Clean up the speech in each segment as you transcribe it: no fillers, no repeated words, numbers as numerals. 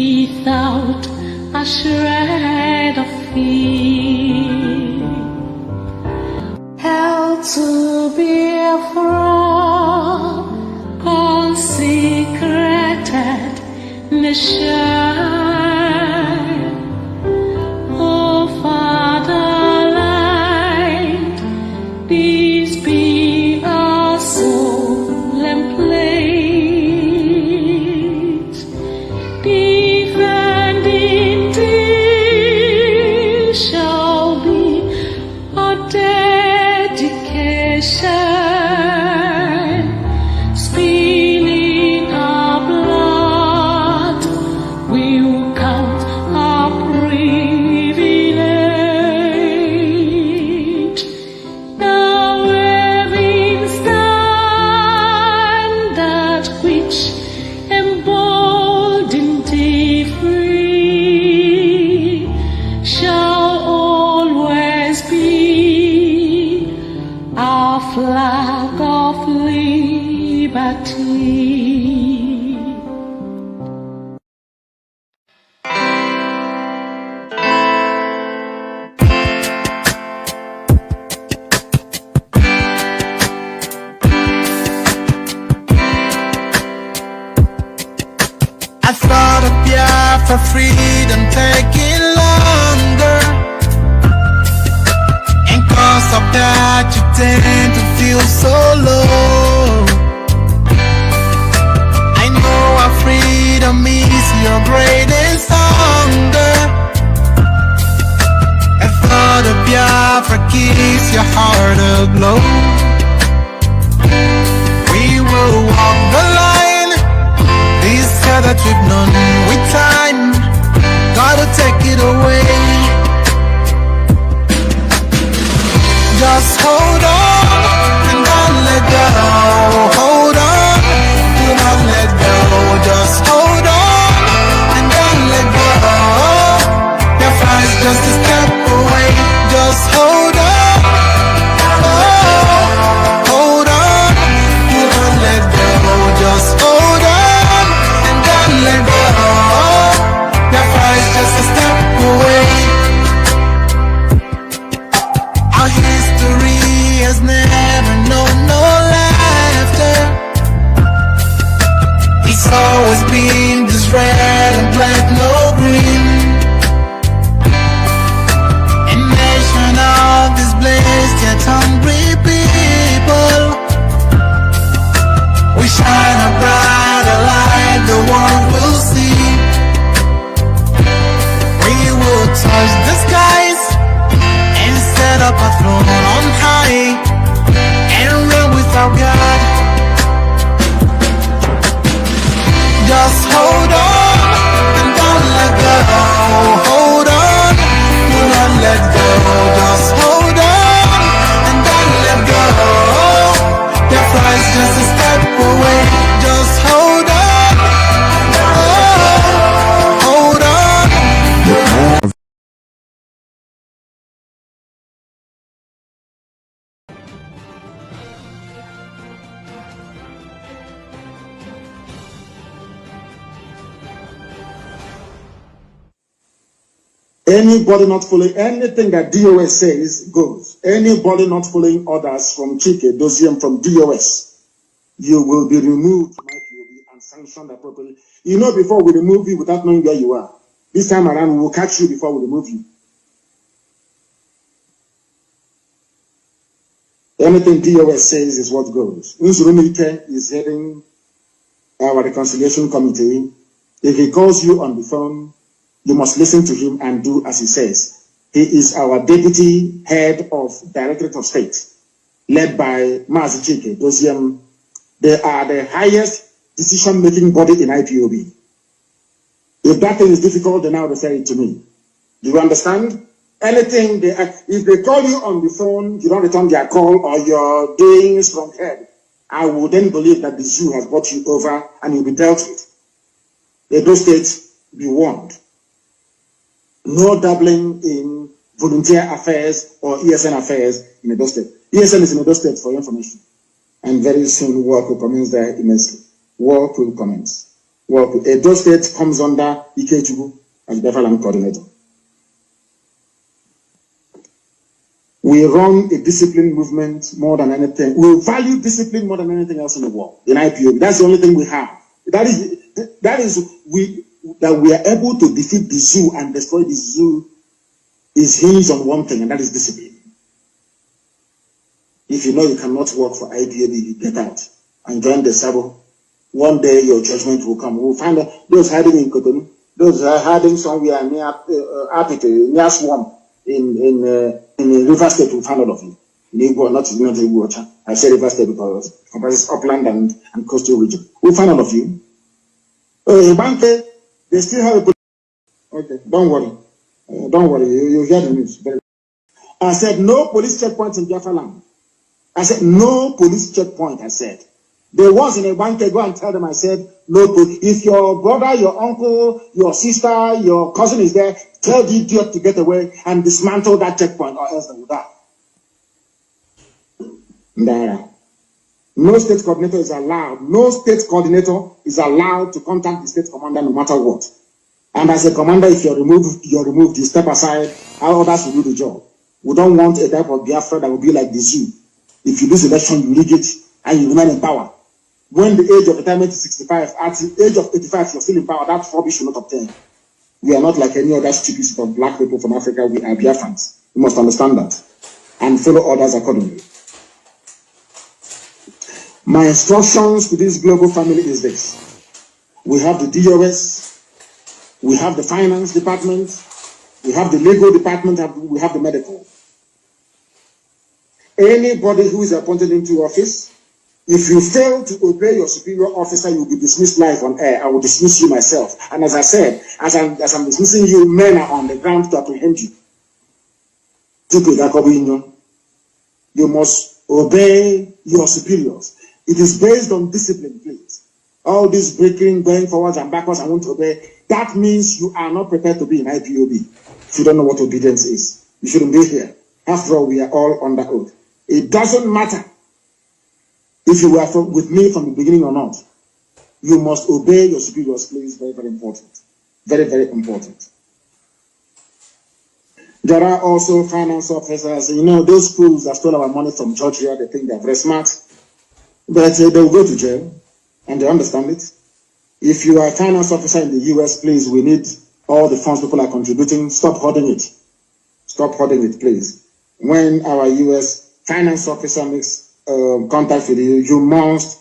without a shred of fear. Held to be from consecrated nation. Oh, Fatherland, peace be our solemn place. Defending thee shall be our dedication. Spilling our blood will count our privilege. Now waving standard which embolden thee free shall always be our flag of liberty. I thought of Biafra freedom taking longer, and cause of that you tend to feel so low. I know our freedom is your greatest hunger. I thought of Biafra gives your heart a glow. We will walk the line, this that we've known with time, gotta take it away. Just hold on and don't let go. Hold on, do not let go. Just hold on and don't let go. Your flight's just a step away. Just hold on. Oh, hold on, do not let go. Just hold on and don't let go. Your flight's just a step away. Our history has never known no laughter. It's always been this red and black, no green. A nation of this blessed yet hungry people. We shine a brighter light, the world will see. We will touch the skies and set up a throne on high and reign with our God. Just hold on and don't let go. Hold on, do not let go. Just hold on and don't let go. Your flight's just a step away. Just hold on. Oh, hold on. Anybody not following anything that DOS says goes. Anybody not following orders from Chike Doziem from DOS, you will be removed from IPOB and sanctioned appropriately. You know, before we remove you without knowing where you are, this time around we will catch you before we remove you. Anything DOS says is what goes. Nzurumike is heading our reconciliation committee. If he calls you on the phone, you must listen to him and do as he says. He is our deputy head of Directorate of State, led by Mazi Chike Doziem. They are the highest decision-making body in IPOB. If that thing is difficult, then now refer it to me. Do you understand? Anything, if they call you on the phone, you don't return their call, or you're doing strong head, I will then believe that the zoo has brought you over and you'll be dealt with. Edo State, be warned. No dabbling in volunteer affairs or ESN affairs in Edo State. ESN is in Edo State for your information. And very soon work will commence there immensely. Work will commence. Well, Edo State comes under Ikechubu as Biafra Land Coordinator. We run a discipline movement more than anything. We value discipline more than anything else in the world. In IPOB, that's the only thing we have. That is we are able to defeat the zoo and destroy the zoo is hinged on one thing, and that is discipline. If you know you cannot work for IPOB, you get out and join the Sabo. One day your judgment will come. We'll find out those hiding in Cotonou, those are hiding somewhere near Apite, near Swamp in River State will find all of you. Not Igbo. I say River State because it comprises upland and coastal region. We'll find all of you. In Banke, they still have a police. Okay, don't worry. Don't worry, you hear the news. I said no police checkpoints in Biafra land. I said no police checkpoint, I said. There was in a bank, go and tell them, I said, no, if your brother, your uncle, your sister, your cousin is there, tell the idiot to get away and dismantle that checkpoint or else they will die. No state coordinator is allowed. No state coordinator is allowed to contact the state commander no matter what. And as a commander, if you're removed, you step aside, how others will do the job. We don't want a type of Biafra that will be like the zoo. If you lose election, you rig it and you remain in power. When the age of retirement is 65, at the age of 85, you're still in power. That rubbish should not obtain. We are not like any other stupid set of black people from Africa. We are Biafrans. You must understand that and follow orders accordingly. My instructions to this global family is this. We have the DOS, we have the finance department, we have the legal department, we have the medical. Anybody who is appointed into office, if you fail to obey your superior officer, you will be dismissed live on air. I will dismiss you myself. And as I said, as I'm dismissing you, men are on the ground to apprehend you. You must obey your superiors. It is based on discipline, please. All this breaking, going forwards and backwards, I won't obey. That means you are not prepared to be in IPOB. If you don't know what obedience is, you shouldn't be here. After all, we are all under oath. It doesn't matter if you were with me from the beginning or not. You must obey your superiors, please. Very, very important. Very, very important. There are also finance officers. You know, those fools that stole our money from Georgia, they think they're very smart. But they will go to jail, and they understand it. If you are a finance officer in the US, please, we need all the funds people are contributing. Stop hoarding it. Stop hoarding it, please. When our US finance officer makes contact with you, you must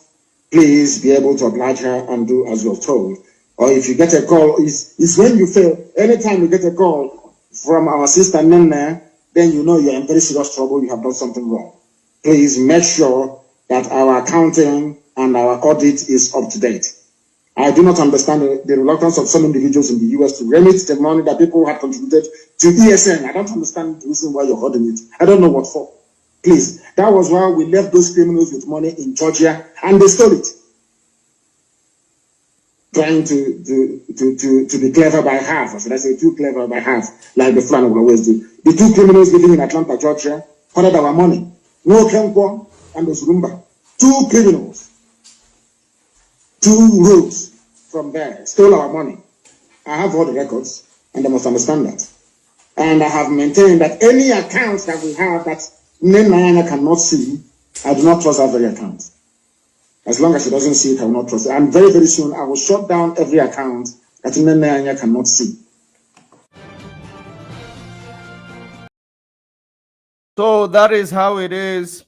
please be able to oblige her and do as you're told. Or if you get a call, it's when you fail. Anytime you get a call from our sister Nene, then you know you're in very serious trouble, you have done something wrong. Please make sure that our accounting and our audit is up to date. I do not understand the reluctance of some individuals in the US to remit the money that people have contributed to ESN. I don't understand the reason why you're holding it. I don't know what for. Please, that was why we left those criminals with money in Georgia and they stole it. Trying to be clever by half, or should I say too clever by half, like the Fulani will always do. The two criminals living in Atlanta, Georgia, hoarded our money. No Kempo and the Zurumba. Two criminals, two roads from there, stole our money. I have all the records, and they must understand that. And I have maintained that any account that we have that Nene cannot see, I do not trust that very account. As long as she doesn't see it, I will not trust it. And very, very soon, I will shut down every account that Nene cannot see. So that is how it is.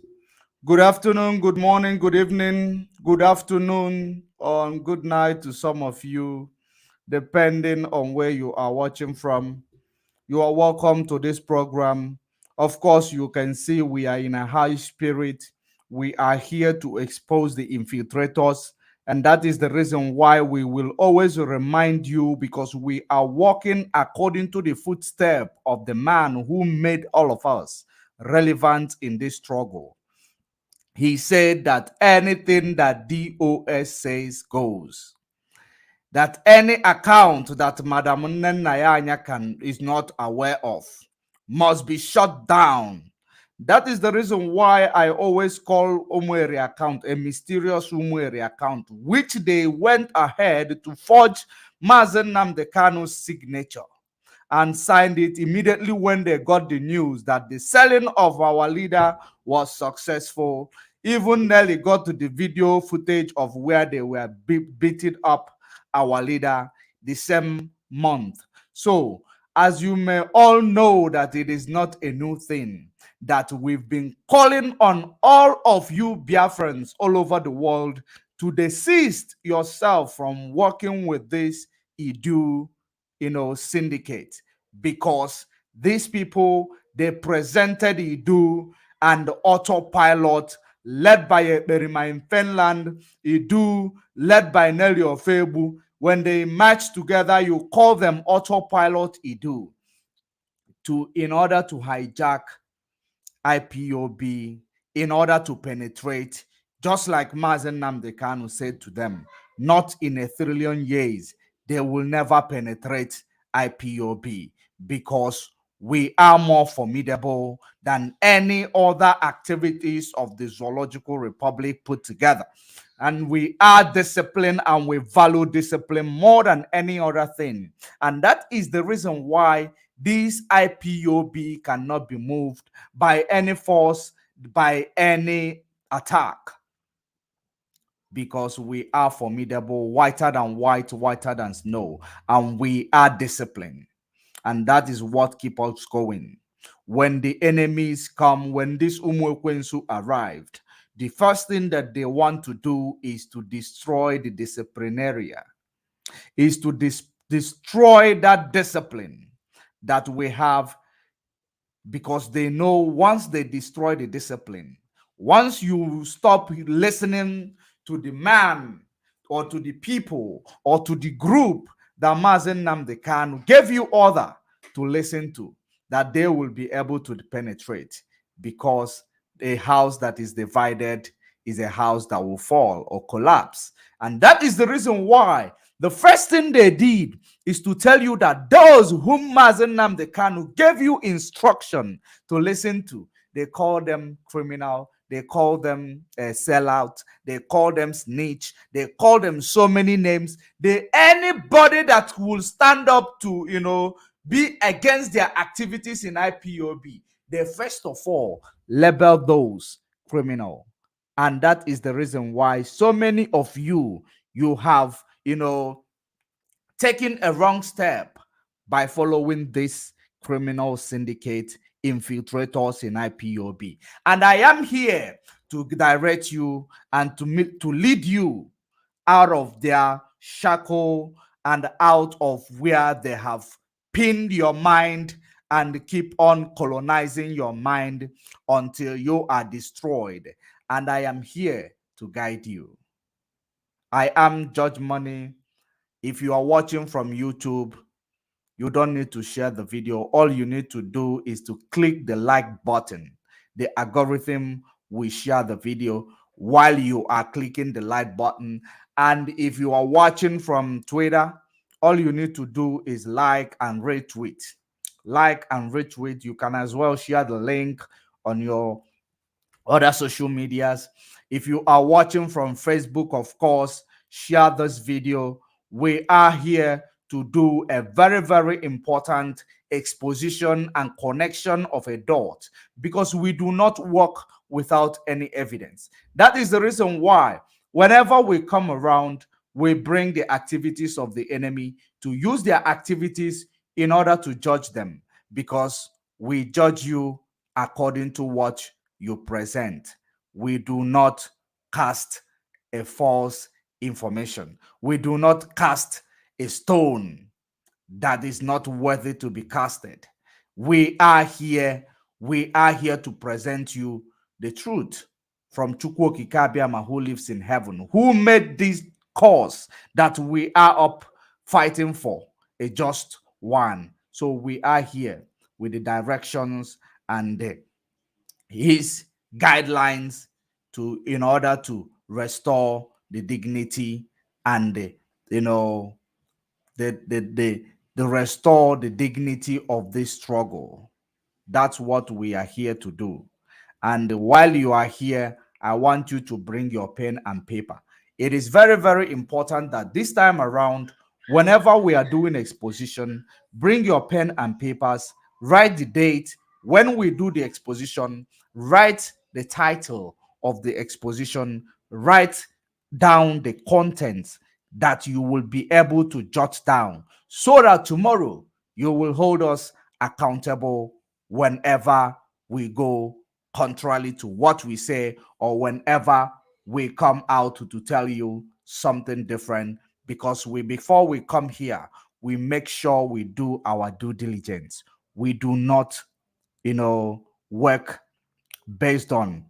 Good afternoon, good morning, good evening, good afternoon, or good night to some of you, depending on where you are watching from. You are welcome to this program. Of course, you can see we are in a high spirit. We are here to expose the infiltrators, and that is the reason why we will always remind you, because we are walking according to the footstep of the man who made all of us relevant in this struggle. He said that anything that DOS says goes. That any account that Madam Nnenaya is not aware of must be shut down. That is the reason why I always call Umueri account a mysterious Umueri account, which they went ahead to forge Mazen Nnamdi Kanu's signature and signed it immediately when they got the news that the selling of our leader was successful. Even Nelly got to the video footage of where they were beating up our leader the same month. So, as you may all know, that it is not a new thing, that we've been calling on all of you Biafrans all over the world to desist yourself from working with this Idu, syndicate, because these people, they presented Idu and autopilot led by Berima in Finland, Idu led by Nelly Ofebu. When they match together, you call them autopilot Idu in order to hijack IPOB, in order to penetrate, just like Mazen Nnamdi Kanu said to them, not in a trillion years, they will never penetrate IPOB, because we are more formidable than any other activities of the Zoological Republic put together. And we are disciplined, and we value discipline more than any other thing. And that is the reason why this IPOB cannot be moved by any force, by any attack, because we are formidable, whiter than white, whiter than snow, and we are disciplined. And that is what keeps us going. When the enemies come, when this Umwekwensu arrived, the first thing that they want to do is to destroy the disciplinaria, is to destroy that discipline that we have, because they know once they destroy the discipline, once you stop listening to the man or to the people or to the group that Mazen Nnamdi Kanu gave you order to listen to, that they will be able to penetrate, because a house that is divided is a house that will fall or collapse. And that is the reason why the first thing they did is to tell you that those whom Mazen Nnamdi Kanu gave you instruction to listen to, they call them criminal, they call them sellout, they call them snitch, they call them so many names. Anybody that will stand up to, be against their activities in IPOB, they first of all label those criminal. And that is the reason why so many of you have, taken a wrong step by following this criminal syndicate, infiltrators in IPOB. And I am here to direct you and to lead you out of their shackle and out of where they have pinned your mind and keep on colonizing your mind until you are destroyed. And I am here to guide you. I am Judge Money. If you are watching from YouTube, you don't need to share the video. All you need to do is to click the like button. The algorithm will share the video while you are clicking the like button. And if you are watching from Twitter, all you need to do is like and retweet. Like and retweet. You can as well share the link on your other social medias. If you are watching from Facebook, of course, share this video. We are here to do a very, very important exposition and connection of a dot, because we do not work without any evidence. That is the reason why whenever we come around, we bring the activities of the enemy to use their activities in order to judge them, because we judge you according to what you present. We do not cast a false information. We do not cast a stone that is not worthy to be casted. We are here to present you the truth from Chukwu Okike Abiama, who lives in heaven, who made this cause that we are up fighting for a just one. So we are here with the directions and his guidelines in order to restore the dignity and the restore the dignity of this struggle. That's what we are here to do. And while you are here, I want you to bring your pen and paper. It is very, very important that this time around, whenever we are doing exposition, bring your pen and papers, write the date. When we do the exposition, write the title of the exposition, write down the contents that you will be able to jot down, so that tomorrow you will hold us accountable whenever we go contrary to what we say, or whenever we come out to tell you something different. Because before we come here, we make sure we do our due diligence. We do not work based on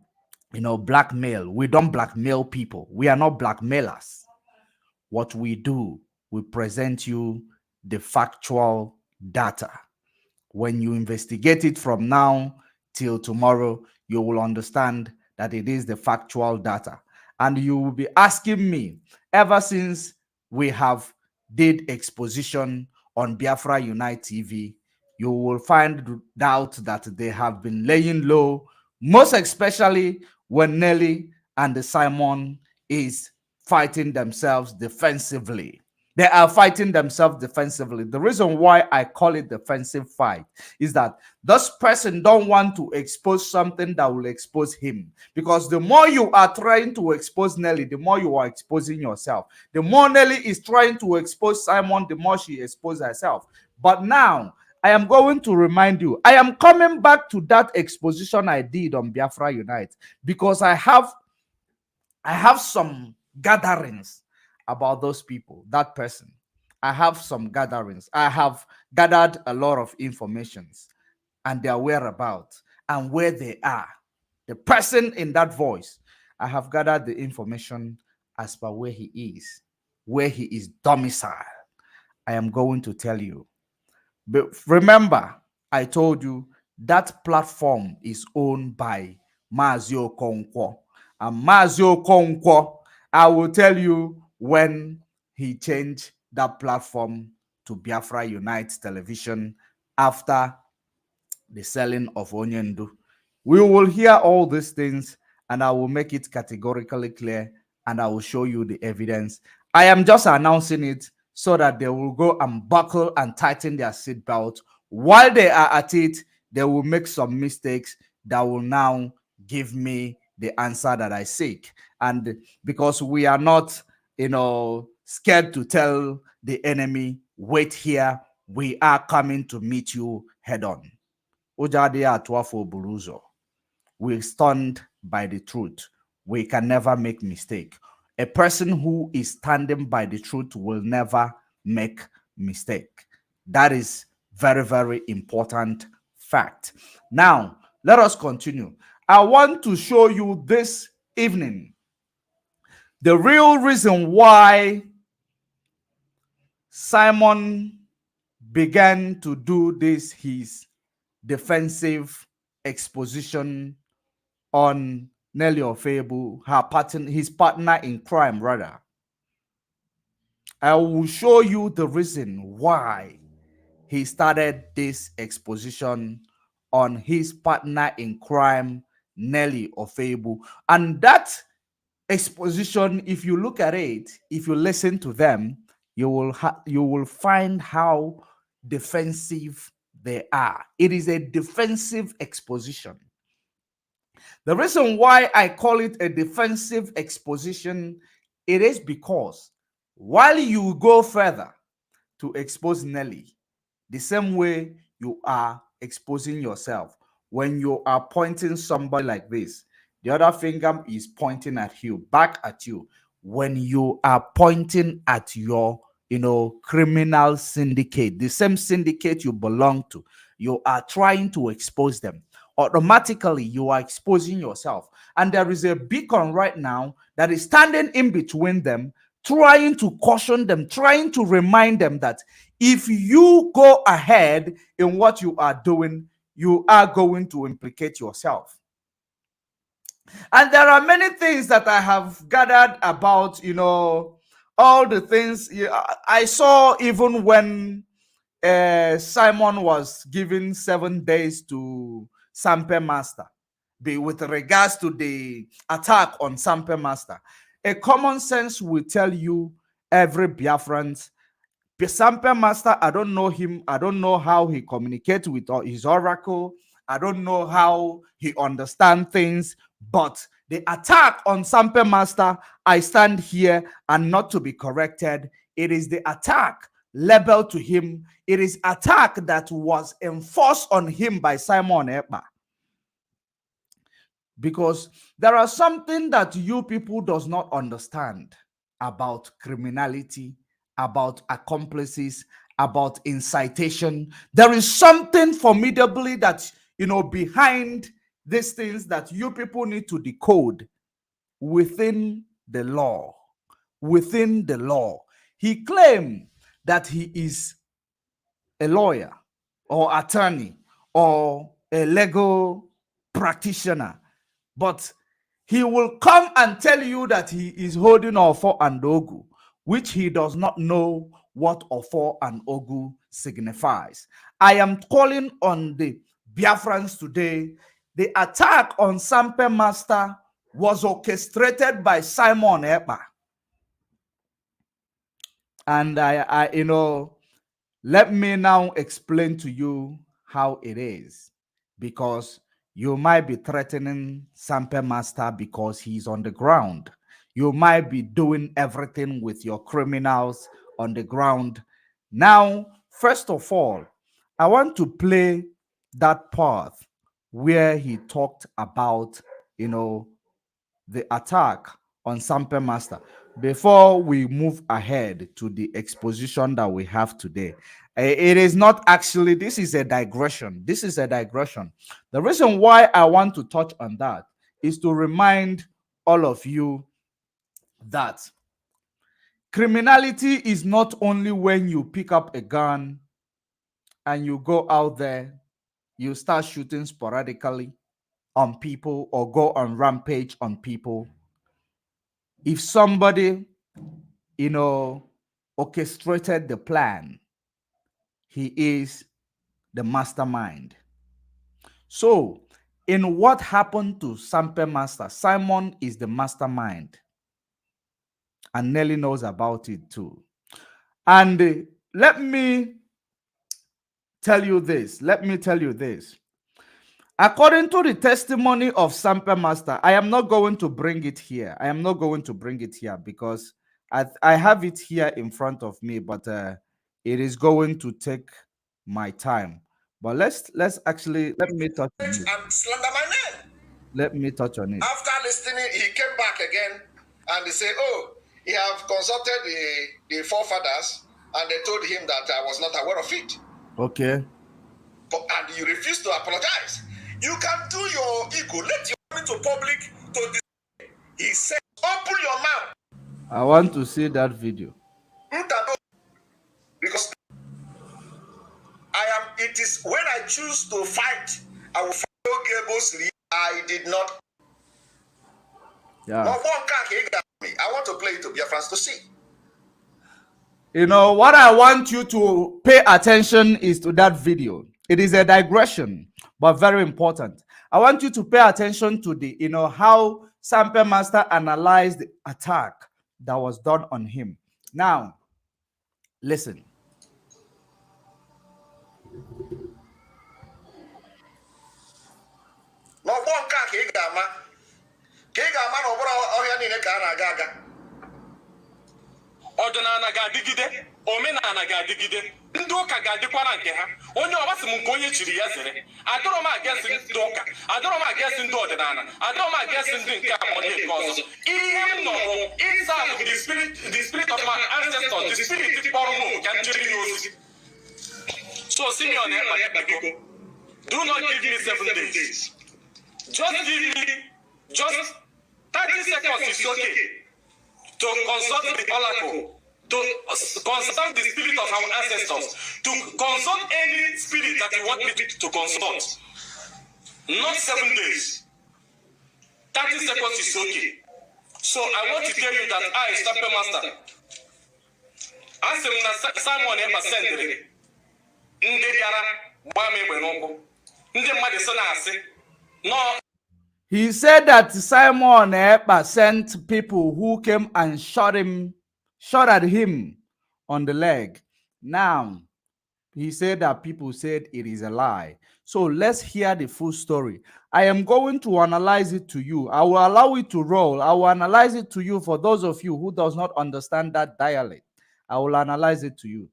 blackmail. We don't blackmail people. We are not blackmailers. What we do, we present you the factual data. When you investigate it from now till tomorrow, you will understand that it is the factual data. And you will be asking me, ever since we have did exposition on Biafra Unite TV, you will find out that they have been laying low, most especially when Nelly and the Simon is fighting themselves defensively. They are fighting themselves defensively. The reason why I call it defensive fight is that this person don't want to expose something that will expose him. Because the more you are trying to expose Nelly, the more you are exposing yourself. The more Nelly is trying to expose Simon, the more she exposes herself. But now, I am going to remind you, I am coming back to that exposition I did on Biafra Unite, because I have some gatherings about those people, that person. I have some gatherings. I have gathered a lot of informations and their whereabouts and where they are. The person in that voice, I have gathered the information as per where he is domiciled. I am going to tell you. But remember, I told you that platform is owned by Mazio Okonkwo. And Mazio Okonkwo, I will tell you when he changed that platform to Biafra Unite Television after the selling of Onyendu. We will hear all these things, and I will make it categorically clear, and I will show you the evidence. I am just announcing it so that they will go and buckle and tighten their seatbelt. While they are at it, they will make some mistakes that will now give me the answer that I seek. And because we are not, scared to tell the enemy, wait here, we are coming to meet you head on. We stand by the truth. We can never make mistake. A person who is standing by the truth will never make mistake. That is very, very important fact. Now, let us continue. I want to show you this evening the real reason why Simon began to do his defensive exposition on Nelly Ofebu, his partner in crime, rather. I will show you the reason why he started this exposition on his partner in crime, Nelly Ofebu. And that exposition, if you look at it, if you listen to them, you will find how defensive they are. It is a defensive exposition. The reason why I call it a defensive exposition, it is because while you go further to expose Nelly, the same way you are exposing yourself, when you are pointing somebody like this, the other finger is pointing at you, back at you. When you are pointing at your, criminal syndicate, the same syndicate you belong to, you are trying to expose them. Automatically, you are exposing yourself. And there is a beacon right now that is standing in between them, trying to caution them, trying to remind them that if you go ahead in what you are doing, you are going to implicate yourself. And there are many things that I have gathered about, all the things I saw even when Simon was given 7 days to Sampe Master. with regards to the attack on Sampe Master. A common sense will tell you, every Biafran, Sampe Master, I don't know him. I don't know how he communicates with his oracle. I don't know how he understands things. But the attack on Sampe Master, I stand here and not to be corrected. It is the attack labeled to him. It is attack that was enforced on him by Simon Ekpa. Because there are something that you people does not understand about criminality, about accomplices, about incitation. There is something formidably that, behind these things that you people need to decode within the law. Within the law. He claimed that he is a lawyer or attorney or a legal practitioner, but he will come and tell you that he is holding Ofo and Ogu, which he does not know what Ofo and Ogu signifies. I am calling on the Biafrans today. The attack on Sampe Master was orchestrated by Simon Ekpa. And let me now explain to you how it is, because you might be threatening Sampe Master because he's on the ground. You might be doing everything with your criminals on the ground. Now, first of all, I want to play that part where he talked about, the attack on Sampe Master before we move ahead to the exposition that we have today. It is not actually, this is a digression. This is a digression. The reason why I want to touch on that is to remind all of you that criminality is not only when you pick up a gun and you go out there, you start shooting sporadically on people or go on rampage on people. If somebody, orchestrated the plan, he is the mastermind. So, in what happened to Sampe Master, Simon is the mastermind. And Nelly knows about it too. And let me tell you this. According to the testimony of Sampe Master, I am not going to bring it here. Because I have it here in front of me, but it is going to take my time. But let's actually, let me touch on it. And slander my name. Let me touch on it. After listening, he came back again and they said, oh, he have consulted the forefathers and they told him that I was not aware of it. Okay. And you refused to apologize. You can do your ego. Let you come into public to this. He said, open your mouth. I want to see that video. Because it is when I choose to fight, I will follow Gables. I did not. Yeah. I want to play it to Biafrans to see. What I want you to pay attention is to that video. It is a digression, but very important. I want you to pay attention to the, how Sampe Master analyzed the attack that was done on him. Now, listen. Ọdịnala ga-adịgide, omenala ga-adịgide, ndị ụka ga-adịkwara nke ha. Onye ọbasị m nke onye chiri ya zere. Adọrọ m against ndị ụka, adọrọ m against ndị ọdịnala, adọrọ m against ndị nke amụma nke ọzọ. Ihe m nọ bụ ịsa the spirit of my ancestors, the spirit kpọrọ m ka m jiri n'ozi. So Simeon Ekpa, do not give me 7 days. Just give me just 30 seconds is okay. To consult the oracle, to consult the spirit of our ancestors, to consult any spirit that you want me to consult. Not 7 days. 30 seconds is okay. So I want to tell you that I, Sampe Master, asị Simon Ekpa sendịrị ndị bịara gbaa m egbe n'ụkwụ. Ndị mmadụ sị na-asị nọ He said that Simon Ekpa sent people who came and shot at him on the leg. Now, he said that people said it is a lie. So let's hear the full story. I am going to analyze it to you. I will allow it to roll. I will analyze it to you for those of you who does not understand that dialect. I will analyze it to you.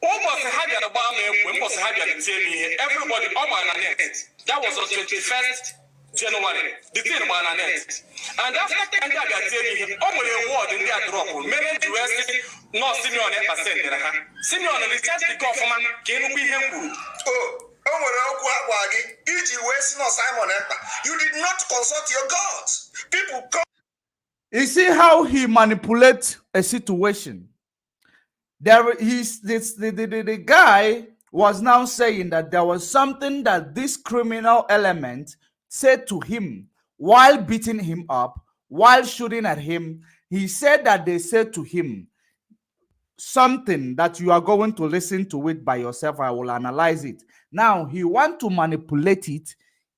Almost had a bomb almost had everybody on a net. That was on 21st January, the thing on a net. And after I got telling him, only a word in their drop, many to us, no Simeon ever said, Simeon, the chance to go from can be him. Simon, you did not consult your gods. People come. You see how he manipulates a situation. The guy was now saying that there was something that this criminal element said to him while beating him up, while shooting at him. He said that they said to him something that you are going to listen to it by yourself. I will analyze it. Now, he wants to manipulate it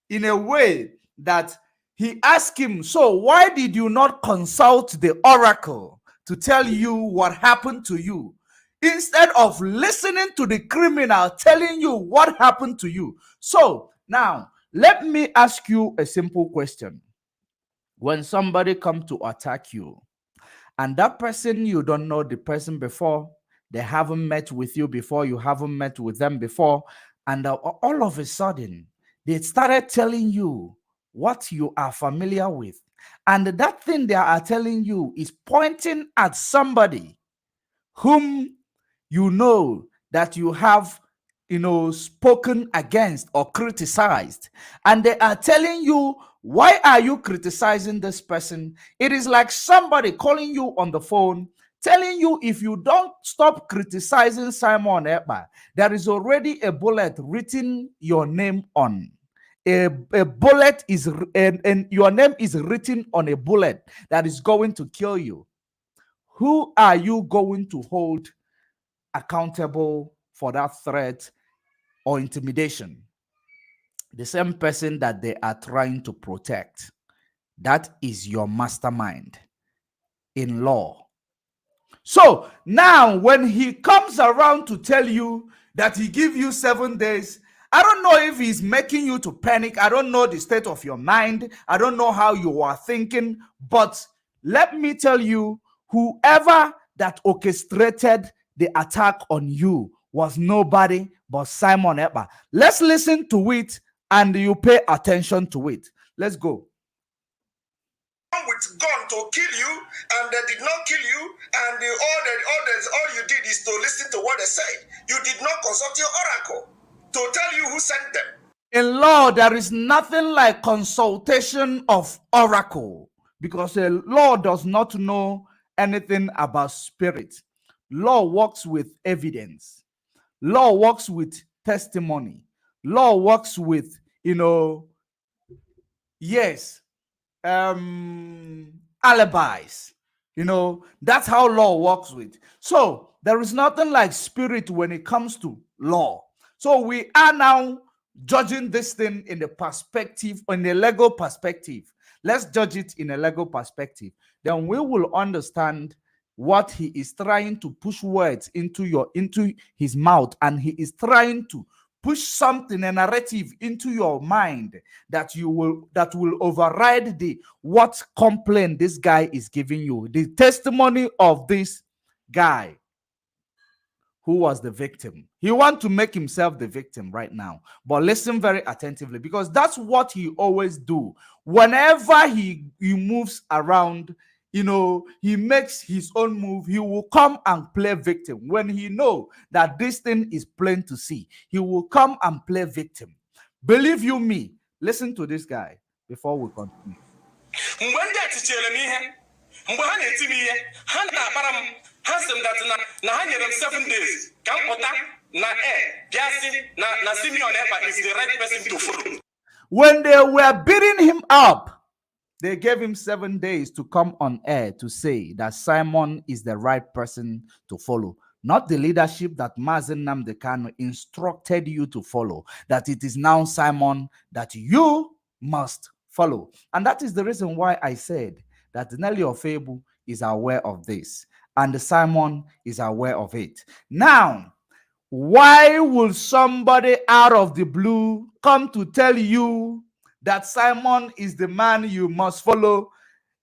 in a way that he asked him, so why did you not consult the oracle to tell you what happened to you? Instead of listening to the criminal telling you what happened to you. So now, let me ask you a simple question. When somebody comes to attack you, and that person, you don't know the person before, they haven't met with you before, you haven't met with them before, and all of a sudden, they started telling you what you are familiar with. And that thing they are telling you is pointing at somebody whom you know that you have, spoken against or criticized, and they are telling you, why are you criticizing this person? It is like somebody calling you on the phone, telling you, if you don't stop criticizing Simon Ekpa, there is already a bullet written your name on. A bullet is, and your name is written on a bullet that is going to kill you. Who are you going to hold accountable for that threat or intimidation? The same person that they are trying to protect. That is your mastermind in law. So now when he comes around to tell you that he give you 7 days, I don't know if he's making you to panic. I don't know the state of your mind. I don't know how you are thinking, but let me tell you, whoever that orchestrated the attack on you was nobody but Simon Ekpa. Let's listen to it and you pay attention to it. Let's go. With gun to kill you, and they did not kill you, and all you did is to listen to what they said. You did not consult your oracle to tell you who sent them. In law, there is nothing like consultation of oracle, because the law does not know anything about spirit. Law works with evidence. Law works with testimony. Law works with, yes, alibis. That's how law works with. So there is nothing like spirit when it comes to law. So we are now judging this thing in the perspective, in the legal perspective. Let's judge it in a legal perspective. Then we will understand what he is trying to push words into his mouth, and he is trying to push something, a narrative into your mind that will override what complaint this guy is giving you, the testimony of this guy who was the victim. He wants to make himself the victim right now. But listen very attentively, because that's what he always do. Whenever he moves around, he makes his own move, he will come and play victim. When he know that this thing is plain to see, he will come and play victim. Believe you me, listen to this guy before we continue. Na 7 days. Na Simeon Ekpa is the right person to follow. When they were beating him up, they gave him 7 days to come on air to say that Simon is the right person to follow. not the leadership that Mazen Nnamdi Kanu instructed you to follow, that it is now Simon that you must follow. And that is the reason why I said that Nelly Ofebu is aware of this and Simon is aware of it. Now, why will somebody out of the blue come to tell you that Simon is the man you must follow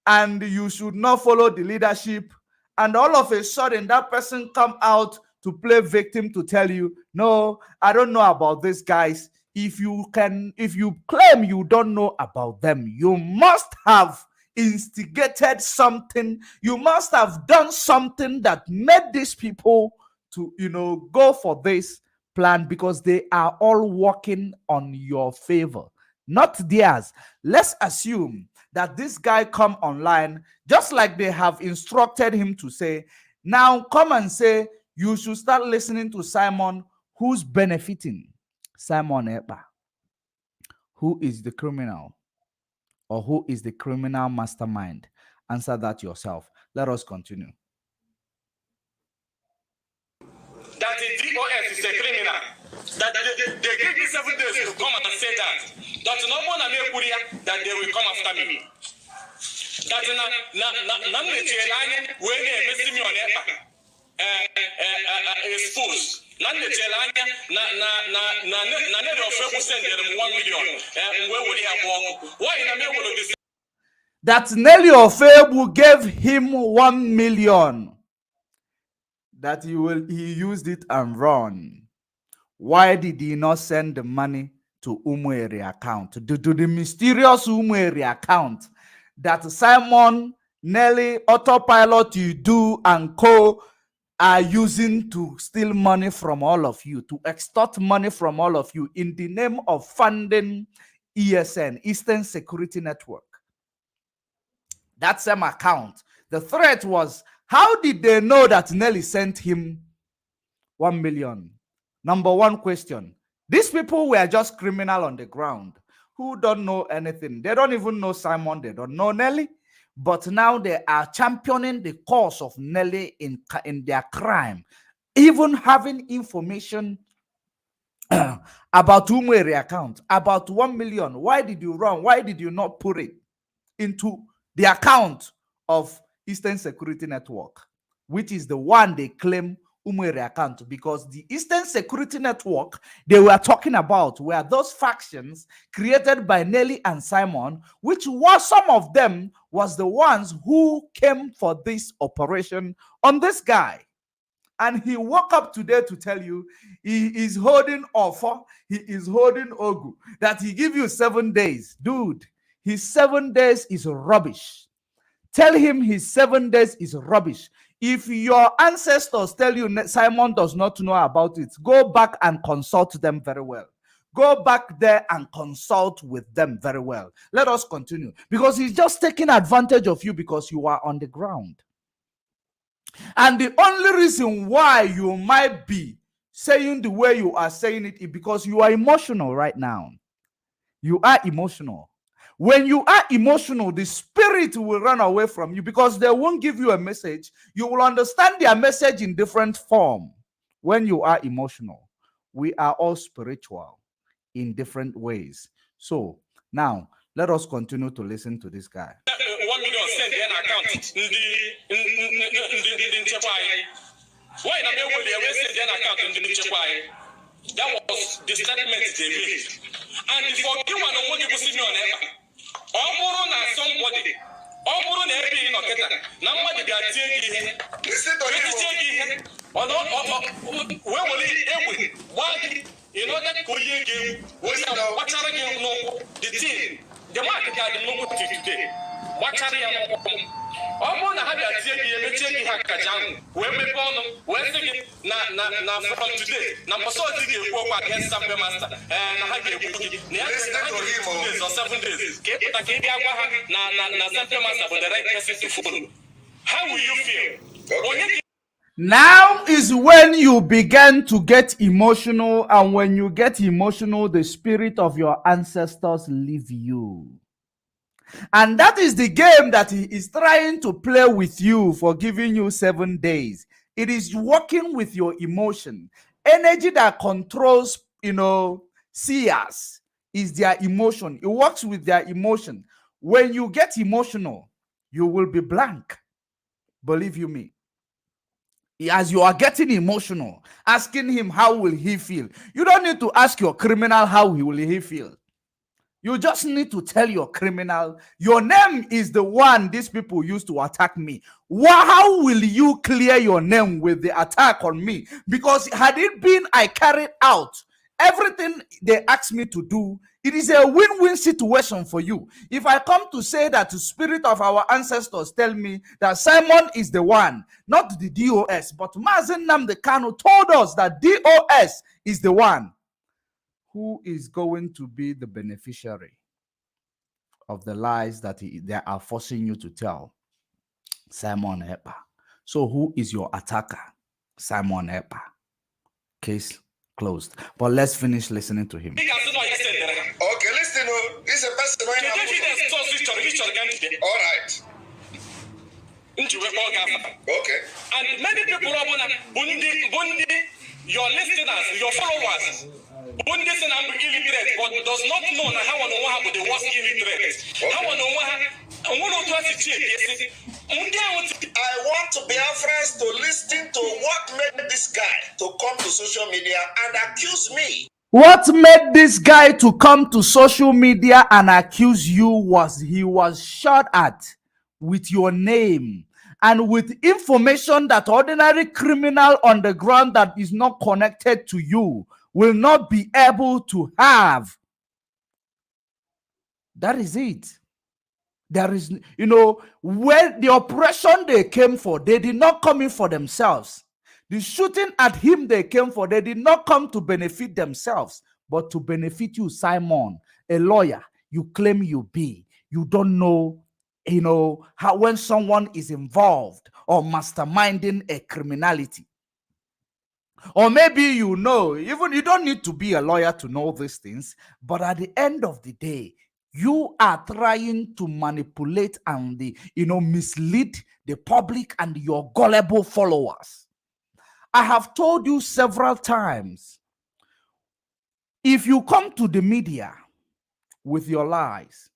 and you should not follow the leadership, and all of a sudden that person come out to play victim to tell you, no, I don't know about these guys. If you claim you don't know about them, you must have instigated something. You must have done something that made these people to, go for this plan, because they are all working on your favor, not theirs. Let's assume that this guy come online just like they have instructed him to say, now come and say you should start listening to Simon. Who's benefiting? Simon Ekpa. Who is the criminal? Or who is the criminal mastermind? Answer that yourself. Let us continue. That the DOS is a criminal. That they give me 7 days to come and say that. That no one that they will come after me. That exposed. That Nelly Ofebu gave him 1 million. That he used it and run. Why did he not send the money to Umueri account, to the mysterious Umueri account that Simon, Nelly, Autopilot, you do, and co are using to steal money from all of you, to extort money from all of you in the name of funding ESN, Eastern Security Network? That same account. The threat was, how did they know that Nelly sent him 1 million? Number one question. These people were just criminal on the ground who don't know anything. They don't even know Simon. They don't know Nelly. But now they are championing the cause of Nelly in their crime, even having information about Umweri account, about 1 million. Why did you run? Why did you not put it into the account of Eastern Security Network, which is the one they claim Umweri account? Because the Eastern Security Network they were talking about were those factions created by Nelly and Simon, which was, some of them was the ones who came for this operation on this guy. And he woke up today to tell you he is holding offer, he is holding Ogu, that he give you 7 days. Dude, his 7 days is rubbish. Tell him his 7 days is rubbish. If your ancestors tell you Simon does not know about it, go back and consult them very well. Go back there and consult with them very well. Let us continue. Because he's just taking advantage of you because you are on the ground. And the only reason why you might be saying the way you are saying it is because you are emotional right now. You are emotional. When you are emotional, the spirit will run away from you because they won't give you a message. You will understand their message in different form. When you are emotional, we are all spiritual in different ways. So now let us continue to listen to this guy. 1 million send in account. Why not send in account in the that was the statement they made. And the forgive one won't give me on ever. Somebody. Nobody got taking. Listen to him. Where will it? Why? In order to game, what's the team? The market had the moment today. What's I'm going to have a taking Hakajan. Where we born, where thinking, from today. Number so did you go against some master and I have a days or 7 days. Keep it again, Santa Master for the right person to follow. How will you feel? Now is when you begin to get emotional, and when you get emotional, the spirit of your ancestors leave you. And that is the game that he is trying to play with you for giving you 7 days. It is working with your emotion. Energy that controls, seers is their emotion. It works with their emotion. When you get emotional, you will be blank. Believe you me. As you are getting emotional, asking him how will he feel. You don't need to ask your criminal how will he feel. You just need to tell your criminal, your name is the one these people used to attack me. How will you clear your name with the attack on me? Because had it been I carried out everything they asked me to do, it is a win-win situation for you. If I come to say that the spirit of our ancestors tell me that Simon is the one, not the DOS, but Mazen Nnamdi Kanu told us that DOS is the one, who is going to be the beneficiary of the lies that they are forcing you to tell? Simon Ekpa. So who is your attacker? Simon Ekpa. Case closed. But let's finish listening to him. Okay, listen. This is a person right now. All right. Okay. And many people are Bundi, your listeners, your followers, Bundi and I'm illiterate, but does not know how I know how the worst illiterate. How I know I want to be friends to listen to what made this guy to come to social media and accuse me. What made this guy to come to social media and accuse you was he was shot at with your name and with information that ordinary criminal on the ground that is not connected to you will not be able to have. That is it. There is, when the oppression they came for, they did not come in for themselves. The shooting at him they came for, they did not come to benefit themselves, but to benefit you, Simon, a lawyer. You claim you be. You don't know, how when someone is involved or masterminding a criminality. Or maybe even you don't need to be a lawyer to know these things, but at the end of the day, you are trying to manipulate and mislead the public and your gullible followers. I have told you several times, if you come to the media with your lies,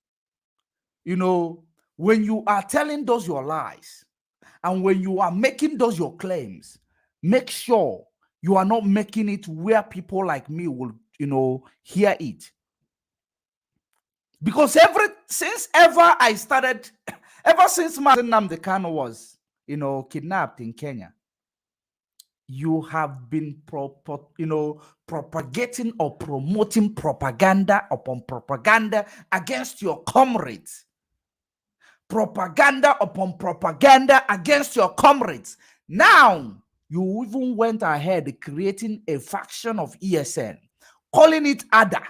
when you are telling those your lies and when you are making those your claims, make sure you are not making it where people like me will, hear it. Because ever since Mazen Nnamdi Kanu was, kidnapped in Kenya, you have been propagating or promoting propaganda upon propaganda against your comrades. Propaganda upon propaganda against your comrades. Now, you even went ahead creating a faction of ESN, calling it ADA.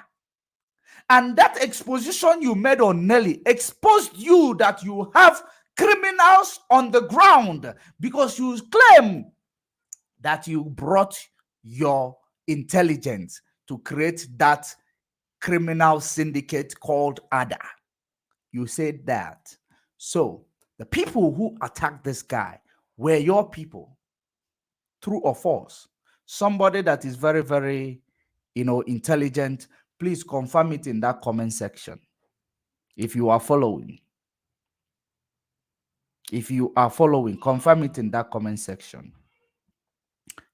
And that exposition you made on Nelly exposed you that you have criminals on the ground because you claim that you brought your intelligence to create that criminal syndicate called ADA. You said that. So the people who attacked this guy were your people. True or false? Somebody that is very, very, intelligent, please confirm it in that comment section. If you are following. If you are following, confirm it in that comment section.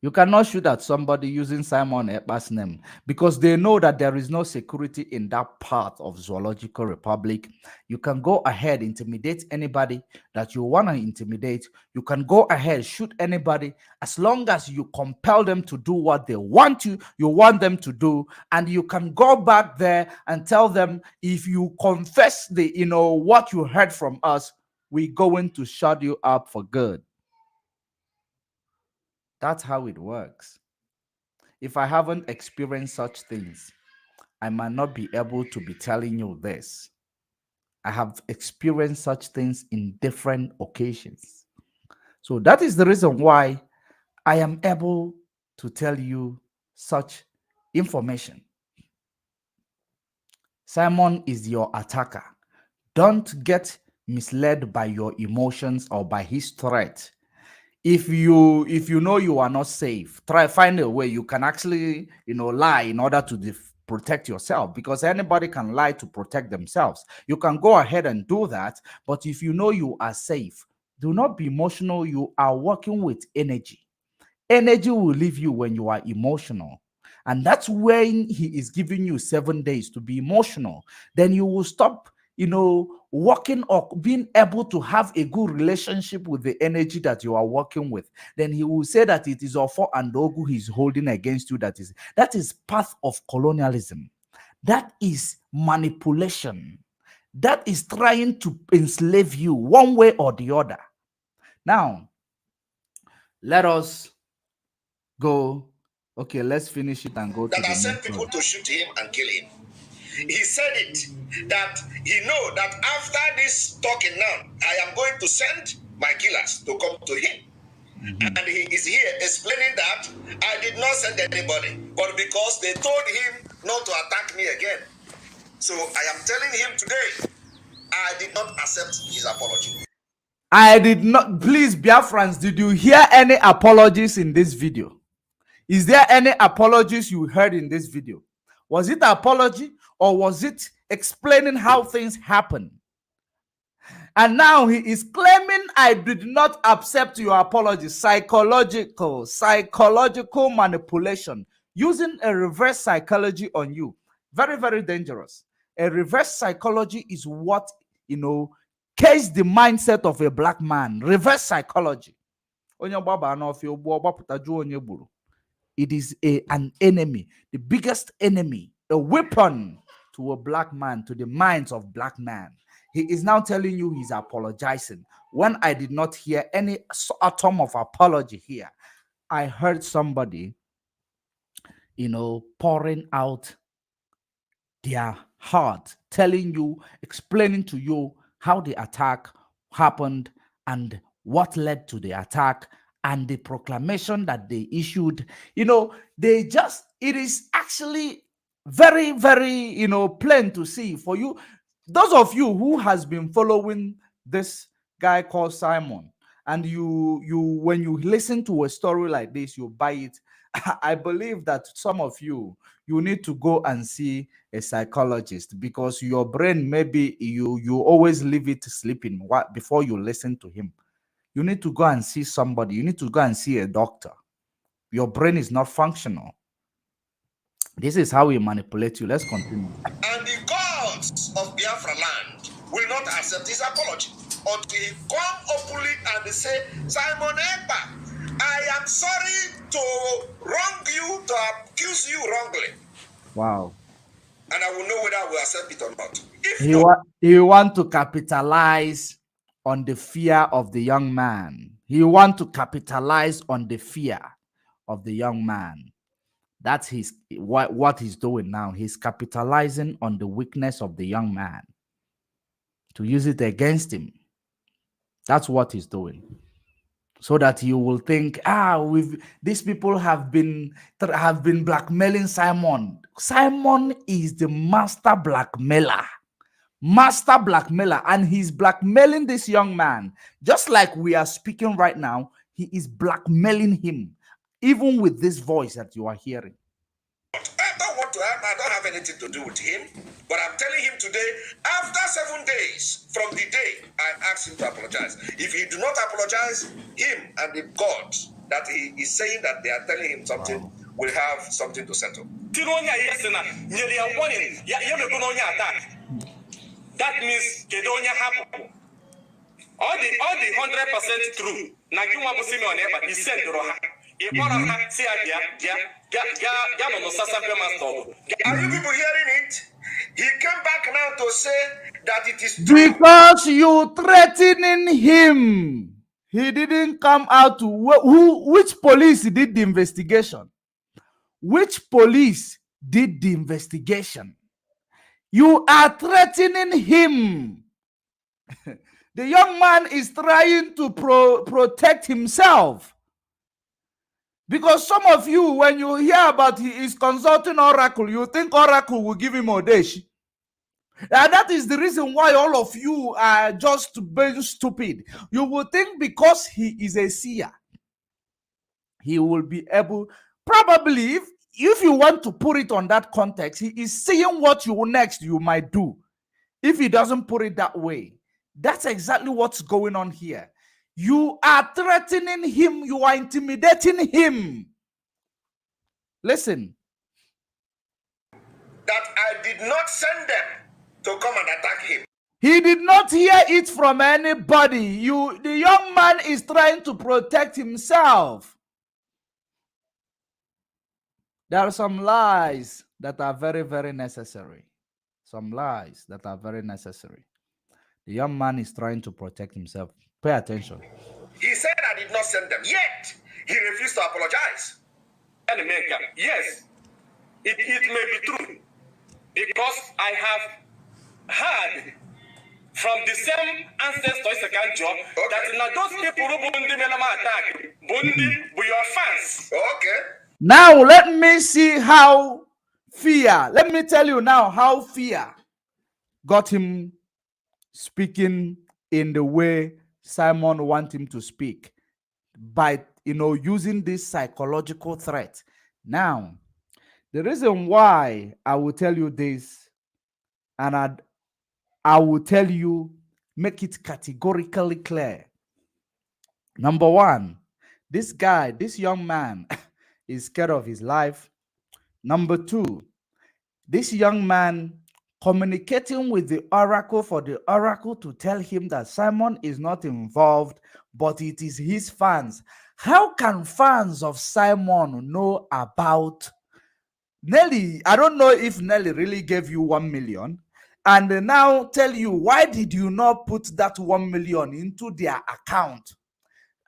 You cannot shoot at somebody using Simon Ekpa's name because they know that there is no security in that part of Zoological Republic. You can go ahead, intimidate anybody that you want to intimidate. You can go ahead, shoot anybody as long as you compel them to do what they want you want them to do. And you can go back there and tell them, if you confess what you heard from us, we're going to shut you up for good. That's how it works. If I haven't experienced such things, I might not be able to be telling you this. I have experienced such things in different occasions. So that is the reason why I am able to tell you such information. Simon is your attacker. Don't get misled by your emotions or by his threat. If you know you are not safe, try find a way you can actually lie in order to protect yourself, because anybody can lie to protect themselves. You can go ahead and do that, but if you know you are safe, do not be emotional. You are working with energy. Energy will leave you when you are emotional. And that's when he is giving you 7 days to be emotional. Then you will stop, working or being able to have a good relationship with the energy that you are working with. Then he will say that it is Ofo and Ogu he's holding against you. That is path of colonialism. That is manipulation. That is trying to enslave you one way or the other. Now, let us go. Okay, let's finish it and go to That the I sent next people one. to shoot him and kill him. He said it, that he know that after this talking now, I am going to send my killers to come to him. And he is here explaining that I did not send anybody, but because they told him not to attack me again. So I am telling him today, I did not accept his apology. I did not. Please, Biafrans, did you hear any apologies in this video? Is there any apologies you heard in this video? Was it an apology, or was it explaining how things happen? And now he is claiming, I did not accept your apology. Psychological manipulation, using a reverse psychology on you. Very, very dangerous. A reverse psychology is what, case the mindset of a black man. Reverse psychology. It is an enemy, the biggest enemy, a weapon to a black man, to the minds of black man. He is now telling you he's apologizing. When I did not hear any atom of apology here, I heard somebody, pouring out their heart, telling you, explaining to you how the attack happened and what led to the attack and the proclamation that they issued. It is actually very, very, plain to see for you. Those of you who has been following this guy called Simon, and you when you listen to a story like this, you buy it. I believe that some of you need to go and see a psychologist, because your brain, maybe you always leave it sleeping before you listen to him. You need to go and see somebody. You need to go and see a doctor. Your brain is not functional. This is how we manipulate you. Let's continue. And the gods of Biafra land will not accept his apology until he come openly and say, Simon Ekpa, I am sorry to wrong you, to accuse you wrongly. Wow. And I will know whether I will accept it or not. If He want to capitalize on the fear of the young man. He want to capitalize on the fear of the young man. That's what he's doing now. He's capitalizing on the weakness of the young man to use it against him. That's what he's doing. So that you will think, these people have been blackmailing Simon. Simon is the master blackmailer. And he's blackmailing this young man. Just like we are speaking right now, he is blackmailing him, even with this voice that you are hearing. I don't have anything to do with him, but I'm telling him today, after 7 days from the day I asked him to apologize, if he do not apologize, him and the God that he is saying that they are telling him something will have something to settle. That means all the 100% true. He said are you people hearing it? He came back now to say that it is true. Because you threatening him. He didn't come out to which police did the investigation? Which police did the investigation? You are threatening him. The young man is trying to protect himself. Because some of you, when you hear about he is consulting Oracle, you think Oracle will give him Odeshi. And that is the reason why all of you are just being stupid. You will think because he is a seer, he will be able, probably, if you want to put it on that context, he is seeing what you might do. If he doesn't put it that way, that's exactly what's going on here. You are threatening him, you are intimidating him. Listen. That I did not send them to come and attack him. He did not hear it from anybody. The young man is trying to protect himself. There are some lies that are very, very necessary. Some lies that are very necessary. The young man is trying to protect himself. Pay attention. He said I did not send them, yet he refused to apologize. And yes, it may be true, because I have heard from the same ancestors that now those people who Bundi Melama attack, Bundi, we your fans. Okay. Now let me see how fear, let me tell you now how fear got him speaking in the way Simon wants him to speak, by using this psychological threat. Now, the reason why I will tell you this, and I will tell you, make it categorically clear. Number one, this young man is scared of his life. Number two, this young man communicating with the oracle for the oracle to tell him that Simon is not involved, but it is his fans. How can fans of Simon know about Nelly? I don't know if Nelly really gave you 1 million and they now tell you, why did you not put that 1 million into their account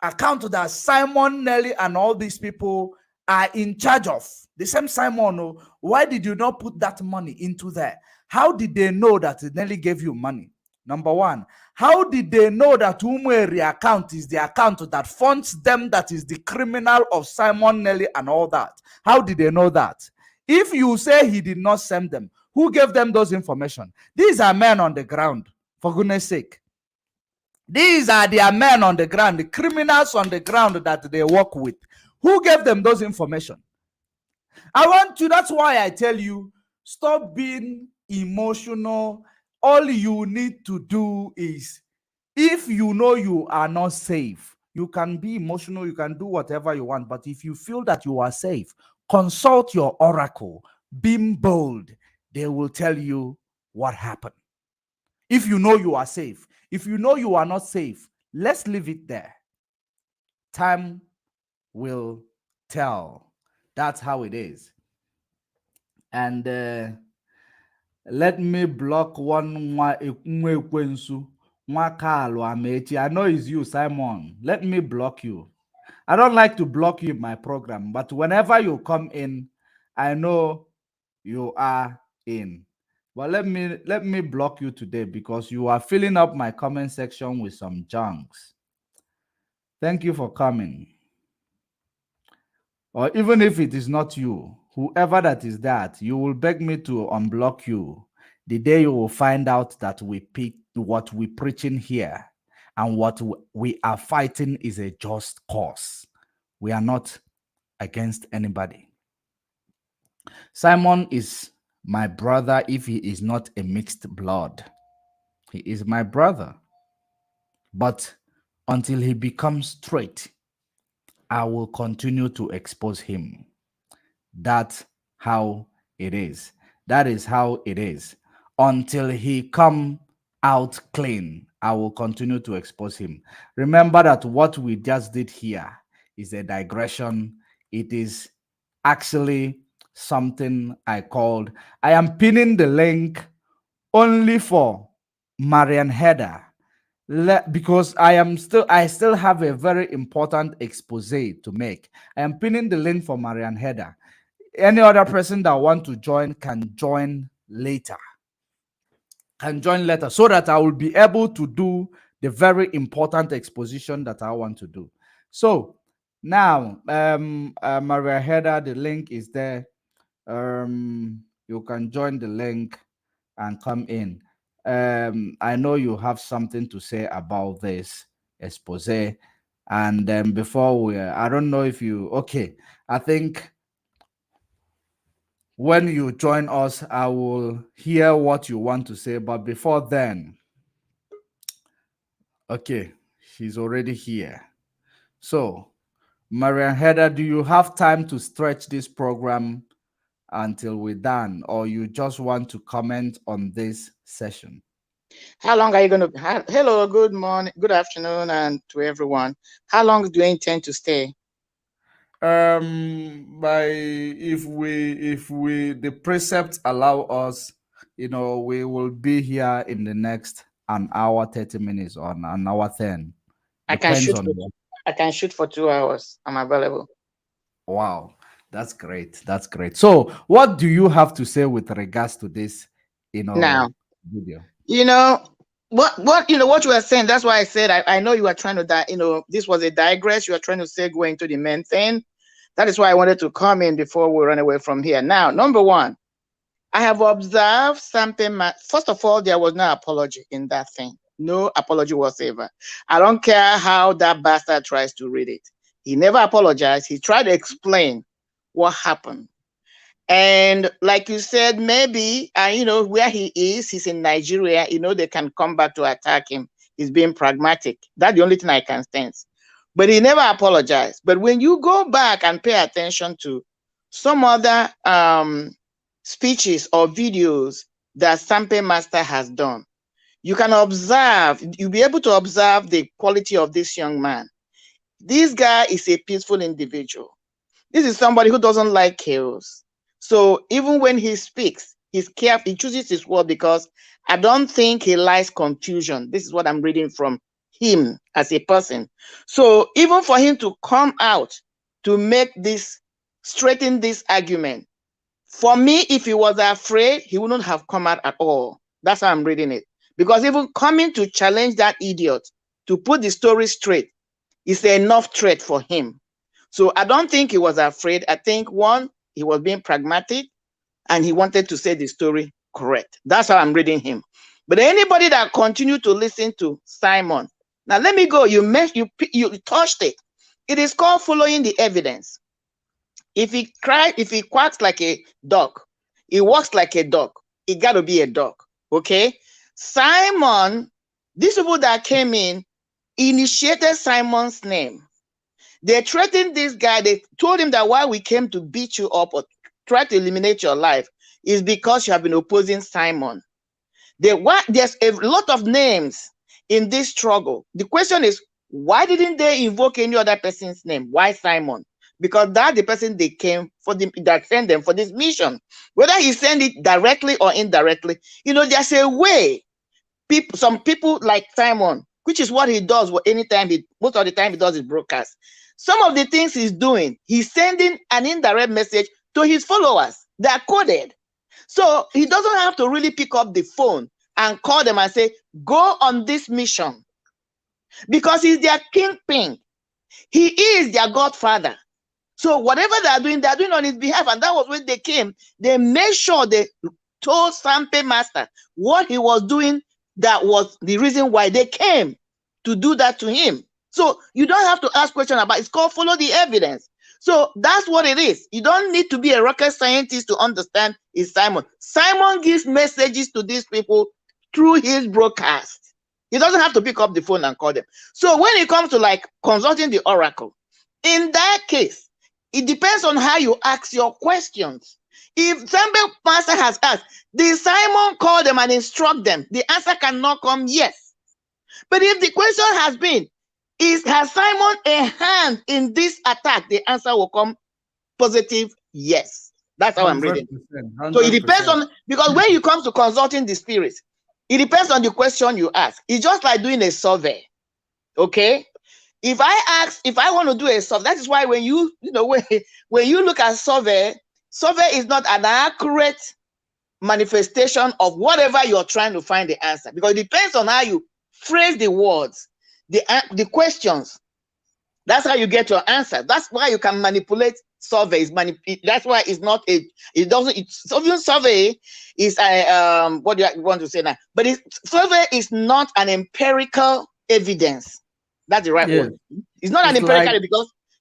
that Simon, Nelly, and all these people are in charge of? The same Simon, why did you not put that money into there? How did they know that Nelly gave you money? Number one, how did they know that Umweri account is the account that funds them, that is the criminal of Simon, Nelly, and all that? How did they know that? If you say he did not send them, who gave them those information? These are men on the ground, for goodness sake. These are their men on the ground, the criminals on the ground that they work with. Who gave them those information? I want you, that's why I tell you, stop being emotional. All you need to do is, if you know you are not safe, you can be emotional, you can do whatever you want, but if you feel that you are safe, consult your oracle, be bold. They will tell you what happened. If you know you are safe. If you know you are not safe, let's leave it there. Time will tell. That's how it is. And let me block one Nwekwensu. I know it's you, Simon. Let me block you. I don't like to block you in my program, but whenever you come in, I know you are in. But let me block you today because you are filling up my comment section with some junks. Thank you for coming. Or even if it is not you, whoever that is that, you will beg me to unblock you the day you will find out that we pick what we preaching here and what we are fighting is a just cause. We are not against anybody. Simon is my brother if he is not a mixed blood. He is my brother. But until he becomes straight, I will continue to expose him. That's how it is. That is how it is. Until he come out clean, I will continue to expose him. Remember that what we just did here is a digression. It is actually something I am pinning the link only for Marian Header, because I still have a very important expose to make. I am pinning the link for Marian Header. Any other person that want to join can join later. So that I will be able to do the very important exposition that I want to do. So now, Maria Header, the link is there. You can join the link and come in. I know you have something to say about this expose, And then before we, I don't know if you, okay, I think when you join us, I will hear what you want to say. But before then, okay, she's already here. So, Marian Heather, do you have time to stretch this program until we're done, or you just want to comment on this session? How long are you going to? Hello, good morning, good afternoon, and to everyone. How long do you intend to stay? By if we the precepts allow us, we will be here in the next an hour 30 minutes or an hour 10. I can Depends shoot. on what. I can shoot for 2 hours. I'm available. Wow, that's great. That's great. So, what do you have to say with regards to this, Now, video? what you were saying. That's why I said I know you were trying to this was a digress. You are trying to segue into the main thing. That is why I wanted to come in before we run away from here. Now, number one, I have observed something. First of all, there was no apology in that thing. No apology whatsoever. I don't care how that bastard tries to read it. He never apologized. He tried to explain what happened. And like you said, maybe, where he is, he's in Nigeria, they can come back to attack him. He's being pragmatic. That's the only thing I can sense. But he never apologized. But when you go back and pay attention to some other speeches or videos that Sampe Master has done, you can observe, you'll be able to observe the quality of this young man. This guy is a peaceful individual. This is somebody who doesn't like chaos. So even when he speaks, he's careful, he chooses his word because I don't think he likes confusion. This is what I'm reading from him as a person. So even for him to come out to make this, straighten this argument, for me, if he was afraid, he wouldn't have come out at all. That's how I'm reading it. Because even coming to challenge that idiot, to put the story straight, is enough threat for him. So I don't think he was afraid. I think, one, he was being pragmatic and he wanted to say the story correct. That's how I'm reading him. But anybody that continued to listen to Simon, now let me go. You touched it. It is called following the evidence. If he quacks like a dog, he walks like a dog, it got to be a dog. Okay? Simon, these people that came in initiated Simon's name. They threatened this guy. They told him that why we came to beat you up or try to eliminate your life is because you have been opposing Simon. There's a lot of names in this struggle. The question is, why didn't they invoke any other person's name? Why Simon? Because that's the person they came for, that sent them for this mission. Whether he sent it directly or indirectly, there's a way. Some people like Simon, which is what he does most of the time he does his broadcast. Some of the things he's doing, he's sending an indirect message to his followers. They are coded. So he doesn't have to really pick up the phone and call them and say, go on this mission. Because he's their kingpin. He is their godfather. So whatever they're doing on his behalf. And that was when they came. They made sure they told Sampe Master what he was doing. That was the reason why they came to do that to him. So you don't have to ask questions about it. It's called follow the evidence. So that's what it is. You don't need to be a rocket scientist to understand it's Simon. Simon gives messages to these people through his broadcast. He doesn't have to pick up the phone and call them. So when it comes to like consulting the oracle, in that case, it depends on how you ask your questions. If Sambe Master has asked, did Simon call them and instruct them? The answer cannot come yes. But if the question has been, has Simon a hand in this attack? The answer will come positive yes. That's how I'm reading. 100%. So it depends on, because when you come to consulting the spirits, it depends on the question you ask. It's just like doing a survey. Okay? If I want to do a survey, that is why when you look at survey is not an accurate manifestation of whatever you're trying to find the answer, because it depends on how you phrase the words, the questions. That's how you get your answer. That's why you can manipulate surveys. That's why it's not survey is what do you want to say now? But survey is not an empirical evidence. That's the right Yes. word. It's not an It's empirical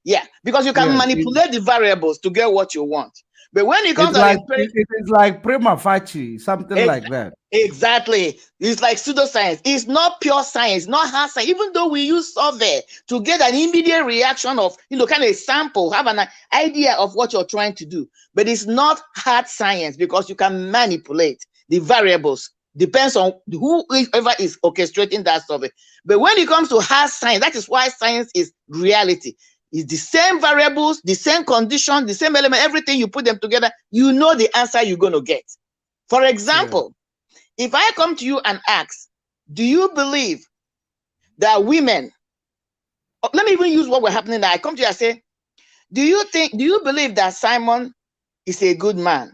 like, because you can yeah, manipulate the variables to get what you want. But when it comes it's to an like empirical, it is like prima facie, something like that. exactly, it's like pseudoscience. It's not pure science, not hard science. Even though we use survey to get an immediate reaction of, kind of a sample, have an idea of what you're trying to do, but it's not hard science because you can manipulate the variables. Depends on whoever is orchestrating that survey. But when it comes to hard science, that is why science is reality. It's the same variables, the same condition, the same element, everything you put them together, you know the answer you're going to get. For example, if I come to you and ask, do you believe that women, let me even use what we're happening now. I come to you and say, do you believe that Simon is a good man?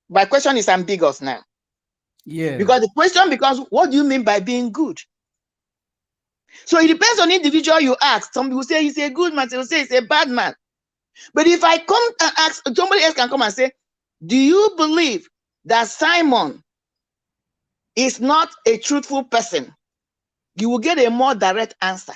My question is ambiguous now. Yeah. Because the question becomes, what do you mean by being good? So it depends on the individual you ask. Some people say he's a good man, some people say he's a bad man. But if I come and ask, somebody else can come and say, do you believe that Simon is not a truthful person? You will get a more direct answer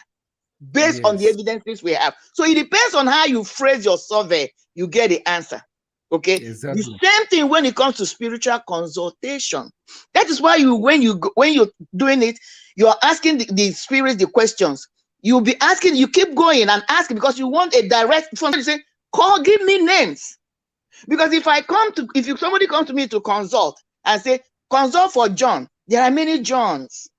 based on the evidences we have. So it depends on how you phrase your survey, you get the answer. Okay. Exactly. The same thing when it comes to spiritual consultation. That is why when you're doing it, you're asking the spirits the questions. You'll be asking, you keep going and asking because you want a direct from you say, give me names. Because if somebody comes to me to consult and say, consult for John, there are many Johns.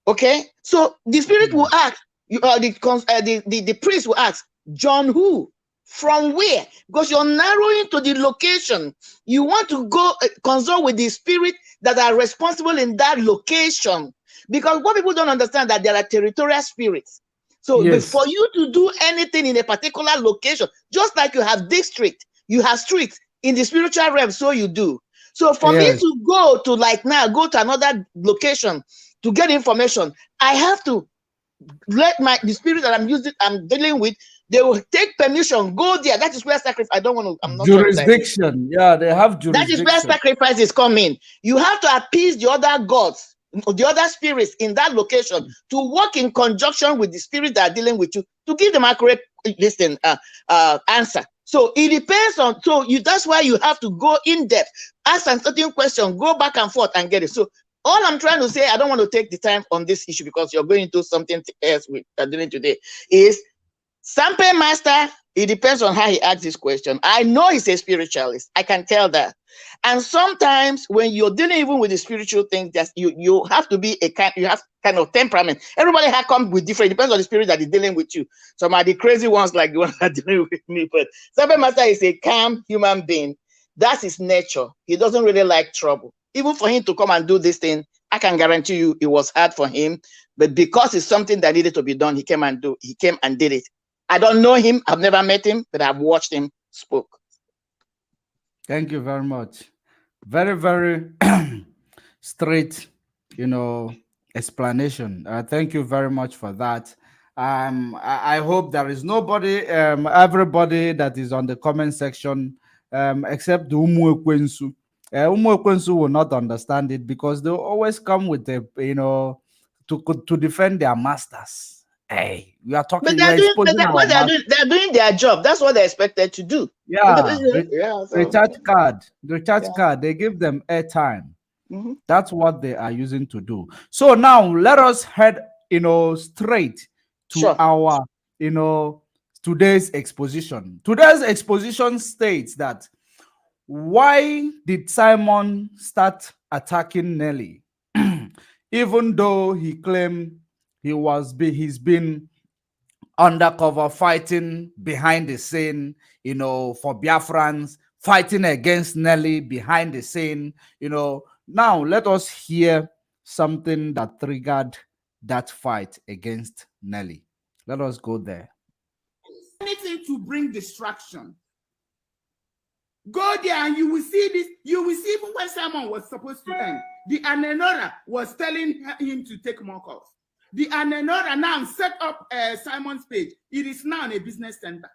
Okay, so the spirit will ask, the priest will ask, John who? From where? Because you're narrowing to the location. You want to go consult with the spirit that are responsible in that location. Because what people don't understand that there are territorial spirits. So for you to do anything in a particular location, just like you have district, you have streets in the spiritual realm, so you do. So for me to go to another location to get information, I have to let the spirit that I'm dealing with, they will take permission, go there. That is where sacrifice. I don't want to. I'm not jurisdiction. Yeah, they have jurisdiction. That is where sacrifice is coming. You have to appease the other gods, the other spirits in that location to work in conjunction with the spirits that are dealing with you to give them accurate answer. So it depends on. That's why you have to go in depth, ask a certain question, go back and forth and get it. So all I'm trying to say, I don't want to take the time on this issue because you're going into something else we are doing today, is sample master. It depends on how he asks this question. I know he's a spiritualist. I can tell that. And sometimes when you're dealing even with the spiritual things, just you have to be you have kind of temperament. Everybody has come with different, depends on the spirit that is dealing with you. Some are the crazy ones like the ones that are dealing with me. But sample master is a calm human being. That's his nature. He doesn't really like trouble. Even for him to come and do this thing, I can guarantee you it was hard for him. But because it's something that needed to be done, he came and did it. I don't know him. I've never met him, but I've watched him spoke. Thank you very much. Very, very straight, explanation. Thank you very much for that. I hope there is nobody, everybody that is on the comment section, except the Umuekwensu. Umuekwensu will not understand it because they always come with to defend their masters. Hey, we are talking. But they're doing their job. That's what they're expected to do. Yeah, recharge card. They give them airtime. That's what they are using to do. So now let us head, straight to our, today's exposition. Today's exposition states that why did Simon start attacking Nelly, even though he claimed he's been undercover fighting behind the scene, for Biafrans, fighting against Nelly behind the scene, Now let us hear something that triggered that fight against Nelly. Let us go there. Anything to bring distraction. Go there and you will see this. You will see even when Simon was supposed to end, the Anenora was telling him to take more calls. The Anenora now set up Simon's page. It is now a business center.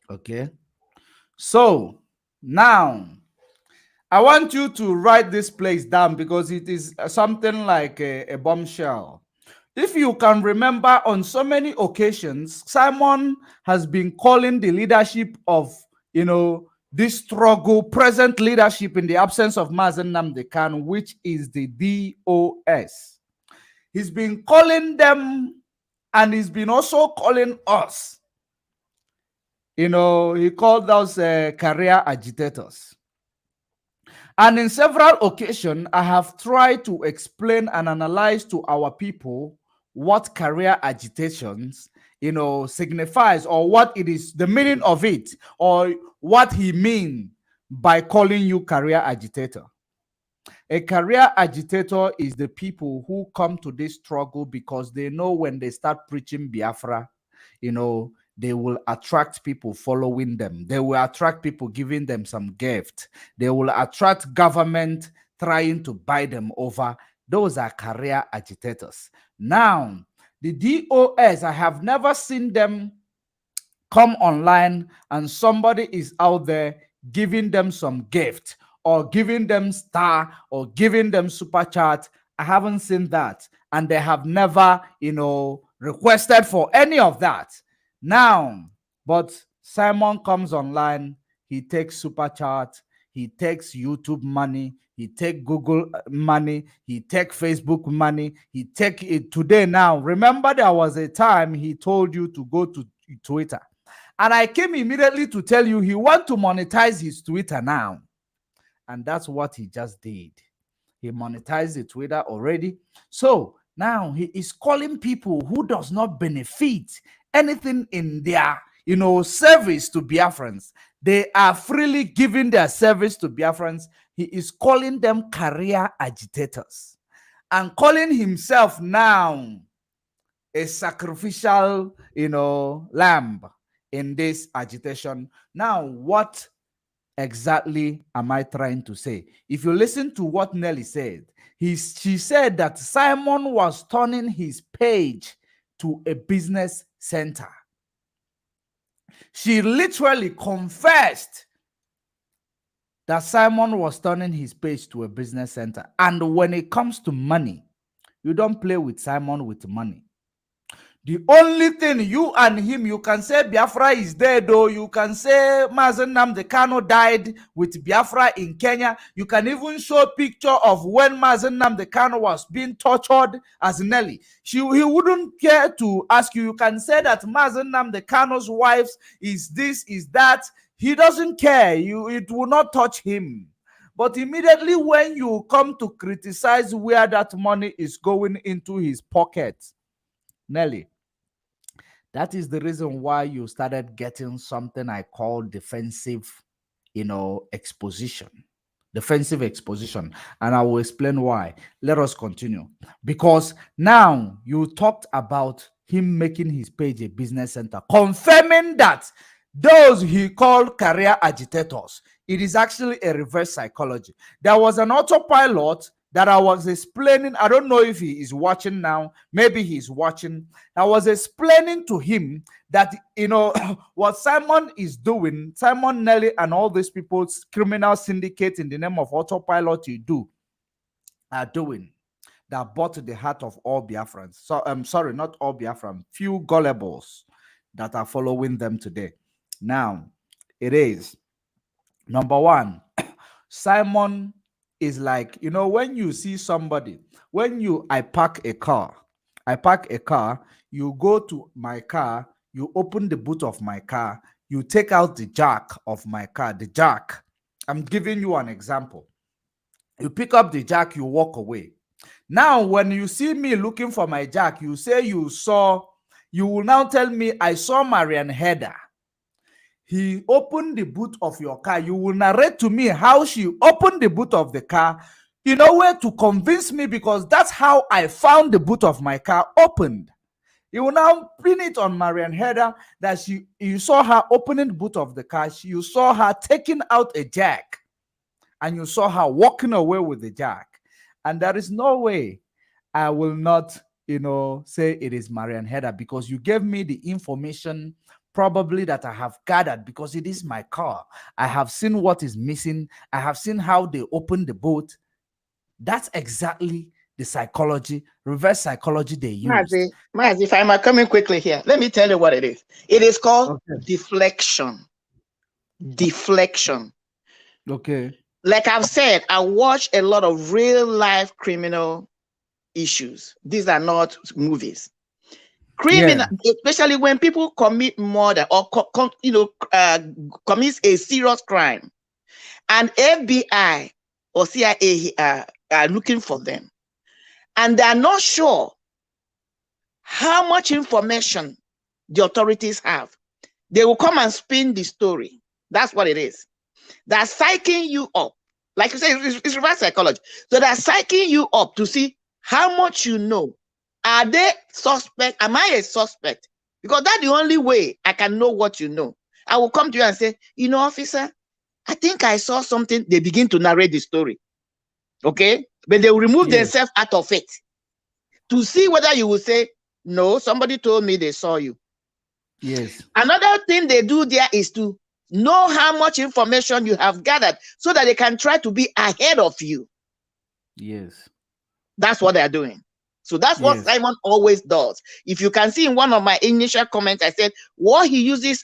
Okay. So now I want you to write this place down because it is something like a bombshell. If you can remember, on so many occasions, Simon has been calling the leadership of, this struggle, present leadership in the absence of Mazen Nnamdi Kanu, which is the DOS. He's been calling them, and he's been also calling us. He called us career agitators. And in several occasions, I have tried to explain and analyze to our people what career agitations, signifies, or what it is, the meaning of it, or what he means by calling you career agitator. A career agitator is the people who come to this struggle because they know when they start preaching Biafra, they will attract people following them. They will attract people giving them some gift. They will attract government trying to buy them over. Those are career agitators. Now, the DOS, I have never seen them come online and somebody is out there giving them some gift or giving them star or giving them super chat. I haven't seen that. And they have never, requested for any of that. Now, but Simon comes online, he takes super chat, he takes YouTube money, he take Google money, he take Facebook money, he take it today. Now, remember there was a time he told you to go to Twitter. And I came immediately to tell you he wants to monetize his Twitter now. And that's what he just did. He monetized the Twitter already. So now he is calling people who does not benefit anything in their, service to Biafrans. They are freely giving their service to Biafrans. He is calling them career agitators and calling himself now a sacrificial, lamb in this agitation. Now, what exactly am I trying to say? If you listen to what Nelly said, she said that Simon was turning his page to a business center. She literally confessed that Simon was turning his page to a business center. And when it comes to money, you don't play with Simon with money. The only thing you and him, you can say Biafra is dead, though. You can say Mazen Nnamdi Kanu died with Biafra in Kenya. You can even show a picture of when Mazen Nnamdi Kanu was being tortured as Nelly. He wouldn't care to ask you. You can say that Mazen Nnamdi Kanu's wife is this, is that. He doesn't care. It will not touch him. But immediately when you come to criticize where that money is going into his pocket, Nelly, that is the reason why you started getting something I call defensive, exposition. Defensive exposition. And I will explain why. Let us continue. Because now you talked about him making his page a business center, confirming that those he called career agitators, it is actually a reverse psychology. There was an autopilot that I was explaining. I don't know if he is watching now. Maybe he's watching. I was explaining to him that, what Simon is doing, Simon, Nelly, and all these people's criminal syndicate in the name of autopilot are doing, that bought the heart of all Biafrans. So I'm sorry, not all Biafrans, few gullibles that are following them today. Now, it is, number one, Simon is like, when you see somebody, I park a car, you go to my car, you open the boot of my car, you take out the jack of my car, the jack. I'm giving you an example. You pick up the jack, you walk away. Now, when you see me looking for my jack, you say you will now tell me, I saw Marian Header. He opened the boot of your car. You will narrate to me how she opened the boot of the car in a way to convince me, because that's how I found the boot of my car opened. You will now pin it on Marian Header that you saw her opening the boot of the car. You saw her taking out a jack, and you saw her walking away with the jack. And there is no way I will not, say it is Marian Header, because you gave me the information probably that I have gathered, because it is my car. I have seen what is missing. I have seen how they open the boot. That's exactly the psychology, reverse psychology they use. Mazi, if I'm coming quickly here, let me tell you what it is. It is called deflection. Deflection. Okay. Like I've said, I watch a lot of real life criminal issues. These are not movies. Criminal, especially when people commit murder or commits a serious crime, and FBI or CIA are looking for them, and they are not sure how much information the authorities have. They will come and spin the story. That's what it is. They're psyching you up. Like you say, it's reverse psychology. So they're psyching you up to see how much you know. Are they suspect? Am I a suspect? Because that's the only way I can know what you know. I will come to you and say, you know, officer, I think I saw something. They begin to narrate the story. Okay? But they will remove themselves out of it to see whether you will say, no, somebody told me they saw you. Yes. Another thing they do there is to know how much information you have gathered so that they can try to be ahead of you. Yes. That's what they're doing. So that's what Simon always does. If you can see in one of my initial comments, I said what he uses,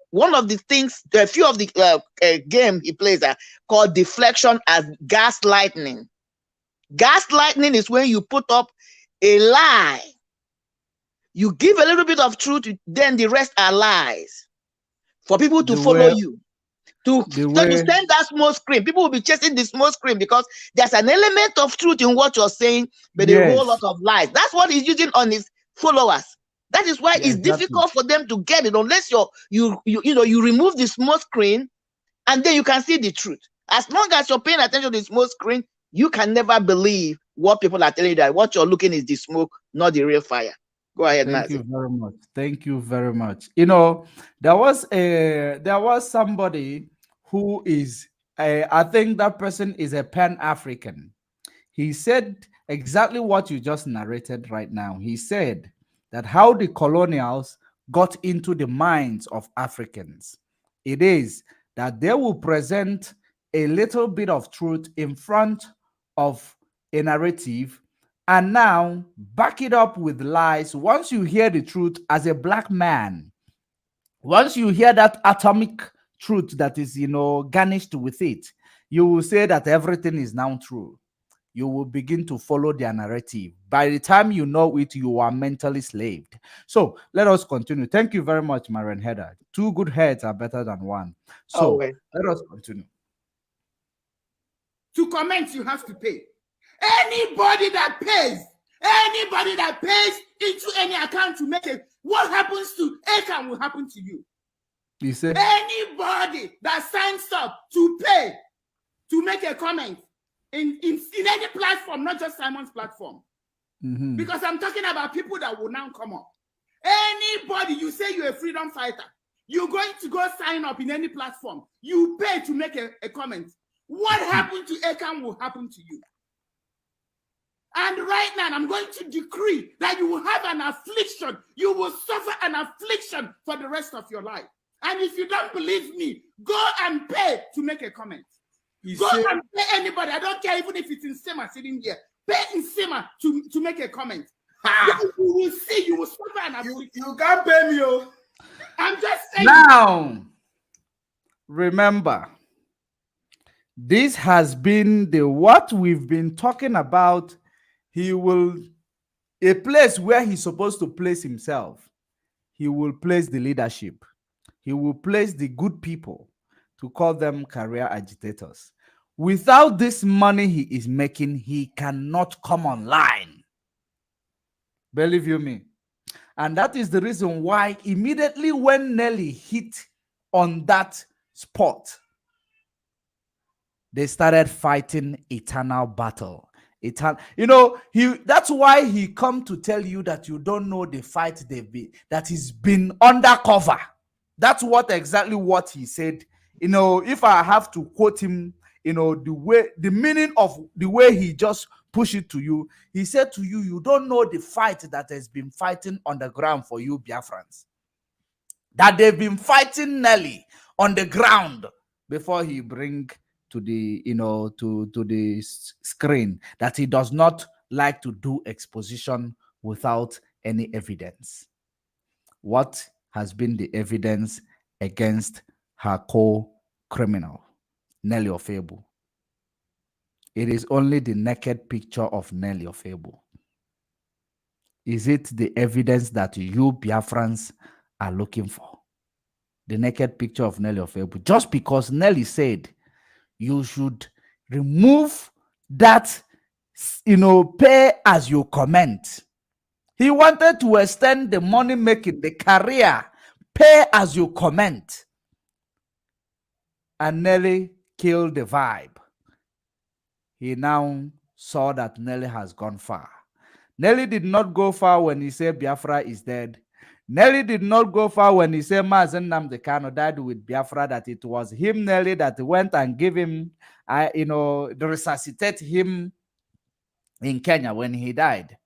one of the things, a few of the game he plays are called deflection as gaslighting. Gaslighting is when you put up a lie. You give a little bit of truth, then the rest are lies for people to follow you. To send that small screen. People will be chasing the small screen because there's an element of truth in what you're saying, but a whole lot of lies. That's what he's using on his followers. That is why it's difficult for them to get it unless you remove the small screen and then you can see the truth. As long as you're paying attention to the small screen, you can never believe what people are telling you, that what you're looking is the smoke, not the real fire. Go ahead, Thank you very much. Thank you very much. You know, there was somebody who is, I think that person is a Pan-African. He said exactly what you just narrated right now. He said that how the colonials got into the minds of Africans. It is that they will present a little bit of truth in front of a narrative and now back it up with lies. Once you hear the truth as a black man, once you hear that atomic truth that is, garnished with it, you will say that everything is now true. You will begin to follow their narrative. By the time you know it, you are mentally slaved. So let us continue. Thank you very much, Marian Heather. 2 good heads are better than 1. So let us continue. To comment, you have to pay. Anybody that pays into any account to make it, what happens to Akan will happen to you. You say anybody that signs up to pay to make a comment in any platform, not just Simon's platform. Because I'm talking about people that will now come up. Anybody, you say you're a freedom fighter, you're going to go sign up in any platform, you pay to make a comment. What happened to Akan will happen to you. And right now, I'm going to decree that you will have an affliction. You will suffer an affliction for the rest of your life. And if you don't believe me, go and pay to make a comment. Go and pay anybody. I don't care even if it's in Sema sitting here. Pay in Sema to make a comment. You will see, you will suffer an affliction. You can't pay me. Oh. I'm just saying. Now, remember, this has been what we've been talking about. He will, a place where he's supposed to place himself, he will place the leadership. He will place the good people to call them career agitators. Without this money he is making, he cannot come online. Believe you me. And that is the reason why immediately when Nelly hit on that spot, they started fighting eternal battle. That's why he come to tell you that you don't know the fight that he's been undercover. That's exactly what he said. If I have to quote him, the meaning of the way he just pushed it to you, he said to you, you don't know the fight that has been fighting on the ground for you Biafrans. That they've been fighting Nelly on the ground before he bring to the to the screen, that he does not like to do exposition without any evidence. What has been the evidence against her co-criminal, Nelly Ofebu? It is only the naked picture of Nelly Ofebu. Is it the evidence that you Biafrans are looking for? The naked picture of Nelly Ofebu. Just because Nelly said you should remove that, pay as you comment. He wanted to extend the money making, the career, pay as you comment. And Nelly killed the vibe. He now saw that Nelly has gone far. Nelly did not go far when he said Biafra is dead. Nelly did not go far when he said Mazen Nnamdi Kanu died with Biafra, that it was him, Nelly, that went and gave him, resuscitate him in Kenya when he died.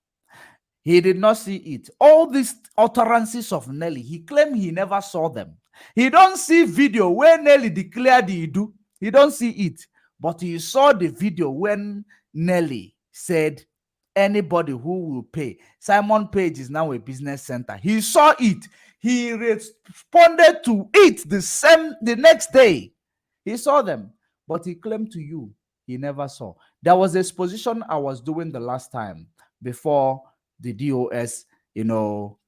He did not see it. All these utterances of Nelly, he claimed he never saw them. He don't see video where Nelly declared he do. He don't see it. But he saw the video when Nelly said, anybody who will pay. Simon Page is now a business center. He saw it. He responded to it the next day. He saw them. But he claimed to you he never saw. There was a exposition I was doing the last time before the DOS,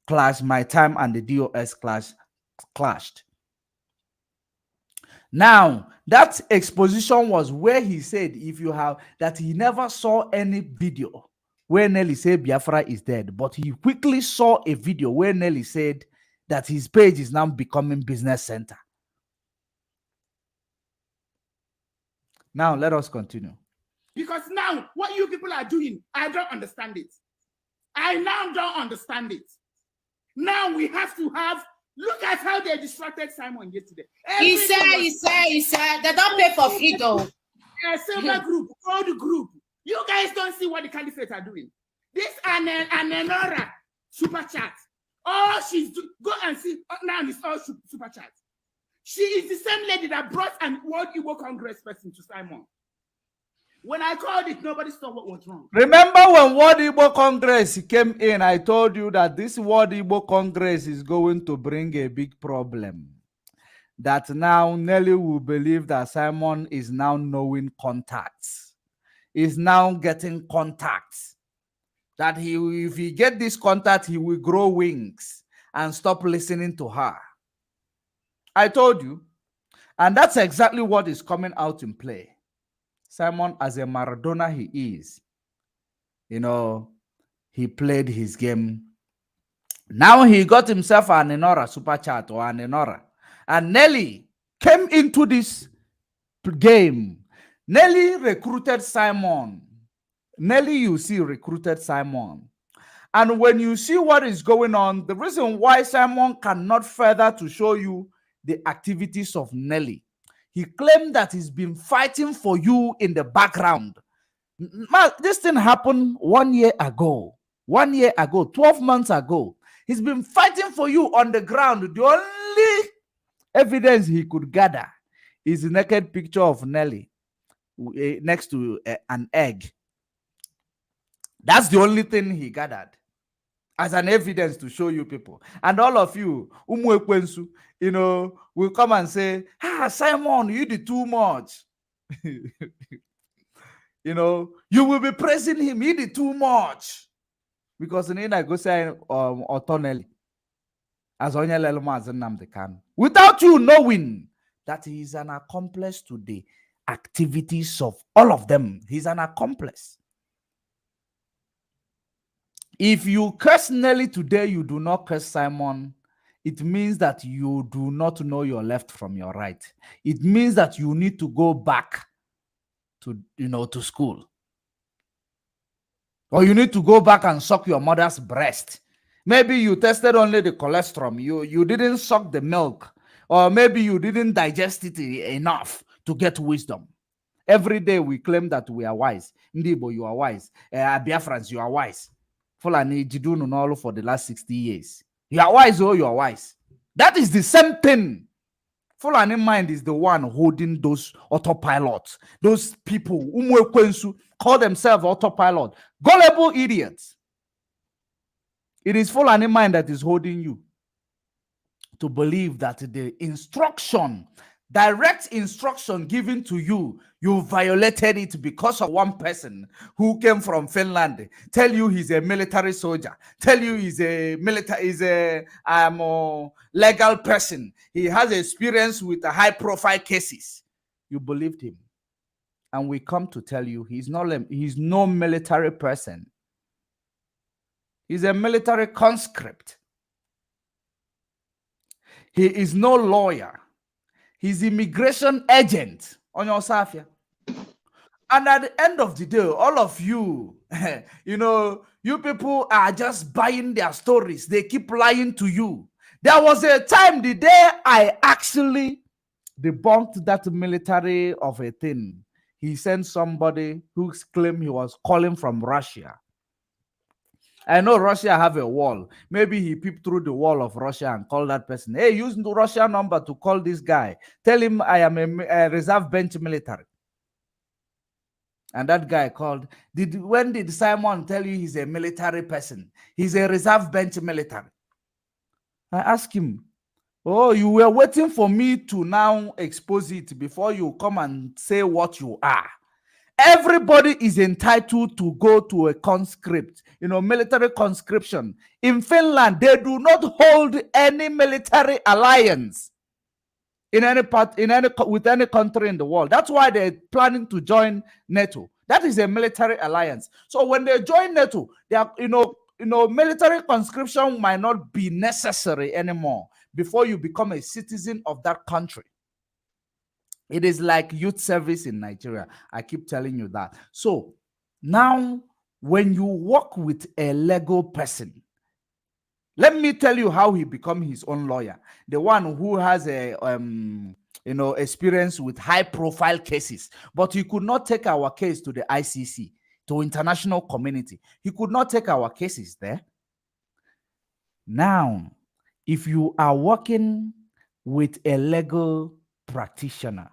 clashed. My time and the DOS clashed. Now, that exposition was where he said, if you have, that he never saw any video where Nelly said Biafra is dead, but he quickly saw a video where Nelly said that his page is now becoming business center. Now, let us continue. Because now, what you people are doing, I don't understand it. I now don't understand it. Now we have to have, look at how they distracted Simon yesterday. He said, they don't pay for freedom. A silver group, gold group. You guys don't see what the caliphate are doing. This Anenora super chat. All she's go and see, now it's all super chat. She is the same lady that brought an World Igbo Congress person to Simon. When I called it, nobody saw what was wrong. Remember when World Igbo Congress came in, I told you that this World Igbo Congress is going to bring a big problem. That now Nelly will believe that Simon is now knowing contacts. Is now getting contacts. That if he get this contact, he will grow wings and stop listening to her. I told you. And that's exactly what is coming out in play. Simon, as a Maradona he is, he played his game. Now he got himself an Enora super chat or an Enora. And Nelly came into this game. Nelly recruited Simon. Nelly, you see, recruited Simon. And when you see what is going on, the reason why Simon cannot further to show you the activities of Nelly, he claimed that he's been fighting for you in the background. This thing happened 1 year ago. 1 year ago, 12 months ago. He's been fighting for you on the ground. The only evidence he could gather is a naked picture of Nelly next to an egg. That's the only thing he gathered as an evidence to show you people. And all of you, Umwekwensu, will come and say, Simon, you did too much. You will be praising him. He did too much. Because I go say Otonelli as Nnamdi Kanu, without you knowing that he is an accomplice to the activities of all of them. He's an accomplice. If you curse Nelly today, you do not curse Simon, it means that you do not know your left from your right. It means that you need to go back to, to school. Or you need to go back and suck your mother's breast. Maybe you tested only the cholesterol. You didn't suck the milk. Or maybe you didn't digest it enough to get wisdom. Every day we claim that we are wise. Ndibo, you are wise. Biafrans, you are wise. Fulani Jidunu Nolo for the last 60 years. You are wise, oh, you are wise. That is the same thing Fulani mind is the one holding those autopilots, those people who call themselves autopilot, gullible idiots. It is Fulani mind that is holding you to believe that the instruction, direct instruction given to you, you violated it because of one person who came from Finland, tell you he's a military soldier, tell you he's a legal person, he has experience with high profile cases. You believed him. And we come to tell you he's no military person. He's a military conscript. He is no lawyer. He's immigration agent on your Safia. And at the end of the day, all of you, you people are just buying their stories. They keep lying to you. There was a time, the day I actually debunked that military of a thing. He sent somebody who claimed he was calling from Russia. I know Russia have a wall. Maybe he peeped through the wall of Russia and called that person. Hey, use the Russian number to call this guy. Tell him I am a reserve bench military. And that guy called. When did Simon tell you he's a military person? He's a reserve bench military. I asked him, oh, you were waiting for me to now expose it before you come and say what you are. Everybody is entitled to go to a conscript, military conscription. In Finland, they do not hold any military alliance with any country in the world. That's why they're planning to join NATO. That is a military alliance. So when they join NATO, they are, military conscription might not be necessary anymore before you become a citizen of that country. It is like youth service in Nigeria. I keep telling you that. So now, when you work with a legal person, let me tell you how he become his own lawyer. The one who has a experience with high-profile cases, but he could not take our case to the ICC, to international community. He could not take our cases there. Now, if you are working with a legal practitioner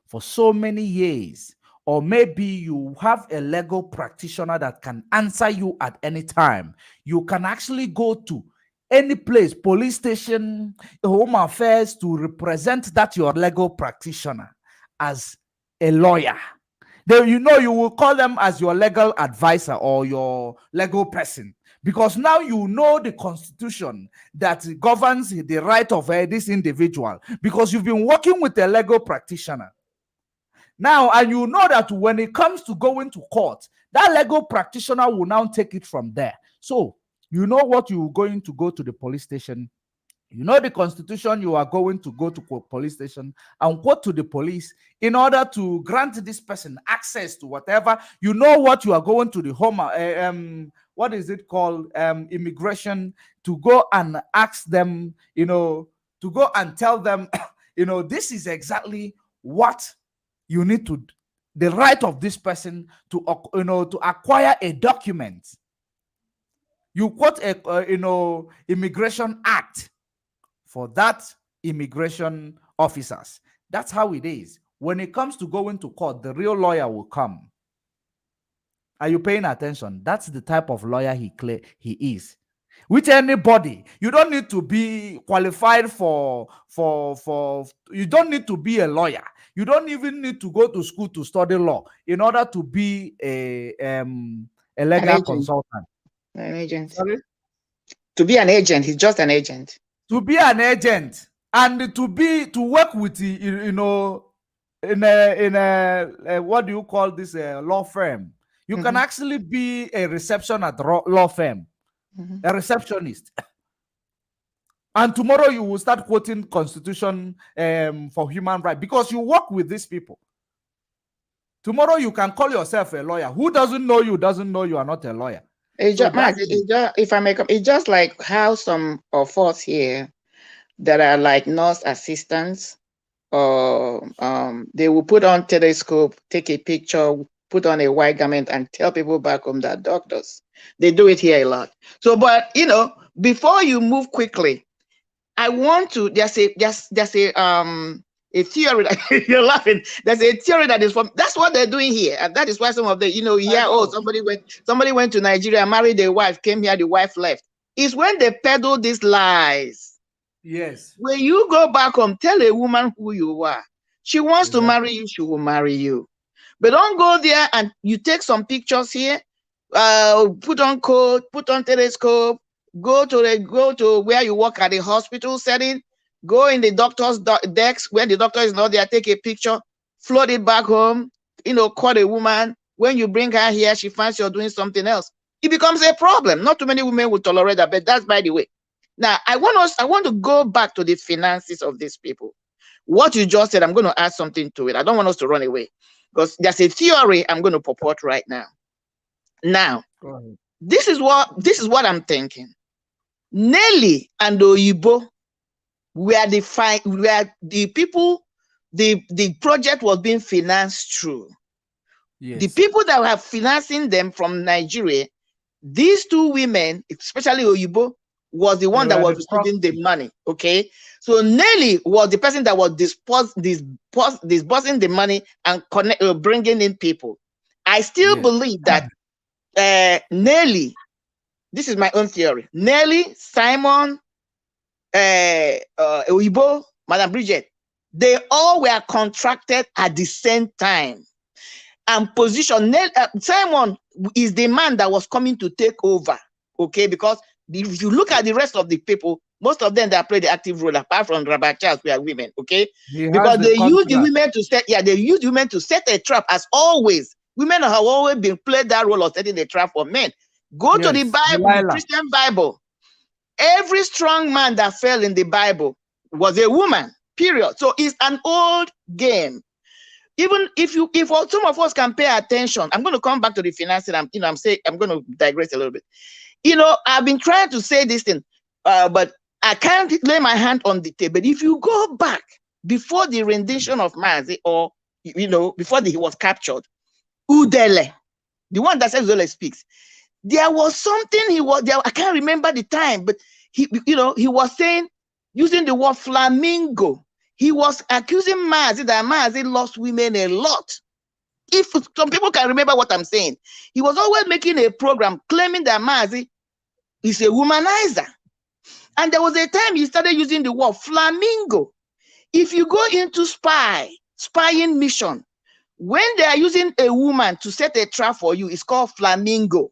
for so many years, or maybe you have a legal practitioner that can answer you at any time, you can actually go to any place, police station, home affairs, to represent that your legal practitioner as a lawyer. Then you will call them as your legal advisor or your legal person, because now you know the constitution that governs the right of this individual, because you've been working with a legal practitioner. Now, and you know that when it comes to going to court, that legal practitioner will now take it from there. So you know what you're going to go to the police station. You know the constitution, you are going to go to police station and quote to the police in order to grant this person access to whatever. You know what you are going to the home, what is it called, immigration, to go and ask them, to go and tell them, this is exactly what you need to, the right of this person to, to acquire a document. You quote a, immigration act for that immigration officers. That's how it is. When it comes to going to court, the real lawyer will come. Are you paying attention? That's the type of lawyer he is. With anybody, you don't need to be qualified you don't need to be a lawyer. You don't even need to go to school to study law in order to be a legal consultant. An agent. Sorry? To be an agent, he's just an agent. To be an agent and to work with, in a what do you call this, law firm? You can actually be a reception at law firm, a receptionist. And tomorrow you will start quoting constitution for human rights because you work with these people. Tomorrow you can call yourself a lawyer. Who doesn't know you are not a lawyer. If I may come, it's just like how some of us here that are like nurse assistants, or they will put on telescope, take a picture, put on a white garment, and tell people back home that doctors. They do it here a lot. So, but before you move quickly, I want to there's a a theory that you're laughing. There's a theory that is from. That's what they're doing here, and that is why some of the, you know, somebody went to Nigeria, married a wife, came here, the wife left. It's when they peddle these lies. Yes. When you go back home, tell a woman who you are. She wants to marry you, she will marry you. But don't go there and you take some pictures here, put on coat, put on telescope, go to where you work at the hospital setting, go in the doctor's desk when the doctor is not there, take a picture, float it back home, you know, call a woman. When you bring her here, she finds you're doing something else. It becomes a problem. Not too many women will tolerate that, but that's by the way. Now, I want to go back to the finances of these people. What you just said, I'm going to add something to it. I don't want us to run away because there's a theory I'm going to purport right now. Now, this is what I'm thinking. Nelly and Oyibo were the people the project was being financed through. Yes. The people that were financing them from Nigeria, these two women, especially Oyibo, was the one that was receiving the money. Okay, so Nelly was the person that was disbursing the money and bringing in people. I still believe that Nelly, this is my own theory. Nelly, Simon, Oyibo, Madam Bridget, they all were contracted at the same time and positioned. Simon is the man that was coming to take over. Okay, because if you look at the rest of the people, most of them that play the active role, apart from Rabachas, we are women, okay? Because they use the women to set, they use women to set a trap. As always, women have always been played that role of setting a trap for men. Go to the Bible, the Christian Bible. Every strong man that fell in the Bible was a woman. Period. So it's an old game. Even if some of us can pay attention, I'm going to come back to the financing. I'm going to digress a little bit. You know, I've been trying to say this thing, but I can't lay my hand on the table. If you go back before the rendition of Mazi, or, you know, before he was captured, Udele, the one that says Udele speaks, there was something he was there. I can't remember the time, but he was saying, using the word flamingo. He was accusing Mazi that Mazi lost women a lot. If some people can remember what I'm saying, he was always making a program claiming that Mazi is a womanizer. And there was a time he started using the word flamingo. If you go into spying mission, when they are using a woman to set a trap for you, it's called flamingo.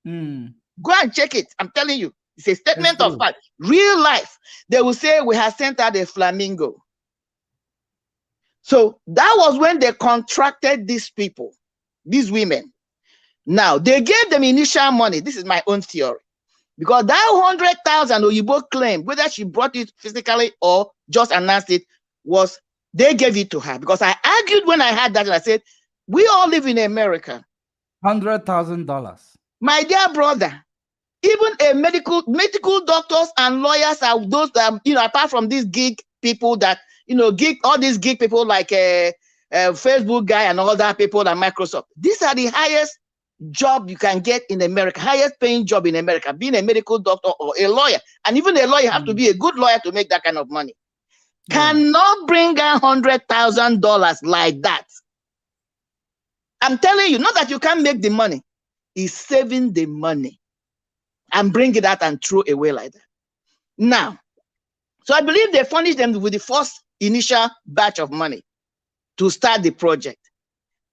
Go and check it. I'm telling you, it's a statement of fact. Real life. They will say, we have sent out a flamingo. So that was when they contracted these people, these women. Now, they gave them initial money. This is my own theory. Because that 100,000 Oyibo claim, whether she brought it physically or just announced it, was they gave it to her. Because I argued when I had that, and I said, we all live in America. $100,000. My dear brother, even a medical doctors and lawyers are those that, you know, apart from these gig people that, you know, all these gig people like a Facebook guy and all that people at Microsoft. These are the highest job you can get in America, highest paying job in America, being a medical doctor or a lawyer. And even a lawyer have to be a good lawyer to make that kind of money. Cannot bring out $100,000 like that. I'm telling you, not that you can't make the money, is saving the money and bring it out and throw away like that. Now, so I believe they furnished them with the first initial batch of money to start the project,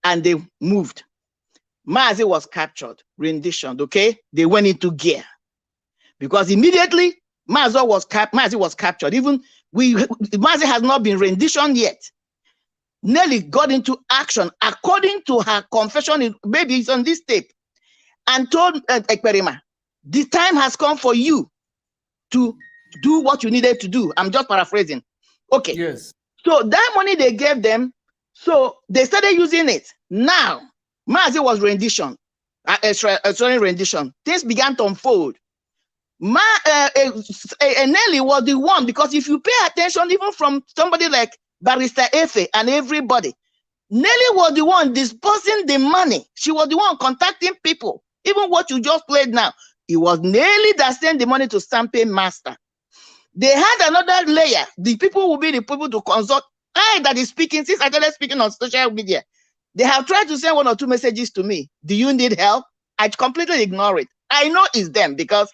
and they moved. Mazi was captured, renditioned, okay? They went into gear. Because immediately, Mazi was captured. Even Mazi has not been renditioned yet. Nelly got into action according to her confession, maybe it's on this tape, and told Ekperima, the time has come for you to do what you needed to do. I'm just paraphrasing. Okay. Yes. So that money they gave them, so they started using it. Now, Mazi was rendition, rendition. Things began to unfold. Nelly was the one, because if you pay attention, even from somebody like Barrister Efe and everybody, Nelly was the one disbursing the money. She was the one contacting people. Even what you just played now, it was Nelly that sent the money to Sampe Master. They had another layer. The people will be the people to consult I that is speaking, since I started speaking on social media, they have tried to send 1 or 2 messages to me. Do you need help? I completely ignore it. I know it's them because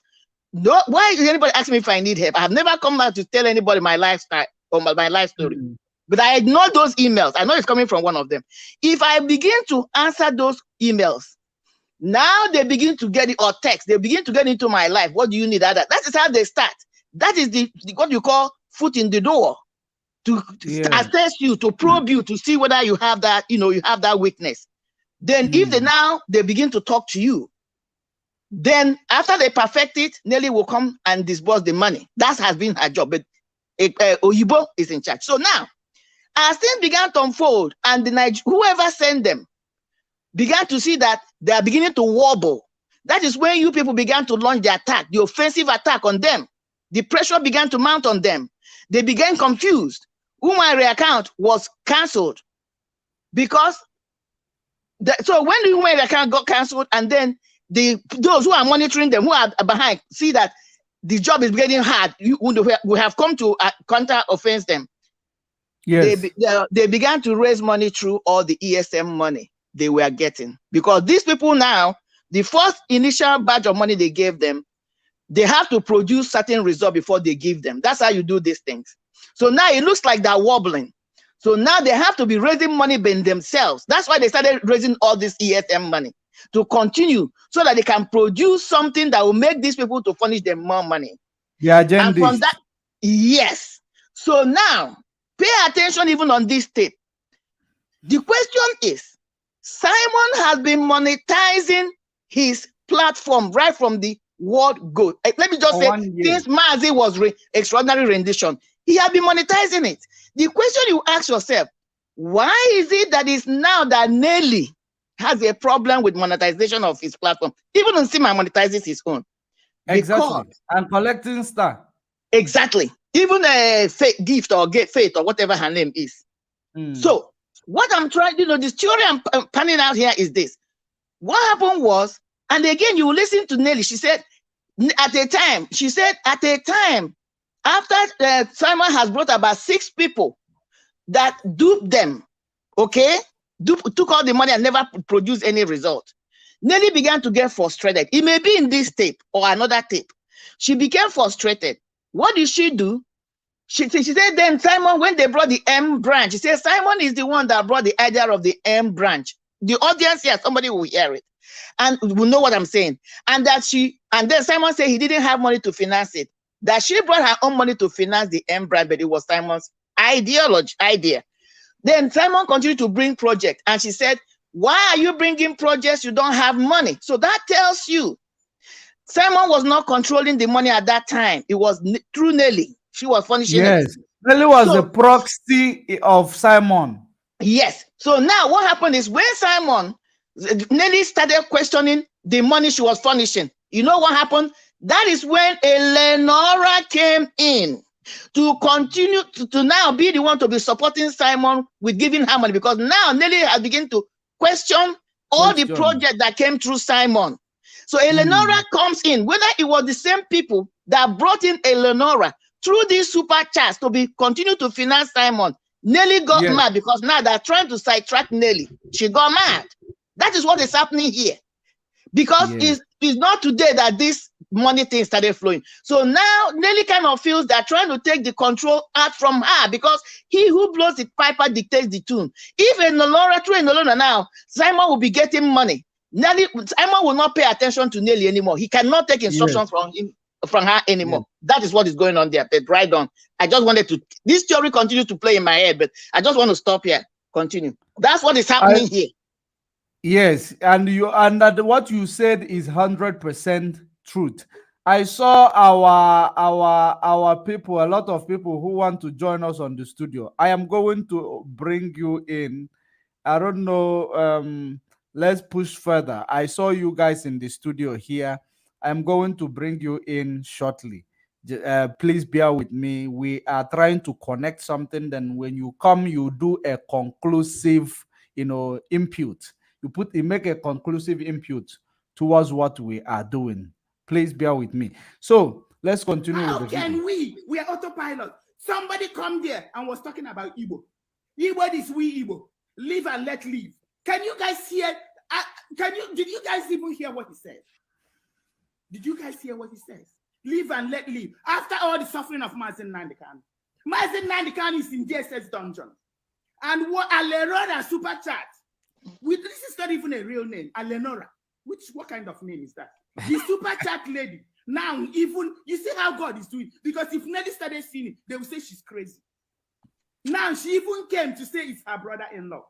why is anybody asking me if I need help? I have never come out to tell anybody my lifestyle or my life story. But I ignore those emails. I know it's coming from one of them. If I begin to answer those emails, now they begin to get it, or text, they begin to get into my life. What do you need? That is how they start. That is the what you call foot in the door, to assess you, to probe you, to see whether you have that, you have that weakness. Then if they begin to talk to you, then after they perfect it, Nelly will come and disburse the money. That has been her job, but Oyibo is in charge. So now, as things began to unfold, and whoever sent them began to see that they are beginning to wobble, that is when you people began to launch the attack, the offensive attack on them. The pressure began to mount on them. They began confused. Umari account was cancelled because so when the Umari account got cancelled, and then those who are monitoring them, who are behind, see that the job is getting hard, we have come to counter offense them. Yes. They began to raise money through all the ESM money they were getting, because these people now, the first initial batch of money they gave them, they have to produce certain result before they give them. That's how you do these things. So now it looks like they're wobbling. So now they have to be raising money by themselves. That's why they started raising all this ESM money, to continue, so that they can produce something that will make these people to furnish them more money. The agenda. And from that, yes. So now, pay attention even on this tape. The question is, Simon has been monetizing his platform right from the word go. Let me just say, since Mazi was extraordinary rendition, he has been monetizing it. The question you ask yourself, why is it that it's now that Nelly has a problem with monetization of his platform? Even Nsima monetizes his own. Exactly. And collecting stuff. Exactly. Even a fake gift or get faith or whatever her name is. So what I'm trying, this theory I'm panning out here is this. What happened was, and again, you will listen to Nelly. She said, at a time, after Simon has brought about 6 people that duped them, okay, took all the money and never produced any result, Nelly began to get frustrated. It may be in this tape or another tape. She became frustrated. What did she do? She said, then Simon, when they brought the M branch, she said, Simon is the one that brought the idea of the M branch. The audience here, somebody will hear it and will know what I'm saying. And then Simon said he didn't have money to finance it. That she brought her own money to finance the M branch, but it was Simon's idea. Then Simon continued to bring projects, and she said, why are you bringing projects? You don't have money. So that tells you Simon was not controlling the money at that time. It was through Nelly. She was furnishing it. Yes, Nelly was the proxy of Simon. Yes. So now what happened is, when Nelly started questioning the money she was furnishing, you know what happened? That is when Eleonora came in to continue to now be the one to be supporting Simon with giving her money, because now Nelly has begun to question all the projects that came through Simon. So Eleonora comes in, whether it was the same people that brought in Eleonora through these super chats to continue to finance Simon. Nelly got mad, because now they're trying to sidetrack Nelly. She got mad. That is what is happening here. Because it's not today that this money thing started flowing. So now Nelly kind of feels they're trying to take the control out from her, because he who blows the piper dictates the tune. If through Enola now, Simon will be getting money. Simon will not pay attention to Nelly anymore. He cannot take instructions from her anymore. That is what is going on there. But right on. I just wanted to, this theory continues to play in my head, but I just want to stop here. Continue. That's what is happening here. Yes, and that what you said is 100% truth. I saw our people, a lot of people who want to join us on the studio. I am going to bring you in. I don't know. Let's push further. I saw you guys in the studio here. I'm going to bring you in shortly. Please bear with me. We are trying to connect something. Then when you come, you do a conclusive, input. You make a conclusive input towards what we are doing. Please bear with me. So let's continue. How can we are autopilot. Somebody come there and was talking about Igbo. Igbo is we Igbo. Live and let live. Can you guys hear? Did you guys even hear what he said? Did you guys hear what he says? Live and let live. After all the suffering of Mazen Nandekan. Mazen Nandekan is in DSS dungeon. And what Alenora super chat. This is not even a real name. Alenora. What kind of name is that? The super chat lady. Now, even you see how God is doing. Because if Nelly started seeing it, they will say she's crazy. Now she even came to say it's her brother-in-law.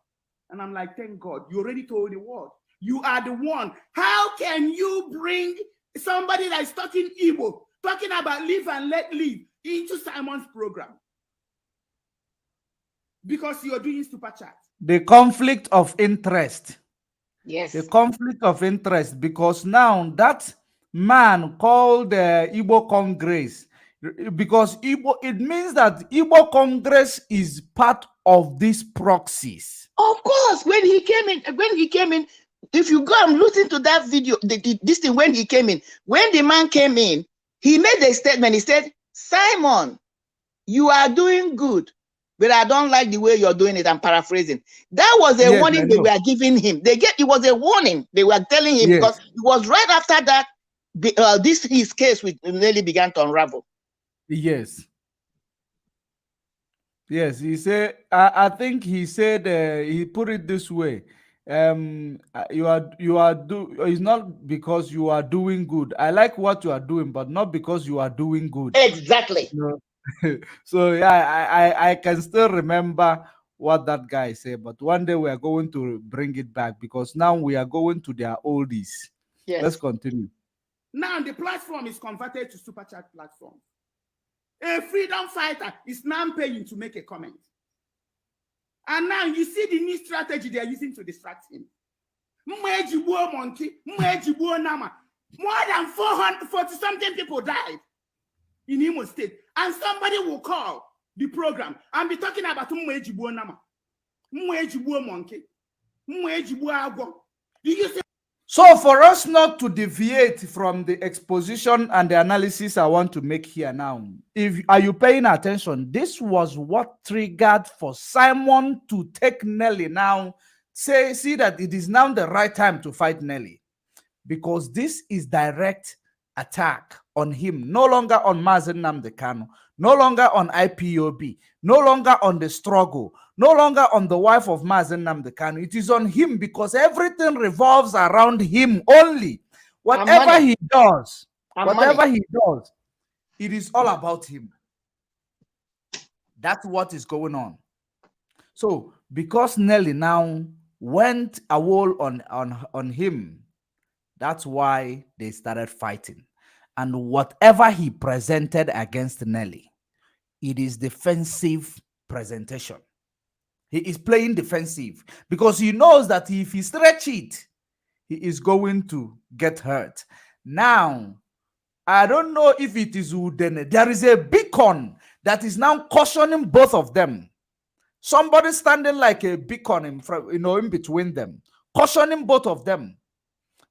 And I'm like, thank God, you already told the world. You are the one. How can you bring somebody that is talking Igbo, talking about live and let live, into Simon's program? Because you're doing super chat. The conflict of interest. Yes. The conflict of interest, because now that man called the Igbo Congress, because Igbo, it means that Igbo Congress is part of these proxies. Of course, when he came in, if you go and listen to that video, this thing when he came in, when the man came in, he made a statement. He said, Simon, you are doing good, but I don't like the way you're doing it. I'm paraphrasing. That was a warning they were giving him. It was a warning they were telling him, because it was right after that his case with Nelly began to unravel. Yes. Yes, he said, I think he said, he put it this way. It's not because you are doing good. I like what you are doing, but not because you are doing good. Exactly. You know? So yeah, I can still remember what that guy said, but one day we are going to bring it back, because now we are going to their oldies. Yes. Let's continue. Now the platform is converted to super chat platform. A freedom fighter is now paying to make a comment. And now you see the new strategy they are using to distract him. Monkey, Nama. More than 440-something people died in Imo State. And somebody will call the program and be talking about Nama. Monkey. Do you see? So for us not to deviate from the exposition and the analysis I want to make here now, are you paying attention? This was what triggered for Simon to take Nelly now, see that it is now the right time to fight Nelly, because this is direct attack on him, no longer on Mazen Nnamdi Kanu, no longer on IPOB, no longer on the struggle, no longer on the wife of Mazen Nnamdi Kanu. It is on him, because everything revolves around him only. Whatever he does, it is all about him. That's what is going on. So because Nelly now went a wall on him, that's why they started fighting. And whatever he presented against Nelly, it is defensive presentation. He is playing defensive, because he knows that if he stretch it, he is going to get hurt. Now, I don't know if it is Udene. There is a beacon that is now cautioning both of them. Somebody standing like a beacon in front, in between them, cautioning both of them.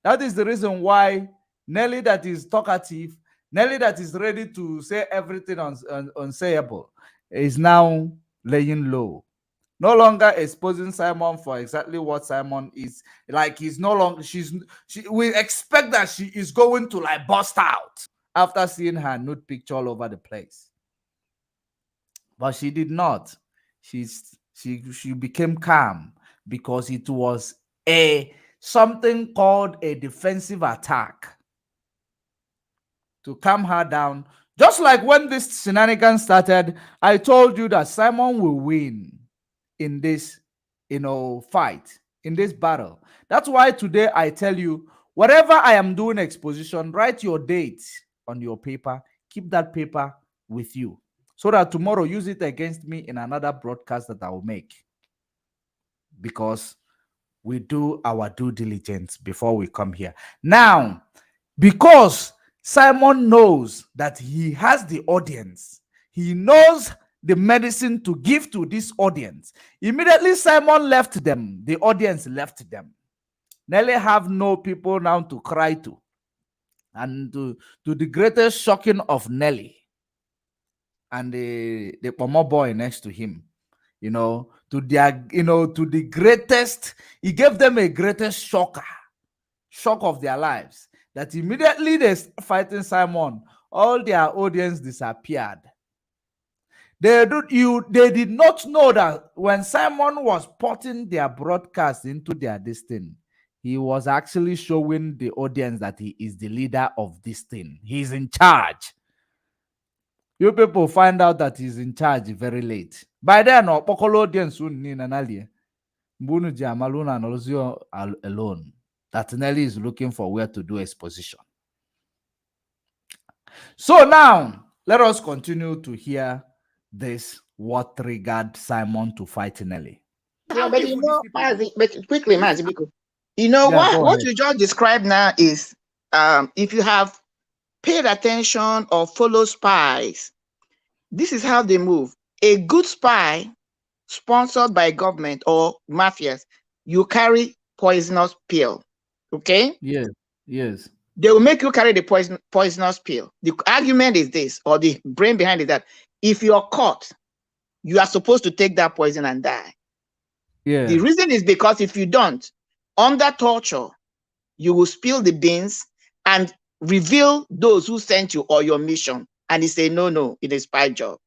That is the reason why Nelly, that is talkative, Nelly that is ready to say everything unsayable, is now laying low. No longer exposing Simon for exactly what Simon is. Like, he's no longer, we expect that she is going to like bust out after seeing her nude picture all over the place. But she did not. She became calm, because it was something called a defensive attack to calm her down. Just like when this shenanigans started, I told you that Simon will win in this, fight, in this battle. That's why today I tell you, whatever I am doing exposition, write your date on your paper. Keep that paper with you, so that tomorrow use it against me in another broadcast that I will make. Because we do our due diligence before we come here. Now, because Simon knows that he has the audience, he knows the medicine to give to this audience. Immediately Simon left them, the audience left them. Nelly have no people now to cry to. And to the greatest shocking of Nelly and the Pomo boy next to him, to their, to the greatest. He gave them a greatest shock of their lives. That immediately they start fighting Simon, all their audience disappeared. They did not know that when Simon was putting their broadcast into their thing, he was actually showing the audience that he is the leader of this thing. He's in charge. You people find out that he's in charge very late. By then, Pokolo audience alone. That Nelly is looking for where to do exposition. So now, let us continue to hear this, what triggered Simon to fight Nelly. Yeah, but Mazi, but quickly, Mazi, because what you just described now is if you have paid attention or follow spies, this is how they move. A good spy sponsored by government or mafias, you carry poisonous pill. Okay? Yes. They will make you carry the poisonous pill. The argument is this, or the brain behind it, that if you're caught, you are supposed to take that poison and die. Yeah. The reason is because if you don't, under torture, you will spill the beans and reveal those who sent you or your mission. And they say, no, it's a spy job.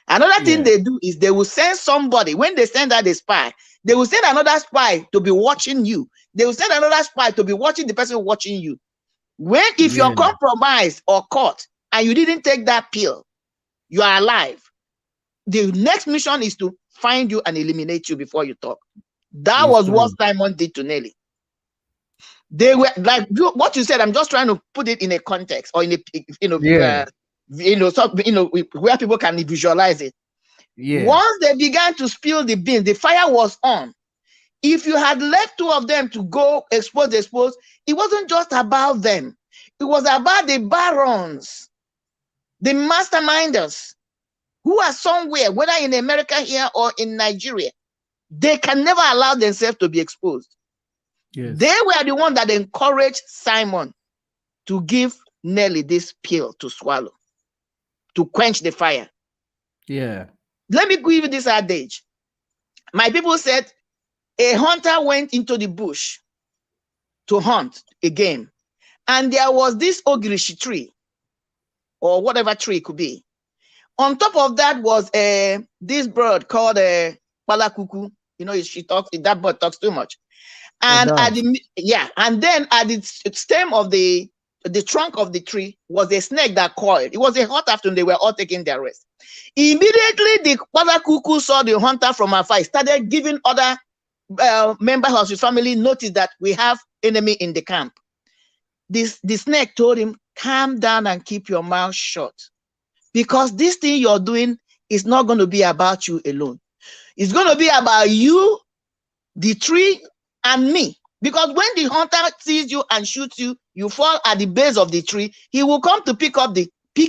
Another thing they do is they will send somebody. When they send out a spy, they will send another spy to be watching you. They will send another spy to be watching the person watching you. If you're compromised or caught and you didn't take that pill, you are alive. The next mission is to find you and eliminate you before you talk. That was what Simon did to Nelly. They were like what you said. I'm just trying to put it in a context or in a where people can visualize it. Once they began to spill the beans, the fire was on. If you had left two of them to go expose, it wasn't just about them. It was about the barons, the masterminders, who are somewhere, whether in America here or in Nigeria. They can never allow themselves to be exposed. Yes. They were the one that encouraged Simon to give Nelly this pill to swallow, to quench the fire. Yeah. Let me give you this adage. My people said a hunter went into the bush to hunt a game, and there was this ogirishi tree, or whatever tree it could be. On top of that was this bird called Palakuku. That bird talks too much. And and then at the stem of the trunk of the tree was a snake that coiled. It was a hot afternoon. They were all taking their rest. Immediately, the Palakuku saw the hunter from afar. He started giving other members of his family notice that we have enemy in the camp. The snake told him, calm down and keep your mouth shut. Because this thing you're doing is not going to be about you alone. It's going to be about you, the tree, and me. Because when the hunter sees you and shoots you, you fall at the base of the tree. He will come to pick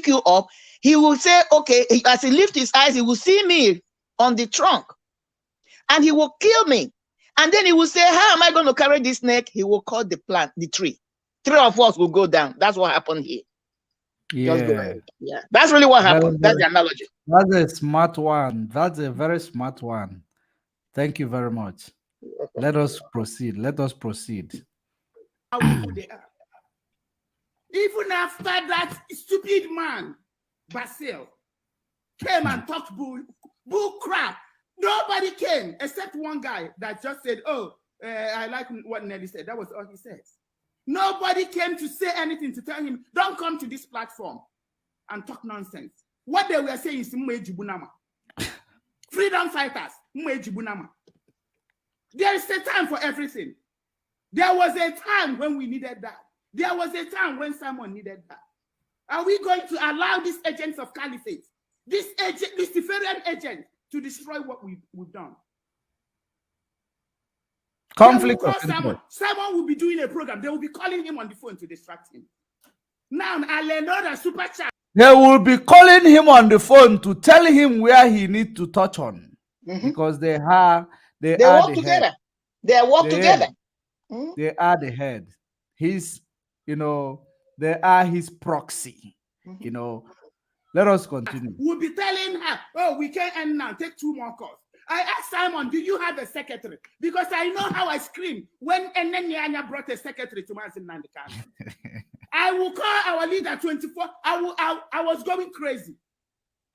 you up. He will say, okay, as he lifts his eyes, he will see me on the trunk. And he will kill me. And then he will say, how am I going to carry this snake? He will cut the tree. 3 of us will go down. That's what happened here. Yeah. That's really what happened. That's the analogy. That's a smart one. That's a very smart one. Thank you very much. Let us proceed. Even after that stupid man, Basil, came and talked bull crap, nobody came except one guy that just said, I like what Nelly said. That was all he said. Nobody came to say anything to tell him, don't come to this platform and talk nonsense. What they were saying is freedom fighters. There is a time for everything. There was a time when we needed that. There was a time when someone needed that. Are we going to allow these agents of caliphate, this Luciferian agent, to destroy what we've done? Conflict. Someone will be doing a program. They will be calling him on the phone to distract him. Now, Alenora super chat. They will be calling him on the phone to tell him where he needs to touch on, because they work together. They work together. They are the head. They are his proxy. Let us continue. We'll be telling her, we can't end now. Take 2 more calls. I asked Simon, do you have a secretary? Because I know how I scream when Nyanya brought a secretary to Mazin Nandekano. I will call our leader 24. I was going crazy.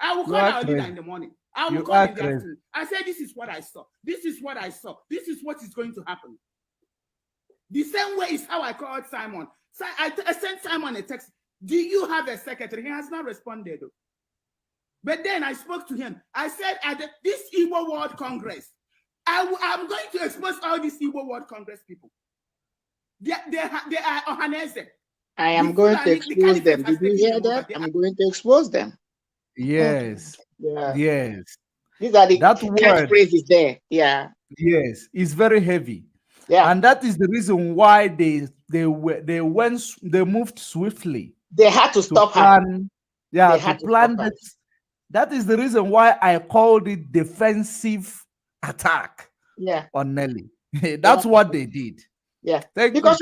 I will call our leader in the morning. I will call in the afternoon. I said, this is what I saw. This is what I saw. This is what is going to happen. The same way is how I called Simon. So I sent Simon a text. Do you have a secretary? He has not responded. But then I spoke to him. I said, at this Igbo World Congress, I'm going to expose all these Igbo World Congress people. They are Ohanese. I am going to expose them. Did you hear that? I'm going to expose them. Yes. Yeah. Yes. These are the catchphrases there. Yeah. Yes, it's very heavy. Yeah. And that is the reason why they moved swiftly. They had to stop her. Yeah, to plan that. That is the reason why I called it defensive attack. Yeah. On Nelly. That's what they did. Yeah. Because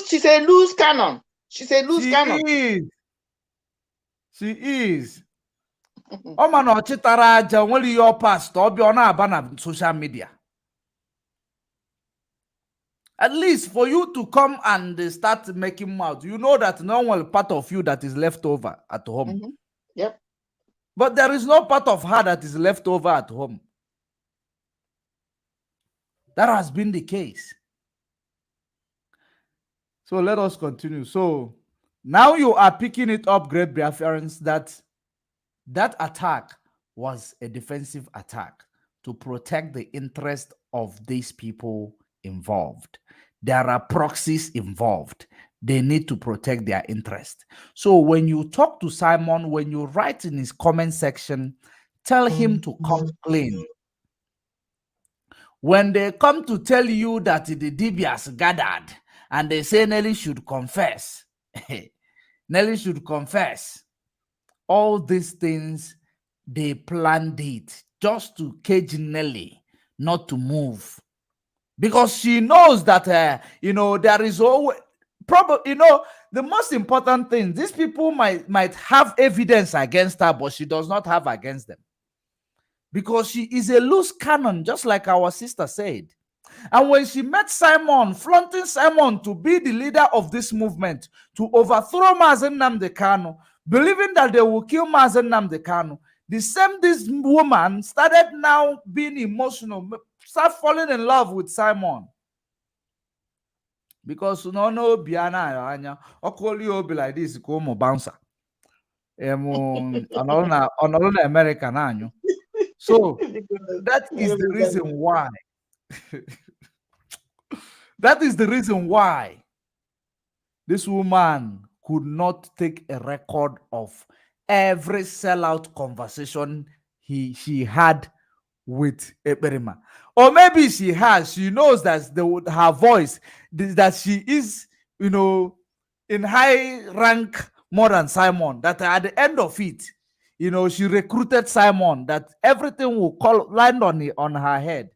she's a loose cannon. She's a loose cannon. She is. Oh man, chitara only your past or be on our social media. At least for you to come and start making mouth, you know that no one part of you that is left over at home. Yep. But there is no part of her that is left over at home. That has been the case. So let us continue. So now you are picking it up, great Biafrans, that attack was a defensive attack to protect the interest of these people involved. There are proxies involved. They need to protect their interest. So when you talk to Simon, when you write in his comment section, tell him to come clean. When they come to tell you that the Dibias gathered and they say Nelly should confess, Nelly should confess. All these things, they planned it just to cage Nelly, not to move. Because she knows that, there is always, probably, the most important thing, these people might have evidence against her, but she does not have against them. Because she is a loose cannon, just like our sister said. And when she met Simon, flaunting Simon to be the leader of this movement, to overthrow Mazen Nnamdi Kanu, believing that they will kill Mazen Nnamdi Kanu, this woman started now being emotional, start falling in love with Simon. Because no Biana Anya, Okolio be like this, como bouncer. On American anyo. So that is the reason why. That is the reason why this woman could not take a record of every sellout conversation she had with Eberima. Or maybe she knows that her voice, that she is, in high rank more than Simon, that at the end of it, she recruited Simon, that everything will land on her head.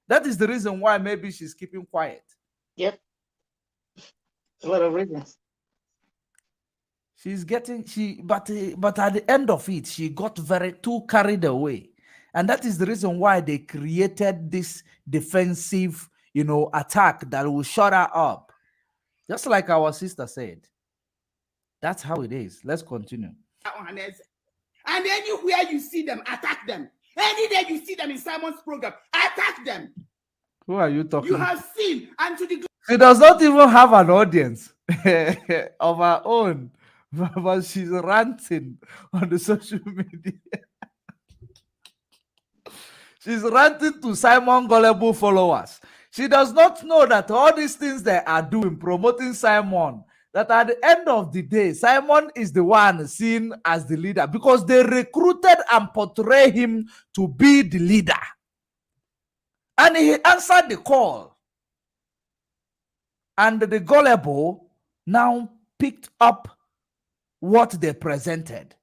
That is the reason why maybe she's keeping quiet. Yep. A lot of reasons. She's getting, but at the end of it, she got too carried away. And that is the reason why they created this defensive, attack that will shut her up. Just like our sister said. That's how it is. Let's continue. And anywhere you see them, attack them. Any day you see them in Simon's program, attack them. Who are you talking? You have seen, and to the she does not even have an audience of her own, but she's ranting on the social media. She's ranting to Simon Gullible followers. She does not know that all these things they are doing, promoting Simon, that at the end of the day, Simon is the one seen as the leader because they recruited and portrayed him to be the leader. And he answered the call. And the Gullible now picked up what they presented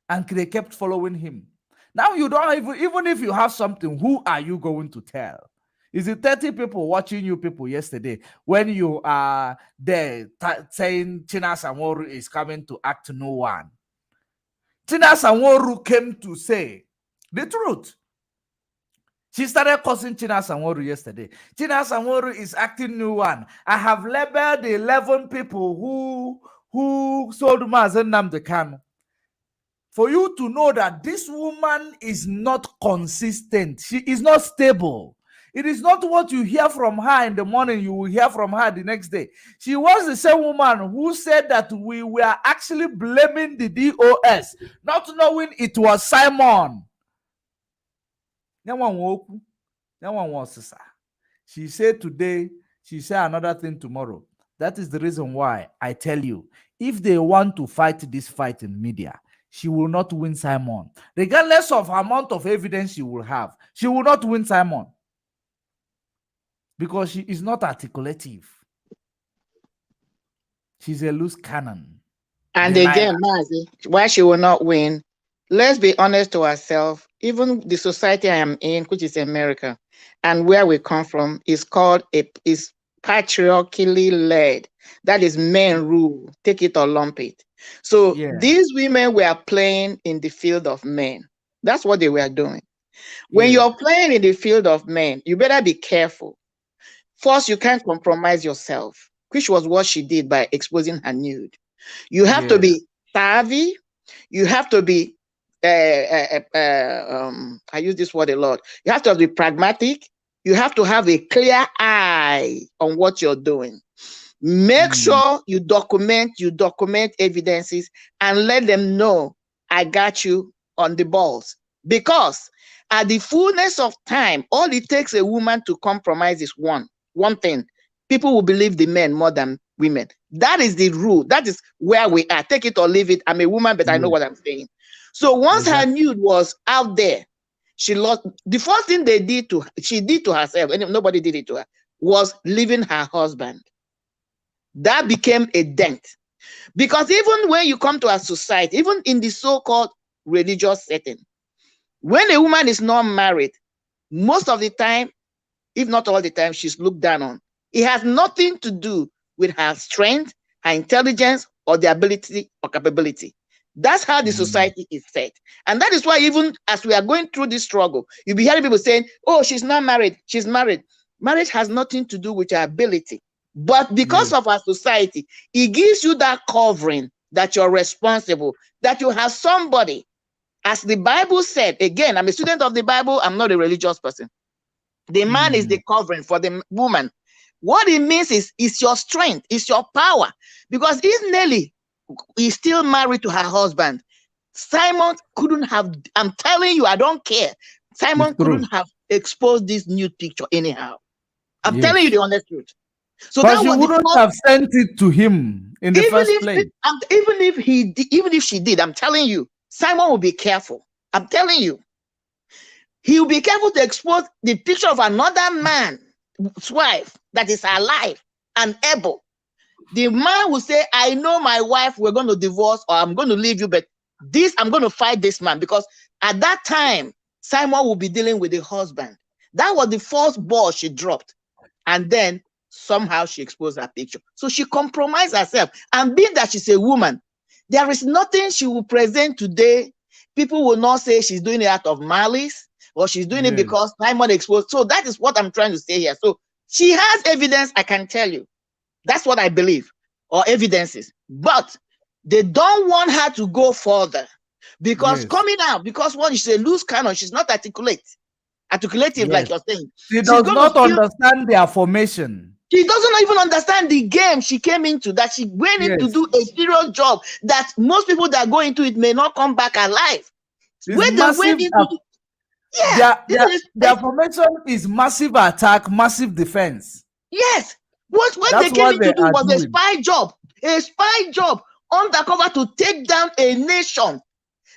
and they kept following him. Now you don't even if you have something, who are you going to tell? Is it 30 people watching you people yesterday when you are there saying China Samoru is coming to act no one? China Samoru came to say the truth. She started cursing China Sanworu yesterday. China Sanworu is acting new one. I have labeled the 11 people who sold Mazen Nnamdi Kanu. For you to know that this woman is not consistent. She is not stable. It is not what you hear from her in the morning, you will hear from her the next day. She was the same woman who said that we were actually blaming the DOS, not knowing it was Simon. She said today, she said another thing tomorrow. That is the reason why I tell you, if they want to fight this fight in media, she will not win Simon. Regardless of amount of evidence she will have, she will not win Simon. Because she is not articulative. She's a loose cannon. And again, Mazi, why she will not win, let's be honest to ourselves. Even the society I am in, which is America, and where we come from, is patriarchally led. That is men rule. Take it or lump it. So these women were playing in the field of men. That's what they were doing. When you're playing in the field of men, you better be careful. First, you can't compromise yourself, which was what she did by exposing her nude. You have to be savvy. You have to be, I use this word a lot. You have to be pragmatic. You have to have a clear eye on what you're doing. Make sure you document evidences and let them know, I got you on the balls. Because at the fullness of time, all it takes a woman to compromise is one thing. People will believe the men more than women. That is the rule. That is where we are. Take it or leave it. I'm a woman, but I know what I'm saying. So once her nude was out there, she lost. The first thing she did to herself, and nobody did it to her, was leaving her husband. That became a dent. Because even when you come to a society, even in the so-called religious setting, when a woman is not married, most of the time, if not all the time, she's looked down on. It has nothing to do with her strength, her intelligence, or the ability or capability. That's how the society is set. And that is why even as we are going through this struggle, you'll be hearing people saying, oh, she's not married, she's married. Marriage has nothing to do with her ability. But because of our society, it gives you that covering that you're responsible, that you have somebody. As the Bible said, again, I'm a student of the Bible, I'm not a religious person. The man is the covering for the woman. What it means is your strength, it's your power. Because if Nelly is still married to her husband, Simon couldn't have, I'm telling you, I don't care. Simon couldn't have exposed this nude picture anyhow. I'm telling you the honest truth. So but she wouldn't have sent it to him in the first place. Even if she did, I'm telling you, Simon will be careful. I'm telling you. He will be careful to expose the picture of another man's wife that is alive and able. The man will say, I know my wife, we're going to divorce or I'm going to leave you, but this, I'm going to fight this man. Because at that time, Simon will be dealing with the husband. That was the first ball she dropped. And then somehow she exposed her picture. So she compromised herself. And being that she's a woman, there is nothing she will present today. People will not say she's doing it out of malice or she's doing it because Simon exposed. So that is what I'm trying to say here. So she has evidence, I can tell you. That's what I believe, or evidences. But they don't want her to go further because coming out, because what is a loose cannon, she's not articulate. Articulative, like you're saying. She does not understand their formation. She doesn't even understand the game she came into, that she went in to do a serious job that most people that go into it may not come back alive. When they went into their formation is massive attack, massive defense. Yes. What they came in to do was a spy job undercover to take down a nation.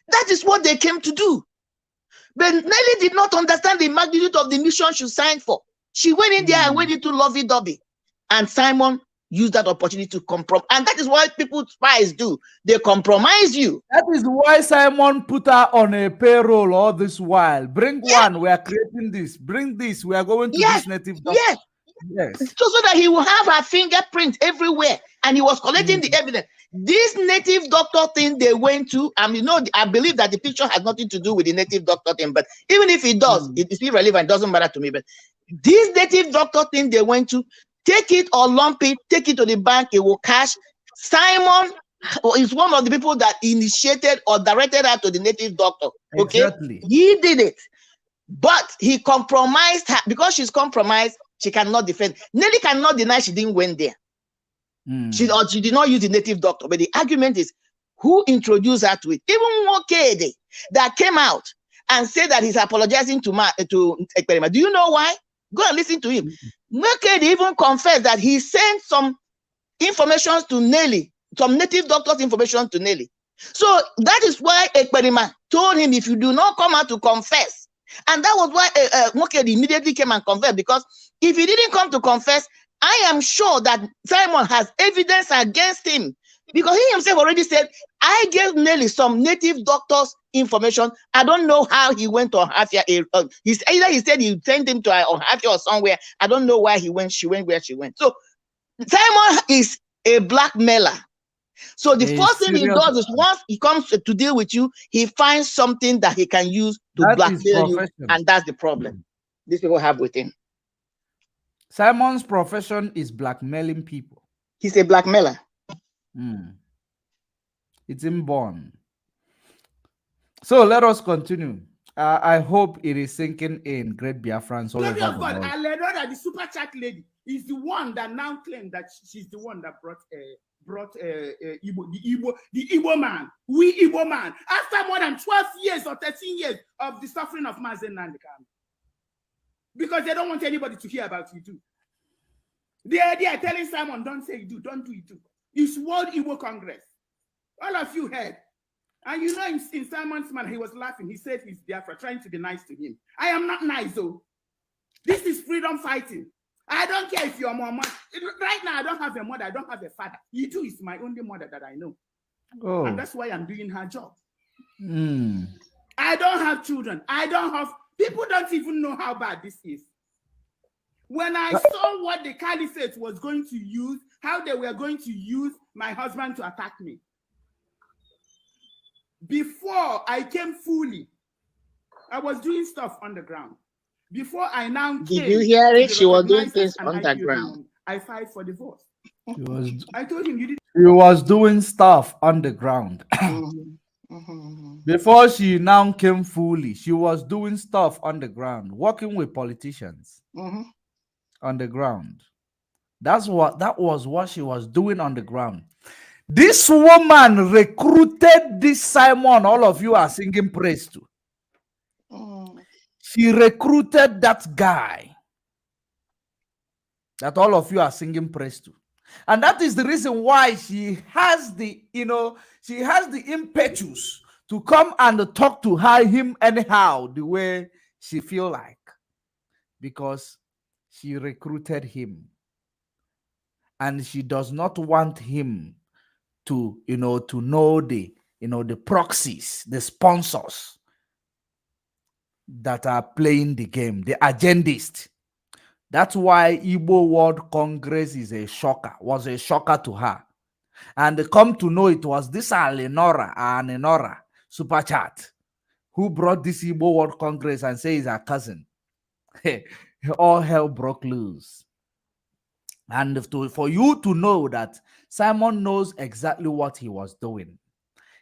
That is what they came to do. But Nelly did not understand the magnitude of the mission she signed for. She went in there and went into lovey-dovey. And Simon used that opportunity to compromise. And that is what spies do. They compromise you. That is why Simon put her on a payroll all this while. Bring one, we are creating this. Bring this, we are going to this native doctor. So that he will have her fingerprint everywhere. And he was collecting the evidence. This native doctor thing they went to, I believe that the picture has nothing to do with the native doctor thing, but even if it does, it's irrelevant, it doesn't matter to me. But this native doctor thing they went to, take it or lump it, take it to the bank, it will cash. Simon is one of the people that initiated or directed her to the native doctor. Okay, exactly. He did it, but he compromised her. Because she's compromised, she cannot defend. Nelly cannot deny she didn't went there. She did not use the native doctor, but the argument is who introduced her to it. Even Mokede that came out and said that he's apologizing to Ekperima. Do you know why? Go and listen to him. Mokede even confessed that he sent some information to Nelly, some native doctor's information to Nelly. So that is why Ekperima told him, if you do not come out to confess, and that was why Mokede immediately came and confessed, because if he didn't come to confess, I am sure that Simon has evidence against him, because he himself already said, I gave Nelly some native doctor's information. I don't know how he went to Ohafia. Either he said he sent him to Ohafia or somewhere. I don't know why she went where she went. So Simon is a blackmailer. So the first thing he does is, once he comes to deal with you, he finds something that he can use to blackmail you, and that's the problem these people have with him. Simon's profession is blackmailing people. He's a blackmailer. It's inborn. So let us continue. I hope it is sinking in, great Biafrans all over the world. I learned that the super chat lady is the one that now claimed that she's the one that brought the Igbo man, Igbo man, after more than 12 years or 13 years of the suffering of Mazen Nandekam. Because they don't want anybody to hear about you too. They are telling Simon, don't say you do, don't do it too. It's World Igbo Congress. All of you heard. And you know, in Simon's man, he was laughing. He said he's Biafra, trying to be nice to him. I am not nice though. This is freedom fighting. I don't care if you're mama. Right now, I don't have a mother, I don't have a father. You two is my only mother that I know. Oh. And that's why I'm doing her job. I don't have children. I don't have, people don't even know how bad this is. When I saw what the caliphate was going to use, how they were going to use my husband to attack me, before I came fully, I was doing stuff on the ground. Before I now came, did you hear it? She was doing things on the ground. I filed for divorce. I told him you did. She was doing stuff on the ground. Before she now came fully, she was doing stuff on the ground, working with politicians on the ground. That was what she was doing on the ground. This woman recruited this Simon all of you are singing praise to. She recruited that guy that all of you are singing praise to. And that is the reason why she has the, she has the impetus to come and talk to him anyhow, the way she feel like. Because she recruited him. And she does not want him to, to know the, the proxies, the sponsors that are playing the game, the agendists. That's why Igbo World Congress is a shocker, was a shocker to her. And they come to know it was this Alenora super chat who brought this Igbo World Congress and says he's her cousin. All hell broke loose. And for you to know that Simon knows exactly what he was doing.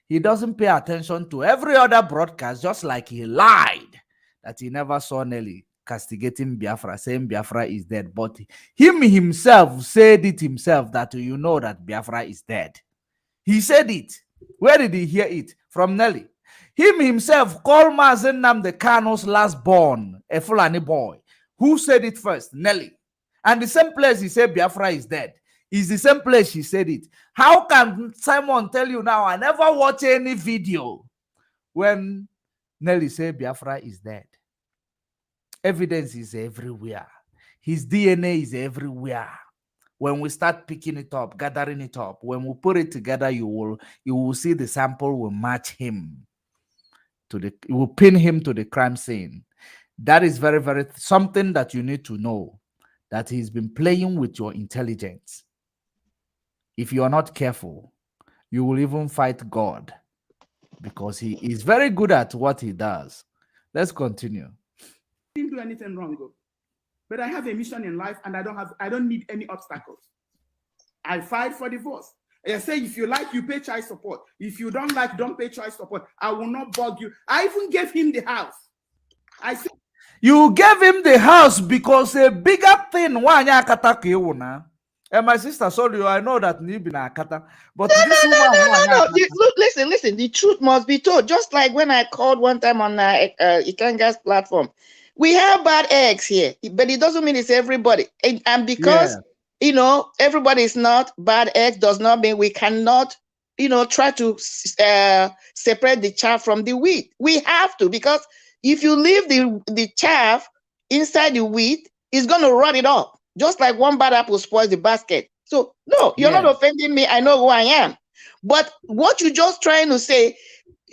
He doesn't pay attention to every other broadcast, just like he lied that he never saw Nelly castigating Biafra, saying Biafra is dead. But him himself said it himself that you know that Biafra is dead. He said it. Where did he hear it? From Nelly. Him himself called Mazen Nnamdi Kanu's last born, a Fulani boy. Who said it first? Nelly. And the same place he said Biafra is dead is the same place she said it. How can Simon tell you now, I never watch any video when Nelly said Biafra is dead? Evidence is everywhere. His DNA is everywhere. When we start picking it up, gathering it up, when we put it together, you will see the sample will match him it will pin him to the crime scene. That is very, very something that you need to know, that he's been playing with your intelligence. If you are not careful, you will even fight God because he is very good at what he does. Let's continue. Didn't do anything wrong, though. But I have a mission in life, and I don't need any obstacles. I fight for divorce. I say, if you like, you pay child support. If you don't like, don't pay child support. I will not bug you. I even gave him the house. I said, you gave him the house because a bigger thing. And my sister, sorry, I know that you've been a kata, but this woman. No. Look, listen. The truth must be told. Just like when I called one time on Ikanga's platform, we have bad eggs here, but it doesn't mean it's everybody. And because everybody is not bad eggs, does not mean we cannot, try to separate the chaff from the wheat. We have to, because if you leave the chaff inside the wheat, it's going to rot it up. Just like one bad apple spoils the basket. So, no, you're not offending me. I know who I am. But what you're just trying to say,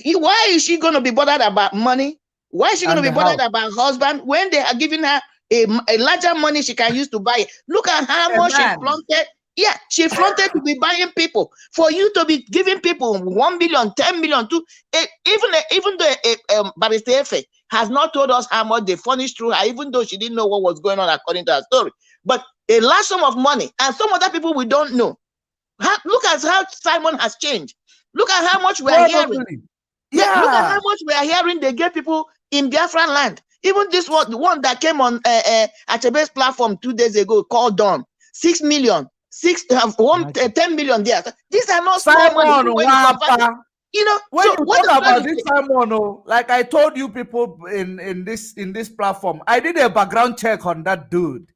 why is she going to be bothered about money? Why is she going to be bothered about husband when they are giving her a larger money she can use to buy it? Look at how much she flaunted. Yeah, she flaunted to be buying people. For you to be giving people 1 million, 10 million, even though Barrister Efe has not told us how much they furnished through her, even though she didn't know what was going on according to her story. But a large sum of money, and some other people we don't know. Look at how Simon has changed. Look at how much we are hearing. Yeah, look at how much we are hearing they gave people in Biafran land. Even this one, the one that came on Achebe's platform 2 days ago called Dawn, 6 million, 10 million there. These are not small money. When you talk about this Simon, like I told you people in this platform, I did a background check on that dude.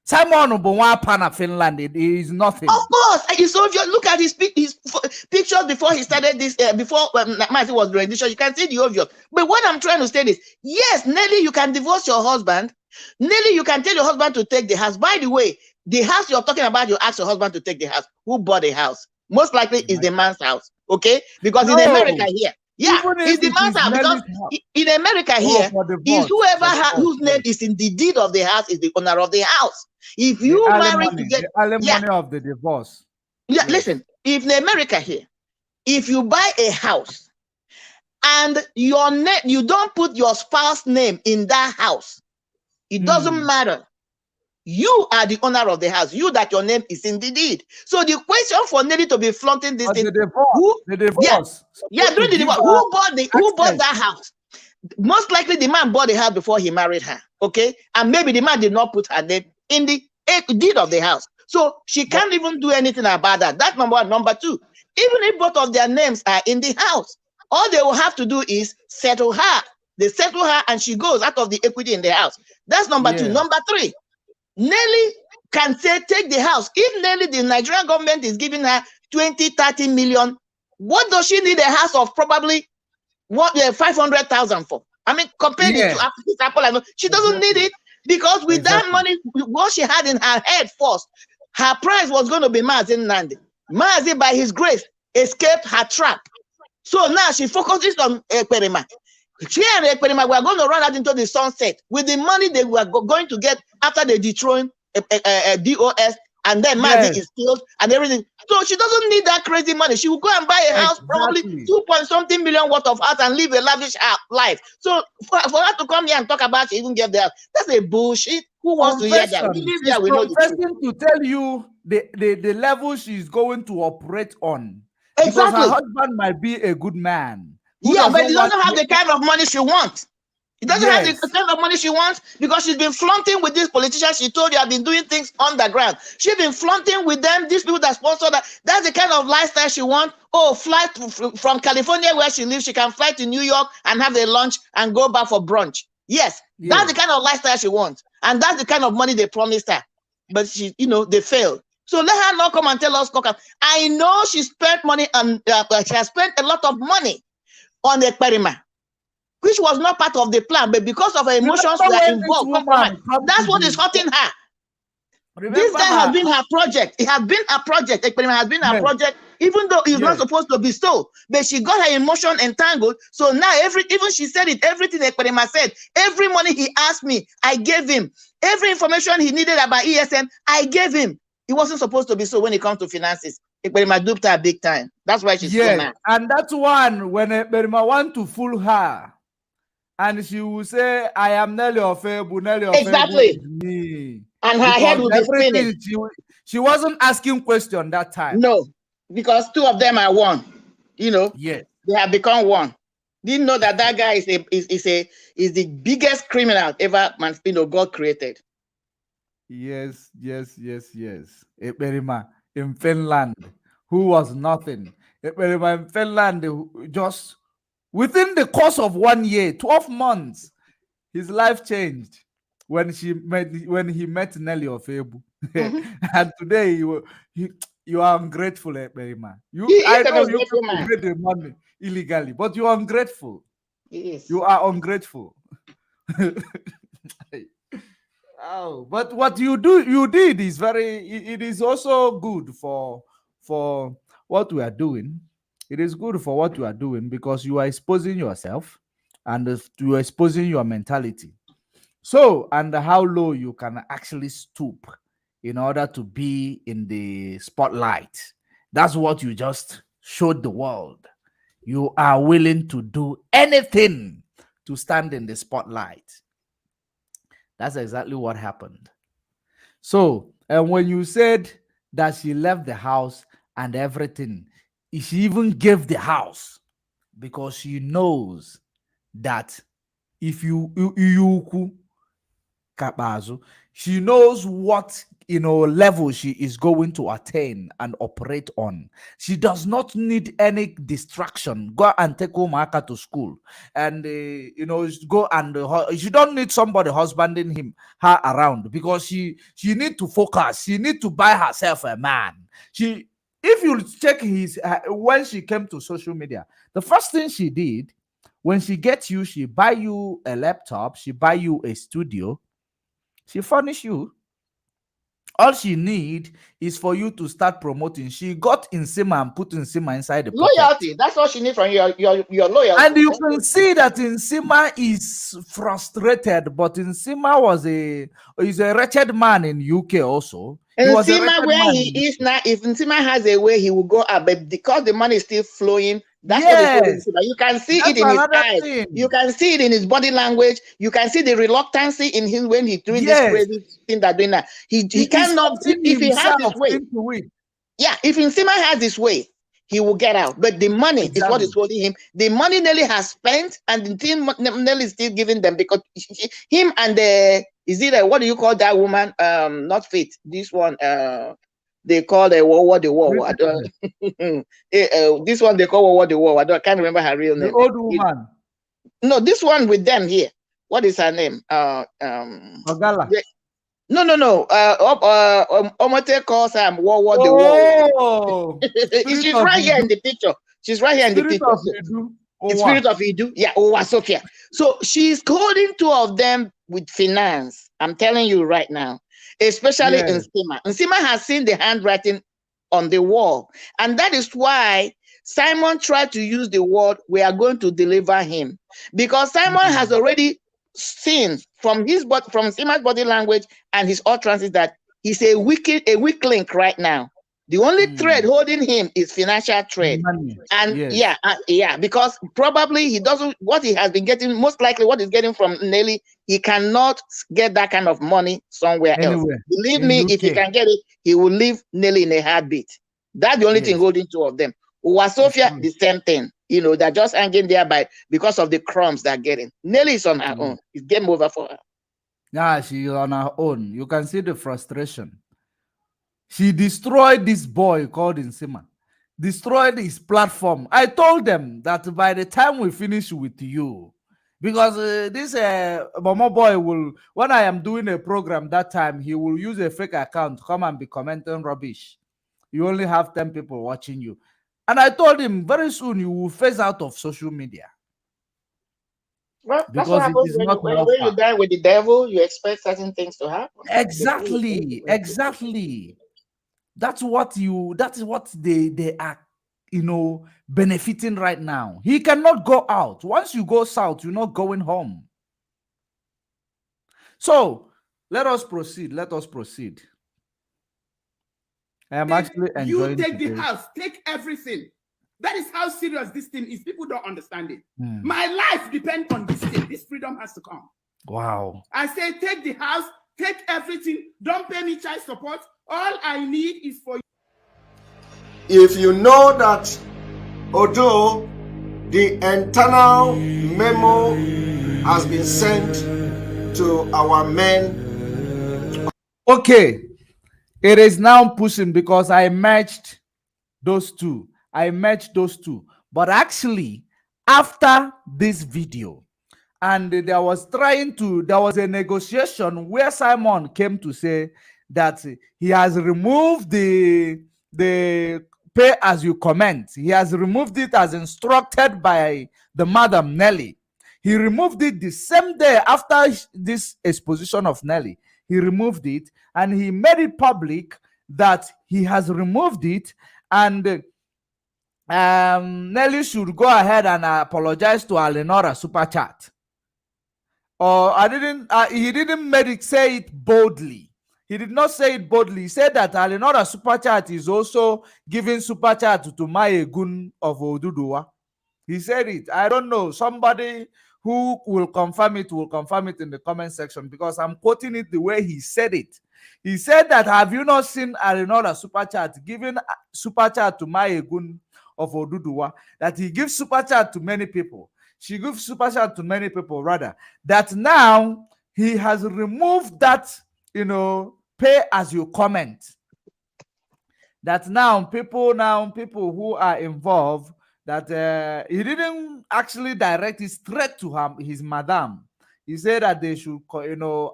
Simon Obuwapana Finland, it is nothing. Of course, it's obvious. Look at his pictures before he started this. Before Mazi was doing this show, you can see the obvious. But what I'm trying to say is, yes, Nelly, you can divorce your husband. Nelly, you can tell your husband to take the house. By the way, the house you're talking about, you ask your husband to take the house. Who bought the house? Most likely is the man's house. Okay, because in America here. Yeah, it's the man's house, because in America here, is whoever whose name is in the deed of the house is the owner of the house. If you marry to get the alimony of the divorce. Yeah, listen, if in America here, if you buy a house and your name, you don't put your spouse's name in that house, it doesn't matter. You are the owner of the house. You that your name is in the deed. So the question for Nelly to be flaunting this thing, the divorce. During the divorce, who bought that house? Most likely the man bought the house before he married her. Okay, and maybe the man did not put her name in the deed of the house, so she can't even do anything about that. That's number one. Number two, even if both of their names are in the house, all they will have to do is settle her. They settle her and she goes out of the equity in the house. That's number two. Number three, Nelly can say take the house. If Nelly, the Nigerian government is giving her 20-30 million, what does she need a house of probably 500,000 for? I mean, compared it to Apple, she doesn't need it, because with that money, what she had in her head first, her prize was going to be Mazi Nnamdi. Mazi, by his grace, escaped her trap. So now she focuses on Ekperima. She and Ekperima were going to run out into the sunset with the money they were going to get after they dethrone DOS, and then Mazi is killed and everything. So she doesn't need that crazy money. She will go and buy a house, probably 2-point-something million worth of house, and live a lavish life. So for her to come here and talk about she even get there, that's a bullshit. Who wants to hear that? We live there, we know the truth. To tell you the level she's going to operate on. Exactly. Because her husband might be a good man. Yeah, but he doesn't have the kind of money she wants. He doesn't have the kind of money she wants, because she's been flaunting with these politicians. She told you I've been doing things underground. She's been flaunting with them, these people that sponsor that. That's the kind of lifestyle she wants. Oh, fly from California where she lives, she can fly to New York and have a lunch and go back for brunch. Yes, that's the kind of lifestyle she wants. And that's the kind of money they promised her. But she, they failed. So let her not come and tell us, I know she spent money on, she has spent a lot of money on the Ekperima, which was not part of the plan, but because of her emotions were involved. That's what is hurting her. This guy has been her project. It has been a project. Ekperima has been her project, even though he's not supposed to be so. But she got her emotion entangled. So now even she said it, everything Ekperima said, every money he asked me, I gave him. Every information he needed about ESN, I gave him. It wasn't supposed to be so when it comes to finances. Ekperima duped her big time. That's why she's so mad. And that's one when Ekperima want to fool her, and she will say, "I am Nelly Ofebu. Nelly Ofebu Exactly. is me." And her Because head will be everything spinning. she wasn't asking question that time. No, because two of them are one. You know, Yes. they have become one. Didn't know that guy is the biggest criminal ever God created. Yes. Ekperima in Finland, who was nothing. Ekperima in Finland, just within the course of 1 year, 12 months, his life changed when he met Nelly Ofebu. And today you are ungrateful, Ekperima. I know you people made the money illegally, but you are ungrateful. Yes. You are ungrateful. Oh, but what you did is it is also good for what we are doing. It is good for what you are doing because you are exposing yourself and you are exposing your mentality. So, and how low you can actually stoop in order to be in the spotlight. That's what you just showed the world. You are willing to do anything to stand in the spotlight. That's exactly what happened. So, and when you said that she left the house and everything, she even gave the house because she knows that if you Kabazu, she knows what level she is going to attain and operate on. She does not need any distraction. Go and take Omaka to school, and go and she don't need somebody husbanding her around because she need to focus. She need to buy herself a man. If you check when she came to social media, the first thing she did when she gets you, she buy you a laptop, she buy you a studio. She furnish you. All she need is for you to start promoting. She got Nsima and put Nsima inside the loyalty. pocket. That's all she needs from your loyalty. And you can see that Nsima is frustrated, but Nsima is a wretched man in UK also. Nsima, where he is now, if Nsima has a way, he will go up. But because the money is still flowing, that's what is holding Nsima. You can see it in his eyes. Thing. You can see it in his body language. You can see the reluctancy in him when he's doing this crazy thing that doing that. He cannot, if he has his way. Yeah, if Nsima has his way, he will get out. But the money is what is holding him. The money Nelly has spent, and the thing Nelly is still giving them because him and what do you call that woman? Not Faith. This one, they call the war. This one they call war. I can't remember her real name. The old woman. No, this one with them here. What is her name? Ogala. No. Omote calls her war the war. She's right here in the picture. She's right here in the picture. Spirit of Idu. Yeah, Owa Sophia. So she's holding two of them with finance. I'm telling you right now. Especially Nsima. Nsima has seen the handwriting on the wall. And that is why Simon tried to use the word, we are going to deliver him. Because Simon has already seen from Nsima's body language and his utterances that he's a weak link right now. The only thread holding him is financial thread. Money. And because probably he doesn't, what he has been getting, most likely what he's getting from Nelly, he cannot get that kind of money somewhere else. Believe me, if he can get it, he will leave Nelly in a heartbeat. That's the only thing holding two of them. Wasofia, the same thing. They're just hanging there because of the crumbs they're getting. Nelly is on her own. It's game over for her. Yeah, she's on her own. You can see the frustration. She destroyed this boy called Nsima. Destroyed his platform. I told them that by the time we finish with you, because this Momo boy will, when I am doing a program that time, he will use a fake account to come and be commenting rubbish. You only have 10 people watching you. And I told him very soon you will phase out of social media. Well, that's what happens when you die with the devil, you expect certain things to happen. Exactly. That's what they are, benefiting right now. He cannot go out. Once you go south, you're not going home. So let us proceed. I am actually you enjoying take the today. house, take everything. That is how serious this thing is. People don't understand it. Hmm. My life depends on this thing. This freedom has to come. Wow. I say, take the house, take everything. Don't pay me child support. All I need is for you. If you know that although the internal memo has been sent to our men. Okay, it is now pushing because I matched those two. But actually, after this video, and there was a negotiation where Simon came to say that he has removed the pay as you comment. He has removed it as instructed by the Madam Nelly. He removed it the same day after this exposition of Nelly. He removed it and he made it public that he has removed it, and Nelly should go ahead and apologize to Alenora Super Chat. Or he didn't say it boldly. He did not say it boldly. He said that Alenora Super Chat is also giving Super Chat to Mayegun of Oduduwa. He said it. I don't know. Somebody who will confirm it in the comment section, because I'm quoting it the way he said it. He said that, have you not seen Alenora Super Chat giving Super Chat to Mayegun of Oduduwa? That he gives Super Chat to many people. She gives Super Chat to many people, rather. That now he has removed that, pay as you comment. That now people who are involved, that he didn't actually direct it straight to his madam. He said that they should,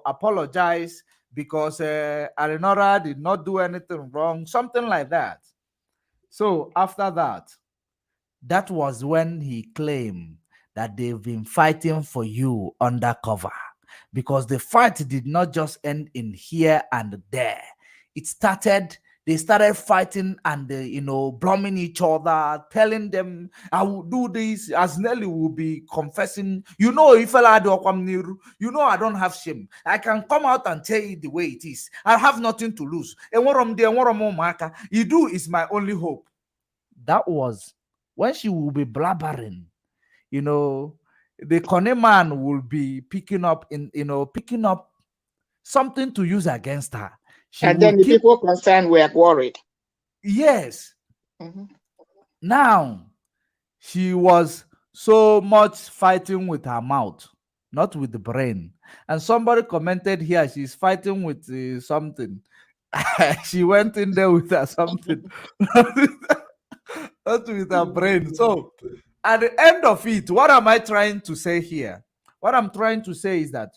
apologize because Alenora did not do anything wrong, something like that. So after that was when he claimed that they've been fighting for you undercover, because the fight did not just end in here and there. They started fighting and, blaming each other, telling them, I will do this, as Nelly will be confessing, if I don't have shame. I can come out and tell you the way it is. I have nothing to lose. And what you do is my only hope. That was when she will be blabbering. The Kone man will be picking up something to use against her. And then the people concerned were worried. Yes. Now, she was so much fighting with her mouth, not with the brain. And somebody commented here, she's fighting with something. She went in there with her something. Not with her brain. So, at the end of it, what am I trying to say here? What I'm trying to say is that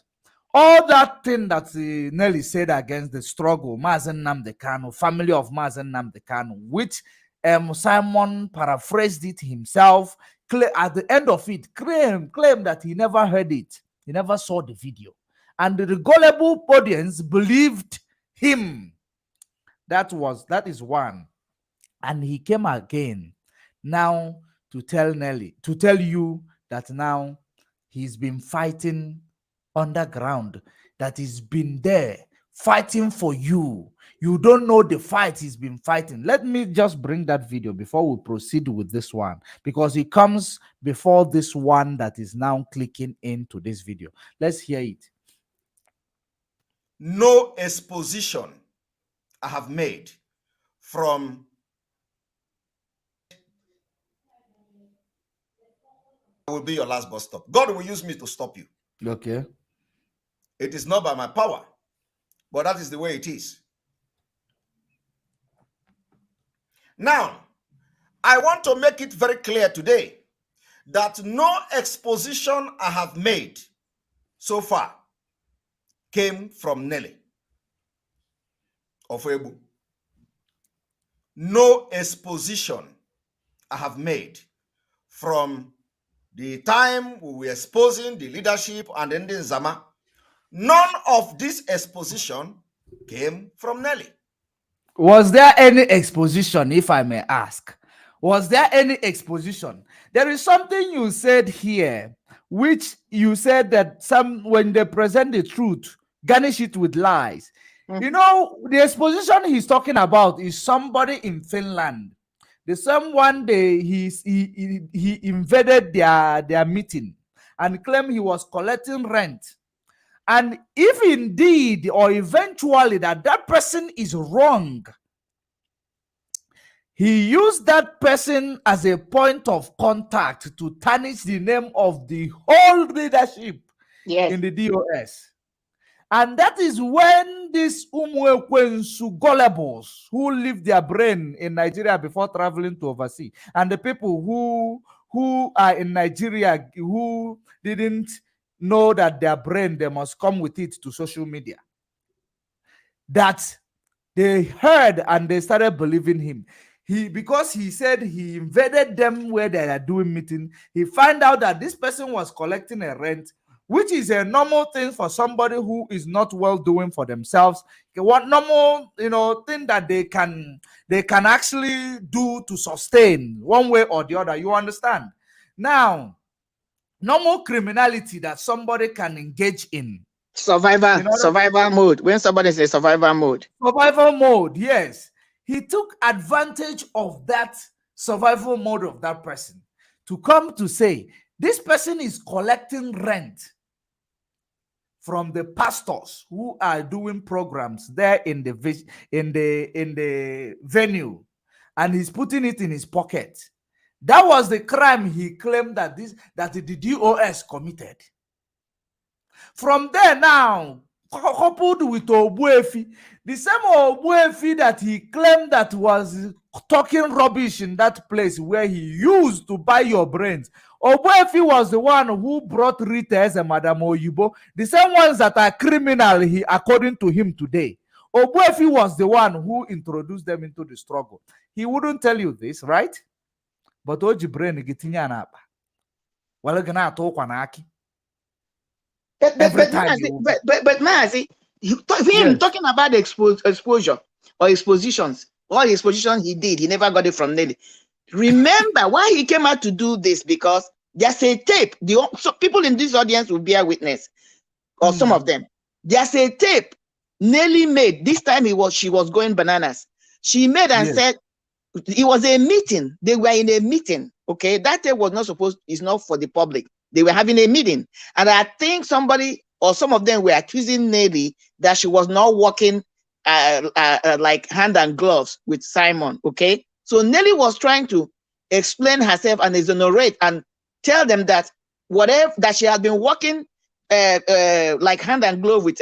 all that thing that Nelly said against the struggle, Mazen Nnamdi Kanu, family of Mazen Nnamdi Kanu, which Simon paraphrased it himself, at the end of it, claimed that he never heard it. He never saw the video. And the gullible audience believed him. That is one. And he came again now to tell you that now he's been fighting underground, that he's been there fighting for you. You don't know the fight he's been fighting. Let me just bring that video before we proceed with this one, because it comes before this one that is now clicking into this video. Let's hear it. No exposition I have made from will be your last bus stop. God will use me to stop you. Okay. It is not by my power, but that is the way it is. Now, I want to make it very clear today that no exposition I have made so far came from Nelly of Ebu. No exposition I have made from the time we were exposing the leadership and ending Zama. None of this exposition came from Nelly. Was there any exposition, if I may ask? Was there any exposition? There is something you said here, which you said that when they present the truth, garnish it with lies. You know, the exposition he's talking about is somebody in Finland. The same one day he invaded their meeting and claimed he was collecting rent. And if indeed or eventually that person is wrong, he used that person as a point of contact to tarnish the name of the whole leadership in the DOS. And that is when these Umwekwensu gullibles who leave their brain in Nigeria before traveling to overseas, and the people who are in Nigeria who didn't know that their brain, they must come with it to social media, that they heard and they started believing him. Because he said he invaded them where they are doing meeting, he found out that this person was collecting a rent, which is a normal thing for somebody who is not well doing for themselves. What normal, thing that they can actually do to sustain one way or the other. You understand? Now, normal criminality that somebody can engage in. Survival mode. When somebody says survival mode. Survival mode, yes. He took advantage of that survival mode of that person to come to say, this person is collecting rent from the pastors who are doing programs there in the venue, and he's putting it in his pocket. That was the crime he claimed that the DOS committed. From there now, coupled with Obuefi, the same Obuefi that he claimed that was talking rubbish in that place where he used to buy your brains. Obuefi was the one who brought Rita as a Madam Oyibo, the same ones that are criminal, according to him today. Obuefi was the one who introduced them into the struggle. He wouldn't tell you this, right? But Oji brain gitinya na apa. Wala gana to kwa na aki. But Mazi, talking about the exposure or expositions, all the exposition he did, he never got it from Nelly. Remember why he came out to do this? Because there's a tape. So people in this audience will bear witness, or some of them. There's a tape Nelly made. This time she was going bananas. She made and said it was a meeting. They were in a meeting. Okay, that tape was is not for the public. They were having a meeting, and I think somebody or some of them were accusing Nelly that she was not working like hand and gloves with Simon. Okay, so Nelly was trying to explain herself and exonerate and tell them that whatever that she had been working like hand and glove with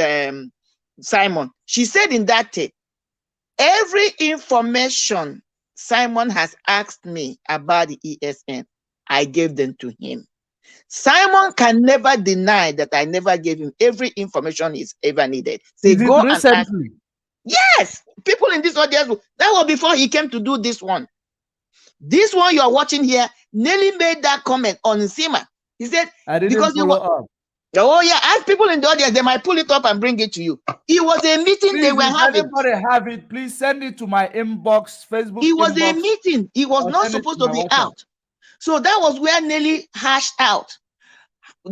Simon. She said in that tape, every information Simon has asked me about the ESN, I gave them to him. Simon can never deny that I never gave him every information he's ever needed. Say, go and ask. Yes, people in this audience, that was before he came to do this one. This one you are watching here, Nelly made that comment on Sima. He said, I didn't because follow up. Oh yeah, ask people in the audience, they might pull it up and bring it to you. It was a meeting please, they were having. Everybody have it, please send it to my inbox, Facebook. It was a meeting. It was not supposed to be out. So that was where Nelly hashed out.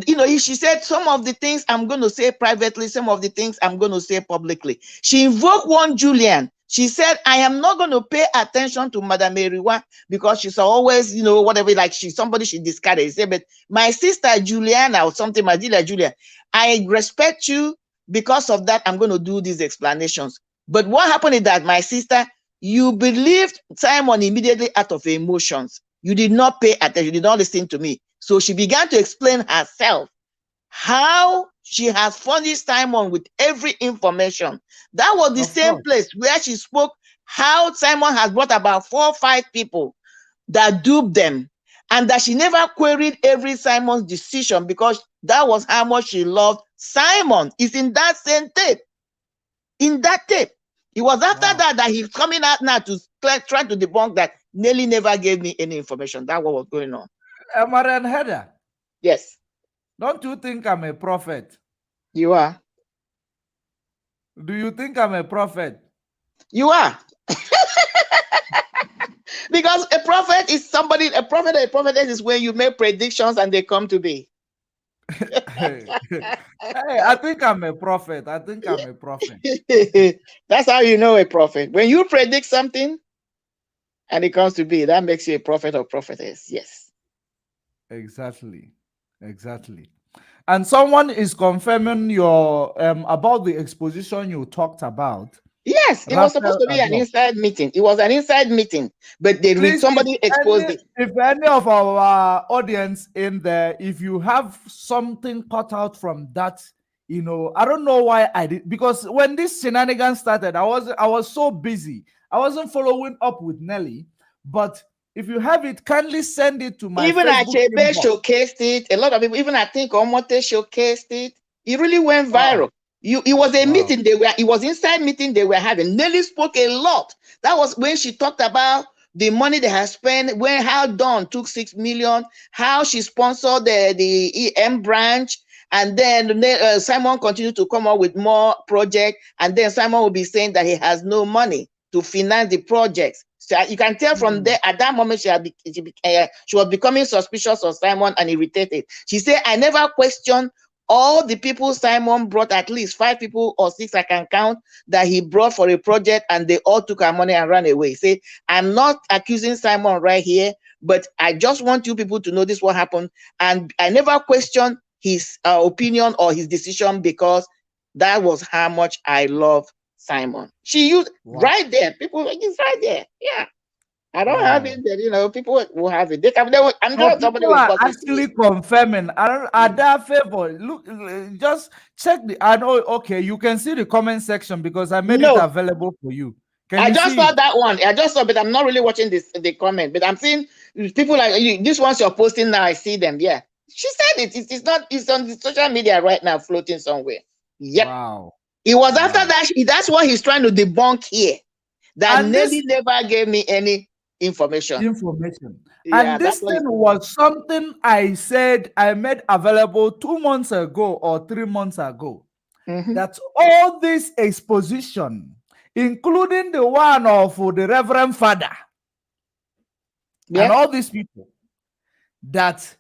She said some of the things I'm going to say privately, some of the things I'm going to say publicly. She invoked one Julian. She said, I am not going to pay attention to Madame Eriwa because she's always, whatever, like somebody she discarded. She said, but my sister Juliana or something, my dear Julia, I respect you. Because of that, I'm going to do these explanations. But what happened is that, my sister, you believed Simon immediately out of emotions. You did not pay attention. You did not listen to me. So she began to explain herself how she has furnished Simon with every information. That was the same place where she spoke how Simon has brought about 4 or 5 people that duped them, and that she never queried every Simon's decision because that was how much she loved Simon. It's in that same tape. In that tape. It was after that he's coming out now to try to debunk that Nelly never gave me any information. That's what was going on. Marian Heather. Yes. Don't you think I'm a prophet? You are. Do you think I'm a prophet? You are. Because a prophet is somebody, a prophetess is when you make predictions and they come to be. Hey, I think I'm a prophet. I think I'm a prophet. That's how you know a prophet. When you predict something and it comes to be, that makes you a prophet or prophetess. Yes. Exactly. Exactly. And someone is confirming your about the exposition you talked about. Yes, it was supposed Raphael to be an Adolf. inside meeting. It was an inside meeting, but Please, somebody exposed it. if any of our audience in there, if you have something cut out from that, I don't know why I did, because when this shenanigans started, I was so busy. I wasn't following up with Nelly. But if you have it, kindly send it to my Even Facebook Achebe inbox. showcased it. A lot of people, even I think Omote showcased it. It really went Wow. viral. It was a Wow. meeting it was inside meeting they were having. Nelly spoke a lot. That was when she talked about the money they had spent, how Dawn took 6 million, how she sponsored the EM branch, and then Simon continued to come up with more projects, and then Simon will be saying that he has no money to finance the projects. So you can tell from there, at that moment, she was becoming suspicious of Simon and irritated. She said, I never questioned all the people Simon brought, at least 5 people or 6 I can count, that he brought for a project, and they all took our money and ran away. Say, I'm not accusing Simon right here, but I just want you people to know this what happened. And I never questioned his opinion or his decision, because that was how much I love Simon. She used right there. People, it's right there. Yeah. I don't have it, but people will have it. I'm No, sure somebody people will are post it. actually confirming. Are there favor? Look, just check the. I know. Okay, you can see the comment section because I made it No, available for you. Can I you just see saw it? that one. I just saw, but I'm not really watching the comment. But I'm seeing people like you. This ones you're posting now, I see them. Yeah, she said it. It's not. It's on the social media right now, floating somewhere. Yep. Wow. It was after Wow. that. That's what he's trying to debunk here. That And this Nelly never gave me any information. information. Yeah, And that's this what thing he's was something I said I made available 2 months ago or 3 months ago. That all this exposition, including the one of the Reverend Father, and all these people, that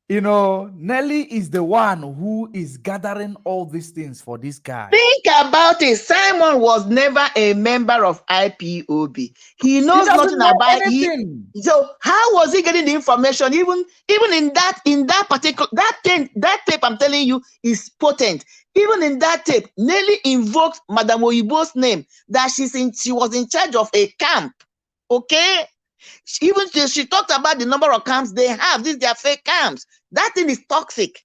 Nelly is the one who is gathering all these things for this guy. Think about it. Simon was never a member of IPOB. He knows nothing about anything. So how was he getting the information? Even in that particular that tape I'm telling you is potent. Even in that tape, Nelly invoked Madame Oyibo's name, that she was in charge of a camp. Okay. Even she talked about the number of camps they have. These are fake camps. That thing is toxic.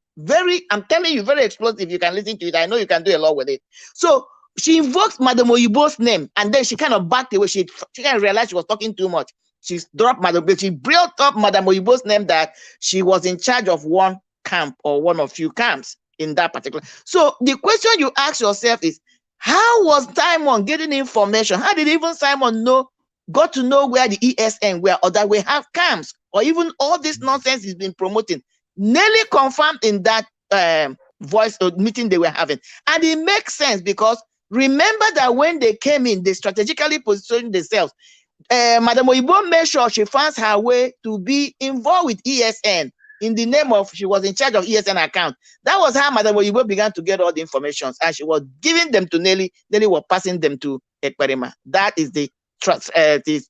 I'm telling you, very explosive. You can listen to it. I know you can do a lot with it. So she invoked Madame Oyibo's name, and then she kind of backed away. She kind of realized she was talking too much. She dropped she built up Madame Oyibo's name, that she was in charge of one camp or one of few camps in that particular. So the question you ask yourself is, how was Simon getting information? How did even Simon got to know where the ESN were, or that we have camps, or even all this nonsense he's been promoting? Nelly confirmed in that voice meeting they were having. And it makes sense, because remember that when they came in, they strategically positioned themselves. Madam Oyibo made sure she finds her way to be involved with ESN in the name of, she was in charge of ESN account. That was how Madam Oyibo began to get all the information, and she was giving them to Nelly. Nelly was passing them to Ekperima. That is the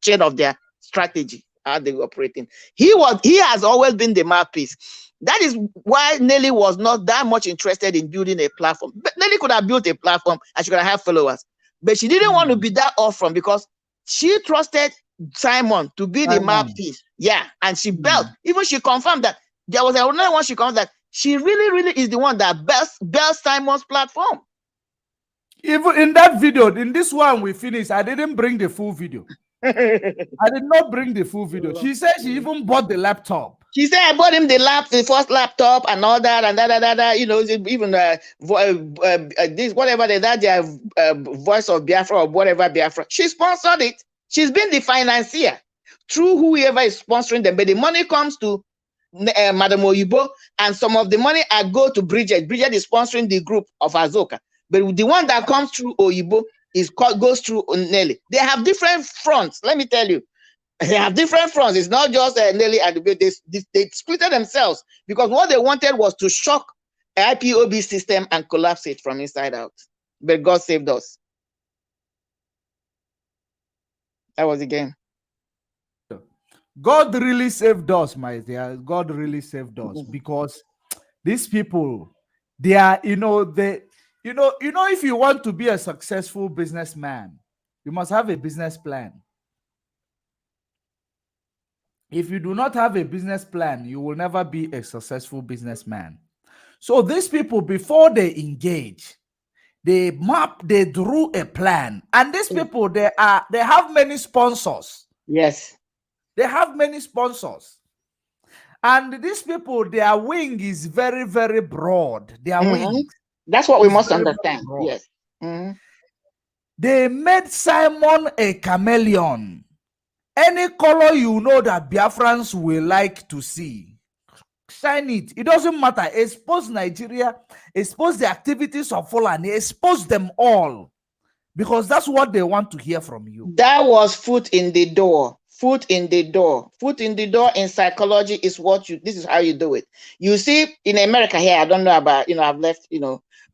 chain of their strategy, how they were operating. He has always been the mouthpiece. That is why Nelly was not that much interested in building a platform. But Nelly could have built a platform and she could have followers, but she didn't want to be that off because she trusted Simon to be the mouthpiece. Yeah, and she built. Even she confirmed that there was another one. She confirmed that she really is the one that built Simon's platform. Even in that video, in this one we finished, I didn't bring the full video. I did not bring the full video. She said she even bought the laptop. She said I bought him the first laptop and all that and that. Even this whatever Voice of Biafra or whatever Biafra. She sponsored it. She's been the financier through whoever is sponsoring them. But the money comes to Madam Oyibo, and some of the money go to Bridget. Bridget is sponsoring the group of Azoka. But the one that comes through Oyibo goes through Nelly. They have different fronts. Let me tell you, they have different fronts. It's not just Nelly and they splitted themselves, because what they wanted was to shock IPOB system and collapse it from inside out. But God saved us. That was the game. God really saved us, my dear. God really saved us because these people, they are, if you want to be a successful businessman, you must have a business plan. If you do not have a business plan, you will never be a successful businessman. So these people, before they engage, they drew a plan. And these people, they have many sponsors. Yes. They have many sponsors. And these people, their wing is very, very broad. Their wing. That's what we must understand. Yes. They made Simon a chameleon. Any color you know that Biafrans will like to see, shine it. It doesn't matter. Expose Nigeria, expose the activities of Fulani, expose them all. Because that's what they want to hear from you. That was foot in the door. Foot in the door. Foot in the door in psychology is this is how you do it. You see, in America here, I don't know about, I've left,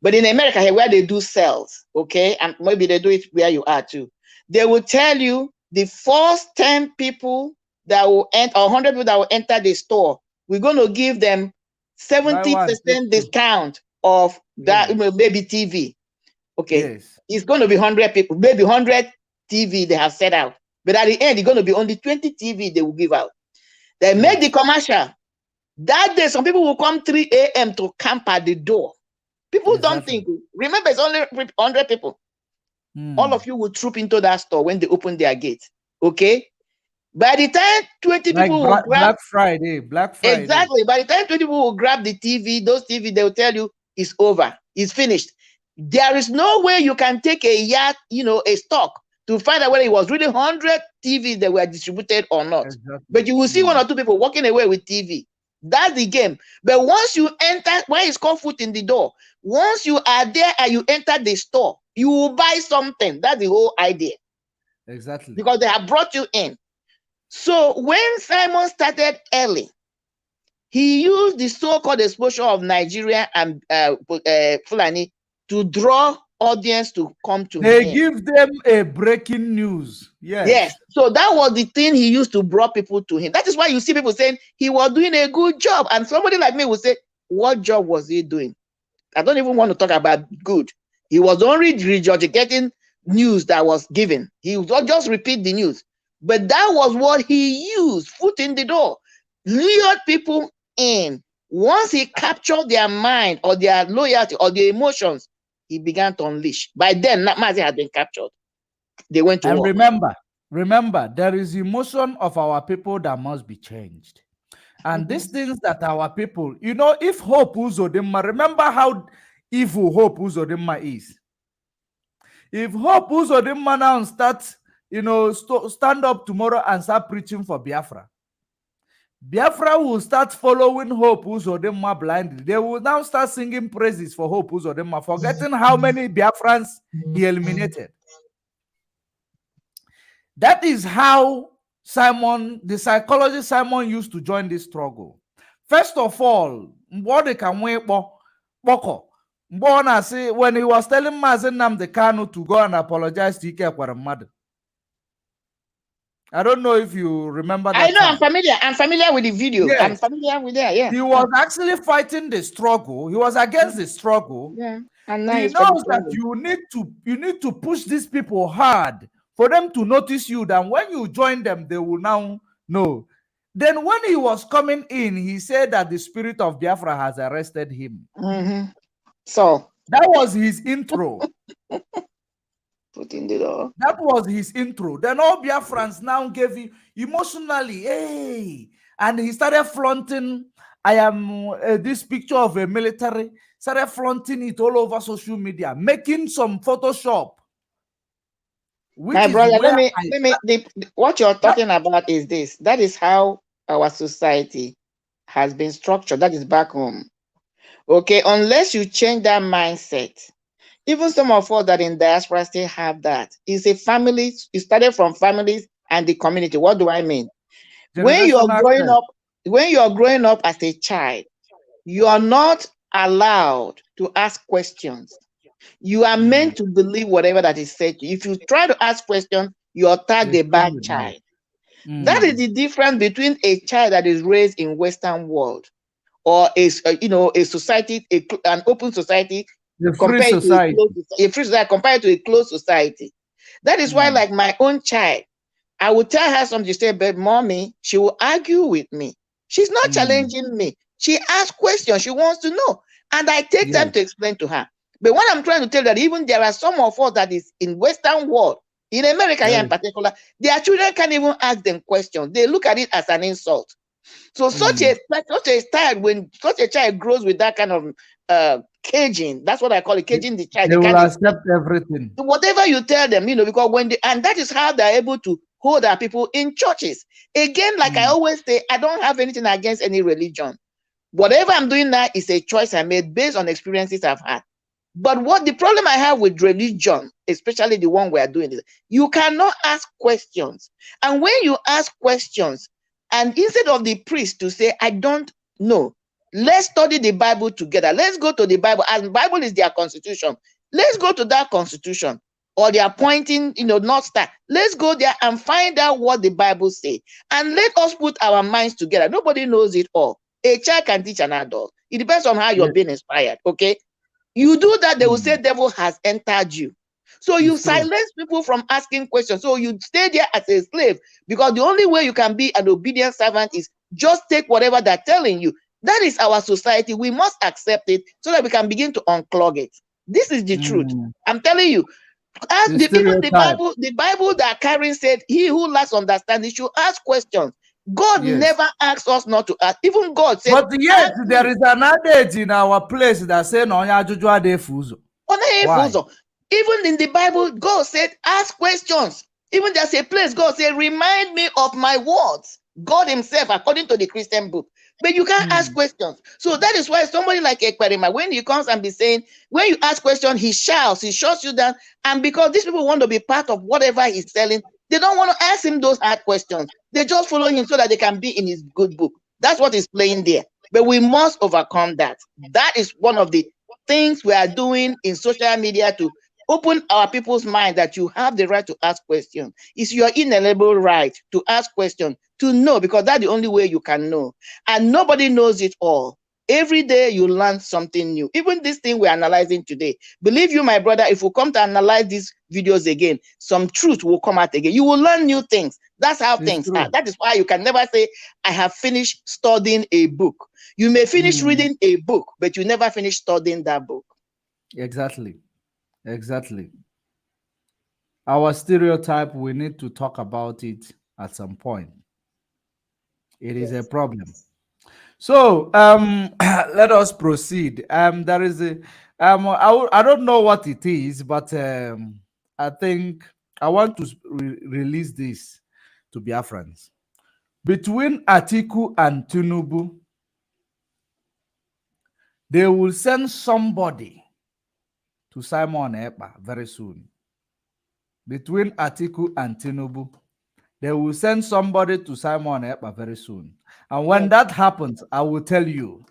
but in America here, where they do sales, okay, and maybe they do it where you are too, they will tell you the first 10 people that will enter, or 100 people that will enter the store, we're going to give them 70% discount of that, maybe TV. Okay. Yes. It's going to be 100 people, maybe 100 TV they have set out. But at the end, it's going to be only 20 TV they will give out. They make the commercial. That day, some people will come 3 a.m. to camp at the door. People don't think. Remember, it's only 100 people. All of you will troop into that store when they open their gate. Okay? By the time 20 people will grab... Black Friday. Exactly. By the time 20 people will grab the TV, those TV, they will tell you it's over. It's finished. There is no way you can take a yard, a stock, to find out whether it was really 100 TVs that were distributed or not. Exactly. But you will see 1 or 2 people walking away with TV. That's the game. But once you enter, why it's called foot in the door, once you are there and you enter the store, you will buy something. That's the whole idea. Exactly. Because they have brought you in. So when Simon started early, he used the so-called exposure of Nigeria and Fulani to draw audience to come to him. They give them a breaking news. Yes. So that was the thing he used to draw people to him. That is why you see people saying he was doing a good job. And somebody like me would say, what job was he doing? I don't even want to talk about good. He was only regurgitating news that was given. He would just repeat the news. But that was what he used, foot in the door, lured people in. Once he captured their mind or their loyalty or their emotions, he began to unleash. By then, Mazi had been captured. They went to war. Remember, there is emotion of our people that must be changed. And these things that our people, if Hope Uzodinma, remember how evil Hope Uzodinma is. If Hope Uzodinma now starts, stand up tomorrow and start preaching for Biafra, Biafra will start following Hope Uzodinma blindly. They will now start singing praises for Hope Uzodinma, forgetting how many Biafrans he eliminated. That is how the psychologist Simon used to join this struggle. First of all, when he was telling Mazen Nnamdi Kanu to go and apologize to Ike Ekweremadu. I don't know if you remember that. I know, I'm familiar with the video. Yes. I'm familiar with that, yeah. He was actually fighting the struggle. He was against the struggle. Yeah. And now he knows that you need to push these people hard for them to notice you. That when you join them, they will now know. Then when he was coming in, he said that the spirit of Biafra has arrested him. So that was his intro. Put in the door. That was his intro. Then all Biafrans now gave him emotionally, hey, and he started flaunting. I am this picture of a military. Started flaunting it all over social media, making some Photoshop. My brother, what you're talking about is this. That is how our society has been structured. That is back home. Okay, unless you change that mindset. Even some of us that in diaspora still have that. It's a family. It started from families and the community. What do I mean? When you are growing up as a child, you are not allowed to ask questions. You are meant to believe whatever that is said to you. If you try to ask questions, you attack the bad child. That is the difference between a child that is raised in Western world or a society, an open society, a free compared society. to a free society compared to a closed society. That is why, like my own child, I would tell her something, say, but mommy, she will argue with me. She's not challenging me. She asks questions. She wants to know. And I take time to explain to her. But what I'm trying to tell that even there are some of us that is in Western world, in America here in particular, their children can't even ask them questions. They look at it as an insult. So such a child, when such a child grows with that kind of caging, that's what I call it, caging the child. They will accept everything. Whatever you tell them, because and that is how they're able to hold our people in churches. Again, like I always say, I don't have anything against any religion. Whatever I'm doing now is a choice I made based on experiences I've had. But what the problem I have with religion, especially the one we are doing, is you cannot ask questions. And when you ask questions, and instead of the priest to say, I don't know, let's study the Bible together. Let's go to the Bible, and the Bible is their constitution. Let's go to that constitution, or they are pointing, North Star. Let's go there and find out what the Bible says. And let us put our minds together. Nobody knows it all. A child can teach an adult. It depends on how you're being inspired, okay? You do that, they will say devil has entered you. So you silence people from asking questions. So you stay there as a slave, because the only way you can be an obedient servant is just take whatever they're telling you. That is our society. We must accept it so that we can begin to unclog it. This is the truth. I'm telling you. Ask the people, the Bible that Karen said, he who lacks understanding should ask questions. God never asks us not to ask. Even God said, but yet there is an adage in our place that says, no, even in the Bible, God said, ask questions. Even there's a place God said, remind me of my words. God himself, according to the Christian book. But you can't ask questions. So that is why somebody like Ekperima, when he comes and be saying, when you ask questions, he shouts, he shuts you down. And because these people want to be part of whatever he's selling, they don't want to ask him those hard questions. They just follow him so that they can be in his good book. That's what is playing there. But we must overcome that. That is one of the things we are doing in social media to open our people's mind that you have the right to ask questions. It's your inalienable right to ask questions, to know, because that's the only way you can know. And nobody knows it all. Every day you learn something new. Even this thing we're analyzing today. Believe you, my brother, if we come to analyze these videos again, some truth will come out again. You will learn new things. That's how things are. That is why you can never say, I have finished studying a book. You may finish reading a book, but you never finish studying that book. Exactly. Exactly. Our stereotype, we need to talk about it at some point. It is a problem. So let us proceed. There is a I don't know what it is, but I think I want to release this to Biafrans. Between Atiku and Tinubu, they will send somebody to Simon Ekpa very soon. Between Atiku and Tinubu, they will send somebody to Simon Ekpa very soon. And when that happens, I will tell you,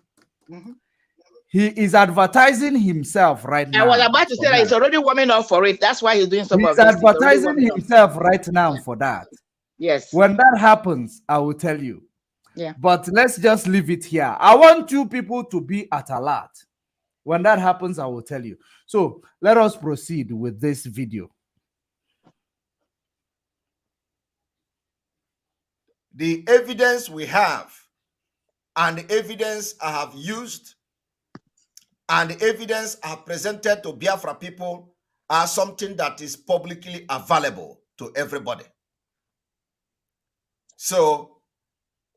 he is advertising himself right now. I was about to say that he's already warming up for it. That's why he's doing some of this. He's advertising himself right now for that. Yes. When that happens, I will tell you. Yeah. But let's just leave it here. I want you people to be at alert. When that happens, I will tell you. So let us proceed with this video. The evidence we have, and the evidence I have used, and the evidence I have presented to Biafra people are something that is publicly available to everybody. So,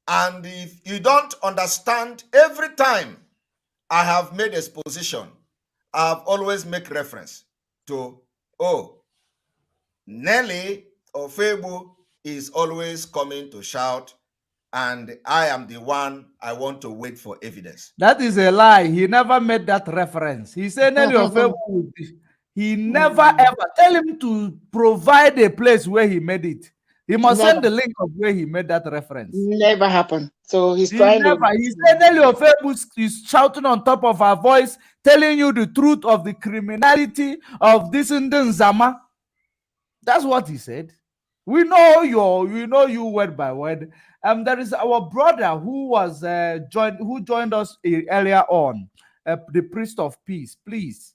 and if you don't understand, every time I have made exposition, I have always make reference to, oh, Nelly or Febu is always coming to shout, and I am the one I want to wait for evidence. That is a lie. He never made that reference. He said Nelly or Febu. He never ever tell him to provide a place where he made it. He must send the link of where he made that reference. Never happened. So he's He trying to. never. He said Nelly Ofebu is shouting on top of her voice, telling you the truth of the criminality of this Indian Zama. That's what he said. We know you word by word. There is our brother who was joined us earlier on, the priest of peace. Please,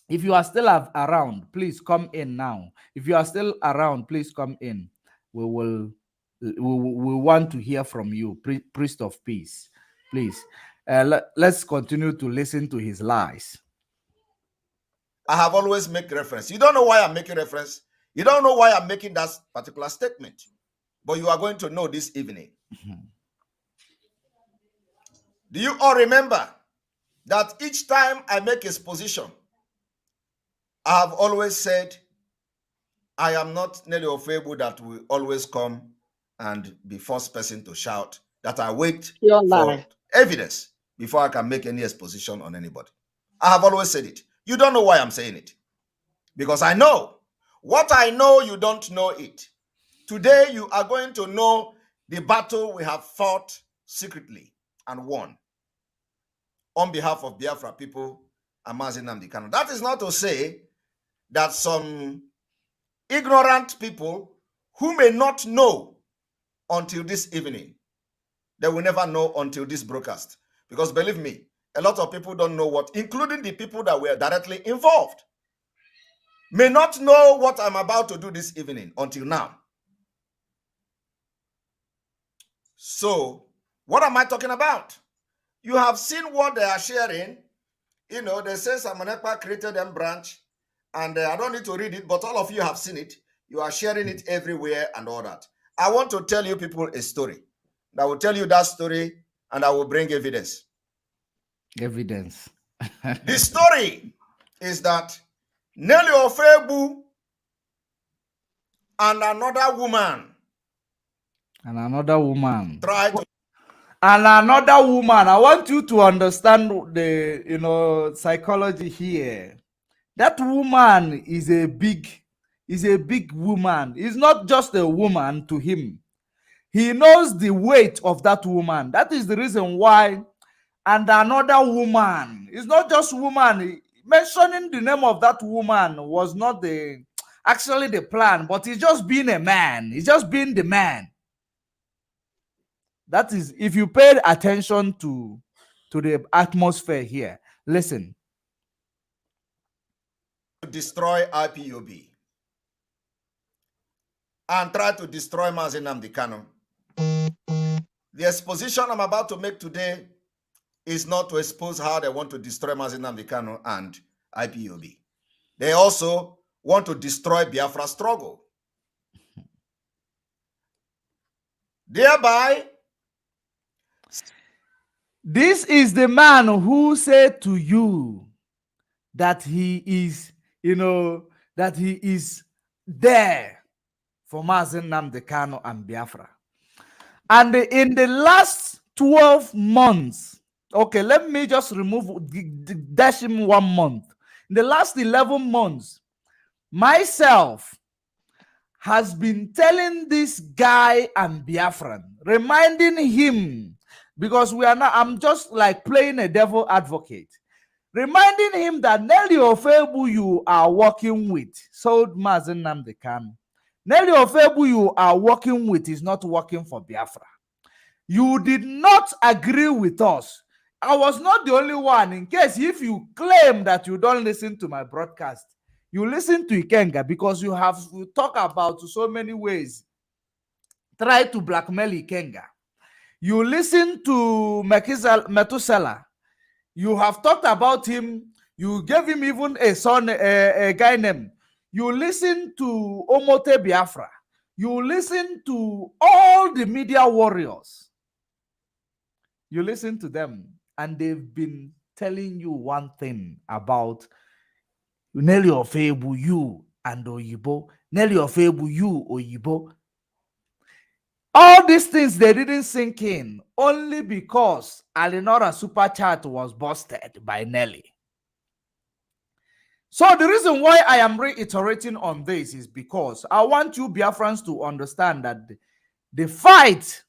if you are still around, please come in now. If you are still around, please come in. We want to hear from you, priest of peace. Please, let's continue to listen to his lies. I have always make reference. You don't know why I'm making reference. You don't know why I'm making that particular statement, but you are going to know this evening. Do you all remember that each time I make a position, I have always said, I am not Nelly Ofebu that will always come and be first person to shout, that I wait for evidence before I can make any exposition on anybody. I have always said it. You don't know why I'm saying it. Because I know. What I know, you don't know it. Today, you are going to know the battle we have fought secretly and won on behalf of Biafra people and Mazi Nnamdi Kanu. That is not to say that some ignorant people who may not know until this evening, they will never know until this broadcast. Because believe me, a lot of people don't know what, including the people that were directly involved, may not know what I'm about to do this evening until now. So, what am I talking about? You have seen what they are sharing. You know, they say Samanekpa created them branch, and I don't need to read it, but all of you have seen it. You are sharing it everywhere and all that. I want to tell you people a story. I will tell you that story, and I will bring evidence. Evidence. The story is that Nelly Ofebu and another woman tried to. And another woman. I want you to understand the psychology here. That woman is a big woman. It's not just a woman to him. He knows the weight of that woman. That is the reason why. And another woman. It's not just woman. Mentioning the name of that woman was not actually the plan, but he's just being a man. He's just being the man. That is, if you paid attention to the atmosphere here, listen. To destroy IPOB and try to destroy Mazi Nnamdi Kanu. The exposition I'm about to make today is not to expose how they want to destroy Mazi Nnamdi Kanu and IPOB. They also want to destroy Biafra struggle. Thereby, this is the man who said to you that he is, that he is there for Mazi Nnamdi Kanu and Biafra. And in the last 12 months, okay, let me just dash him 1 month. In the last 11 months, myself has been telling this guy and Biafran, reminding him, because I'm just like playing a devil advocate, reminding him that Nelly Ofebu you are working with sold Mazi Nnamdi Kanu. Nelly Ofebu you are working with is not working for Biafra. You did not agree with us. I was not the only one. In case if you claim that you don't listen to my broadcast, you listen to Ikenga, because you have talked about so many ways. Try to blackmail Ikenga. You listen to Methuselah. You have talked about him. You gave him even a son, a guy named. You listen to Omote Biafra. You listen to all the media warriors. You listen to them, and they've been telling you one thing about Nelly Ofebu, you and Oyibo. Nelly Ofebu, you, Oyibo. All these things, they didn't sink in only because Alinora Super Chat was busted by Nelly. So the reason why I am reiterating on this is because I want you Biafrans to understand that the fight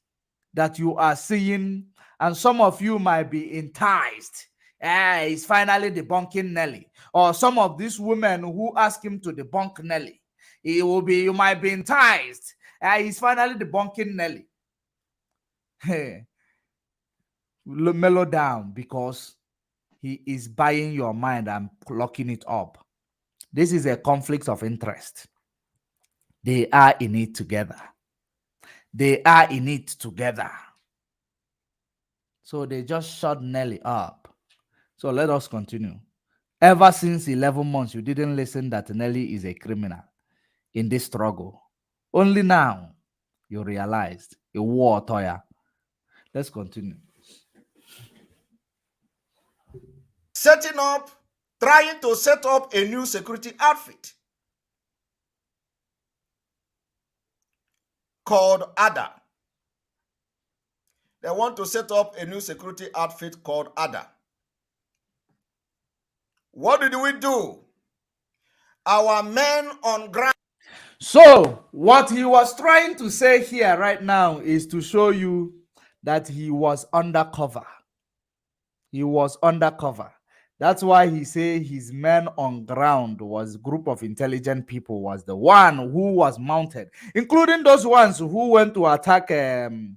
that you are seeing, and some of you might be enticed. He's finally debunking Nelly. Or some of these women who ask him to debunk Nelly. You might be enticed. He's finally debunking Nelly. Mellow down, because he is buying your mind and locking it up. This is a conflict of interest. They are in it together. They are in it together. So they just shut Nelly up. So let us continue. Ever since 11 months, you didn't listen that Nelly is a criminal in this struggle. Only now you realized a war toya. Let's continue. Trying to set up a new security outfit called ADA. They want to set up a new security outfit called ADA. What did we do? Our men on ground. So what he was trying to say here right now is to show you that he was undercover. He was undercover. That's why he said his men on ground was a group of intelligent people, was the one who was mounted, including those ones who went to attack the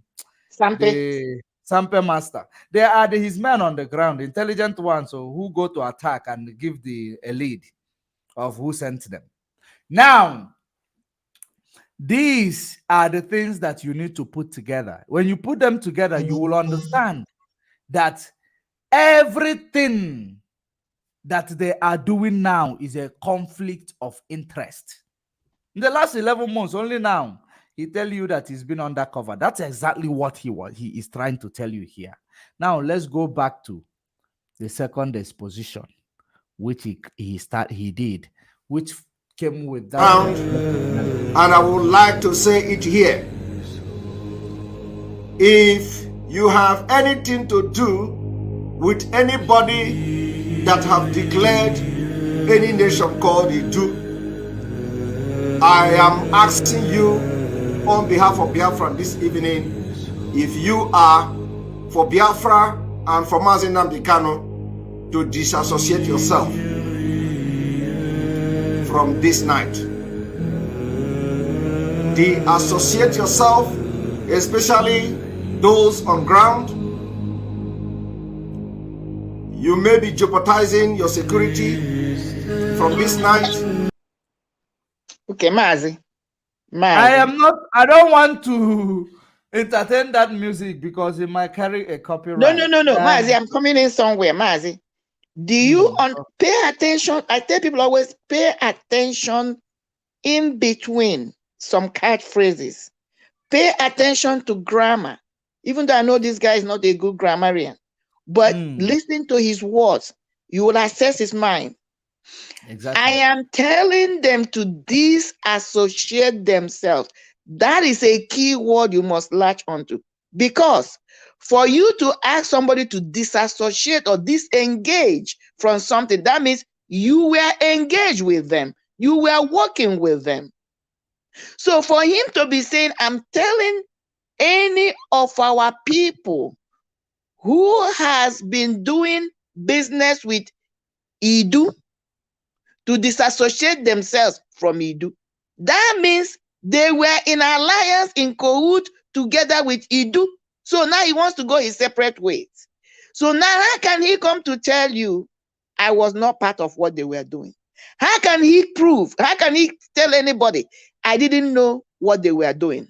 Sampe master. They are his men on the ground, intelligent ones, so who go to attack and give a lead of who sent them. Now, these are the things that you need to put together. When you put them together, you will understand that everything that they are doing now is a conflict of interest. In the last 11 months, only now, he tell you that he's been undercover. That's exactly what he is trying to tell you here. Now, let's go back to the second exposition, which he did, which came with that. And I would like to say it here. If you have anything to do with anybody that have declared any nation called Idu, I am asking you on behalf of Biafra this evening, if you are for Biafra and for Mazi Nnamdi Kanu, to disassociate yourself from this night. Deassociate yourself, especially those on ground. You may be jeopardizing your security from this night. Okay, Mazi. I don't want to entertain that music because it might carry a copyright. No. Mazi, I'm coming in somewhere. Mazi, do you pay attention? I tell people always pay attention in between some catchphrases. Pay attention to grammar. Even though I know this guy is not a good grammarian, but listening to his words, you will assess his mind. Exactly. I am telling them to disassociate themselves. That is a key word you must latch onto. Because for you to ask somebody to disassociate or disengage from something, that means you were engaged with them. You were working with them. So for him to be saying, I'm telling any of our people who has been doing business with Idu to disassociate themselves from Idu. That means they were in alliance, in cahoot together with Idu. So now he wants to go his separate ways. So now how can he come to tell you, I was not part of what they were doing? How can he prove? How can he tell anybody, I didn't know what they were doing?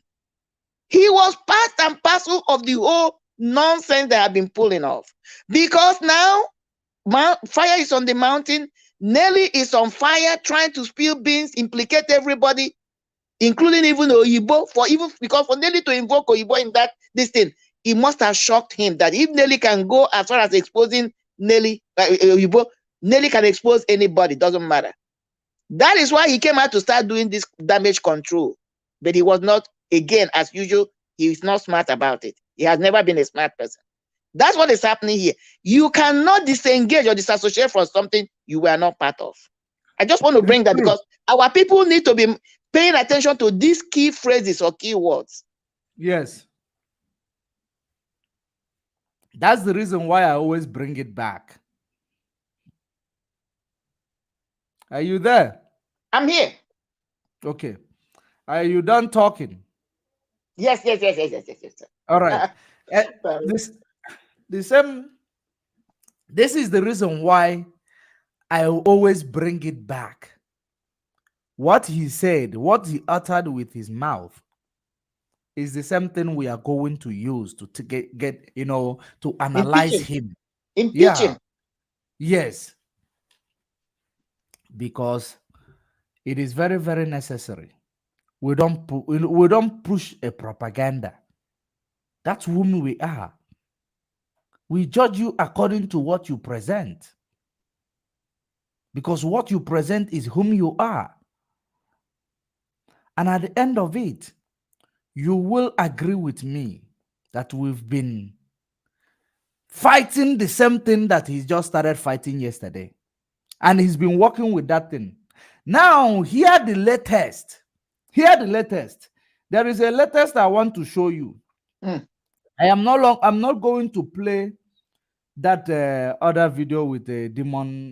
He was part and parcel of the whole nonsense they have been pulling off. Because now fire is on the mountain. Nelly is on fire, trying to spill beans, implicate everybody, including even Oyibo. Because for Nelly to invoke Oyibo in this thing, it must have shocked him that if Nelly can go as far as exposing Nelly, Oyibo, Nelly can expose anybody, doesn't matter. That is why he came out to start doing this damage control. But he was not, again, as usual, he is not smart about it. He has never been a smart person. That's what is happening here. You cannot disengage or disassociate from something you were not part of. I just want to bring that because our people need to be paying attention to these key phrases or key words. Yes. That's the reason why I always bring it back. Are you there? I'm here. Okay. Are you done talking? Yes. All right. Eh, Sorry. this the same. This is the reason why I always bring it back. What he said, what he uttered with his mouth, is the same thing we are going to use to get to analyze Impeaching. him. Impeaching. Yeah. Yes. Because it is very, very necessary. We don't push a propaganda. That's whom we are. We judge you according to what you present. Because what you present is whom you are. And at the end of it, you will agree with me that we've been fighting the same thing that he just started fighting yesterday. And he's been working with that thing. Now, hear the latest. Hear the latest. There is a latest I want to show you. Mm. I'm not going to play that other video with the demon.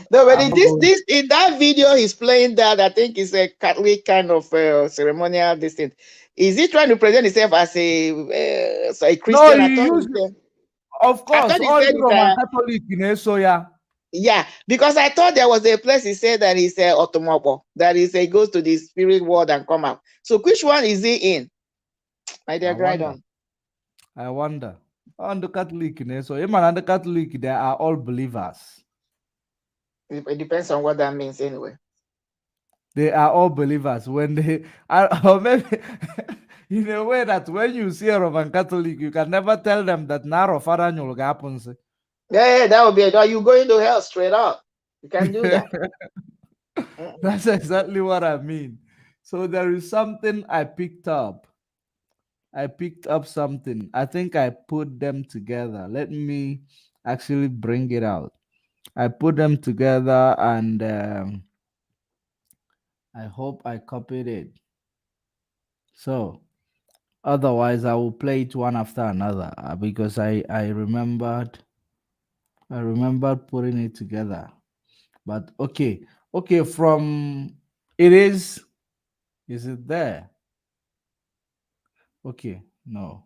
No, but I'm in not going- in that video, he's playing that. I think it's a Catholic kind of ceremonial. This thing. Is he trying to present himself as a Christian? No, I you thought use, he said. of I course, thought he all said the it's Roman Catholic in so yeah. yeah, because I thought there was a place he said that he's a automobile, that is he goes to the spirit world and come out. So which one is he in? My dear Grydon. I wonder. On the Catholic in so him and the Catholic, they are all believers. It depends on what that means anyway. They are all believers. When they are, or maybe in a way that when you see a Roman Catholic, you can never tell them that Naro Faranyol happens. Yeah, that would be it. Are you going to hell straight up? You can do that. That's exactly what I mean. So there is something I picked up. I picked up something. I think I put them together. Let me actually bring it out. I put them together and I hope I copied it. So otherwise, I will play it one after another because I remembered putting it together. But okay, from it is it there? Okay, no.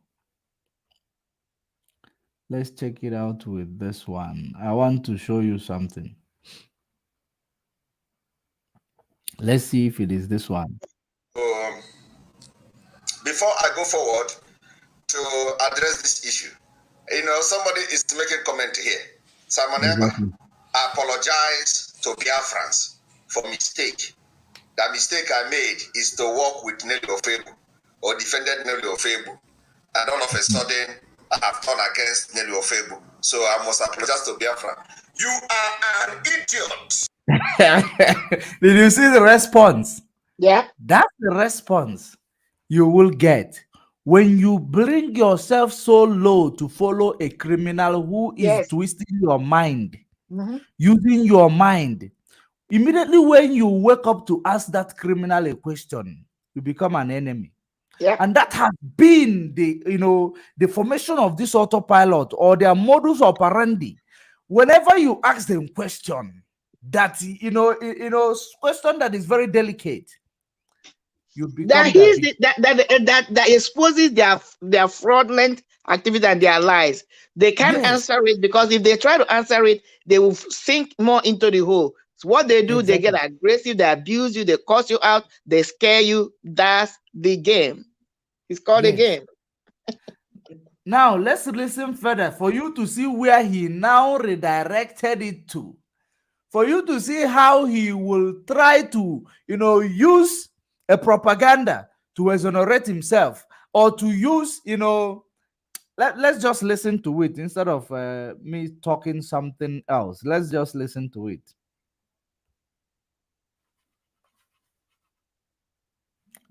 Let's check it out with this one. I want to show you something. Let's see if it is this one. Before I go forward to address this issue, somebody is making comment here. Simon Eba, Exactly. I apologize to Biafrans for mistake. The mistake I made is to work with Nelly Ofebu or defended Nelly Ofebu. And all of a sudden, I have turned against Nelly Ofebu. So I must apologize to Biafra. You are an idiot. Did you see the response? Yeah. That's the response you will get when you bring yourself so low to follow a criminal who is Yes. twisting your mind, Mm-hmm. using your mind. Immediately when you wake up to ask that criminal a question, you become an enemy. Yeah. And that has been the formation of this autopilot or their modus operandi. Whenever you ask them question that question that is very delicate, you become that exposes their fraudulent activity and their lies. They can't answer it because if they try to answer it, they will sink more into the hole. So what they do, they get aggressive, they abuse you, they curse you out, they scare you. That's the game. It's called a game. Now let's listen further for you to see where he now redirected it to. For you to see how he will try to, use a propaganda to exonerate himself or to use, let's just listen to it instead of me talking something else. Let's just listen to it.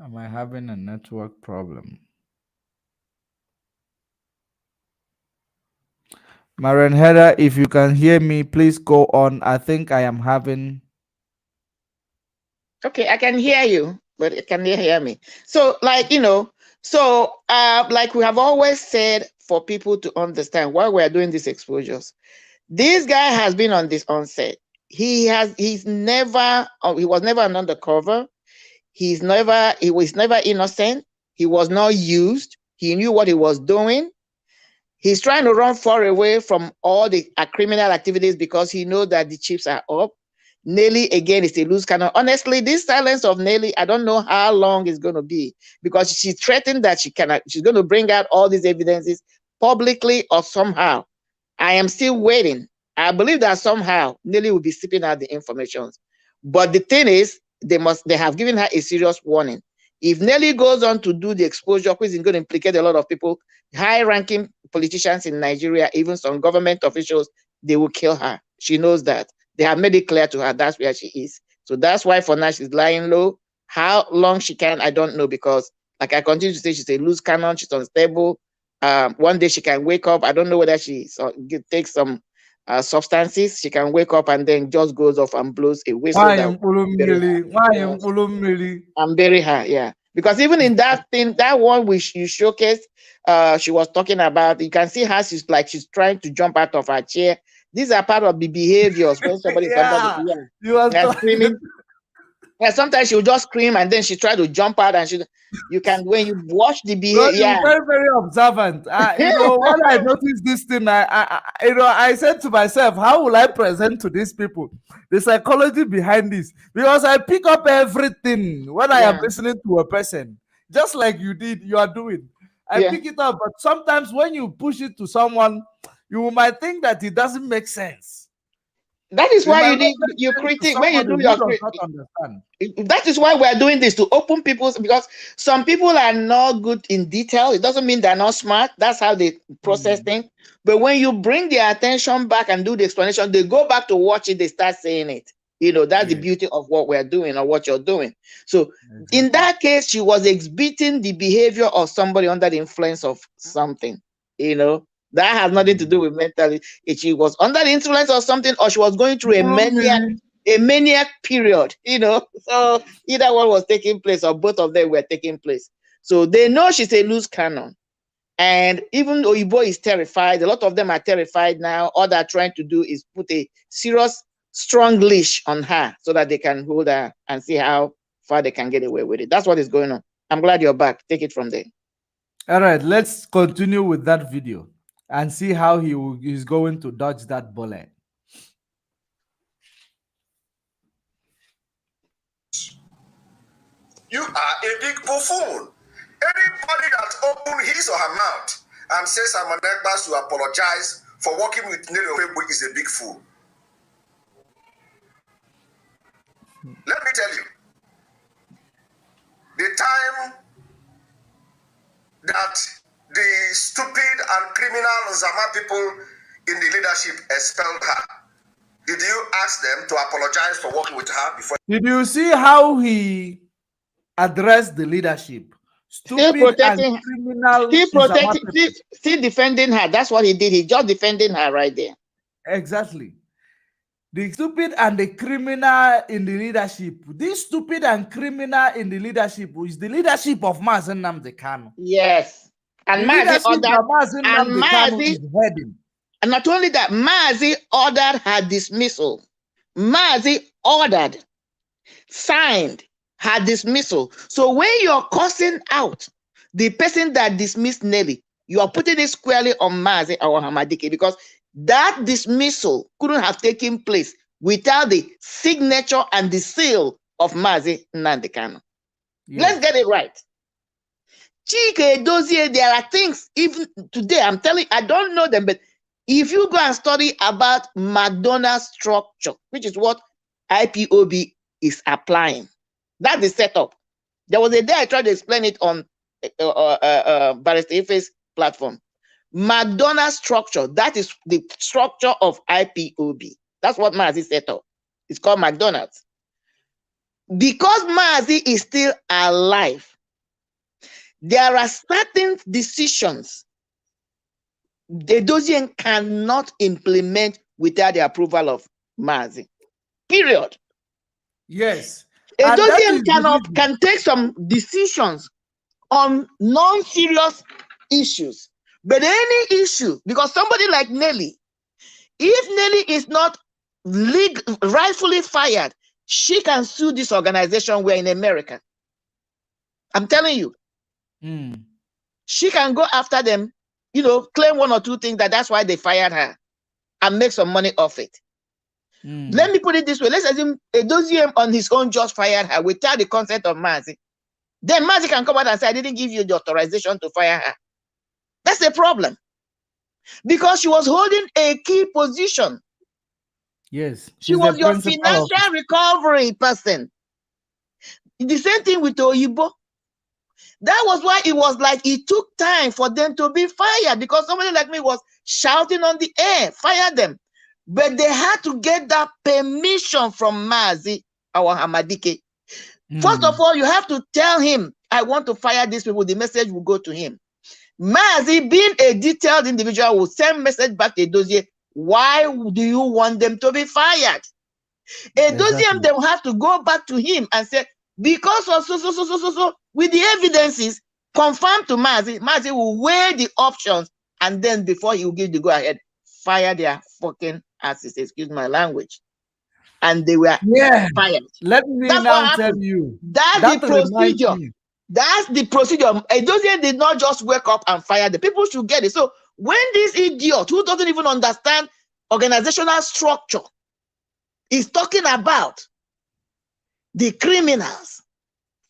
Am I having a network problem? Marian Heather, if you can hear me, please go on. I think I am having. Okay, I can hear you, but can you hear me? So, So, like we have always said, for people to understand why we are doing these exposures, this guy has been on this onset. He was never an undercover. He was never innocent. He was not used. He knew what he was doing. He's trying to run far away from all the criminal activities because he knows that the chips are up. NELLY, again, is a loose cannon. Honestly, this silence of NELLY, I don't know how long it's going to be, because she threatened that she's going to bring out all these evidences publicly or somehow. I am still waiting. I believe that somehow NELLY will be sipping out the information. But the thing is, they have given her a serious warning. If NELLY goes on to do the exposure, which is going to implicate a lot of people, high-ranking politicians in Nigeria, even some government officials, they will kill her. She knows that. They have made it clear to her that's where she is. So that's why for now she's lying low. How long she can, I don't know, because like I continue to say, she's a loose cannon, she's unstable. One day she can wake up. I don't know whether she takes some substances. She can wake up and then just goes off and blows a whistle. And bury her, yeah. Because even in that thing, that one which you showcased, she was talking about, you can see how she's trying to jump out of her chair. These are part of the behaviors when somebody's screaming. Yeah, sometimes she'll just scream and then she try to jump out, and when you watch the behavior. You're very, very observant. When I noticed this thing, I said to myself, how will I present to these people the psychology behind this? Because I pick up everything when I am listening to a person, just like you are doing. I pick it up, but sometimes when you push it to someone, you might think that it doesn't make sense. That is why you critique when you do your understand. That is why we are doing this, to open people's, because some people are not good in detail. It doesn't mean they're not smart. That's how they process things. But when you bring their attention back and do the explanation, they go back to watch it, they start saying it. That's the beauty of what we're doing or what you're doing. So in that case, she was exhibiting the behavior of somebody under the influence of something, That has nothing to do with mentally. If she was under the influence of something, or she was going through a maniac period, So either one was taking place, or both of them were taking place. So they know she's a loose cannon. And even Oyibo is terrified. A lot of them are terrified now. All they're trying to do is put a serious, strong leash on her so that they can hold her and see how far they can get away with it. That's what is going on. I'm glad you're back. Take it from there. All right, let's continue with that video and see how he's going to dodge that bullet. You are a big buffoon. Anybody that opens his or her mouth and says Simon Ekpa to apologize for working with NELLY Ofegbu is a big fool. Let me tell you, the time that the stupid and criminal Zama people in the leadership expelled her, did you ask them to apologize for working with her before? Did you see how he addressed the leadership? Still protecting, still defending her. That's what he did. He just defending her right there. Exactly. The stupid and the criminal in the leadership. This stupid and criminal in the leadership is the leadership of Mazi Nnamdi Kanu. Yes. And Mazi heading. And not only that, Mazi ordered her dismissal. Mazi ordered, signed her dismissal. So when you're cursing out the person that dismissed NELLY, you are putting it squarely on Mazi or Hamadike, because that dismissal couldn't have taken place without the signature and the seal of Mazi Nnamdi Kanu. Yes. Let's get it right. Chike Dozie, there are things, even today, I'm telling you, I don't know them, but if you go and study about McDonald's structure, which is what IPOB is applying, that's the setup. There was a day I tried to explain it on Barrister Ife's platform. McDonald's structure, that is the structure of IPOB. That's what Mazi set up. It's called McDonald's. Because Mazi is still alive, there are certain decisions the Dozien cannot implement without the approval of Mazi. Period. Yes. A Dozien can take some decisions on non-serious issues. But any issue, because somebody like Nelly, if Nelly is not rightfully fired, she can sue this organization. We're in America. I'm telling you. She can go after them, you know, claim one or two things that's why they fired her and make some money off it. Let me put it this way. Let's assume Edozie on his own just fired her without the consent of Mazi. Then Mazi can come out and say, I didn't give you the authorization to fire her. That's a problem. Because she was holding a key position. Yes. She was your financial recovery person. The same thing with Oyibo. That was why it was like it took time for them to be fired, because somebody like me was shouting on the air, fire them. But they had to get that permission from Mazi, our Hamadike. First of all, you have to tell him, I want to fire these people. The message will go to him. Mazi, being a detailed individual, will send message back to Edozie. Why do you want them to be fired? Edozie, they will have to go back to him and say, because of so, with the evidences, confirm to Mazi. Mazi will weigh the options, and then before he will give the go-ahead, fire their fucking asses, excuse my language. And they were fired. Let me now tell you. That's the procedure. That's the procedure. Edozie did not just wake up and fire the people. Should get it. So when this idiot who doesn't even understand organizational structure is talking about the criminals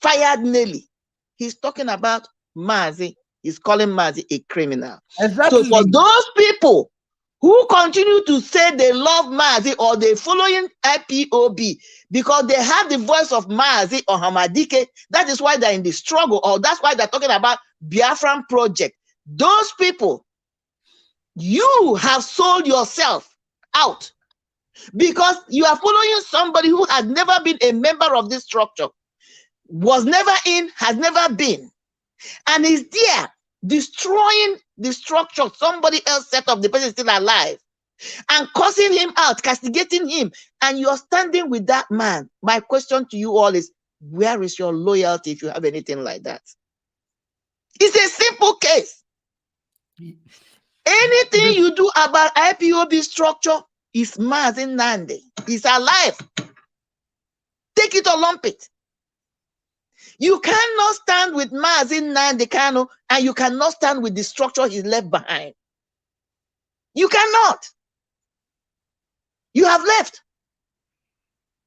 fired Nelly, he's talking about Mazi. He's calling Mazi a criminal. Exactly. So for those people who continue to say they love Mazi or they following IPOB because they have the voice of Mazi or Hamadike, that is why they're in the struggle, or that's why they're talking about Biafran project. Those people, you have sold yourself out because you are following somebody who has never been a member of this structure, was never in, has never been, and is there destroying the structure somebody else set up, the person is still alive, and cursing him out, castigating him, and you're standing with that man. My question to you all is, where is your loyalty if you have anything like that? It's a simple case. Anything you do about IPOB structure is Mazi Nnamdi. He's alive. Take it or lump it. You cannot stand with Mazi Nnamdi Kanu, and you cannot stand with the structure he left behind. You cannot. You have left.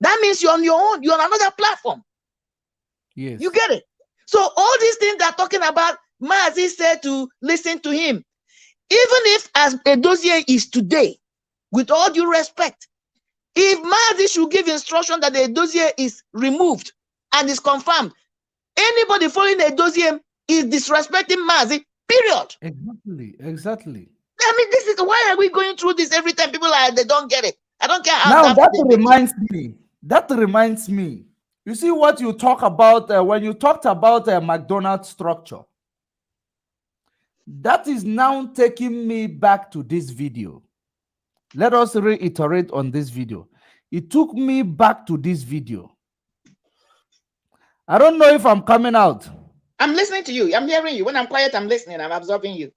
That means you're on your own. You're on another platform. Yes. You get it? So all these things they're talking about, Mazi said to listen to him. Even if, as Edozie is today, with all due respect, if Mazi should give instruction that the Edozie is removed and is confirmed, anybody following Edozie is disrespecting Mazi, period. Exactly. I mean, this is why are we going through this every time? People are, they don't get it. I don't care how. Now that reminds me. You see what you talk about when you talked about McDonald's structure. That is now taking me back to this video. Let us reiterate on this video. It took me back to this video. I don't know if I'm coming out. I'm listening to you. I'm hearing you. When I'm quiet, I'm listening. I'm absorbing you.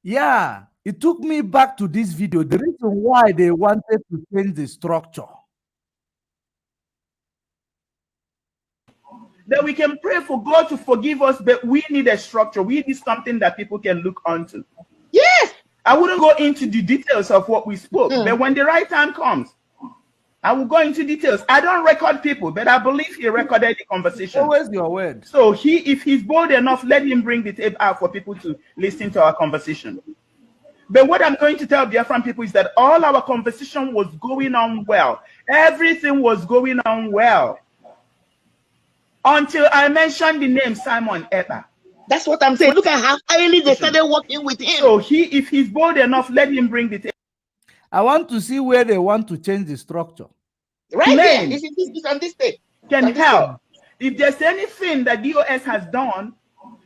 Yeah, it took me back to this video. The reason why they wanted to change the structure. That we can pray for God to forgive us, but we need a structure. We need something that people can look onto. Yes. I wouldn't go into the details of what we spoke, but when the right time comes, I will go into details. I don't record people, but I believe he recorded the conversation. Always your word. So if he's bold enough, let him bring the tape out for people to listen to our conversation. But what I'm going to tell Biafran people is that all our conversation was going on well. Everything was going on well. Until I mentioned the name Simon Ekpa. That's what I'm saying. Look at how highly they started working with him. So if he's bold enough, let him bring the tape. I want to see where they want to change the structure. Right here. It's on this tape. Can help. If there's anything that DOS has done,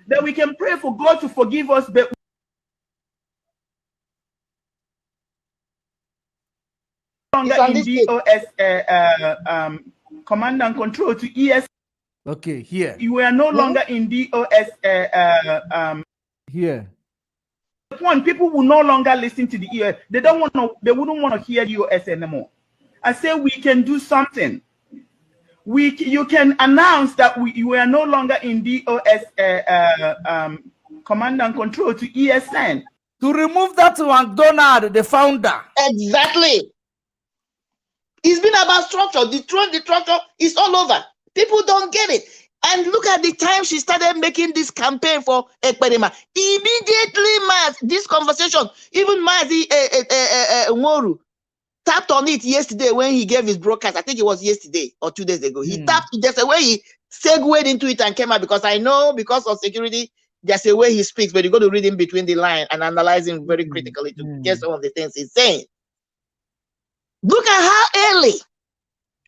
then we can pray for God to forgive us. But longer in DOS command and control to ES. Okay, here. You were no longer in DOS. Here. One, people will no longer listen to the EOS. They don't want to. They wouldn't want to hear EOS anymore. I say we can do something. You can announce that you are no longer in DOS command and control to ESN. To remove that McDonald, the founder. Exactly. It's been about structure. The structure is all over. People don't get it. And look at the time she started making this campaign for Ekperima. Immediately, this conversation, even Mazi Nworu tapped on it yesterday when he gave his broadcast. I think it was yesterday or 2 days ago. He tapped, there's a way he segued into it and came out, because I know because of security, there's a way he speaks, but you got to read in between the line and analyze him very critically to get some of the things he's saying. Look at how early,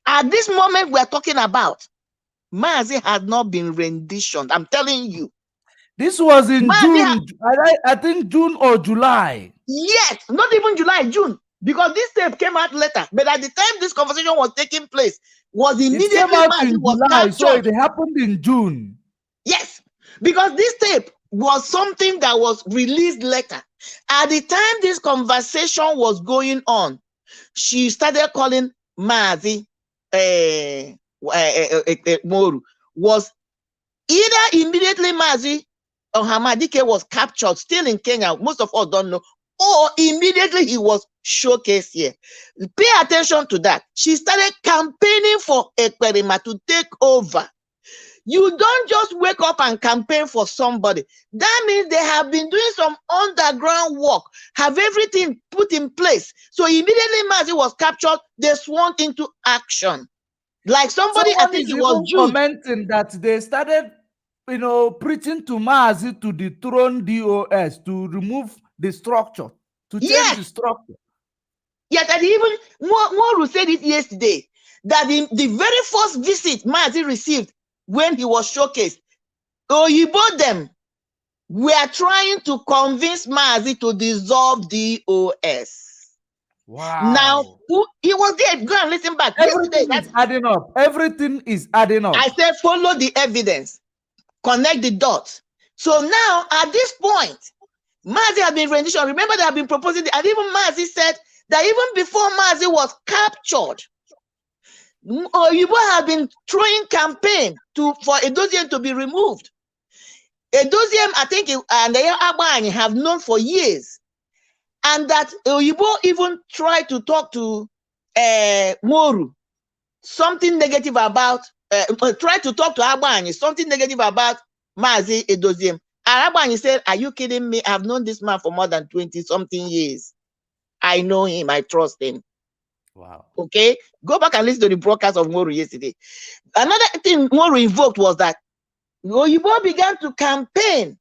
at this moment we're talking about, Mazi had not been renditioned. I'm telling you. This was in June. I think June or July. Yes, not even July, June. Because this tape came out later. But at the time this conversation was taking place, was immediately Mazi was captured. So it happened in June. Yes, because this tape was something that was released later. At the time this conversation was going on, she started calling Mazi Nworu. Was either immediately Mazi or Hamadike was captured, still in Kenya, most of us don't know, or immediately he was showcased here. Pay attention to that. She started campaigning for Ekperima to take over. You don't just wake up and campaign for somebody. That means they have been doing some underground work, have everything put in place. So immediately Mazi was captured, they sworn into action. Like somebody, I think it was June, commenting that they started, preaching to Mazi to dethrone DOS, to remove the structure, to change the structure. Yes, and even Nworu said it yesterday, that the very first visit Mazi received when he was showcased, Oyibo them were trying to convince Mazi to dissolve DOS. Wow. Now, he was there. Go and listen back. Everything is adding up. Everything is adding up. I said, follow the evidence. Connect the dots. So now, at this point, Mazi has been rendition. Remember, they have been proposing, and even Mazi said that even before Mazi was captured, Oyibo have been throwing campaign for Edoziem to be removed. Edoziem, I think, and the Agbani have known for years, and that Oyibo even tried to talk to Nworu, something negative about, tried to talk to Agbani, something negative about Mazi Edoziem. And Agbani said, "Are you kidding me? I've known this man for more than 20-something years. I know him. I trust him." Wow. Okay, go back and listen to the broadcast of Nworu yesterday. Another thing Nworu invoked was that Oyibo began to campaign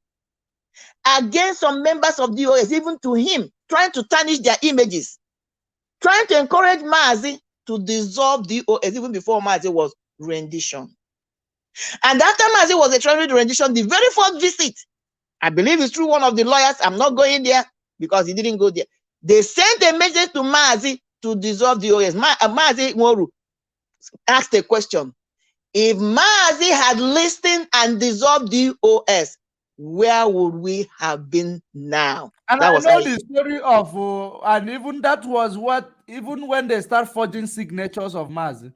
against some members of DOS, even to him, trying to tarnish their images, trying to encourage Mazi to dissolve DOS even before Mazi was rendition. And after Mazi was trying to rendition, the very first visit, I believe it's through one of the lawyers, I'm not going there because he didn't go there, they sent a message to Mazi to dissolve the OS. Mazi Nworu asked a question. If Mazi had listened and dissolved the OS, where would we have been now? And that I know the story of, and even that was what, even when they start forging signatures of Mazi.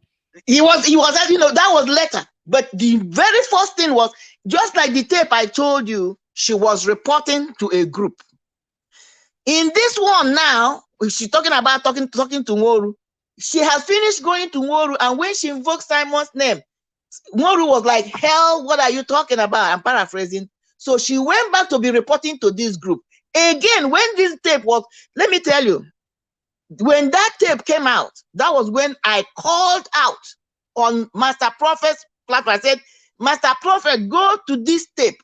He was, that was later. But the very first thing was, just like the tape I told you, she was reporting to a group. In this one now, she's talking about talking to Nworu. She has finished going to Nworu, and when she invoked Simon's name, Nworu was like, "Hell, what are you talking about?" I'm paraphrasing. So she went back to be reporting to this group. Again, when this tape was, let me tell you, when that tape came out, that was when I called out on Master Prophet's platform. I said, "Master Prophet, go to this tape.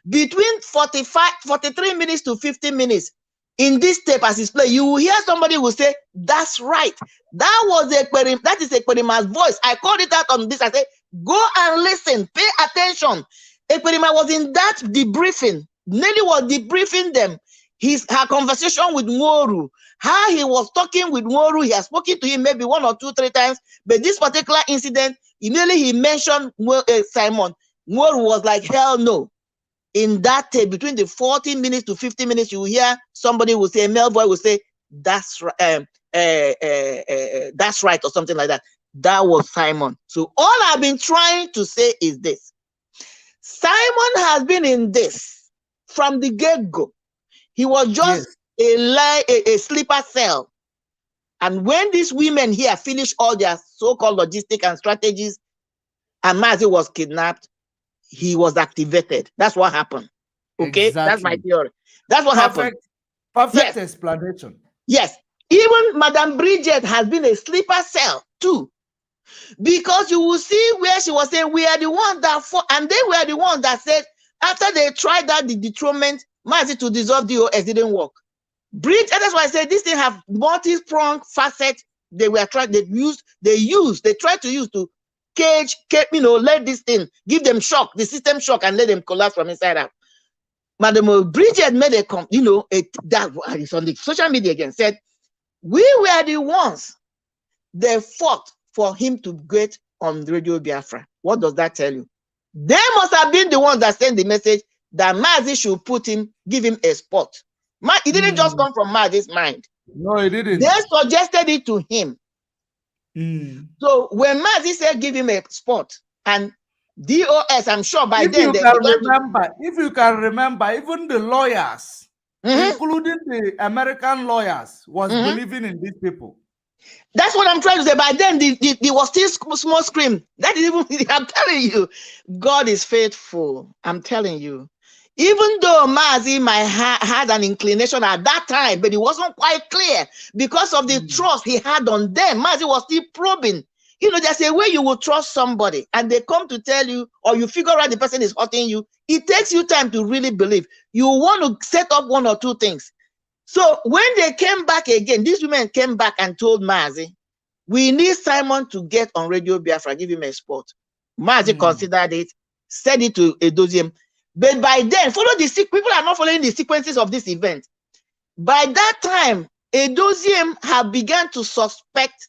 Between 43 minutes to 50 minutes, in this tape as it's played, you will hear somebody who will say, 'That's right. That is Ekperima's voice.'" I called it out on this. I said, "Go and listen, pay attention." Ekperima was in that debriefing. Nelly was debriefing them. Her conversation with Nworu, how he was talking with Nworu. He has spoken to him maybe 1 or 2, 3 times, but this particular incident, Immediately he mentioned Simon. Moore was like, hell no. In that tape, between the 40 minutes to 50 minutes, you will hear somebody will say, male voice will say, that's right, or something like that. That was Simon. So all I've been trying to say is this. Simon has been in this from the get-go. He was just a sleeper cell. And when these women here finished all their so-called logistic and strategies, and Mazi was kidnapped, he was activated. That's what happened. Okay, exactly. That's my theory. That's what happened. Perfect explanation. Yes, even Madame Bridget has been a sleeper cell too, because you will see where she was saying we are the ones that fought, and they were the ones that said after they tried that the dethronement, Mazi to dissolve DOS didn't work. Bridget, that's why I said this thing have multi-pronged facets. They were trying, they tried to use to cage, let this thing, give them shock, the system shock, and let them collapse from inside out. Madam Bridget made that is on the social media again, said, we were the ones they fought for him to get on Radio Biafra. What does that tell you? They must have been the ones that sent the message that Mazi should give him a spot. It didn't just come from Mazi's mind. No, it didn't. They suggested it to him. So when Mazi said give him a spot, and DOS, I'm sure by then if you can remember, even the lawyers, including the American lawyers, was believing in these people. That's what I'm trying to say. By then, there was still small scream. That is even, I'm telling you, God is faithful. I'm telling you. Even though Mazi might had an inclination at that time, but it wasn't quite clear because of the trust he had on them. Mazi was still probing. There's a way you will trust somebody and they come to tell you, or you figure out the person is hurting you. It takes you time to really believe. You want to set up one or two things. So when they came back again, these women came back and told Mazi, we need Simon to get on Radio Biafra, give him a spot. Mazi considered it, said it to Edoziem. But by then, people are not following the sequences of this event. By that time, Edoziem have begun to suspect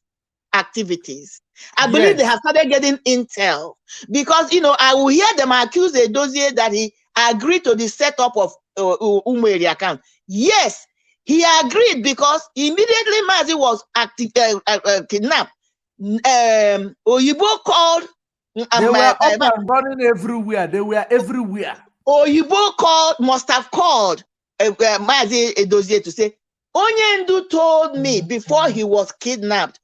activities. I believe they have started getting intel because, I will hear them accuse Edozie that he agreed to the setup of Umweri account. Yes, he agreed because immediately Mazi was kidnapped. Oyibo called. They were up and running everywhere. They were everywhere. Oyibo must have called Mazi Edozie to say, Onyendu told me before he was kidnapped,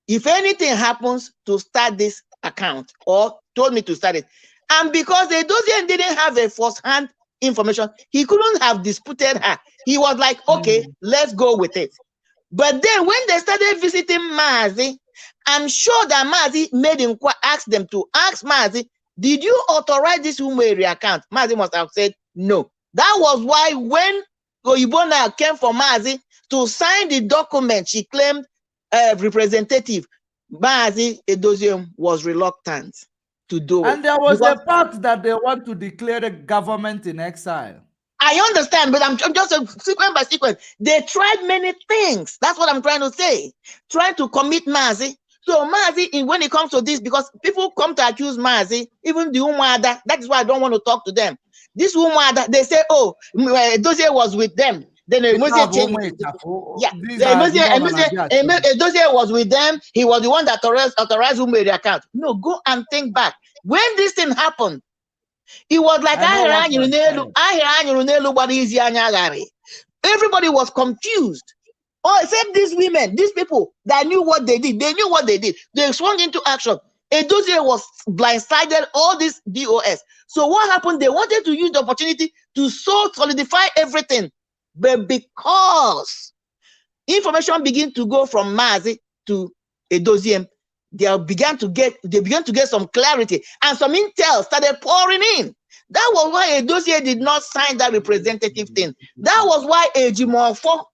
if anything happens, to start this account, or told me to start it. And because Edozie didn't have a first-hand information, he couldn't have disputed her. He was like, okay, let's go with it. But then when they started visiting Mazi, I'm sure that Mazi asked them to ask Mazi, did you authorize this Umweri account? Mazi must have said no. That was why when Oyibona came for Mazi to sign the document, she claimed representative, Mazi Edozie was reluctant to do it. And there was a part that they want to declare the government in exile. I understand, but I'm just sequence by sequence. They tried many things. That's what I'm trying to say. Trying to commit Mazi. So Mazi, when it comes to this, because people come to accuse Mazi, even the Umwada, that is why I don't want to talk to them. This Umwada, they say, oh, Edozie was with them. Then Edozie changed. Yeah, Edozie was with them. He was the one that authorized Umweri account. No, go and think back. When this thing happened, it was like everybody was confused. Oh, except these women, these people that knew what they did. They knew what they did. They swung into action. Edozie was blindsided, all this DOS. So what happened? They wanted to use the opportunity to solidify everything. But because information began to go from Mazi to Edozie, they began to get some clarity, and some intel started pouring in. That was why Edozie did not sign that representative thing. That was why Ejiofor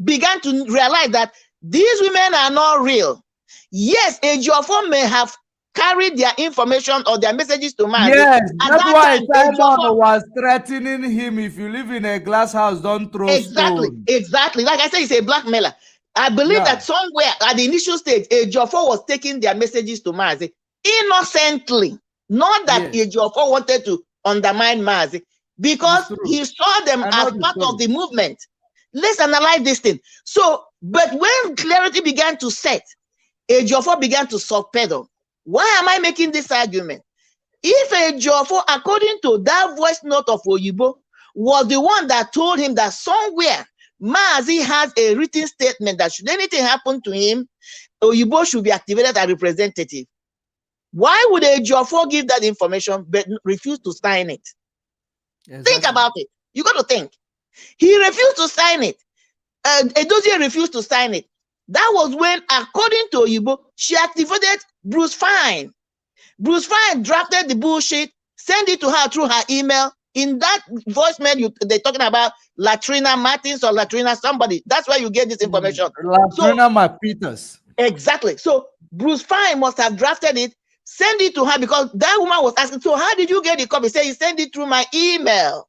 began to realize that these women are not real. Yes, Ejiofor may have carried their information or their messages to Mazi. Yes, that's why Simon was threatening him. If you live in a glass house, don't throw stone. Exactly. Like I said, he's a blackmailer. I believe that somewhere at the initial stage, Ejiofor was taking their messages to Mazi innocently. Not that Ejiofor wanted to undermine Mazi, because he saw them as part of the movement. Let's analyze this thing. So, but when clarity began to set, Ejiofor began to self-pedal. Why am I making this argument? If Ejiofor, according to that voice note of Oyibo, was the one that told him that somewhere Mazi has a written statement that should anything happen to him, Oyibo should be activated as representative. Why would Ejiofor give that information but refuse to sign it? Exactly. Think about it. You got to think. He refused to sign it. Edozie refused to sign it. That was when, according to Oyibo, she activated Bruce Fine. Bruce Fine drafted the bullshit, sent it to her through her email. In that voicemail, they're talking about Latrina Martins or Latrina somebody. That's where you get this information. Latrina Peters. Exactly. So Bruce Fine must have drafted it, send it to her, because that woman was asking, so how did you get the copy? Say, you sent it through my email.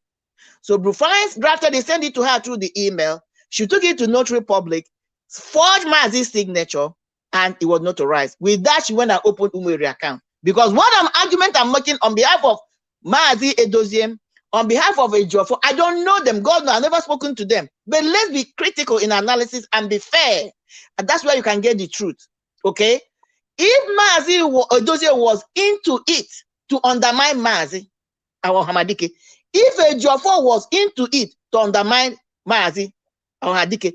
So Bruce Fine drafted it, sent it to her through the email. She took it to Notary Public, forged Mazi's signature, and it was notarized. With that, she went and opened Umeri account. Because what argument I'm making on behalf of Mazi Edozie, on behalf of Ejiofor, I don't know them. God knows, I've never spoken to them. But let's be critical in analysis and be fair. And that's where you can get the truth. Okay? If Mazi Edozie was into it to undermine Mazi, our Hamadike, if Ejiofor was into it to undermine Mazi, our Hadike,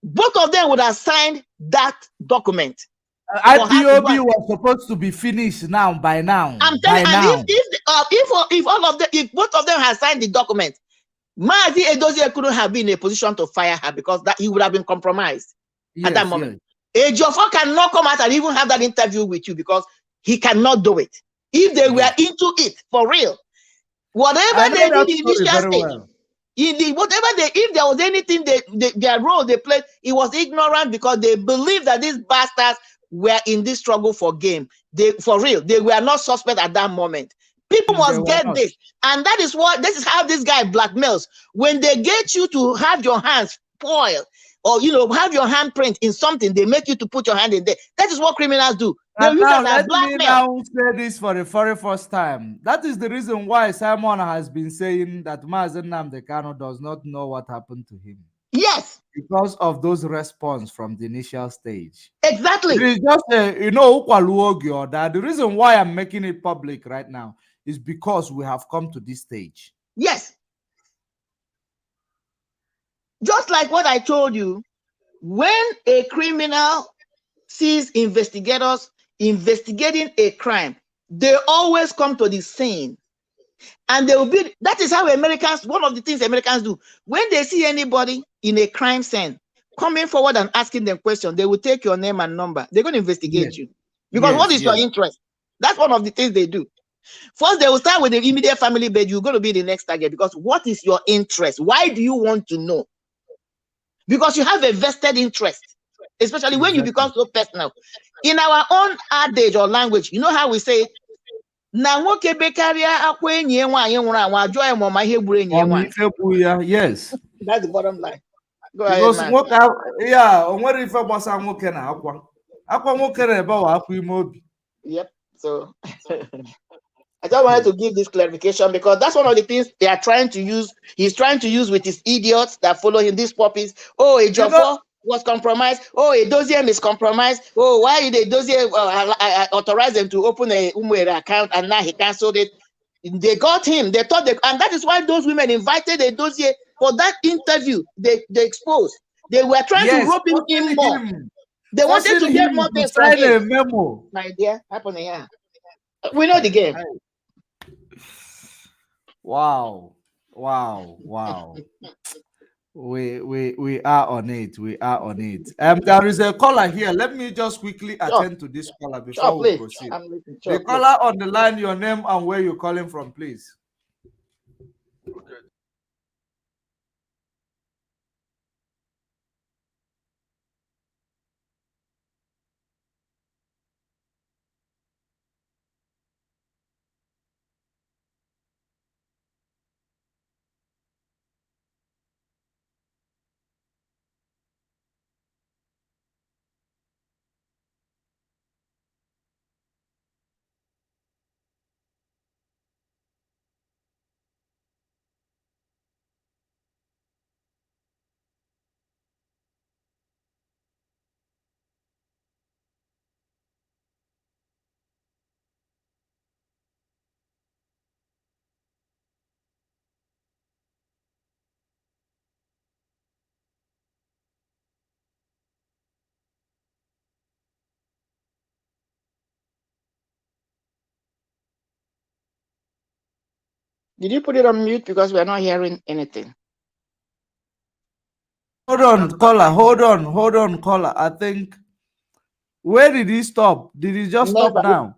both of them would have signed that document. IPOB was supposed to be finished now, by now. I'm telling you, if all of them, if both of them had signed the document, Mazi Edozie couldn't have been in a position to fire her, because that he would have been compromised at that moment. Ejiofor cannot come out and even have that interview with you, because he cannot do it. If they were into it for real, whatever they did in the initial stage, if there was anything their role they played, it was ignorant, because they believed that these bastards were in this struggle for game. For real, they were not suspect at that moment. People must get this, and this is how this guy blackmails. When they get you to have your hands spoiled, or have your handprint in something, they make you to put your hand in there. That is what criminals do. They use that as blackmail. Let me now say this for the very first time. That is the reason why Simon has bzen saying that Mazi Nnamdi Kanu does not know what happened to him. Yes. Because of those response from the initial stage. Exactly. It is just that the reason why I'm making it public right now is because we have come to this stage. Yes. Just like what I told you, when a criminal sees investigators investigating a crime, they always come to the scene. And they will be, that is how Americans, one of the things Americans do, when they see anybody in a crime scene coming forward and asking them questions, they will take your name and number. They're going to investigate you. Because what is your interest? That's one of the things they do. First, they will start with the immediate family, but you're going to be the next target. Because what is your interest? Why do you want to know? Because you have a vested interest, especially when you become so personal. In our own adage or language, you know how we say, yes. That's the bottom line. Go ahead, man. Yep. So I just wanted to give this clarification, because that's one of the things they are trying to use. He's trying to use with his idiots that follow him, these puppies. Oh, Ejiofor was compromised. Oh, Edozie is compromised. Oh, why did Edozie authorize them to open a Umwere account, and now he canceled it? They got him. They thought and that is why those women invited Edozie for that interview. They exposed. They were trying to rope him in more. They wanted to get more things from him. Memo. My dear, happening here. We know the game. Wow. We are on it. There is a caller here. Let me just quickly attend to this caller before we proceed. The caller on the line, your name and where you're calling from, please. Did you put it on mute because we are not hearing anything? Hold on, caller. Hold on, caller. I think. Where did he stop? Did he just stop now?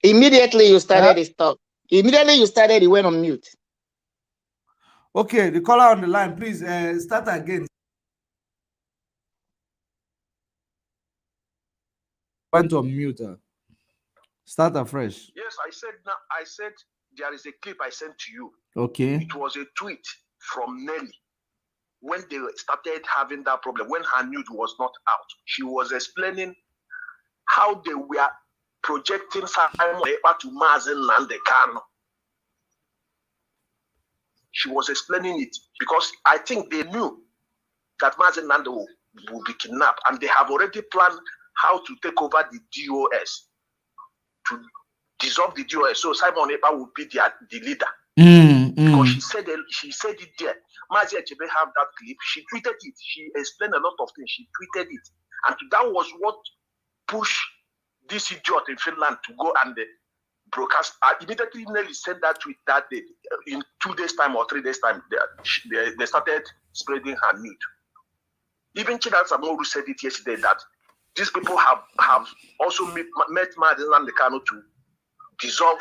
Immediately you started, it stopped. Immediately you started, it went on mute. Okay, the caller on the line, please start again. Went on mute. Start afresh. Yes, I said there is a clip I sent to you. Okay. It was a tweet from Nelly when they started having that problem, when her nude was not out. She was explaining how they were projecting Simon Ekpa to Mazen Nandekano. She was explaining it because I think they knew that Mazen Nande will be kidnapped, and they have already planned how to take over the DOS, to dissolve the DOS. So Simon Ekpa will be the leader. Because she said it there. Mazi Echebe have that clip. She tweeted it. She explained a lot of things. She tweeted it, and that was what pushed this idiot in Finland to go and broadcast. Immediately, Nelly sent that tweet that day. In 2 days' time or 3 days' time, they started spreading her nude. Even Chidan Samoru said it yesterday that these people have also met Mazen Nandekano to dissolve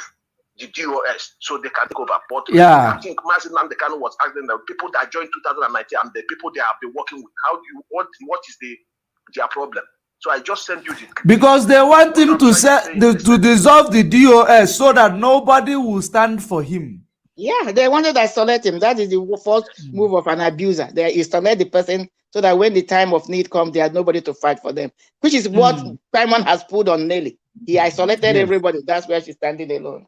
the DOS so they can take over. But I think Mazen Nandekano was asking the people that joined 2019 and the people they have been working with, what is their problem? So I just sent you the clip. Because they want him to dissolve the DOS so that nobody will stand for him. Yeah, they wanted to isolate him. That is the first move of an abuser. They isolate the person so that when the time of need comes, they have nobody to fight for them, which is what Simon has put on Nelly. He isolated everybody. That's where she's standing alone.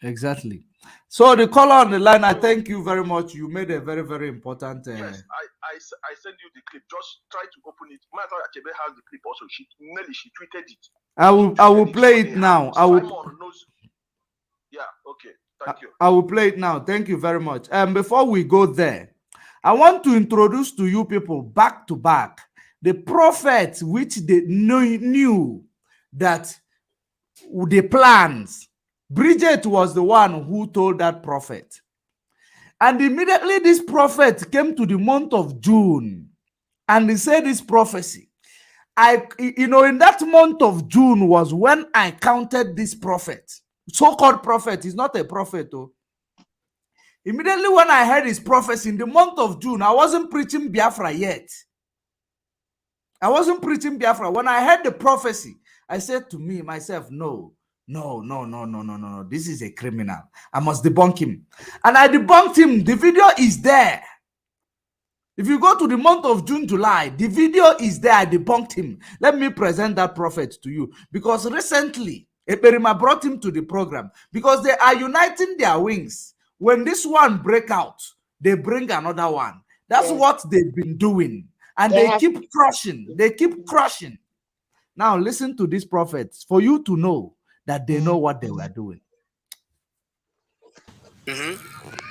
Exactly. So the caller on the line, I thank you very much. You made a very, very important. Yes, I send you the clip. Just try to open it. Matter Achebe has the clip also. Nelly, she tweeted it. I will play it now. Simon knows. Yeah. Okay. Thank you. I will play it now. Thank you very much. Before we go there, I want to introduce to you people back to back the prophets which they knew that the plans. Bridget was the one who told that prophet. And immediately this prophet came to the month of June and he said this prophecy. In that month of June was when I counted this prophet. So-called prophet. He's not a prophet though. Immediately when I heard his prophecy in the month of June, I wasn't preaching Biafra yet. I wasn't preaching Biafra. When I heard the prophecy, I said to myself, no. This is a criminal. I must debunk him. And I debunked him. The video is there. If you go to the month of June, July, the video is there. I debunked him. Let me present that prophet to you. Because recently, Eperima brought him to the program. Because they are uniting their wings. When this one break out, they bring another one. That's what they've been doing. And they keep crushing. They keep crushing. Now listen to these prophets for you to know that they know what they were doing.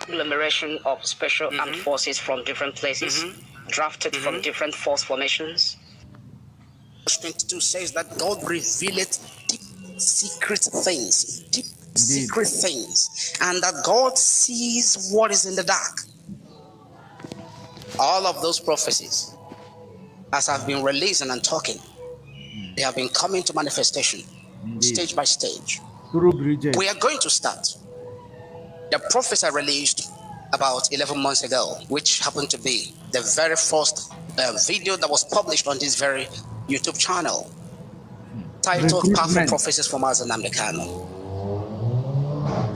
Agglomeration of special armed forces from different places, drafted from different force formations. Verse 22 says that God revealeth deep secret things, secret things, and that God sees what is in the dark. All of those prophecies, as I've been releasing and talking, they have been coming to manifestation. Stage by stage. We are going to start. The prophecy I released about 11 months ago, which happened to be the very first video that was published on this very YouTube channel, titled Powerful Prophecies from Mazen Nandekano.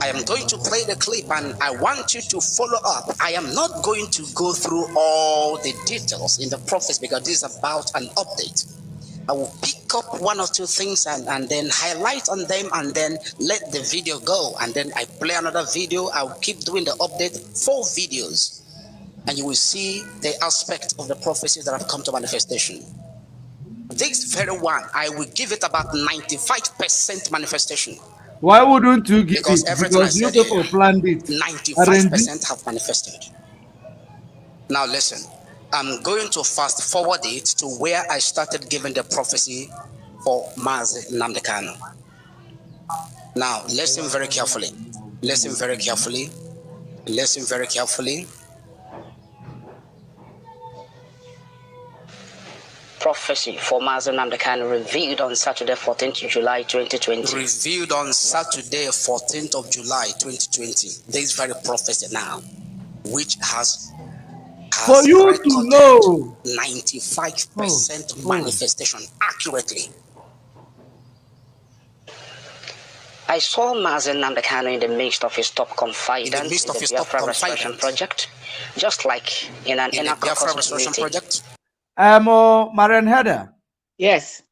I am going to play the clip and I want you to follow up. I am not going to go through all the details in the prophecy because this is about an update. I will pick up one or two things and then highlight on them and then let the video go. And then I play another video. I'll keep doing the update, 4 videos. And you will see the aspect of the prophecies that have come to manifestation. This very one, I will give it about 95% manifestation. Why wouldn't you give because it? Everything Because you people planned it. 95% have manifested. Now listen. I'm going to fast forward it to where I started giving the prophecy for Mazen Nandekano. Now, listen very carefully. Listen very carefully. Listen very carefully. Prophecy for Mazi Nnamdi Kanu revealed on Saturday, 14th July 2020. Revealed on Saturday, 14th of July 2020. This very prophecy now, which has for you to know 95% manifestation accurately. I saw Mazi Nnamdi Kanu in the midst of his top confidants in the Biafra Restoration Project, just like in an inner Biafra Restoration Project. Marian Heather. Yes.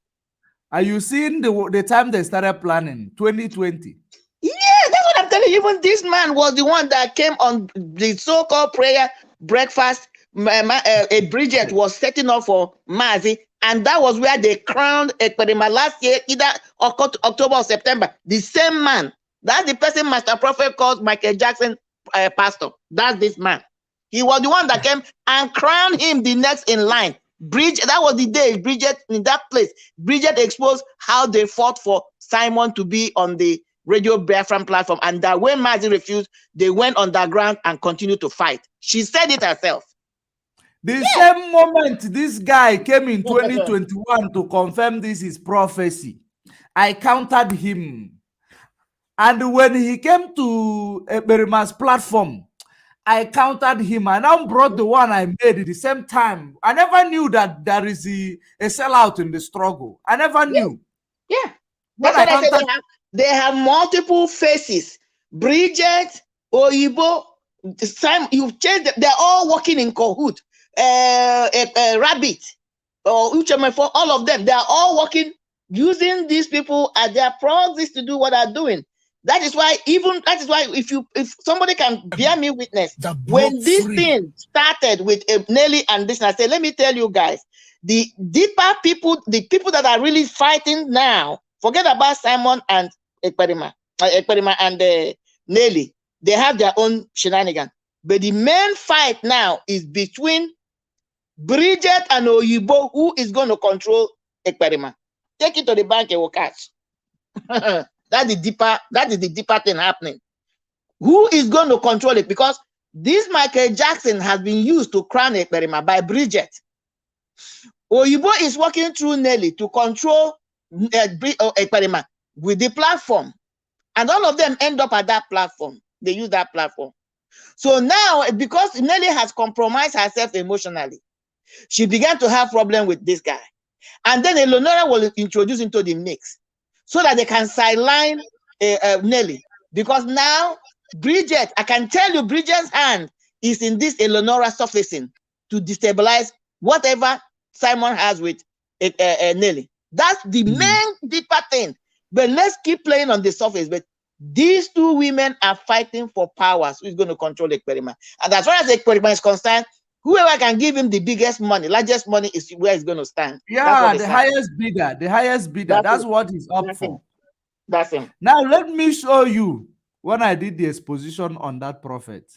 Are you seeing the time they started planning? 2020. Yeah, that's what I'm telling you. Even this man was the one that came on the so-called prayer breakfast. A Bridget was setting up for Mazi, and that was where they crowned Ekperima last year, either October or September. The same man. That's the person Master Prophet calls Michael Jackson pastor. That's this man. He was the one that came and crowned him the next in line. Bridget, that was the day Bridget, in that place, Bridget exposed how they fought for Simon to be on the Radio Biafran platform, and that when Mazi refused, they went underground and continued to fight. She said it herself. The same moment this guy came in 2021 to confirm this is prophecy, I countered him. And when he came to Ekperima's platform, I countered him. I now brought the one I made at the same time. I never knew that there is a sellout in the struggle. I never knew. Yeah. That's what I said. They have multiple faces. Bridget, Oyibo, Simon, you've changed them. They're all working in cahoot. Rabbit, or Uchemefo, all of them, they're all working using these people as their proxies to do what they're doing. That is why if somebody can bear me witness, when this thing started with NELLY and this, and I say, let me tell you guys, the deeper people, the people that are really fighting now, forget about Simon and Ekperima and NELLY. They have their own shenanigans. But the main fight now is between Bridget and Oyibo, who is going to control Ekperima. Take it to the bank, it will catch. That is the deeper thing happening. Who is going to control it? Because this Michael Jackson has been used to crown Ekperima by Bridget. Oyibo is working through NELLY to control Ekperima with the platform. And all of them end up at that platform. They use that platform. So now, because NELLY has compromised herself emotionally, she began to have problem with this guy. And then Eleonora was introduced into the mix so that they can sideline NELLY. Because now, Bridget, I can tell you, Bridget's hand is in this Eleonora surfacing to destabilize whatever Simon has with NELLY. That's the main deeper thing. But let's keep playing on the surface. But these two women are fighting for powers. Who's going to control Ekperima? And as far as Ekperima is concerned, whoever can give him the biggest money, largest money, is where he's going to stand. Yeah, the highest bidder. The highest bidder. That's what he's up for. That's him. Now let me show you when I did the exposition on that prophet,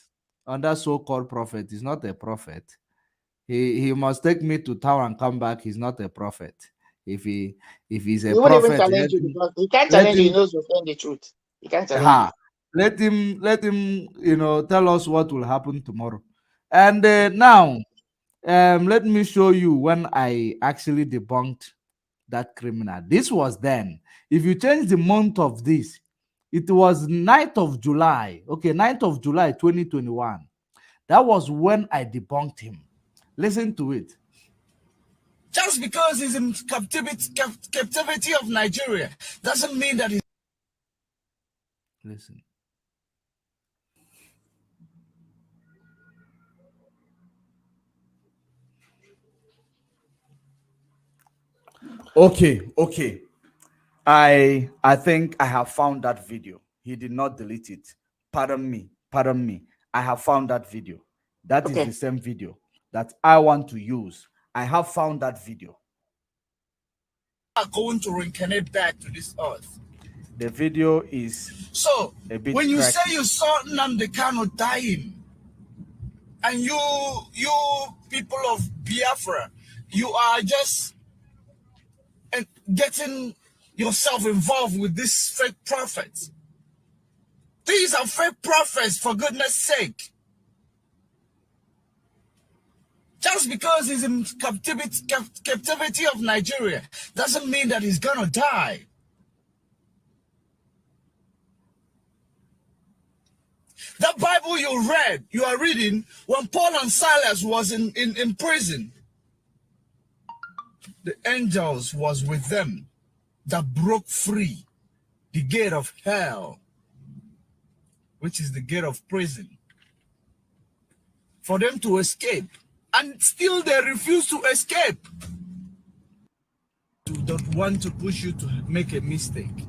on that so-called prophet. He's not a prophet. He must take me to town and come back. He's not a prophet. If he's a prophet, even challenge you because he can't challenge you. He knows you're saying the truth. He can't challenge you. Let him, tell us what will happen tomorrow. And now, let me show you when I actually debunked that criminal. This was then. If you change the month of this, it was 9th of July. Okay, 9th of July, 2021. That was when I debunked him. Listen to it. Just because he's in captivity of Nigeria doesn't mean that he's... Listen. Okay. I think I have found that video. He did not delete it. Pardon me. I have found that video. That is the same video that I want to use. I have found that video. Are going to reincarnate back to this earth. The video is so a bit when you cracky. say you saw Nnamdi Kanu dying, and you people of Biafra, you are just getting yourself involved with this fake prophet. These are fake prophets, for goodness sake. Just because he's in captivity of Nigeria doesn't mean that he's gonna die. That Bible you are reading when Paul and Silas was in prison. The angels was with them that broke free the gate of hell, which is the gate of prison, for them to escape. And still they refuse to escape. They don't want to push you to make a mistake.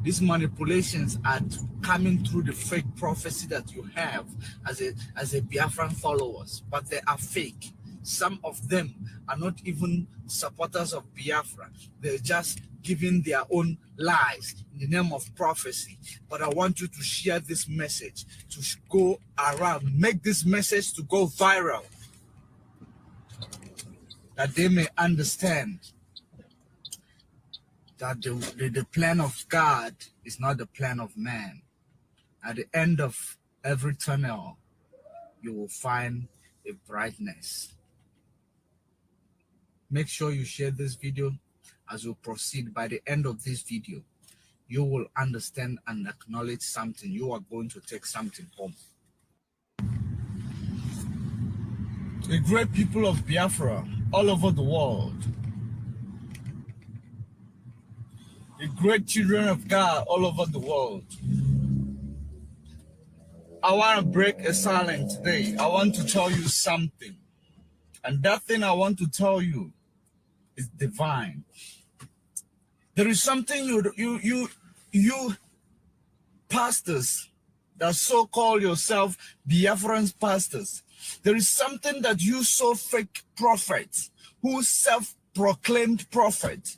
These manipulations are coming through the fake prophecy that you have as a Biafran followers, but they are fake. Some of them are not even supporters of Biafra. They're just giving their own lies in the name of prophecy. But I want you to share this message, to go around, make this message to go viral, that they may understand that the plan of God is not the plan of man. At the end of every tunnel, you will find a brightness. Make sure you share this video as we proceed. By the end of this video, you will understand and acknowledge something. You are going to take something home. The great people of Biafra all over the world, the great children of God all over the world, I want to break a silence today. I want to tell you something. And that thing I want to tell you is divine. There is something you pastors that so-called yourself Biafran pastors. There is something that you so fake prophets who self-proclaimed prophet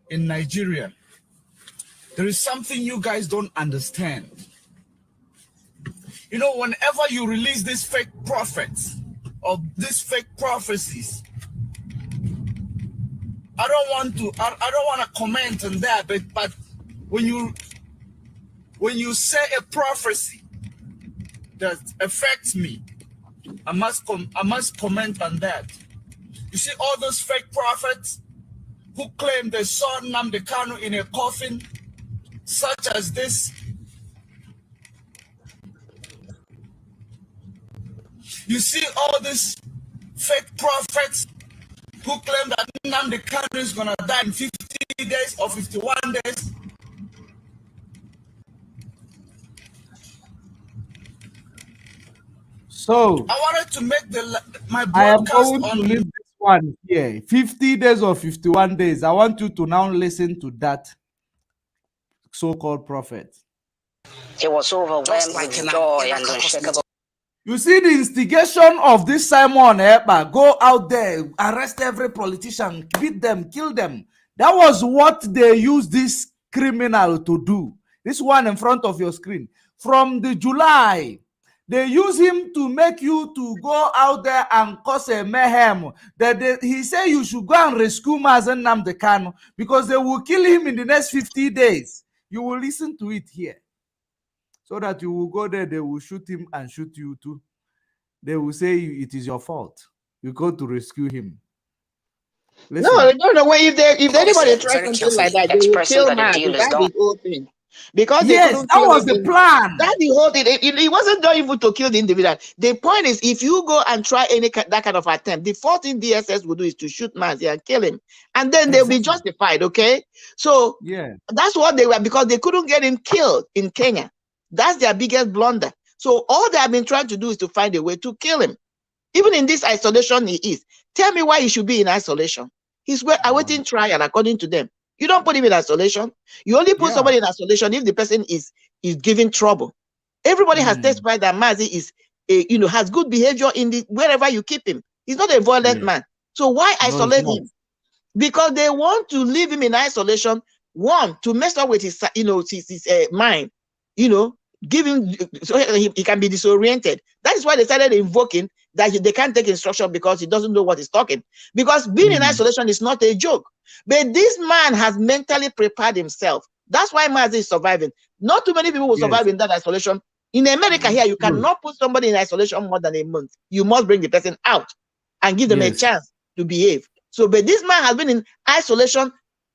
in Nigeria. There is something you guys don't understand. You know, whenever you release these fake prophets or these fake prophecies, I don't want to comment on that, but when you say a prophecy that affects me, I must comment on that. You see all those fake prophets who claim they saw Nnamdi Kanu in a coffin, such as this. You see all these fake prophets who claim that Nnamdi Kanu is going to die in 50 days or 51 days. So I wanted to make my broadcast I am going to leave this one here. 50 days or 51 days. I want you to now listen to that so-called prophet. He was overwhelmed with joy and unshakable. You see the instigation of this Simon Ekpa, go out there, arrest every politician, beat them, kill them. That was what they used this criminal to do. This one in front of your screen. From the July, they use him to make you to go out there and cause a mayhem. He said you should go and rescue Mazen Nnamdi Kanu because they will kill him in the next 50 days. You will listen to it here. So that you will go there, they will shoot him and shoot you too. They will say it is your fault. You go to rescue him. Listen. No. If anybody tries something like that, they will kill man. That's the whole thing. Because yes, that was the plan. That's the whole thing. It wasn't done even to kill the individual. The point is, if you go and try that kind of attempt, the first thing DSS will do is to shoot Mazi and kill him, and then they'll be justified. Okay, so yeah, that's what they were, because they couldn't get him killed in Kenya. That's their biggest blunder. So all they have been trying to do is to find a way to kill him. Even in this isolation he is. Tell me why he should be in isolation. He's awaiting trial according to them. You don't put him in isolation. You only put somebody in isolation if the person is giving trouble. Everybody has testified that Mazi is has good behavior in wherever you keep him. He's not a violent man. So why isolate him? Because they want to leave him in isolation. One, to mess up with his mind. Give him so he can be disoriented. That is why they started invoking that they can't take instruction because he doesn't know what he's talking. Because being in isolation is not a joke. But this man has mentally prepared himself That's why Mazi is surviving. Not too many people will survive in that isolation. In America here, you cannot put somebody in isolation more than a month. You must bring the person out and give them a chance to behave. So, but this man has been in isolation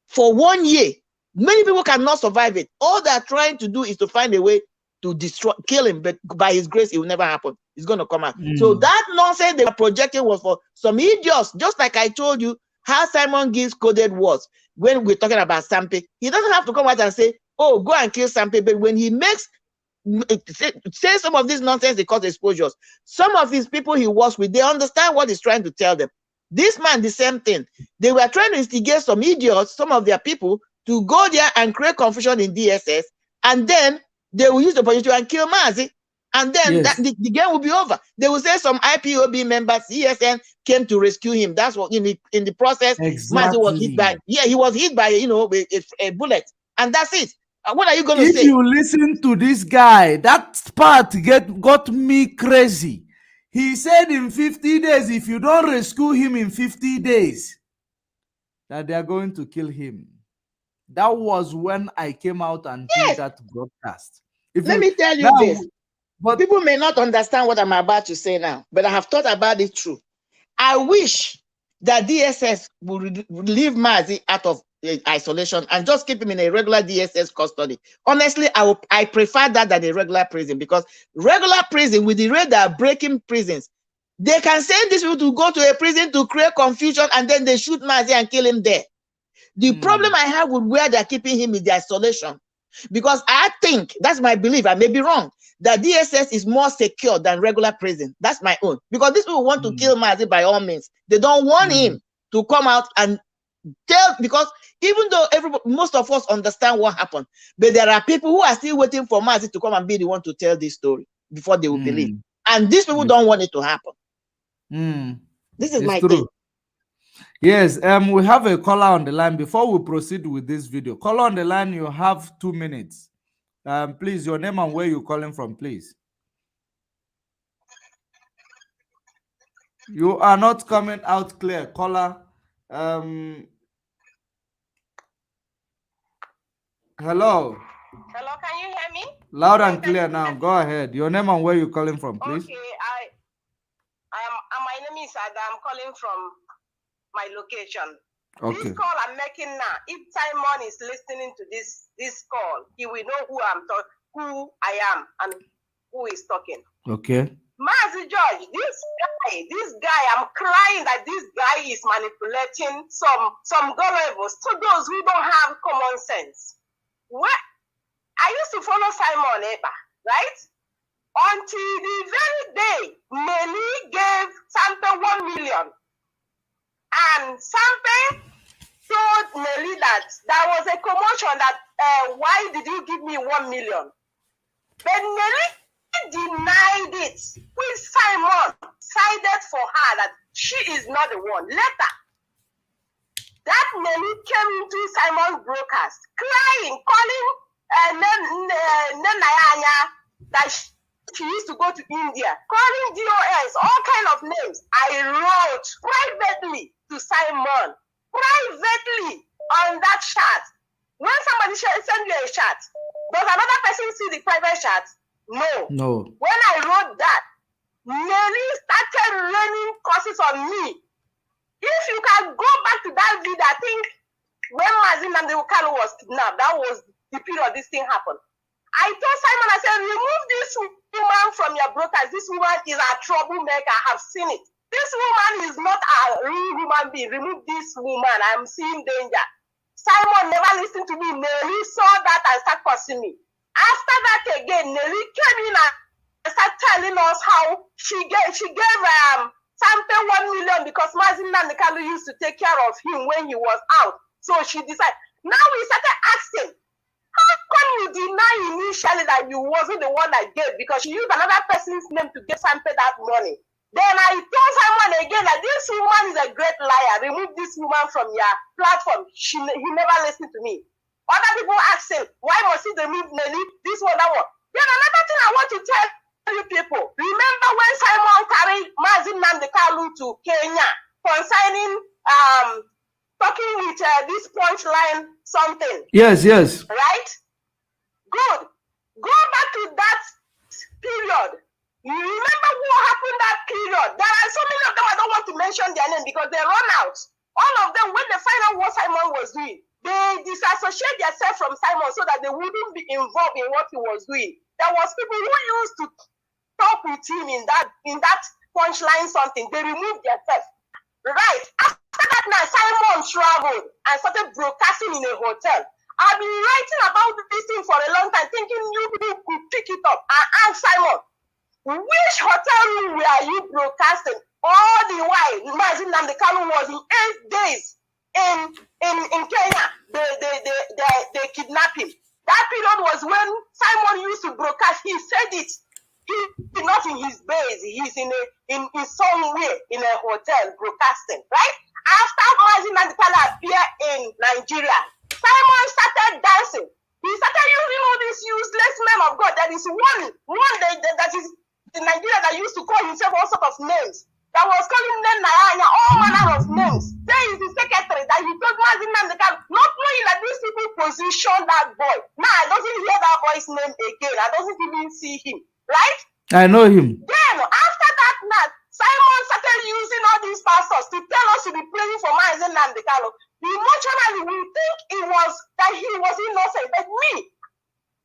for 1 year. Many people cannot survive it. All they're trying to do is to find a way to destroy, kill him, but by his grace, it will never happen. It's going to come out. So that nonsense they were projecting was for some idiots, just like I told you how Simon Gibbs coded was when we're talking about Sampe. He doesn't have to come out and say, oh, go and kill Sampe, but when he makes say some of this nonsense, they cause exposures. Some of his people he works with, they understand what he's trying to tell them. This man, the same thing. They were trying to instigate some idiots, some of their people, to go there and create confusion in DSS, and then they will use the opportunity and kill Mazi, and then the game will be over. They will say some IPOB members, CSN, came to rescue him. That's what in the process, Mazi was hit by. Yeah, he was hit by a bullet, and that's it. What are you going to say? If you listen to this guy, that part got me crazy. He said in 50 days, if you don't rescue him in 50 days, that they are going to kill him. That was when I came out and did that broadcast. Let me tell you this. But people may not understand what I'm about to say now, but I have thought about it through. I wish that DSS would leave Mazi out of isolation and just keep him in a regular DSS custody. Honestly, I prefer that than a regular prison, because regular prison, with the rate they are breaking prisons, they can send these people to go to a prison to create confusion, and then they shoot Mazi and kill him there. The problem I have with where they're keeping him is the isolation, because I think, that's my belief, I may be wrong, that DSS is more secure than regular prison. That's my own, because these people want to kill Mazi by all means. They don't want him to come out and tell, because even though most of us understand what happened, but there are people who are still waiting for Mazi to come and be the one to tell this story before they will believe. And these people don't want it to happen. This is my thing. Yes, we have a caller on the line. Before we proceed with this video, caller on the line, you have 2 minutes. Please, your name and where you're calling from, please. You are not coming out clear, caller. Hello. Hello, can you hear me? Loud and clear now. Go ahead. Your name and where you're calling from, please. Okay, my name is Ada. I'm calling from my location. Okay. This call I'm making now, if Simon is listening to this call, he will know who I am and who is talking. Okay. Mazi George, this guy, I'm crying that this guy is manipulating some gullibles to those who don't have common sense. What? I used to follow Simon Eba, right? Until the very day Nelly gave Sampe 1 million. And Sampe told Nelly that there was a commotion that, why did you give me 1 million? But Nelly denied it. When Simon sided for her that she is not the one. Later, that Nelly came into Simon's broadcast, crying, calling Nenayanya that she used to go to India, calling DOS, all kind of names. I wrote privately to Simon, privately on that chat. When somebody send you a chat, does another person see the private chat? No. When I wrote that, Nelly started raining curses on me. If you can go back to that video, I think when Mazi Namdewukalu was kidnapped, that was the period this thing happened. I told Simon, I said, remove this woman from your broadcast. This woman is a troublemaker. I have seen it. This woman is not a real human being. Remove this woman. I'm seeing danger. Simon never listened to me. Nelly saw that and started cursing me. After that again, Nelly came in and started telling us how she gave Sampe 1 million because Mazi Namdewukalu used to take care of him when he was out. So she decided. Now we started asking, how come you deny initially that you wasn't the one that gave? Because she used another person's name to give Sampe that money. Then I told Simon again that this woman is a great liar. Remove this woman from your platform. He never listened to me. Other people ask him, why must he remove Nelly? This one, that one. Then another thing I want to tell you people. Remember when Simon carried Mazi Namdewukalu to Kenya concerning talking with this punchline something. Yes, yes. Right? Good. Go back to that period. You remember what happened that period? There are so many of them, I don't want to mention their name because they run out. All of them, when they find out what Simon was doing, they disassociate themselves from Simon so that they wouldn't be involved in what he was doing. There was people who used to talk with him in that punchline something. They removed themselves. Right. After that night, Simon traveled and started broadcasting in a hotel. I've been writing about this thing for a long time, thinking you people could pick it up and ask Simon, which hotel room were you broadcasting? All the while, Mazi Nnamdi Kanu was in 8 days in Kenya. They kidnapped him. That period was when Simon used to broadcast. He said it. He's not in his base. He's in somewhere in a hotel broadcasting. Right after Mazi Nnamdi Kanu appeared in Nigeria, Simon started dancing. He started using all these useless men of God. There is one that is in Nigeria that used to call himself all sorts of names. That was calling them Naranya, all manner of names. There is the secretary that he told Mazi Nnamdi Kanu, not knowing that these people positioned that boy. Now I doesn't hear that boy's name again. I doesn't even see him. Right? I know him. Then after that night, Simon started using all these pastors to tell us to be praying for Mazi Nnamdi Kanu. Emotionally, we think it was that he was innocent, but me,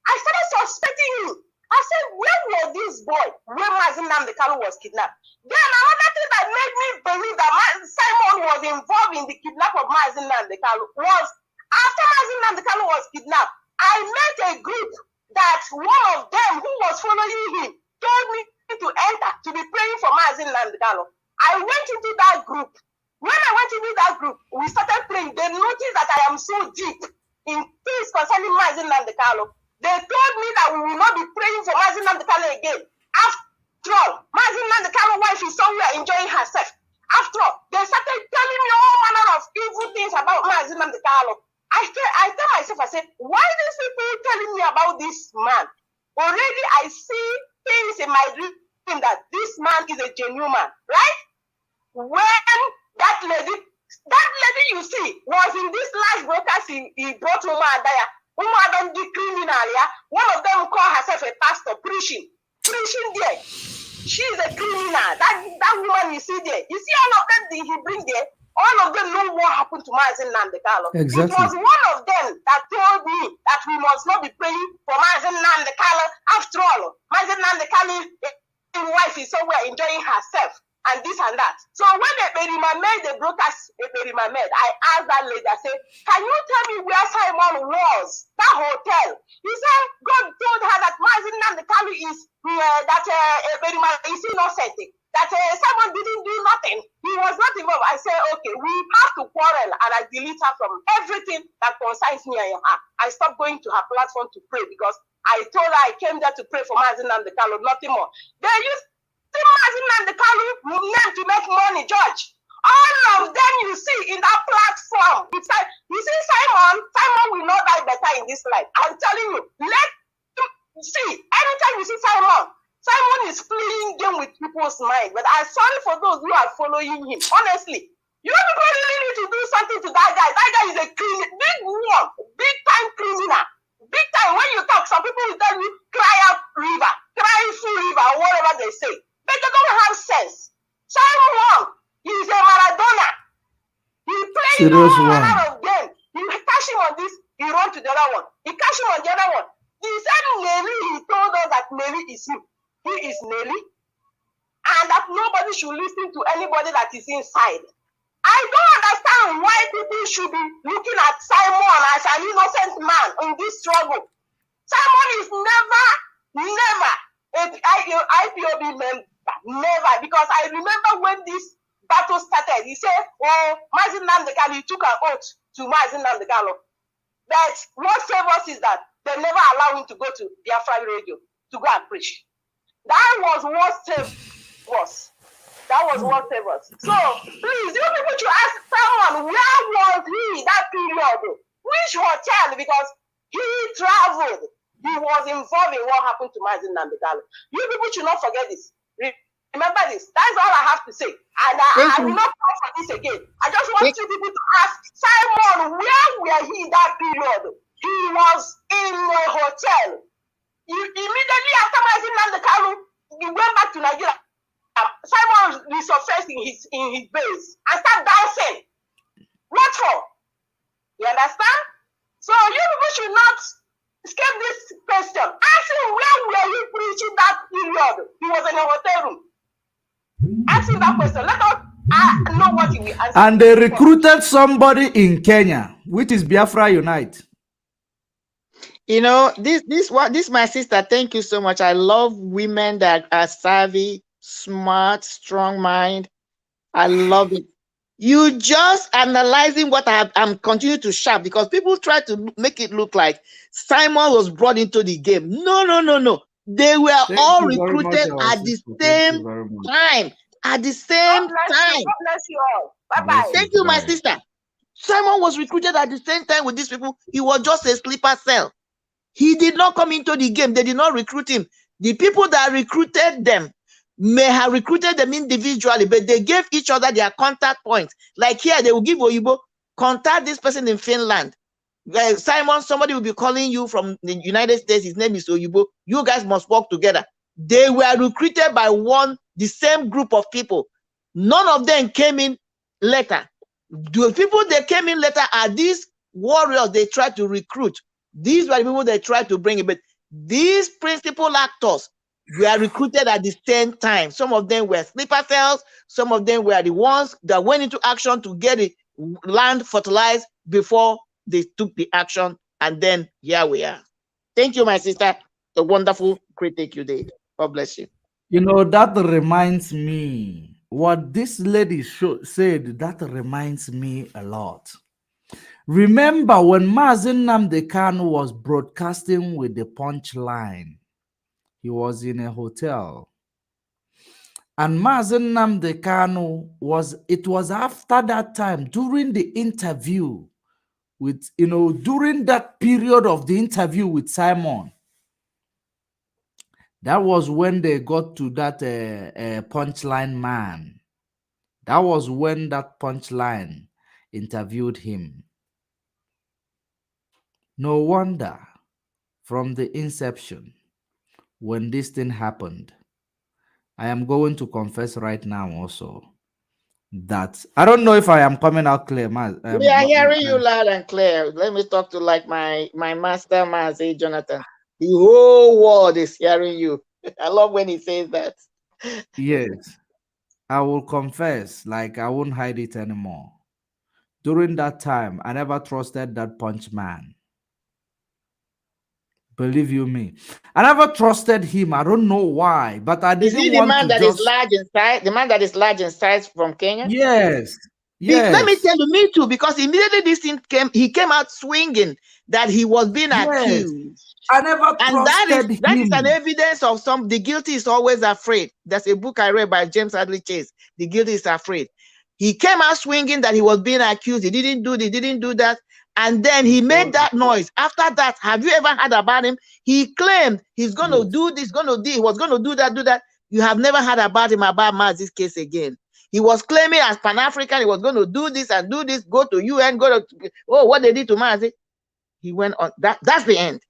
I started suspecting him. I said, where was this boy when Mazi Nnamdi Kanu was kidnapped? Then another thing that made me believe that Simon was involved in the kidnap of Mazi Nnamdi Kanu was after Mazi Nnamdi Kanu was kidnapped, I met a group that one of them who was following him told me to enter to be praying for Mazi Nnamdi Kanu. I went into that group. When I went into that group, we started praying. They noticed that I am so deep in things concerning Mazi Nnamdi Kanu. They told me that we will not be praying for Mazi Nnamdi Kanu again. After all, Mazi Nnamdi Kanu's wife is somewhere enjoying herself. After all, they started telling me all manner of evil things about Mazi Nnamdi Kanu. I tell myself, I said, why these people telling me about this man? Already I see things in my dream that this man is a genuine man, right? When that lady you see was in this last broadcast he brought Uma Adaya. Uma don't be criminal, yeah. One of them call herself a pastor preaching there. She's a criminal. That woman you see there. You see all of them he bring there. All of them know what happened to Mazi Nnamdi Kanu. Exactly. It was one of them that told me that we must not be praying for Mazi Nnamdi Kanu. After all, Mazi Nnamdi Kanu's wife is somewhere enjoying herself. And this and that. So when Eberima made the broadcast, I asked that lady, I said, can you tell me where Simon was? That hotel. He said, God told her that Mazi Nnamdi Kanu is, that Eberima is innocent. That Simon didn't do nothing. He was not involved. I said, okay, we have to quarrel. And I delete her from everything that concerns me and her. I stopped going to her platform to pray because I told her I came there to pray for Mazi Nnamdi Kanu, nothing more. They used Mazi Nnamdi Kanu name to make money, George. All of them you see in that platform. You see, Simon will not die better in this life. I'm telling you. See, anytime you see Simon is playing game with people's mind. But I'm sorry for those who are following him. Honestly, you people really need to do something to that guy. That guy is a big time criminal. Big time. When you talk, some people will tell you, cry out river, cry full river, or whatever they say. But they don't have sense. Simon, he's a Maradona. He plays all manner of game. You catch him on this, he run to the other one. He catch him on the other one. He said Nelly, he told us that Nelly is him. He is Nelly. And that nobody should listen to anybody that is inside. I don't understand why people should be looking at Simon as an innocent man in this struggle. Simon is never an IPOB member. Never, because I remember when this battle started, he said, oh, Mazi Nnamdi Kanu, he took an oath to Mazi Nnamdi Kanu. But what saved us is that they never allow him to go to Biafra radio to go and preach. That was what saved us. That was what saved us. So, please, you people should ask someone, where was he that period? Which hotel? Because he traveled. He was involved in what happened to Mazi Nnamdi Kanu. You people should not forget this. Remember this. That's all I have to say. And I will not call for this again. I just want you people to ask Simon, where were he that period? He was in a hotel. Immediately after Mazin Kanu, he went back to Nigeria. Simon resurfaced in his base and started dancing. What for? You understand? So you people should not skip this question. Ask him, where were you preaching that period? He was in a hotel room. Ask him that question. Let us know what he will answer. And they recruited somebody in Kenya, which is Biafra Unite. You know, this my sister. Thank you so much. I love women that are savvy, smart, strong mind. I love it. You just analyzing what I'm continuing to shout, because people try to make it look like Simon was brought into the game. No. They were all recruited at the same time. At the same time. God bless you all. Bye-bye. Thank you, my sister. Simon was recruited at the same time with these people. He was just a sleeper cell. He did not come into the game. They did not recruit him. The people that recruited them may have recruited them individually, but they gave each other their contact points. Like here, they will give Oyibo, contact this person in Finland. Simon, somebody will be calling you from the United States. His name is Oyibo. You guys must work together. They were recruited by the same group of people. None of them came in later. The people that came in later are these warriors they tried to recruit. These were the people they tried to bring in. But these principal actors were recruited at the same time. Some of them were sleeper cells. Some of them were the ones that went into action to get the land fertilized before they took the action. And then here we are. Thank you, my sister. A wonderful critique you did. God bless you. You know, that reminds me, what this lady said, that reminds me a lot. Remember when Mazen Nnamdi Kanu was broadcasting with the punchline, he was in a hotel. And Mazen Nnamdi Kanu it was after that time, during the interview with, during that period of the interview with Simon, that was when they got to that punchline man. That was when that punchline interviewed him. No wonder from the inception, when this thing happened, I am going to confess right now also that I don't know if I am coming out clear. We are hearing you loud and clear. Let me talk to like my master, Mazi Jonathan. The whole world is hearing you. I love when he says that. Yes, I will confess, like I won't hide it anymore. During that time, I never trusted that punch man. Believe you me, I never trusted him. I don't know why, but I didn't want to. Is he the man that is large in size? The man that is large in size from Kenya? Yes. Let me tell you, me too, because immediately this thing came, he came out swinging that he was being accused. I never trusted him. That is an evidence of the guilty is always afraid. That's a book I read by James Hadley Chase. The guilty is afraid. He came out swinging that he was being accused. He didn't do that. And then he made that noise. After that, have you ever heard about him? He claimed he's going to do this, he was going to do that. You have never heard about him, about Mazi's case again. He was claiming as Pan-African, he was going to do this and do this, go to UN, what they did to Mazi. He went on. That's the end.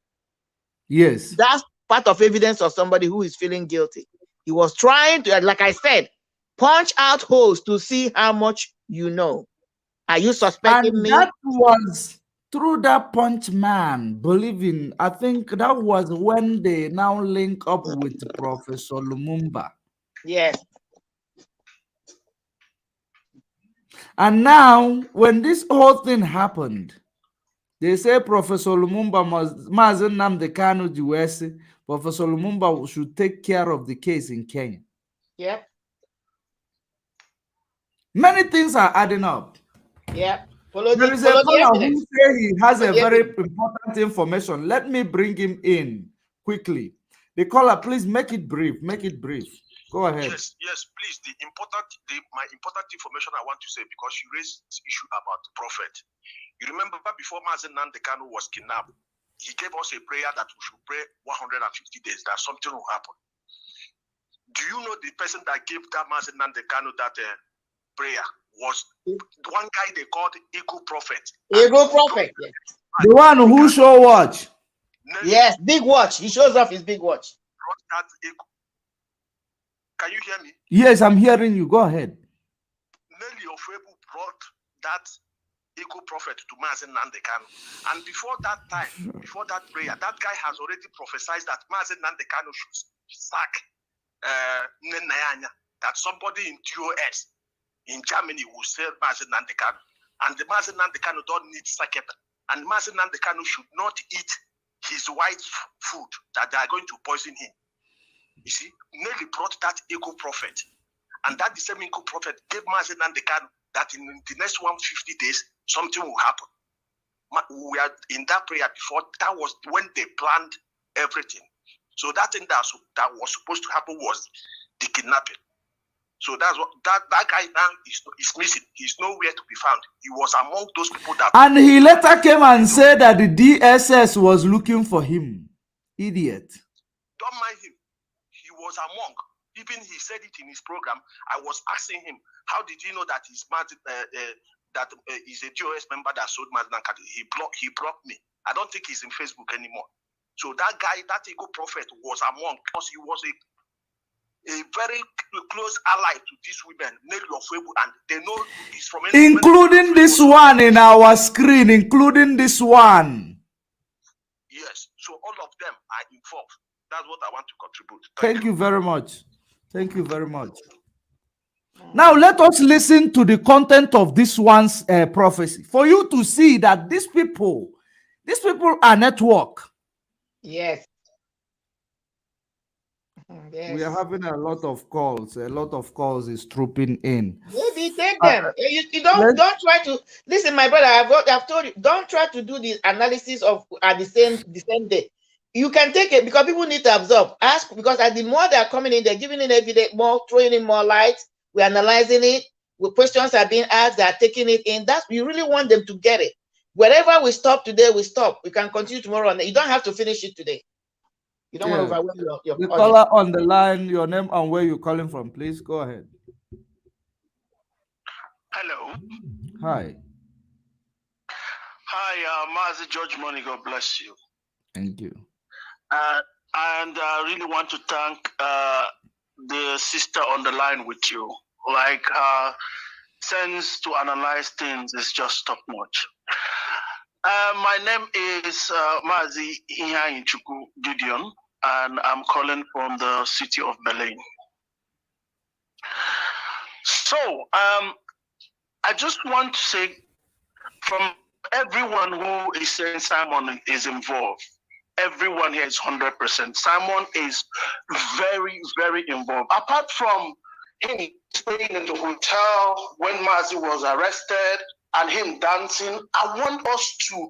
Yes. That's part of evidence of somebody who is feeling guilty. He was trying to, like I said, punch out holes to see how much you know. Are you suspecting me? That was through that punch man believing. I think that was when they now link up with Professor Lumumba. Yes. And now, when this whole thing happened, they say Professor Lumumba Mazen Nnamdi Kanu Diwesi, Professor Lumumba should take care of the case in Kenya. Yep. Many things are adding up. Yeah. There is a caller who says he has a very important information. Let me bring him in quickly. The caller, please make it brief. Make it brief. Go ahead. Yes, please. My important information I want to say, because you raised this issue about the prophet. You remember before Mazen Nnamdi Kanu was kidnapped, he gave us a prayer that we should pray 150 days, that something will happen. Do you know the person that gave that Mazi Nnamdi Kanu that prayer was one guy they called Eagle Prophet. Eagle Prophet, yes. The one who show watch. Yes, big watch. He shows off his big watch. Can you hear me? Yes, I'm hearing you. Go ahead. Nelly Ofebu brought that Eagle Prophet to Mazi Nnamdi Kanu. And before that time, before that prayer, that guy has already prophesied that Mazi Nnamdi Kanu should sack Nenayanya, that somebody in TOS in Germany will sell Mazi Nnamdi Kanu. And the Mazi Nnamdi Kanu don't need saketa. And Mazi Nnamdi Kanu should not eat his white food, that they are going to poison him. You see, Nelly brought that Eagle Prophet. And that the same Eagle Prophet gave Mazi Nnamdi Kanu that in the next 150 days, something will happen. We are in that prayer before. That was when they planned everything. So that thing that was supposed to happen was the kidnapping. So that's what that guy now is missing. He's nowhere to be found. He was among those people that. And he later came and said that the DSS was looking for him. Idiot. Don't mind him. He was among. Even he said it in his program. I was asking him, how did you know that he's a DOS member that sold Mazi Nnamdi Kanu? He blocked me. I don't think he's in Facebook anymore. So that guy, that Eagle Prophet, was among, because he was a very close ally to these women, Nelly Ofebu, and they know he's from. Including this one in our screen, including this one. Yes. So all of them are involved. That's what I want to contribute. Thank you very much. Thank you very much. Now let us listen to the content of this one's prophecy for you to see that these people are network. Yes. Yes. We are having a lot of calls. A lot of calls is trooping in. Maybe take them. You don't try to listen, my brother. I've told you, don't try to do the analysis of at the same day. You can take it because people need to absorb. Ask, because at the more they are coming in, they're giving in evidence more, throwing in more light. We're analyzing it. Questions are being asked. They're taking it in. That's, you really want them to get it. Wherever we stop today, we stop. We can continue tomorrow. You don't have to finish it today. You don't want to overwhelm your the caller on the line, your name and where you're calling from, please go ahead. Hello. Hi. Hi, Mazi George Money. God bless you. Thank you. And I really want to thank the sister on the line with you. Like, sense to analyze things is just top notch. My name is Mazi Ihanychuku Gideon, and I'm calling from the city of Berlin. So, I just want to say, from everyone who is saying Simon is involved, everyone here is 100%. Simon is very, very involved. Apart from him staying in the hotel when Mazi was arrested and him dancing, I want us to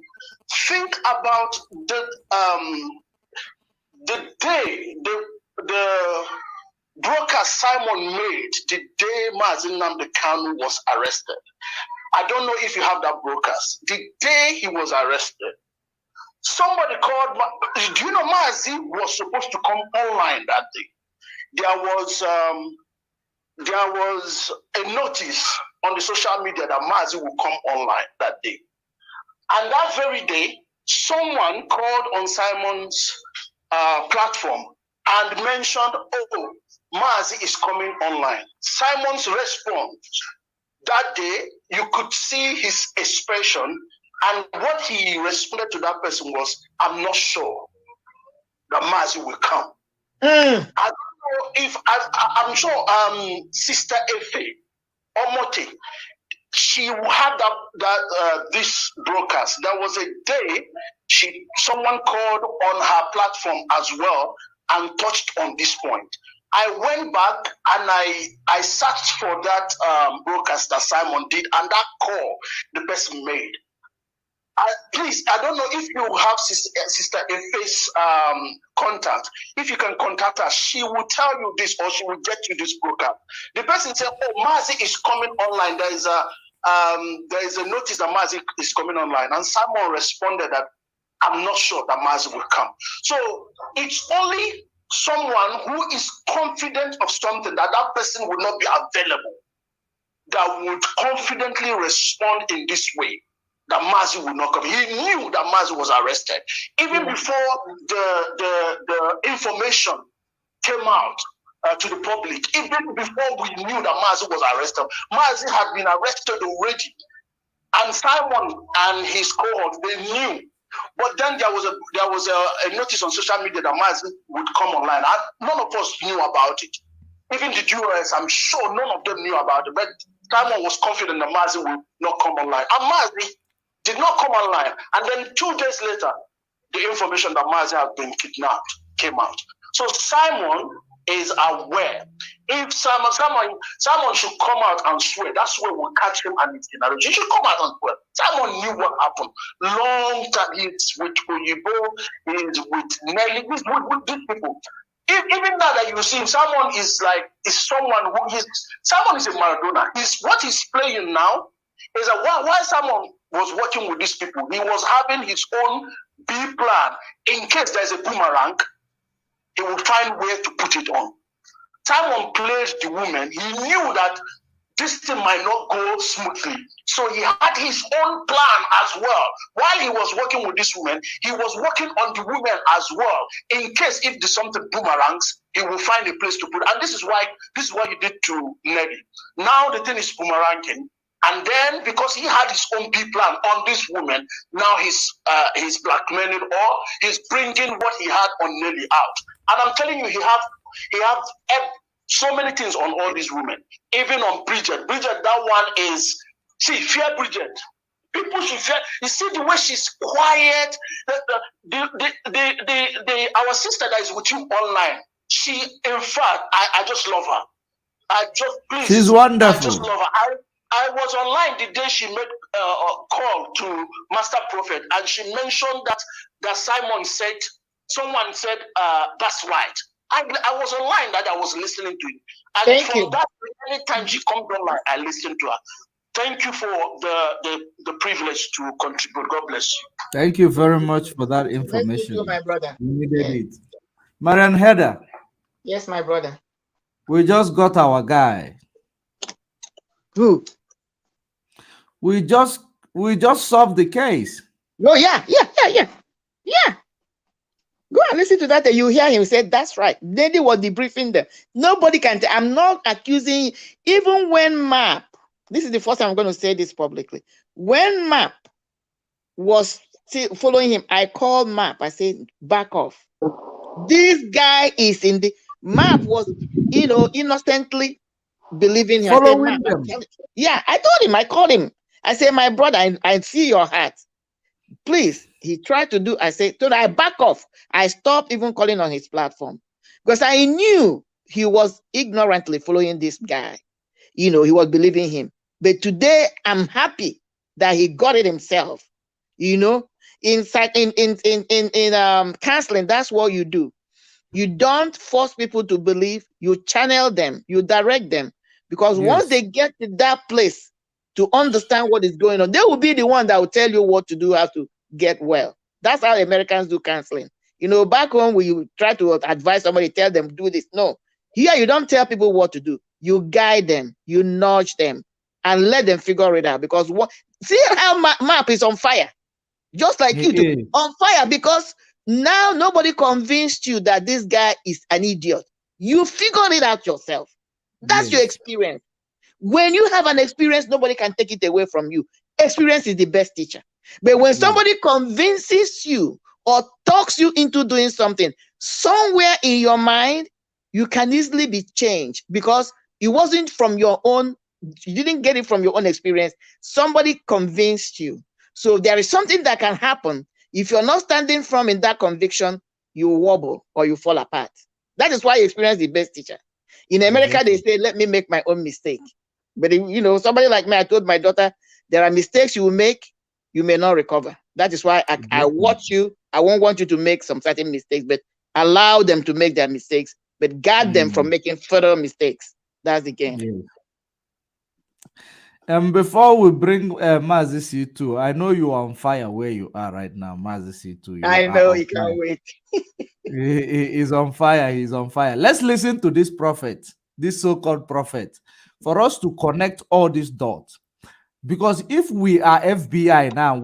think about the day, the broadcast Simon made the day Mazi Nnamdi Kanu was arrested. I don't know if you have that broadcast. The day he was arrested, somebody called. Do you know Mazi was supposed to come online that day? There was a notice on the social media that Mazi would come online that day. And that very day, someone called on Simon's platform and mentioned, oh, Mazi is coming online. Simon's response that day, you could see his expression, and what he responded to that person was, I'm not sure that Mazi will come. I don't know if, I'm sure Sister Efe Omote, she had this broadcast. There was a day someone called on her platform as well and touched on this point. I went back and I searched for that broadcast that Simon did, and that call the person made. Please, I don't know if you have Sister Efe's contact. If you can contact her, she will tell you this, or she will get you this broadcast. The person said, "Oh, Mazi is coming online. There is a notice that Mazi is coming online," and Simon responded that, "I'm not sure that Mazi will come." So it's only someone who is confident of something, that that person would not be available, that would confidently respond in this way, that Mazi would not come. He knew that Mazi was arrested. Even before the information came out to the public, even before we knew that Mazi was arrested, Mazi had been arrested already. And Simon and his cohort, they knew. But then there was a notice on social media that Mazi would come online. None of us knew about it. Even the jurors, I'm sure none of them knew about it. But Simon was confident that Mazi would not come online. And Mazi did not come online. And then 2 days later, the information that Mazi had been kidnapped came out. So Simon is aware. If Simon should come out and swear, that's where we'll catch him and his generation. He should come out and swear. Simon knew what happened. Long time he's with Gullible, he's with NELLY, he's with these people. Even now that you see him, Simon is someone who is, Simon is a Maradona. What he's playing now is that while Simon was working with these people, he was having his own B plan. In case there's a boomerang, he will find where to put it on. Simon played the woman. He knew that this thing might not go smoothly. So he had his own plan as well. While he was working with this woman, he was working on the woman as well. In case if there's something boomerangs, he will find a place to put it. And this is what he did to NELLY. Now the thing is boomeranging. And then because he had his own B plan on this woman, now he's blackmailing or he's bringing what he had on NELLY out. And I'm telling you, he have so many things on all these women. Even on Bridget. Bridget, that one is, see, fear Bridget. People should fear. You see the way she's quiet. Our sister that is with you online, she, in fact, I just love her. She's wonderful. I just love her. I was online the day she made a call to Master Prophet, and she mentioned that Simon said, someone said, that's right. I was online that I was listening to it. And Thank you. That, anytime she comes online, I listen to her. Thank you for the privilege to contribute. God bless you. Thank you very much for that information. Thank you, my brother. We needed it. Marian Heather. Yes, my brother. We just got our guy. Who? We just solved the case. Oh, yeah. Go and listen to that. And you hear him say, that's right. NELLY was debriefing them. Nobody can tell. I'm not accusing, even when MAP, this is the first time I'm going to say this publicly. When MAP was following him, I called MAP. I said, back off. This guy is in the, MAP was, innocently believing him. Following them. Yeah, I told him, I called him. I said, my brother, I see your heart. Please, he tried to do, I said, so I back off. I stopped even calling on his platform because I knew he was ignorantly following this guy. He was believing him. But today I'm happy that he got it himself. In counseling, that's what you do. You don't force people to believe, you channel them, you direct them. Because once they get to that place to understand what is going on, they will be the one that will tell you what to do, how to get well. That's how Americans do counseling. Back home, we try to advise somebody, tell them, do this. No. Here, you don't tell people what to do. You guide them, you nudge them, and let them figure it out. Because see how MAP is on fire. Just like you do. On fire, because now nobody convinced you that this guy is an idiot. You figured it out yourself. That's your experience. When you have an experience, nobody can take it away from you. Experience is the best teacher. But when somebody convinces you or talks you into doing something, somewhere in your mind, you can easily be changed because it wasn't from your own, you didn't get it from your own experience. Somebody convinced you. So there is something that can happen. If you're not standing firm in that conviction, you wobble or you fall apart. That is why experience is the best teacher. In America, they say, let me make my own mistake. But somebody like me, I told my daughter, there are mistakes you will make, you may not recover. That is why I watch you. I won't want you to make some certain mistakes, but allow them to make their mistakes, but guard them from making further mistakes. That's the game. And before we bring Mazi C2, I know you are on fire where you are right now, Mazi C2. I know, you can't wait. He is on fire. He's on fire. Let's listen to this prophet, this so-called prophet, for us to connect all these dots. Because if we are FBI now,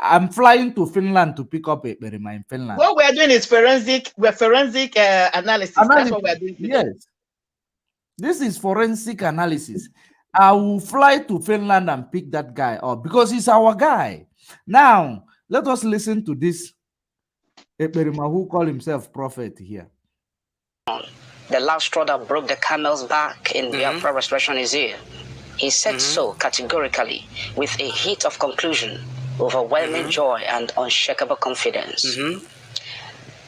I'm flying to Finland to pick up a Berima in Finland. What we're doing is forensic analysis. That's what we're doing today. Yes. This is forensic analysis. I will fly to Finland and pick that guy up because he's our guy. Now, let us listen to this Berima who call himself prophet here. The last straw that broke the camel's back in Biafra restoration is here. He said so categorically with a heat of conclusion, overwhelming joy and unshakable confidence.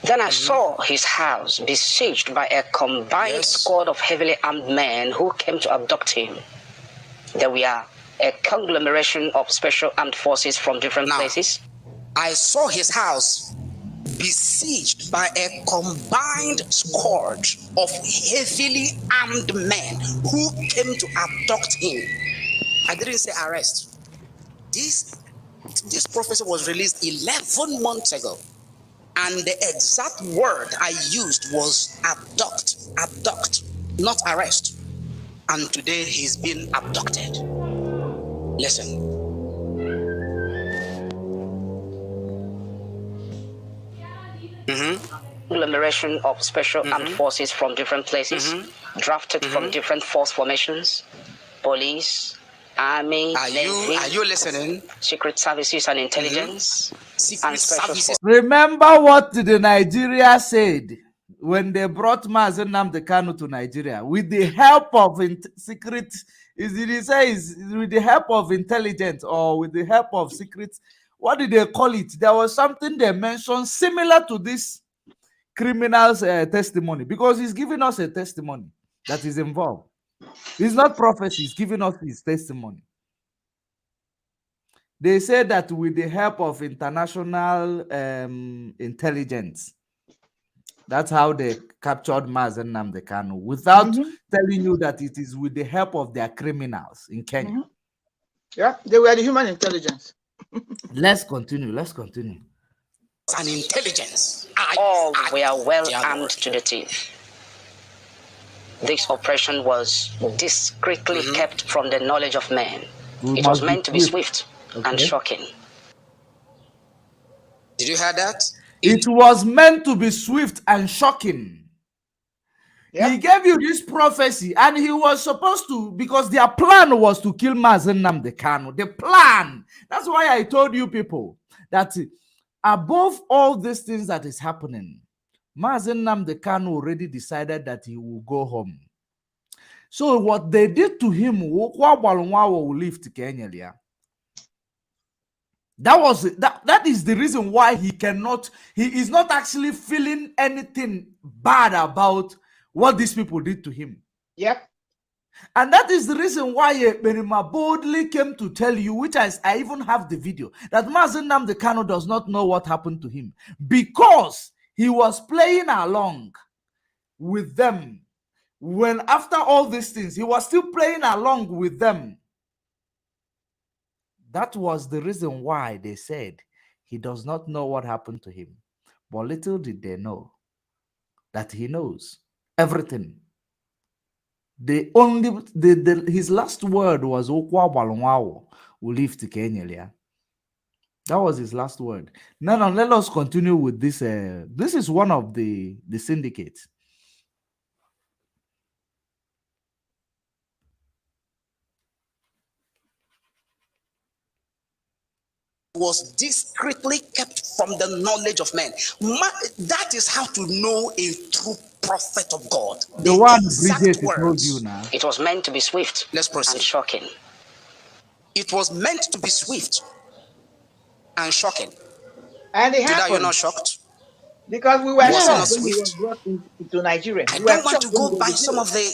Then I saw his house besieged by a combined squad of heavily armed men who came to abduct him. There were a conglomeration of special armed forces from different places. I saw his house besieged by a combined squad of heavily armed men who came to abduct him. I didn't say arrest. This prophecy was released 11 months ago, and the exact word I used was abduct, not arrest. And today he's been abducted. Listen. Agglomeration of special armed forces from different places, drafted from different force formations, police, army, navy. Are you listening? Secret services and intelligence. Secret services. Remember what the Nigeria said when they brought Mazi Nnamdi Kanu to Nigeria with the help of secret. With the help of intelligence or with the help of secrets. What did they call it? There was something they mentioned similar to this criminal's testimony, because he's giving us a testimony that is involved. It's not prophecy, he's giving us his testimony. They said that with the help of international intelligence, that's how they captured Mazi Nnamdi Kanu, without telling you that it is with the help of their criminals in Kenya. Yeah, they were the human intelligence. Let's continue. And intelligence. All were well armed to the teeth. This operation was discreetly kept from the knowledge of men. It was meant to be swift and shocking. Did you hear that? It was meant to be swift and shocking. He gave you this prophecy, and he was supposed to, because their plan was to kill Mazi Nnamdi Kanu. The plan. That's why I told you people that above all these things that is happening, Mazi Nnamdi Kanu already decided that he will go home. So what they did to him, that is the reason why he is not actually feeling anything bad about what these people did to him. Yep. And that is the reason why Berima boldly came to tell you, which I even have the video, that Mazi Nnamdi Kanu does not know what happened to him because he was playing along with them. When after all these things, he was still playing along with them. That was the reason why they said he does not know what happened to him. But little did they know that he knows everything. His last word was "Okwa balonwawo will leave to Kenya." That was his last word. Now let us continue with this. This is one of the syndicates. Was discreetly kept from the knowledge of men. That is how to know a true prophet of God. The one Bridget told you now. It was meant to be swift. Let's proceed. And shocking. It was meant to be swift and shocking. And it happened. Today you're not shocked? Because we were shocked when he was brought into Nigeria. I don't want to go by some of the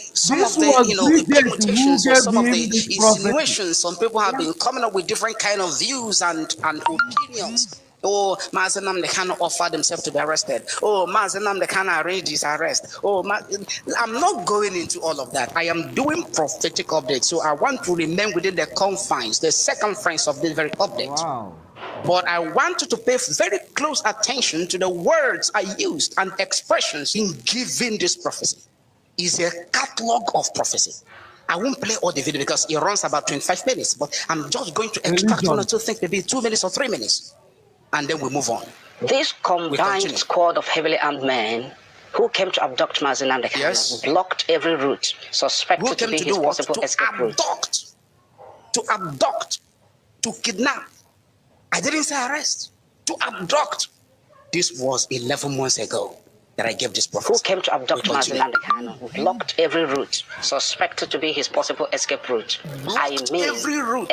permutations or some of the insinuations. Some people have been coming up with different kind of views and opinions. Oh, Mazi Nnamdi Kanu offered himself to be arrested. Oh, Mazi Nnamdi Kanu arranged his arrest. Oh, I'm not going into all of that. I am doing prophetic updates. So I want to remain within the confines, the circumference of this very update. Wow. But I want you to pay very close attention to the words I used and expressions in giving this prophecy. It's a catalog of prophecy. I won't play all the video because it runs about 25 minutes, but I'm just going to extract one or two things, maybe 2 minutes or 3 minutes, and then we move on. This combined squad of heavily armed men who came to abduct Mazi Nnamdi Kanu blocked every route suspected to be his possible escape route. To abduct, to kidnap. I didn't say arrest. To abduct. This was 11 months ago that I gave this prophecy. Who came to abduct Mazi Nnamdi Kanu blocked every route suspected to be his possible escape route. Every route.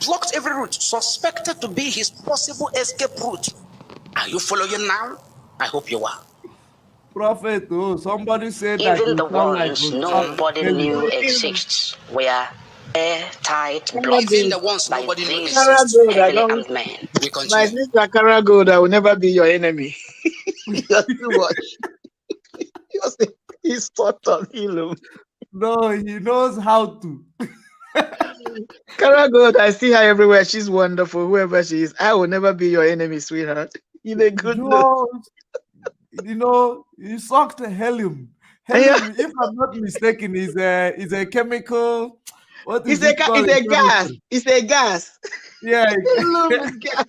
Blocked every route suspected to be his possible escape route. Are you following now? I hope you are. Prophet, somebody said that even the ones nobody knew exists were airtight, blocked even the ones nobody knew these exists. heavily armed men. My sister Karagold, I will never be your enemy. You're too much. He's taught on him. No, he knows how to. Karagold, I see her everywhere. She's wonderful, whoever she is. I will never be your enemy, sweetheart. In a good note. You know, he sucked helium. Helium, if I'm not mistaken, is a chemical. What is it called? It's a gas. It's a gas. Yeah. Helium is gas.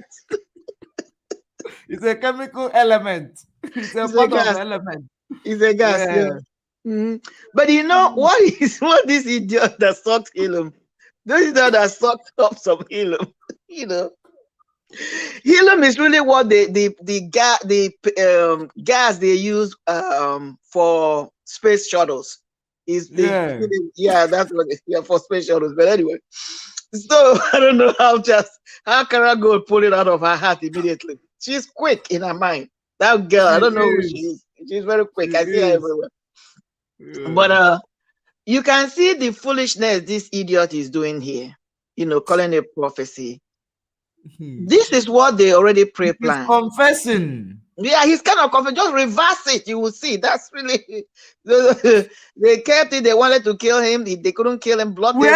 It's a chemical element. It's a part of element. It's a gas. Yeah. Mm-hmm. But you know what this idiot that sucked helium? This idiot that sucked up some helium. You know. Helium is really what the gas they use for space shuttles. That's what for space shuttles. But anyway, so I don't know how Karagold pulled it out of her heart immediately. She's quick in her mind. That girl, I don't know who she is. She's very quick. I see her everywhere. Yeah. But you can see the foolishness this idiot is doing here. You know, calling it prophecy. This is what they already pre-planned. Confessing. Yeah, he's kind of confessing. Just reverse it. You will see. That's really they kept it. They wanted to kill him. They couldn't kill him. Blocked where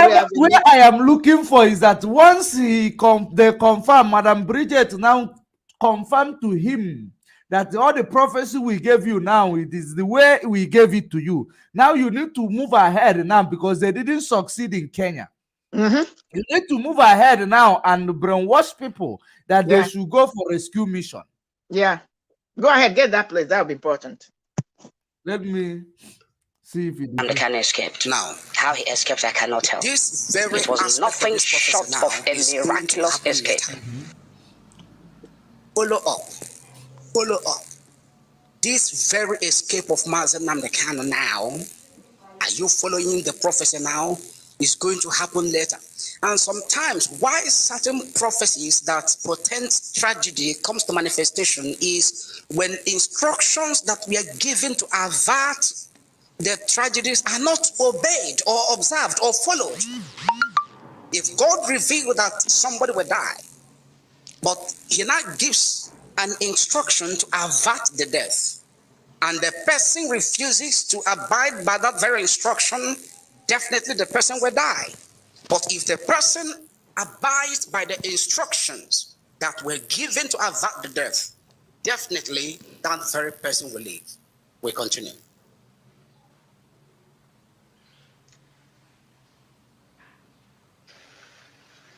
I am looking for is that once they confirm, Madam Bridget now confirmed to him that all the prophecy we gave you now, it is the way we gave it to you. Now you need to move ahead now because they didn't succeed in Kenya. Mm-hmm. You need to move ahead now and brainwash people that they should go for rescue mission. Yeah. Go ahead, get that place. That would be important. Let me see if it Nnamdi Kanu escaped. Now, how he escaped, I cannot tell. It was nothing short of a miraculous escape. Follow up. This very escape of Mazi Nnamdi Kanu now, are you following the prophecy now? Is going to happen later. And sometimes why certain prophecies that portend tragedy comes to manifestation is when instructions that we are given to avert the tragedies are not obeyed or observed or followed. If God revealed that somebody will die, but he now gives an instruction to avert the death, and the person refuses to abide by that very instruction, definitely the person will die. But if the person abides by the instructions that were given to avert the death, definitely that very person will live. We continue.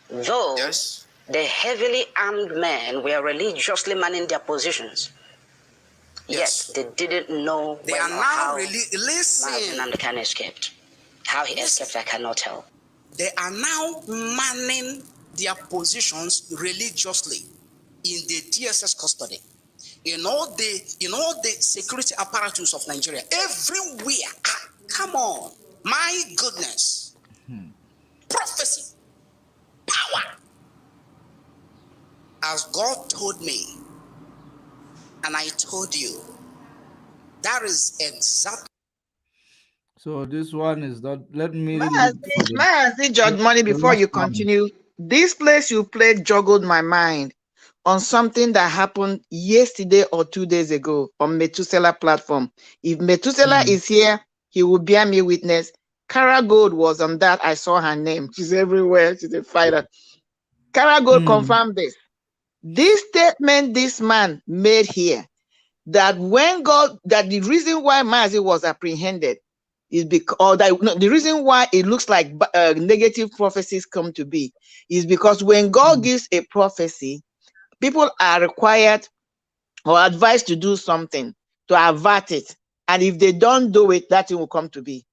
Though the heavily armed men were religiously manning their positions, yet they didn't know they are now how Mazi Nnamdi Kanu escaped. How he escaped, I cannot tell. They are now manning their positions religiously in the DSS custody, in all the security apparatus of Nigeria, everywhere. Come on, my goodness. Prophecy, power. As God told me, and I told you, that is exactly. So this one is not. Let me. See, Judge Money, before you continue, this place you played juggled my mind on something that happened yesterday or 2 days ago on Methuselah platform. If Methuselah is here, he will bear me witness. Cara Gold was on that. I saw her name. She's everywhere. She's a fighter. Cara Gold confirmed this. This statement this man made here, that when God, that the reason why Mazi was apprehended is because, or that no, the reason why it looks like negative prophecies come to be is because when God gives a prophecy, people are required or advised to do something to avert it. And if they don't do it, that thing will come to be.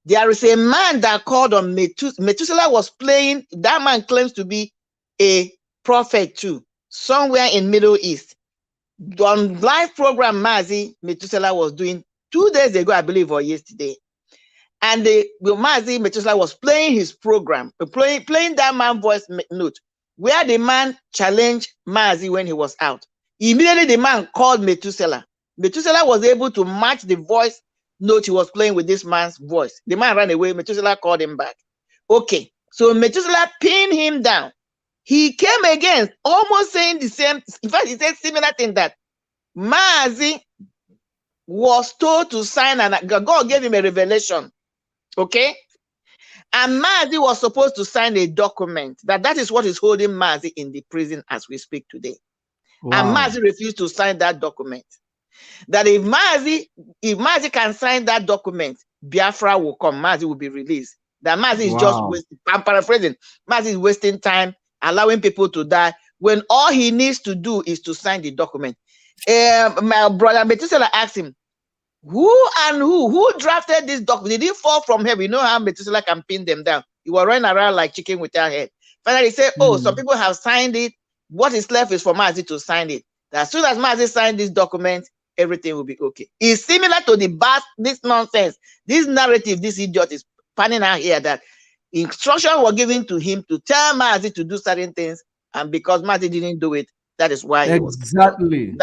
There is a man that called on Methuselah was playing. That man claims to be a prophet too, somewhere in Middle East. On live program Mazi Methuselah was doing 2 days ago, I believe, or yesterday. And the Mazi Methuselah was playing his program, playing that man voice note, where the man challenged Mazi when he was out. Immediately the man called Methuselah. Methuselah was able to match the voice note he was playing with this man's voice. The man ran away. Methuselah called him back. Okay, so Methuselah pinned him down. He came again, almost saying the same. In fact, he said similar thing, that Mazi was told to sign, and God gave him a revelation. Okay, and Mazi was supposed to sign a document. That is what is holding Mazi in the prison as we speak today. Wow. And Mazi refused to sign that document. That if Mazi can sign that document, Biafra will come. Mazi will be released. That Mazi is just wasting. I'm paraphrasing. Mazi is wasting time, allowing people to die, when all he needs to do is to sign the document. My brother Methuselah asked him, who drafted this document? Did he fall from heaven? You know how Methuselah can pin them down. He was running around like chicken without head. Finally, he said, oh, some people have signed it. What is left is for Mazi to sign it. That as soon as Mazi signed this document, everything will be okay. It's similar to this nonsense, this narrative, this idiot is panning out here, that instructions were given to him to tell Mazi to do certain things, and because Mazi didn't do it, that is why he was exactly.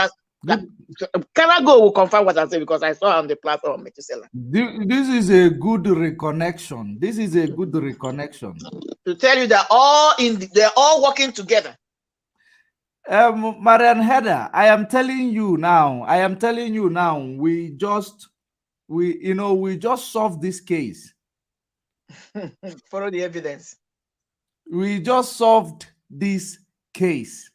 Karago will confirm what I say, because I saw on the platform Methuselah. This is a good reconnection. This is a good reconnection. To tell you that they're all working together. Marian Hedda, I am telling you now, we just solved this case. Follow the evidence. We just solved this case.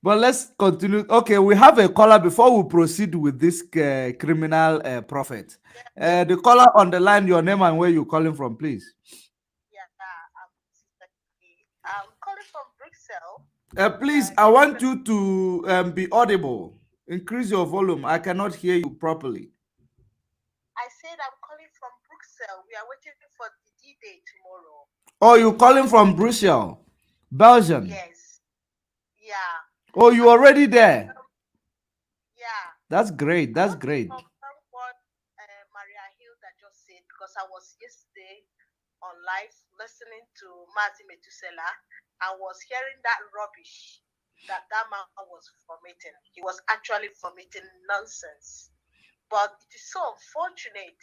But let's continue. Okay, we have a caller before we proceed with this criminal prophet. The caller on the line, your name and where you're calling from, please. I'm calling from Brussels. Please, I want you to be audible. Increase your volume. I cannot hear you properly. I said I'm calling from Brussels. We are waiting for the D-Day tomorrow. Oh, you're calling from Brussels, Belgium? Yes. Yeah. Oh, you're already there? Yeah. That's great. That's great. What Maria Hilda just said, because I was yesterday on live listening to Mazi Methuselah. I was hearing that rubbish that man was vomiting. He was actually vomiting nonsense. But it is so unfortunate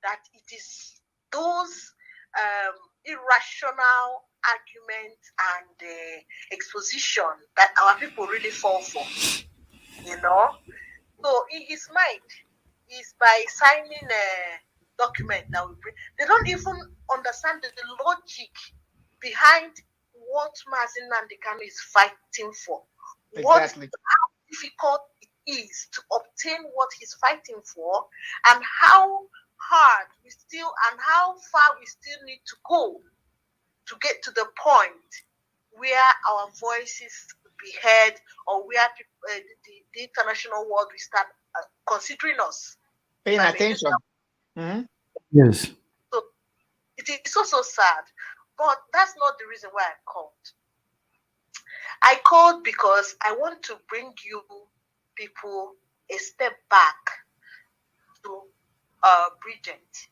that it is those irrational arguments and exposition that our people really fall for, you know. So in his mind is by signing a document that we bring. They don't even understand the logic behind what Mazi Nnamdi Kanu is fighting for. Exactly. How difficult it is to obtain what he's fighting for, and how hard we still, and how far we still need to go to get to the point where our voices be heard, or where the international world will start considering us, paying attention. Yes. So it is also sad, but that's not the reason why I called. I called because I want to bring you people a step back to Bridget.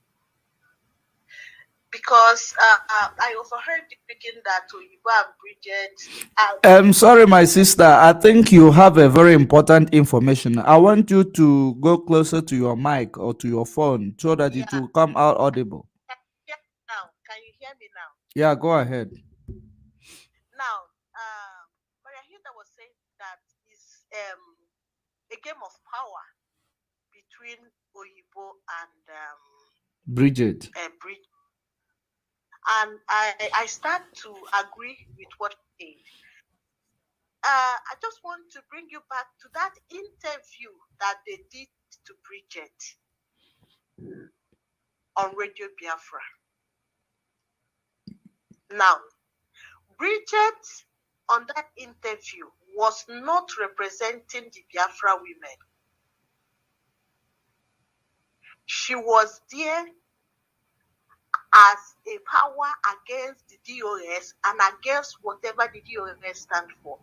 Because I overheard you speaking that to Iba and Bridget. I'm sorry, my sister. I think you have a very important information. I want you to go closer to your mic or to your phone so that it will come out audible. Can you hear me now? Yeah, go ahead. Now, Maria a game of power between Oyibo and Bridget. Bridget. And I start to agree with what he said. I just want to bring you back to that interview that they did to Bridget on Radio Biafra. Now, Bridget on that interview was not representing the Biafra women. She was there as a power against the DOS and against whatever the DOS stand for.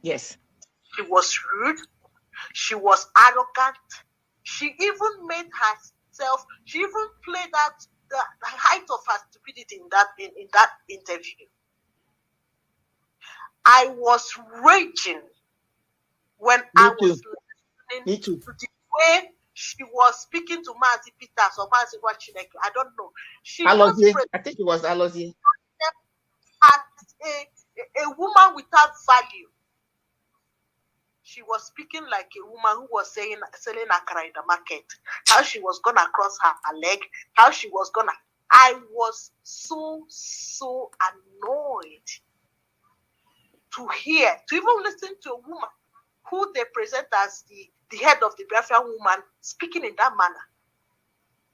Yes. She was rude. She was arrogant. She even made herself, she even played out the height of her stupidity in that interview. I was raging when I was listening to the way she was speaking to Mazi Peters or Mazi Wachineke. I don't know. She I think it was Alozie. As a woman without value. She was speaking like a woman who was selling akara in the market. How she was gonna cross her leg. How she was gonna. I was so annoyed to even listen to a woman who they present as the head of the Biafran woman speaking in that manner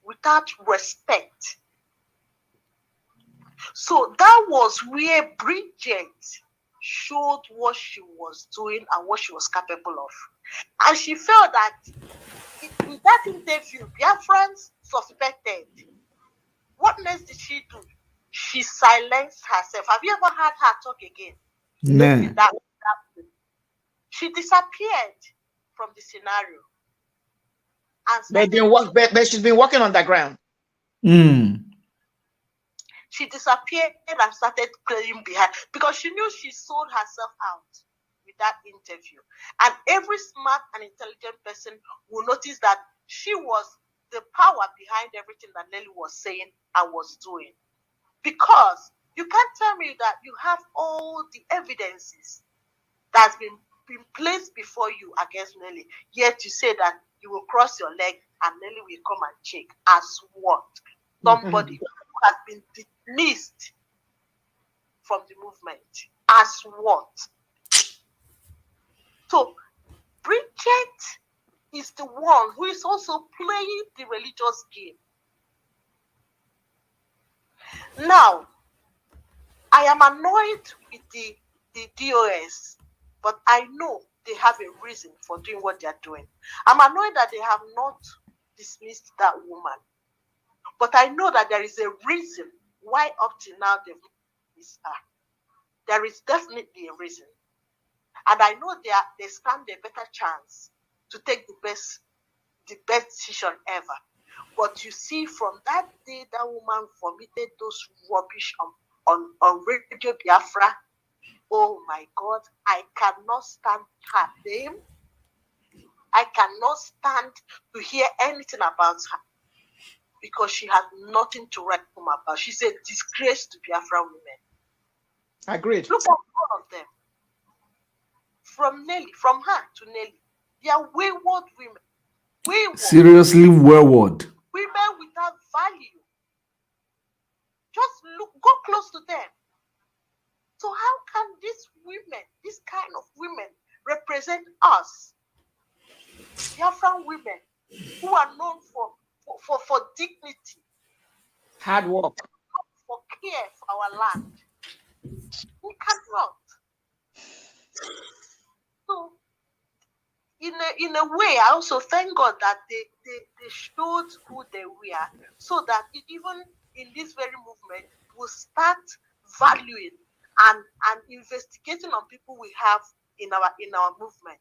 without respect. So that was where Bridget showed what she was doing and what she was capable of. And she felt that in that interview, Biafrans suspected. What next did she do? She silenced herself. Have you ever heard her talk again? No. She disappeared from the scenario. And but she's been working on the ground. She disappeared and started playing behind because she knew she sold herself out with that interview. And every smart and intelligent person will notice that she was the power behind everything that Nelly was saying and was doing. Because you can't tell me that you have all the evidences that's been placed before you against Nelly, yet you say that you will cross your leg and Nelly will come and check. As what? Somebody who has been dismissed from the movement. As what? So, Bridget is the one who is also playing the religious game. Now, I am annoyed with the DOS, but I know they have a reason for doing what they are doing. I'm annoyed that they have not dismissed that woman, but I know that there is a reason why up till now they've dismissed her. There is definitely a reason. And I know they stand a better chance to take the best decision ever. But you see, from that day that woman vomited those rubbish on Radio Biafra, oh my God, I cannot stand her name. I cannot stand to hear anything about her because she has nothing to write home about. She's a disgrace to Biafra women. Agreed. Look at all of them. From her to Nelly, they are wayward women. Wayward. Seriously wayward. Women without value. Just go close to them. So how can these women, this kind of women, represent us? Biafran women who are known for dignity, hard work, for care for our land. We cannot. So, in a way, I also thank God that they showed who they were, so that even in this very movement, we'll start valuing and investigating on people we have in our movement.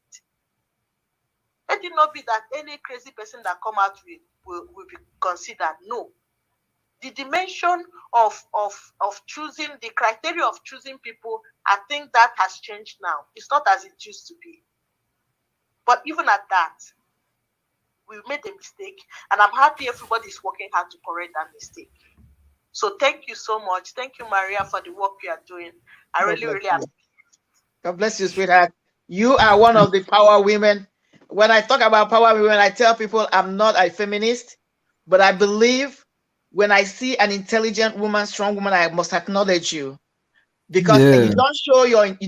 Let it not be that any crazy person that come out will be considered. No. The dimension of choosing, the criteria of choosing people, I think that has changed now. It's not as it used to be. But even at that, we made a mistake, and I'm happy everybody is working hard to correct that mistake. So thank you so much. Thank you, Maria, for the work you are doing. I really appreciate it. God bless you, sweetheart. You are one of the power women. When I talk about power women, I tell people I'm not a feminist, but I believe when I see an intelligent woman, strong woman, I must acknowledge you, because you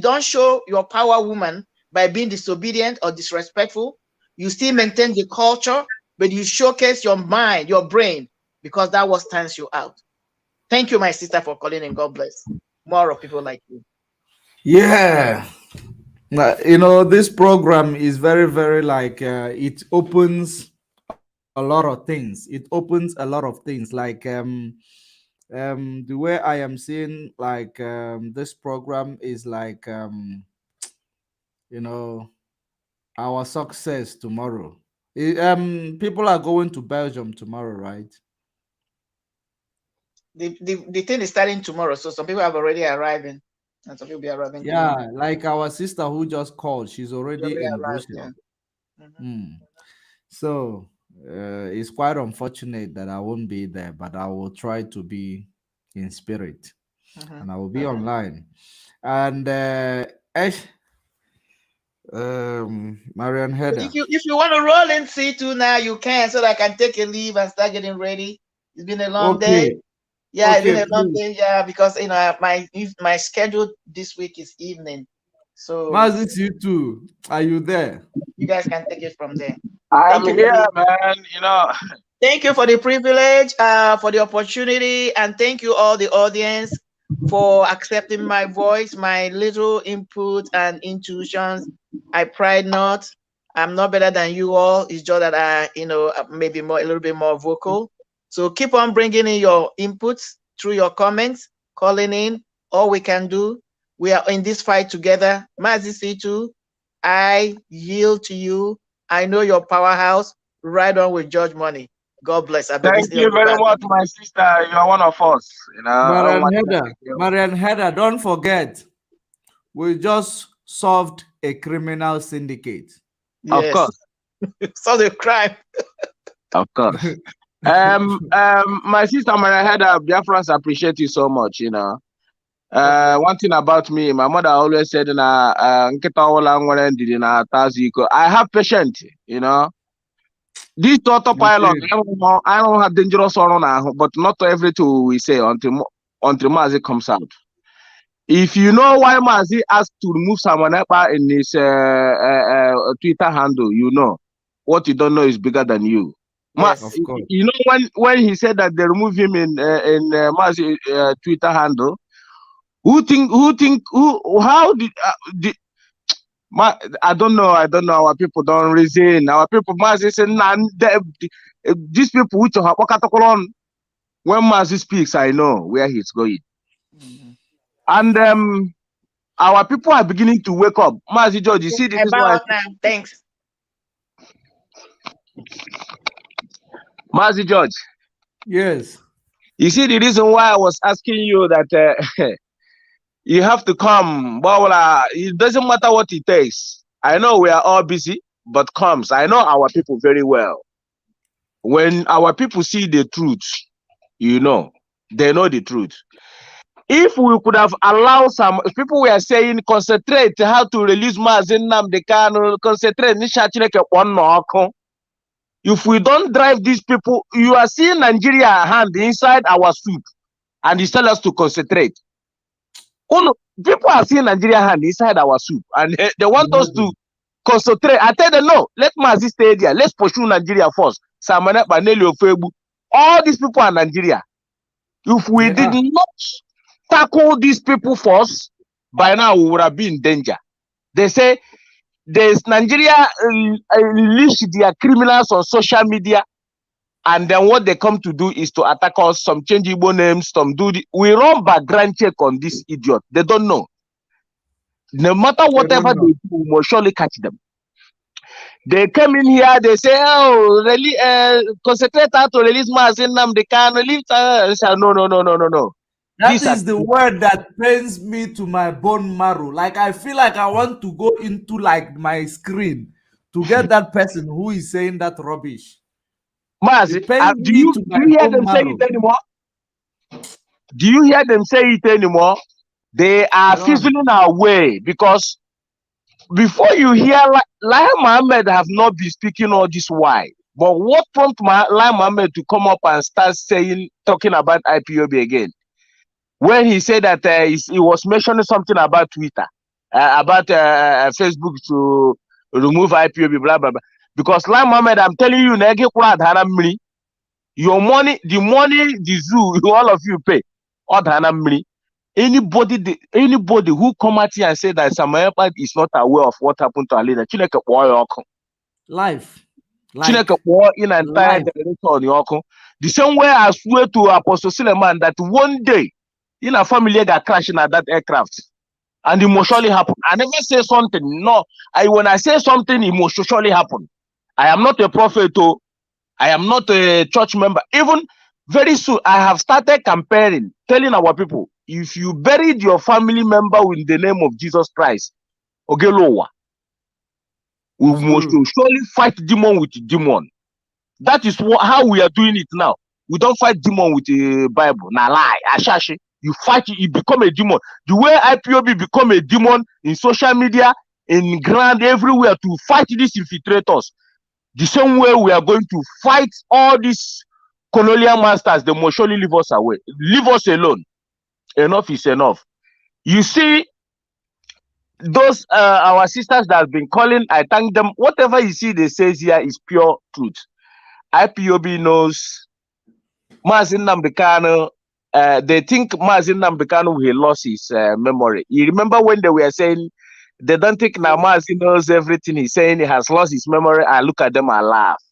don't show your power woman by being disobedient or disrespectful. You still maintain the culture, but you showcase your mind, your brain, because that what stands you out. Thank you, my sister, for calling in. God bless. More of people like you. Yeah. You know, this program is very, very like it opens a lot of things. It opens a lot of things. Like the way I am seeing like this program is like you know, our success tomorrow. People are going to Belgium tomorrow, right? The thing is starting tomorrow, so some people have already arriving, and some people will be arriving Yeah, tomorrow. like our sister who just called, she's already in Arrived, Brussels. yeah. So it's quite unfortunate that I won't be there, but I will try to be in spirit, and I will be online. And Marian Heather. If you want to roll in C2 now, you can, so that I can take a leave and start getting ready. It's been a long day. Yeah, it's been a long day. Yeah, because you know my schedule this week is evening. So Mazis, you too. Are you there? You guys can take it from there. I'm here, man. You know. Thank you for the privilege, for the opportunity, and thank you all the audience for accepting my voice, my little input and intuitions. I pride not. I'm not better than you all. It's just that I, maybe a little bit more vocal. So keep on bringing in your inputs through your comments, calling in. All we can do, we are in this fight together. Mazi C2, I yield to you. I know your powerhouse. Right on with George Money. God bless. Thank you very much, my sister. You are one of us. You know, Marian Heather, don't forget, we just solved a criminal syndicate. Of course. Solved a crime. Of course. My sister Marian Heather, Biafrans appreciate you so much, you know. One thing about me, my mother always said, I have patience, you know. This autopilot, I don't have dangerous on now, but not everything we say until Mazi comes out. If you know why Mazi asked to remove someone in his Twitter handle, you know. What you don't know is bigger than you. Yes, of course. You know when he said that they remove him in Mazi Twitter handle, how did I don't know. Our people don't reason. Our people, Mazi say, these people which are when Mazi speaks, I know where he's going. And our people are beginning to wake up. Mazi George, you see this is why. Thanks. Mazi George. Yes. You see the reason why I was asking you that you have to come. Well, it doesn't matter what it takes. I know we are all busy, but comes. I know our people very well. When our people see the truth, you know, they know the truth. If we could have allowed some people, were saying concentrate how to release Mazi Nnamdi Kanu, concentrate. If we don't drive these people, you are seeing Nigeria hand inside our soup, and you tell us to concentrate. People are seeing Nigeria hand inside our soup, and they want us to concentrate. I tell them, no, let Mazi stay there. Let's pursue Nigeria first. All these people are Nigeria. If we did not tackle these people first, by now we would have been in danger. They say there's Nigeria unleash their criminals on social media, and then what they come to do is to attack us, some change Igbo names, some do we run background check on this idiot. They don't know. No matter whatever they do, we must surely catch them. They come in here, they say, oh, really, concentrate how to release Mazi Nnamdi Kanu, no. That is the word that pains me to my bone marrow. Like, I feel like I want to go into like my screen to get that person who is saying that rubbish. Mazi, do you hear them say it anymore? Do you hear them say it anymore? They are fizzling our way because before you hear Lai Mohammed have not been speaking all this why. But what prompted Lai Mohammed to come up and start talking about IPOB again? When he said that he was mentioning something about Twitter, about Facebook to remove IPOB, blah, blah, blah. Because Lai Mohammed, I'm telling you, your money, the zoo, all of you pay. Anybody who come at you and say that Samuel is not aware of what happened to Ali, life. In an entire generation on your the same way I swear to Apostle Suleiman that one day in a family got crashing at that aircraft. And it must surely happen. I never say something. No, when I say something, it must surely happen. I am not a prophet. I am not a church member. Even very soon, I have started campaigning, telling our people, if you buried your family member in the name of Jesus Christ, Ogelowa, we must surely fight demon with demon. That is how we are doing it now. We don't fight demon with the Bible. Nah, lie. Ashashi. You fight it, you become a demon. The way IPOB become a demon in social media, in ground, everywhere to fight these infiltrators. The same way we are going to fight all these colonial masters, they must surely leave us away. Leave us alone. Enough is enough. You see, those our sisters that have been calling, I thank them. Whatever you see they say here is pure truth. IPOB knows Mazi Nnamdi Kanu. They think Mazi Nnamdi Kanu he lost his memory. You remember when they were saying they don't think now Mazi knows everything he's saying, he has lost his memory. I look at them and laugh.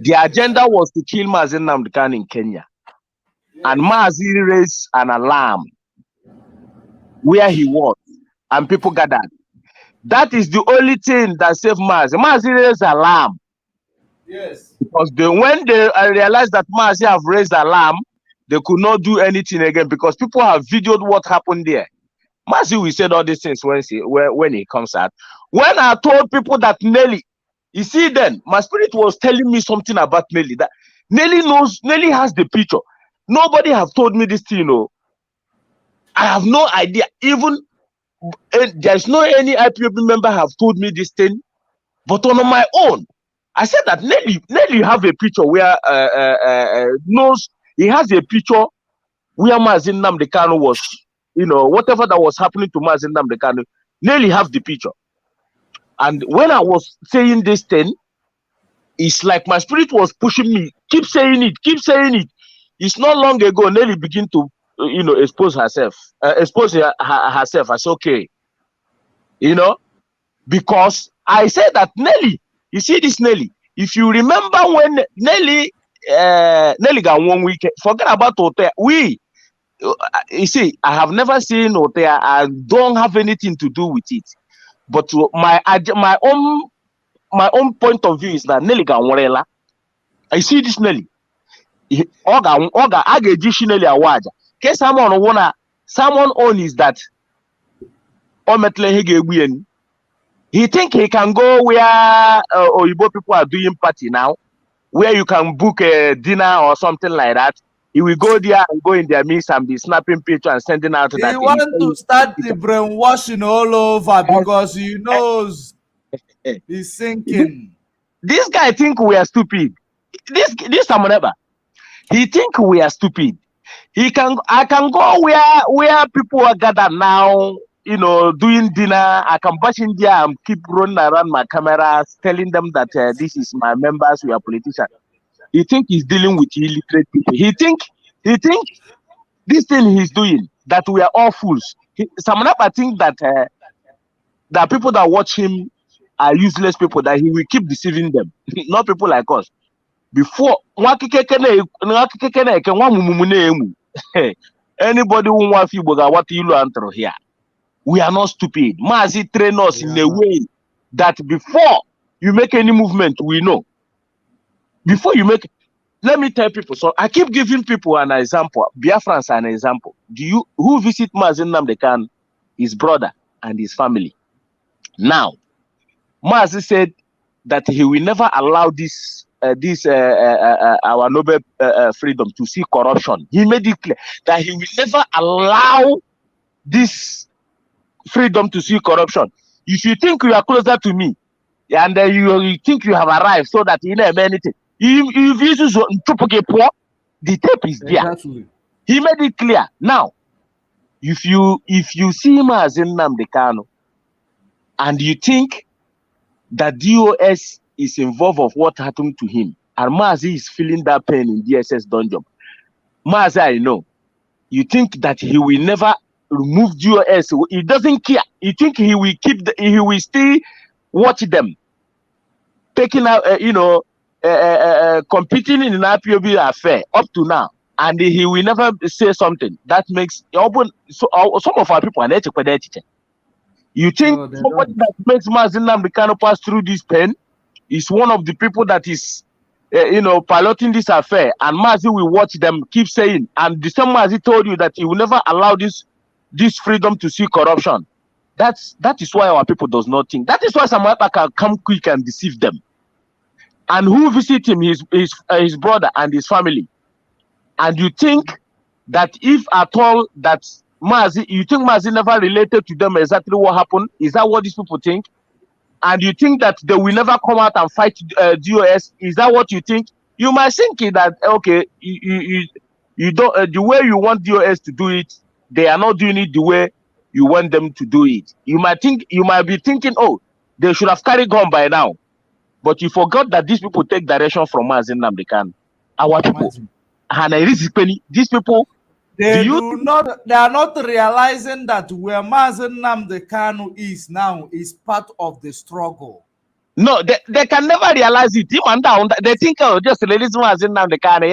The agenda was to kill Mazi Nnamdi Kanu in Kenya. And Mazi raised an alarm where he was, and people gathered. That is the only thing that saved Mazi. Mazi raised alarm. Yes. Because when they realized that Mazi have raised alarm, they could not do anything again because people have videoed what happened there. Mazi, we said all these things when he comes out. When I told people that Nelly, you see then, my spirit was telling me something about Nelly. That Nelly knows, Nelly has the picture. Nobody have told me this thing, you know. I have no idea. Even there's no any IPOB member have told me this thing. But on my own, I said that Nelly have a picture where knows he has a picture where Mazi Nnamdi Kanu was, you know, whatever that was happening to Mazi Nnamdi Kanu, Nelly have the picture. And when I was saying this thing, it's like my spirit was pushing me, keep saying it, keep saying it. It's not long ago, Nelly began to, you know, expose herself. Herself as okay. You know, because I said that Nelly, you see this Nelly, if you remember when Nelly got 1 week, forget about Otea. You see, I have never seen Otea. I don't have anything to do with it. But my own point of view is that Nelly got one. I see this Nelly. Oga ageji Nelly awaja. Ke someone on is that he think he can go where Oyibo people are doing party now, where you can book a dinner or something like that. He will go there and go in their midst and be snapping pictures and sending out that. He wants to start the brainwashing all over because he knows he's sinking. This guy think we are stupid. This Samoneba, he think we are stupid. I can go where people are gathered now, you know, doing dinner. I can bash in there and keep running around my cameras, telling them that this is my members, we are politicians. He think he's dealing with illiterate people. He think this thing he's doing, that we are all fools. Samoneba think that that people that watch him are useless people, that he will keep deceiving them. Not people like us. Before anybody who wants you what you answer here. We are not stupid. Mazi train us in a way that before you make any movement, we know. Before you make, let me tell people. So I keep giving people an example. Biafrans an example. Who visit Mazi Nnamdi Kanu? His brother and his family. Now, Mazi said that he will never allow this our noble freedom to see corruption. He made it clear that he will never allow this freedom to see corruption. if you think you are closer to me, and you think you have arrived so that you never anything, if you use the tape is there. Exactly. He made it clear. Now, if you see him as in Nnamdi Kanu, and you think that DOS is involved of what happened to him, and Mazi is feeling that pain in DSS dungeon, Mazi, I know, you think that he will never remove DOS. He doesn't care. You think he will he will still watch them taking out, competing in an IPOB affair up to now, and he will never say something that makes open. So some of our people are not. You think somebody that makes Mazi Nnamdi Kanu pass through this pain is one of the people that is, piloting this affair, and Mazi will watch them keep saying, and the same Mazi told you that he will never allow this freedom to see corruption. That is why our people does not think. That is why Samata can come quick and deceive them. And who visit him, his brother and his family. And you think that if at all that Mazi, you think Mazi never related to them exactly what happened? Is that what these people think? And you think that they will never come out and fight DOS? Is that what you think? You might think that, okay, you don't, the way you want DOS to do it, they are not doing it the way you want them to do it. You might be thinking, oh, they should have carried gun by now. But you forgot that these people take direction from Mazi Nnamdi Kanu. Our people, and these people, they are not realizing that where Mazi Nnamdi Kanu is now is part of the struggle. No, they can never realize it. Even down, they think, oh, just release Mazi Nnamdi Kanu.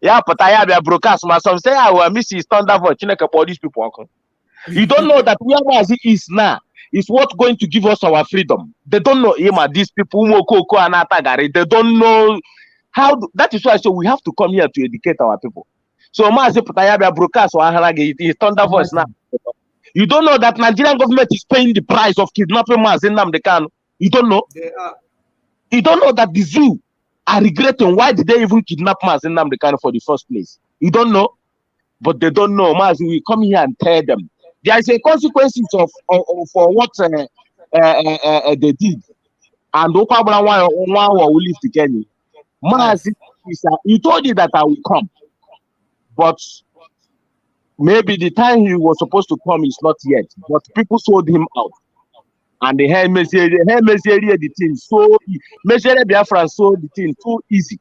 Yeah, but I have a broadcast. Some say, I will miss his thunder for Chineke for these people. You don't know that where Mazi is now is what going to give us our freedom. They don't know him. These people, they don't know how. That is why I say we have to come here to educate our people. So Mazi Patayabia broadcast is thunder voice now. You don't know that Nigerian government is paying the price of kidnapping Mazi Nnamdi Kanu. You don't know. You don't know that the zoo are regretting why did they even kidnap Mazi Nnamdi Kanu for the first place. You don't know, but they don't know. Mazi will come here and tell them. There is a consequences for what they did, and Okabra will leave the Kenya. Mazi, he told you that I will come, but maybe the time he was supposed to come is not yet. But people sold him out, and the hair the thing so Biafra sold the thing so easy.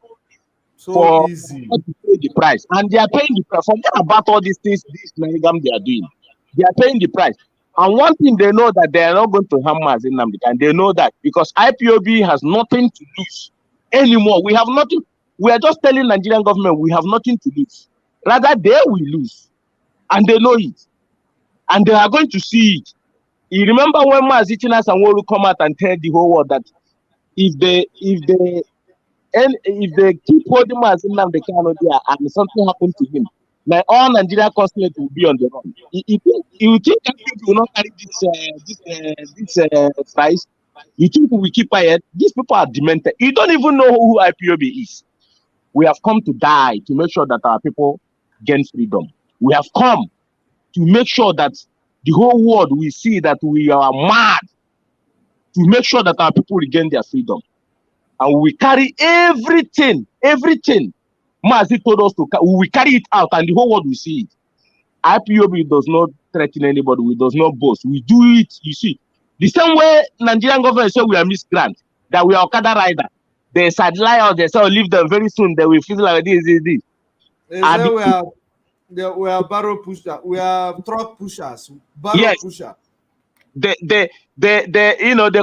So easy to pay the price, and they are paying the price. Forget about all these things. This Nigam they are doing. They are paying the price. And one thing they know that they are not going to harm Mazi Nnamdi Kanu. They know that because IPOB has nothing to lose anymore. We have nothing. We are just telling Nigerian government we have nothing to lose. Rather, they will lose. And they know it. And they are going to see it. You remember when Mazi Chinas and Wolu come out and tell the whole world that if they keep holding Mazi Nnamdi Kanu there and something happened to him, like all Nigerian consulate will be on the run. You think that people will not carry this price? You think we will keep quiet? These people are demented. You don't even know who IPOB is. We have come to die to make sure that our people gain freedom. We have come to make sure that the whole world will see that we are mad to make sure that our people regain their freedom. And we carry everything. Mazi told us we carry it out and the whole world will see it. IPOB does not threaten anybody. We does not boast. We do it, you see. The same way Nigerian government say we are miscreant, that we are Okada rider. They sideline us, they say, oh, leave them very soon. They will feel like this. They say we are barrel pushers. We are truck pushers. Barrel pusher. They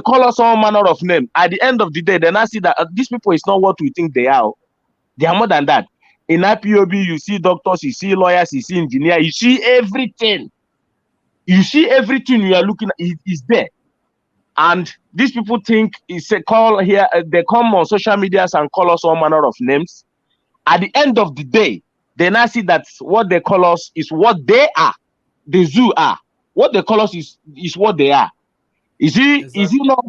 call us all manner of name. At the end of the day, then I see that these people is not what we think they are. They are more than that. In IPOB, you see doctors, you see lawyers, you see engineers, you see everything. You see everything you are looking at is there. And these people think it's a call here. They come on social media and call us all manner of names. At the end of the day, they now see that what they call us is what they are. The zoo are. What they call us is what they are. Is he not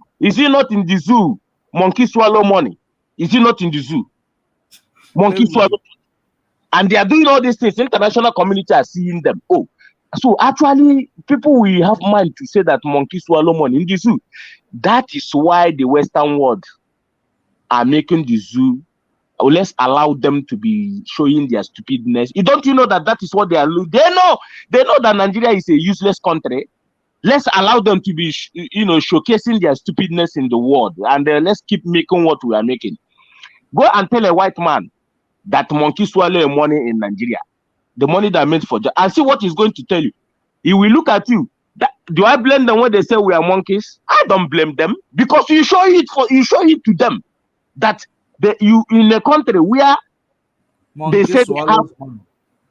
in the zoo? Monkey swallow money. Is he not in the zoo? Monkey swallow. And they are doing all these things. International community are seeing them. Oh, So actually, people will have mind to say that monkey swallow money in the zoo. That is why the Western world are making the zoo. Let's allow them to be showing their stupidness. Don't you know that is what they are? They know that Nigeria is a useless country. Let's allow them to be, showcasing their stupidness in the world, and let's keep making what we are making. Go and tell a white man that monkey swallow money in Nigeria, the money that meant for, and see what he's going to tell you. He will look at you. Do I blame them when they say we are monkeys? I don't blame them, because you show it to them that you in a country where monkey they say they have,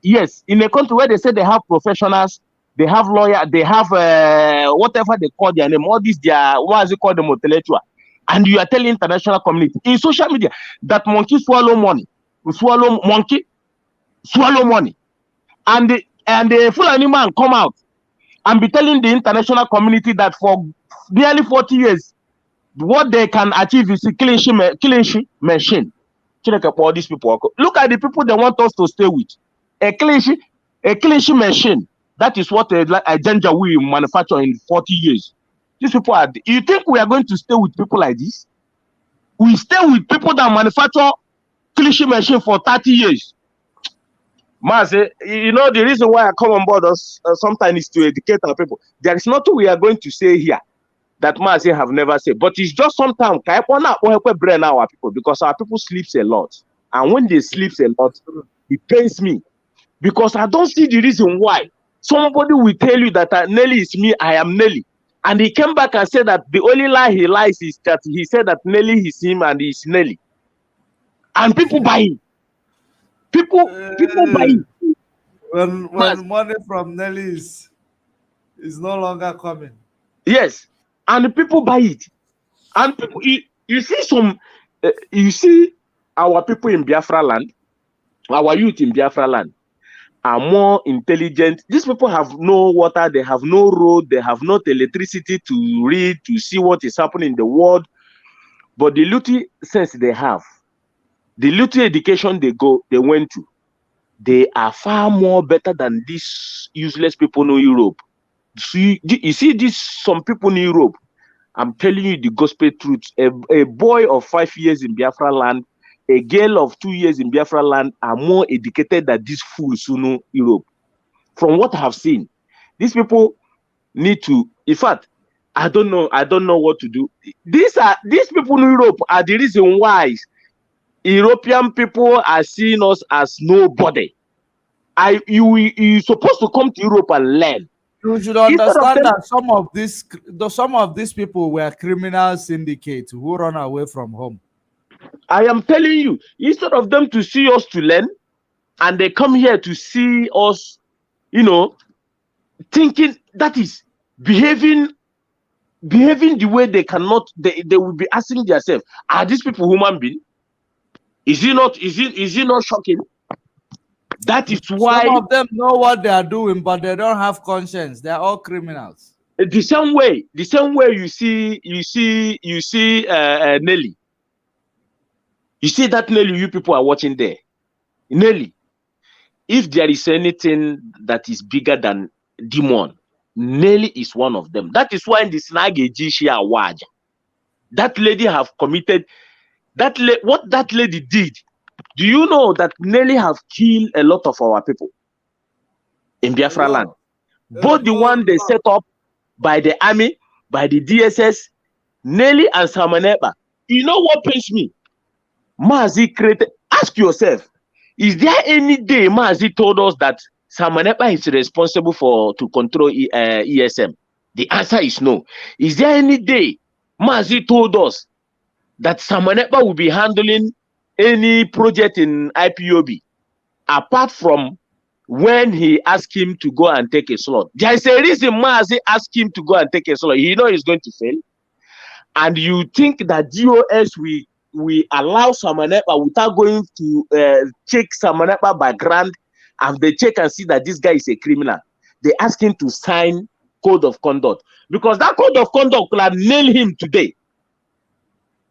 yes, in a country where they say they have professionals, they have lawyers, they have whatever they call their name, all these what is it called, the intellectual, and you are telling international community in social media that monkey swallow money, monkey swallow money, and the Fulani man come out and be telling the international community that for nearly 40 years, what they can achieve is a clean sheet machine. All these people, look at the people they want us to stay with. A clean sheet machine. That is what a ginger will manufacture in 40 years. These people are. You think we are going to stay with people like this? We stay with people that manufacture clean sheet machine for 30 years. Maze, the reason why I come on board sometimes is to educate our people. There is nothing we are going to say here that Maze have never said, but it's just sometimes brain our people, because our people sleeps a lot, and when they sleeps a lot, it pains me, because I don't see the reason why somebody will tell you that Nelly is me, I am Nelly, and he came back and said that the only lie he lies is that he said that Nelly is him and he's Nelly, and people buy it. People buy it. When money from Nelly is no longer coming. Yes, and people buy it. And people, you see our people in Biafra land, our youth in Biafra land are more intelligent. These people have no water, they have no road, they have no electricity to read, to see what is happening in the world. But the little sense they have, the little education they went to, they are far more better than these useless people in Europe. You see some people in Europe, I'm telling you the gospel truth. A boy of 5 years in Biafra land, a girl of 2 years in Biafra land are more educated than these fools who know Europe. From what I have seen, these people need to, in fact, I don't know what to do. These people in Europe are the reason why European people are seeing us as nobody. You're supposed to come to Europe and learn. You should understand that some of these people were criminal syndicates who run away from home. I am telling you, instead of them to see us to learn, and they come here to see us, thinking that is behaving the way they cannot. They will be asking themselves, are these people human beings? Is it not shocking? That is why some of them know what they are doing, but they don't have conscience. They are all criminals. The same way you see Nelly. You see that Nelly you people are watching there. Nelly, if there is anything that is bigger than demon, Nelly is one of them. That is why in the Snag award, that lady have committed what that lady did. Do you know that Nelly have killed a lot of our people in Biafra land? Both the one they set up by the army, by the DSS, Nelly and Samaneba. You know what pains me? Mazi created. Ask yourself, is there any day Mazi told us that Samaneba is responsible to control ESM? The answer is no. Is there any day Mazi told us that Samaneba will be handling any project in IPOB, apart from when he asked him to go and take a slot? There is a reason Mazi asked him to go and take a slot. He knows he's going to fail. And you think that GOS we allow Samaneba without going to check Samaneba background, and they check and see that this guy is a criminal. They ask him to sign code of conduct, because that code of conduct could have nailed him today.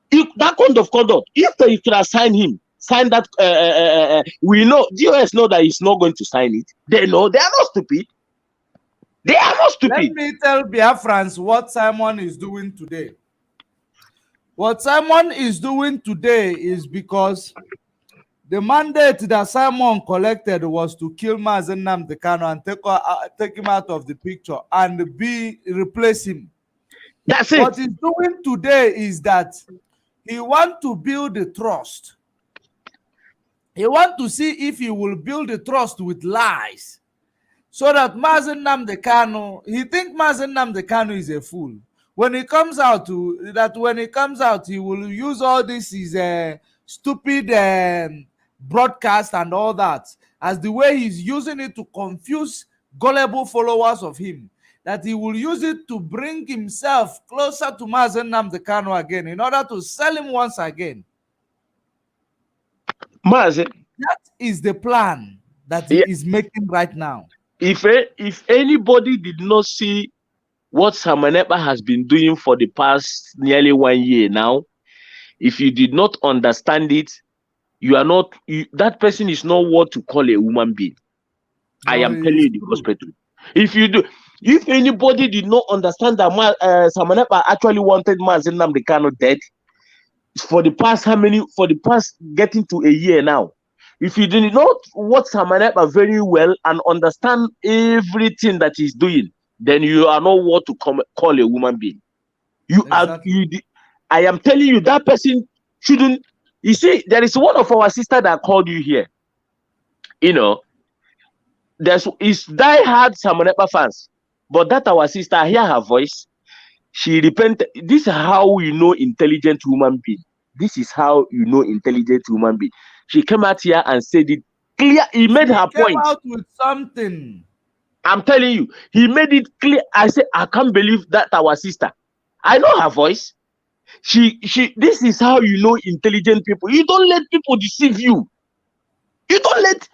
If that code of conduct, if they could have sign that, we know, GOS know that he's not going to sign it. They know, they are not stupid. They are not stupid. Let me tell Biafrans what Simon is doing today. What Simon is doing today is because the mandate that Simon collected was to kill Mazen Nnamdi Kanu and take him out of the picture and replace him. That's it. What he's doing today is that he wants to build the trust. He wants to see if he will build the trust with lies. So that Mazen Nnamdi Kanu, he thinks Mazen Nnamdi Kanu is a fool. When he comes out, he will use all this stupid broadcast and all that as the way he's using it to confuse gullible followers of him. That he will use it to bring himself closer to Mazen Nnamdi Kanu again in order to sell him once again. Mazen, that is the plan that he is making right now. If anybody did not see what Samanepa has been doing for the past nearly 1 year now, if you did not understand it, that person is not what to call a human being. No, I am telling you the hospital. If anybody did not understand that Samanepa actually wanted Mazen Nnamdi Kanu dead for the past getting to a year now, if you do not watch Samanepa very well and understand everything that he's doing, then you are not what to call a human being. I am telling you, that person shouldn't. You see, there is one of our sisters that called you here. You know, is die-hard Samanepa fans, but that our sister, I hear her voice. She repented. This is how you know intelligent human being. This is how you know intelligent human being. She came out here and said it clear. He made her point. Came out with something. I'm telling you, he made it clear. I said, I can't believe that our sister. I know her voice. This is how you know intelligent people. You don't let people deceive you. You don't let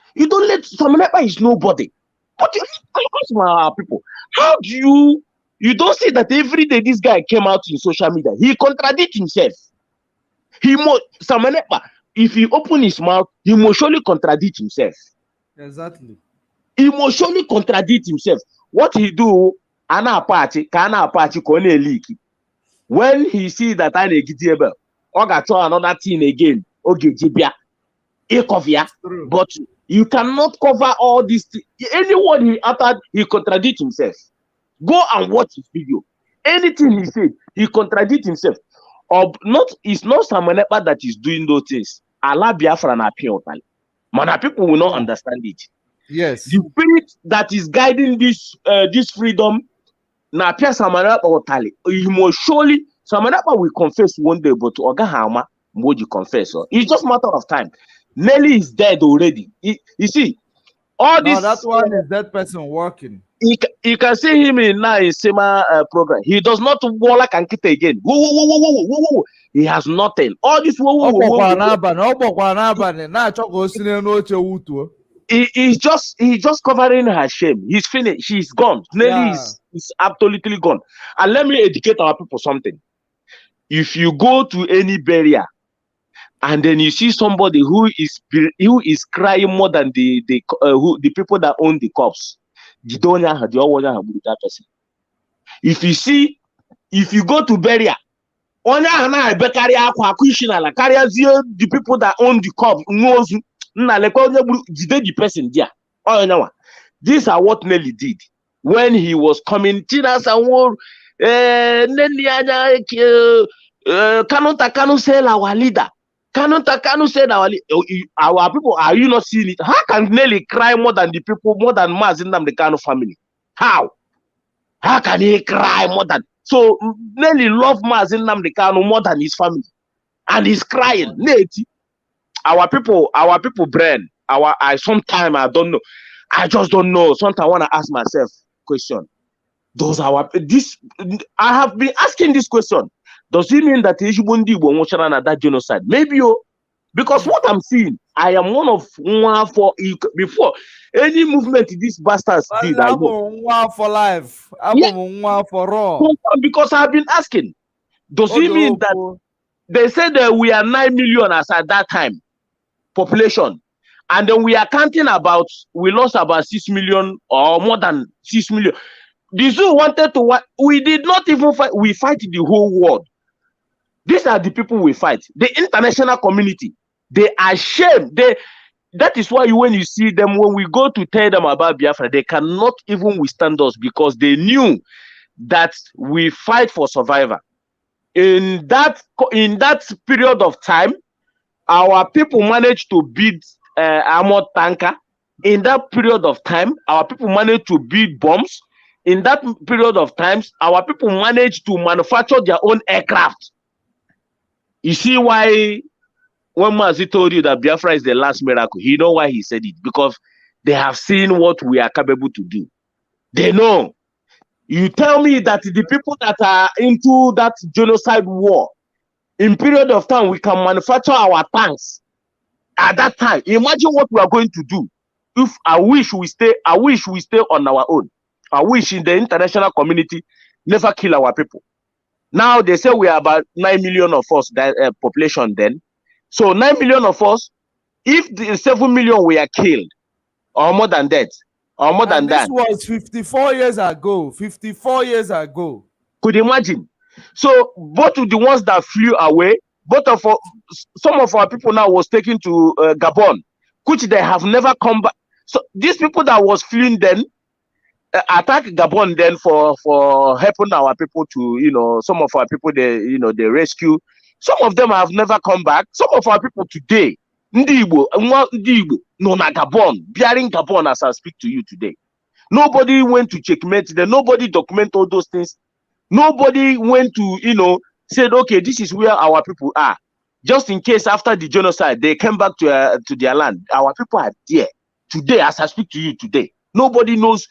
Samanepa is nobody. But you ask our people, how do you don't see that every day this guy came out in social media, he contradicts himself. Samanepa, if he open his mouth, he must surely contradict himself. Exactly. He must surely contradict himself. What he do, when he see that I negitiable, or got another thing again, okay, but you cannot cover all this. Anyone he uttered, he contradict himself. Go and watch his video. Anything he said, he contradict himself. It's not Samanepa that is doing those things. Allah Biafra na Piotali. Mana people will not understand it. Yes. The spirit that is guiding this freedom, na Pia Samanepa Otali. You must surely Samanepa will confess one day, but Oga Hama would you confess? It's just a matter of time. Nelly is dead already. You see, all this. That one is that person working. You can see him in Sema program. He does not walk and kite again. Whoa. He has nothing. All this He's just covering her shame. He's finished. She's gone. Nelly is absolutely gone. And let me educate our people something. If you go to any burial and then you see somebody who is crying more than the people that own the corpse, you don't have that person. If you go to burial, the people that own the corpse knows the person there. Oh, these are what Nelly did when he was coming. Kanu said our leader. Kanu said our people. Are you not seeing it? How can Nelly cry more than the people, more than Mazen Nnamdi Kanu family? How can he cry more than? So Nelly loved Mazen Nnamdi Kanu more than his family, and he's crying. Our people brain. Sometimes I don't know. I just don't know. Sometimes I want to ask myself question. I have been asking this question. Does it mean that Ishibundi will that genocide? Maybe, because what I'm seeing, I am one for before any movement these bastards did. I know. For life, for raw. Because I've been asking. Does it mean that they said that we are 9 million as at that time population, and then we are counting we lost about 6 million or more than 6 million. The zoo wanted to what? We did not even fight. We fight the whole world. These are the people we fight. The international community. They are ashamed. That is why when you see them, when we go to tell them about Biafra, they cannot even withstand us because they knew that we fight for survival. In that period of time, our people managed to build armored tanker. In that period of time, our people managed to build bombs. In that period of times, our people managed to manufacture their own aircraft. You see why when Mazi told you that Biafra is the last miracle, you know why he said it? Because they have seen what we are capable to do. They know. You tell me that the people that are into that genocide war, in period of time, we can manufacture our tanks. At that time, imagine what we are going to do. If I wish we stay on our own. I wish in the international community never kill our people. Now they say we are about 9 million of us, that population then. So 9 million of us, if the 7 million we are killed, or more than that, or more than that. This was 54 years ago. 54 years ago. Could you imagine? So both of the ones that flew away, some of our people now was taken to Gabon, which they have never come back. So these people that was fleeing then attack Gabon then for helping our people to, some of our people they rescue. Some of them have never come back. Some of our people today, Ndi Igbo, no na Gabon, bearing Gabon as I speak to you today. Nobody went to checkmate them. Nobody document all those things. Nobody went to, said, okay, this is where our people are. Just in case after the genocide, they came back to their land. Our people are there. Today, as I speak to you today, nobody knows.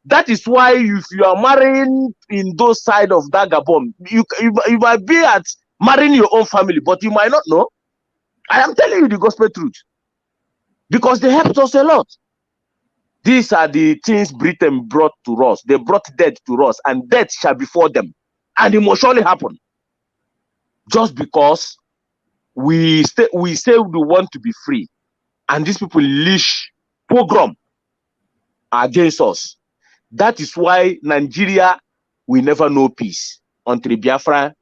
That is why if you are marrying in those side of that Gabon, you might be at marrying your own family, but you might not know. I am telling you the gospel truth. Because they helped us a lot. These are the things Britain brought to us. They brought death to us, and death shall befall them. And it must surely happen. Just because we say we want to be free, and these people leash pogrom against us. That is why Nigeria will never know peace until Biafra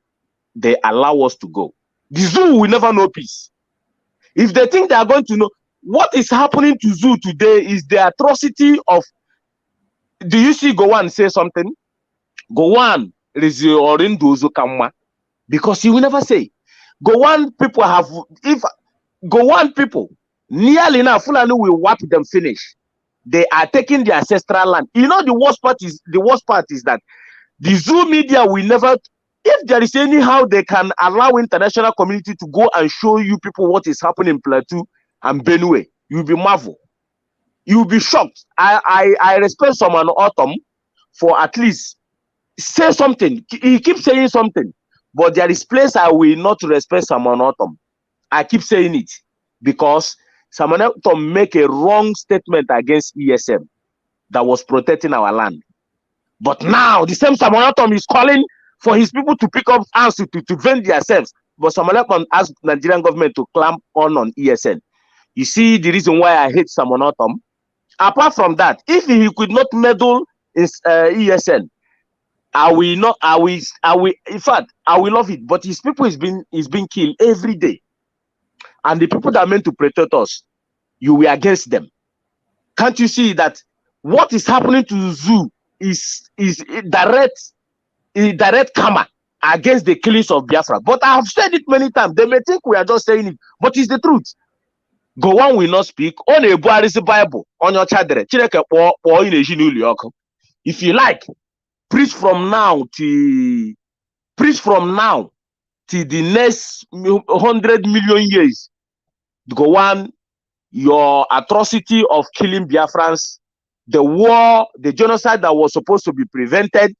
they allow us to go. The zoo will never know peace. If they think they are going to know what is happening to zoo today is the atrocity of. Do you see Gowon say something? Gowon is Orindozo Kamma, because he will never say. Gowon people have, if Gowon people nearly now Fulani will wipe them finish. They are taking the ancestral land. You know the worst part is that the zoo media will never, if there is anyhow they can allow international community to go and show you people what is happening in Plateau and Benue, you'll be marvel. You'll be shocked. I respect someone Autumn for at least say something. He keeps saying something, but there is place I will not respect someone Autumn. I keep saying it because someone Autumn make a wrong statement against ESM that was protecting our land. But now the same Samuel Autumn is calling for his people to pick up arms to defend themselves. But Samuel Autumn asked Nigerian government to clamp on ESN. You see the reason why I hate Samuel Autumn. Apart from that, if he could not meddle in ESN, I will not. In fact, I will love it. But his people is being killed every day, and the people that are meant to protect us, you were against them. Can't you see that what is happening to the zoo is direct karma against the killings of Biafra? But I have said it many times. They may think we are just saying it, but it's the truth. Gowon will not speak. On a Bible on your chadre. If you like, preach from now till the next 100 million years. Gowon, your atrocity of killing Biafrans, the war, the genocide that was supposed to be prevented.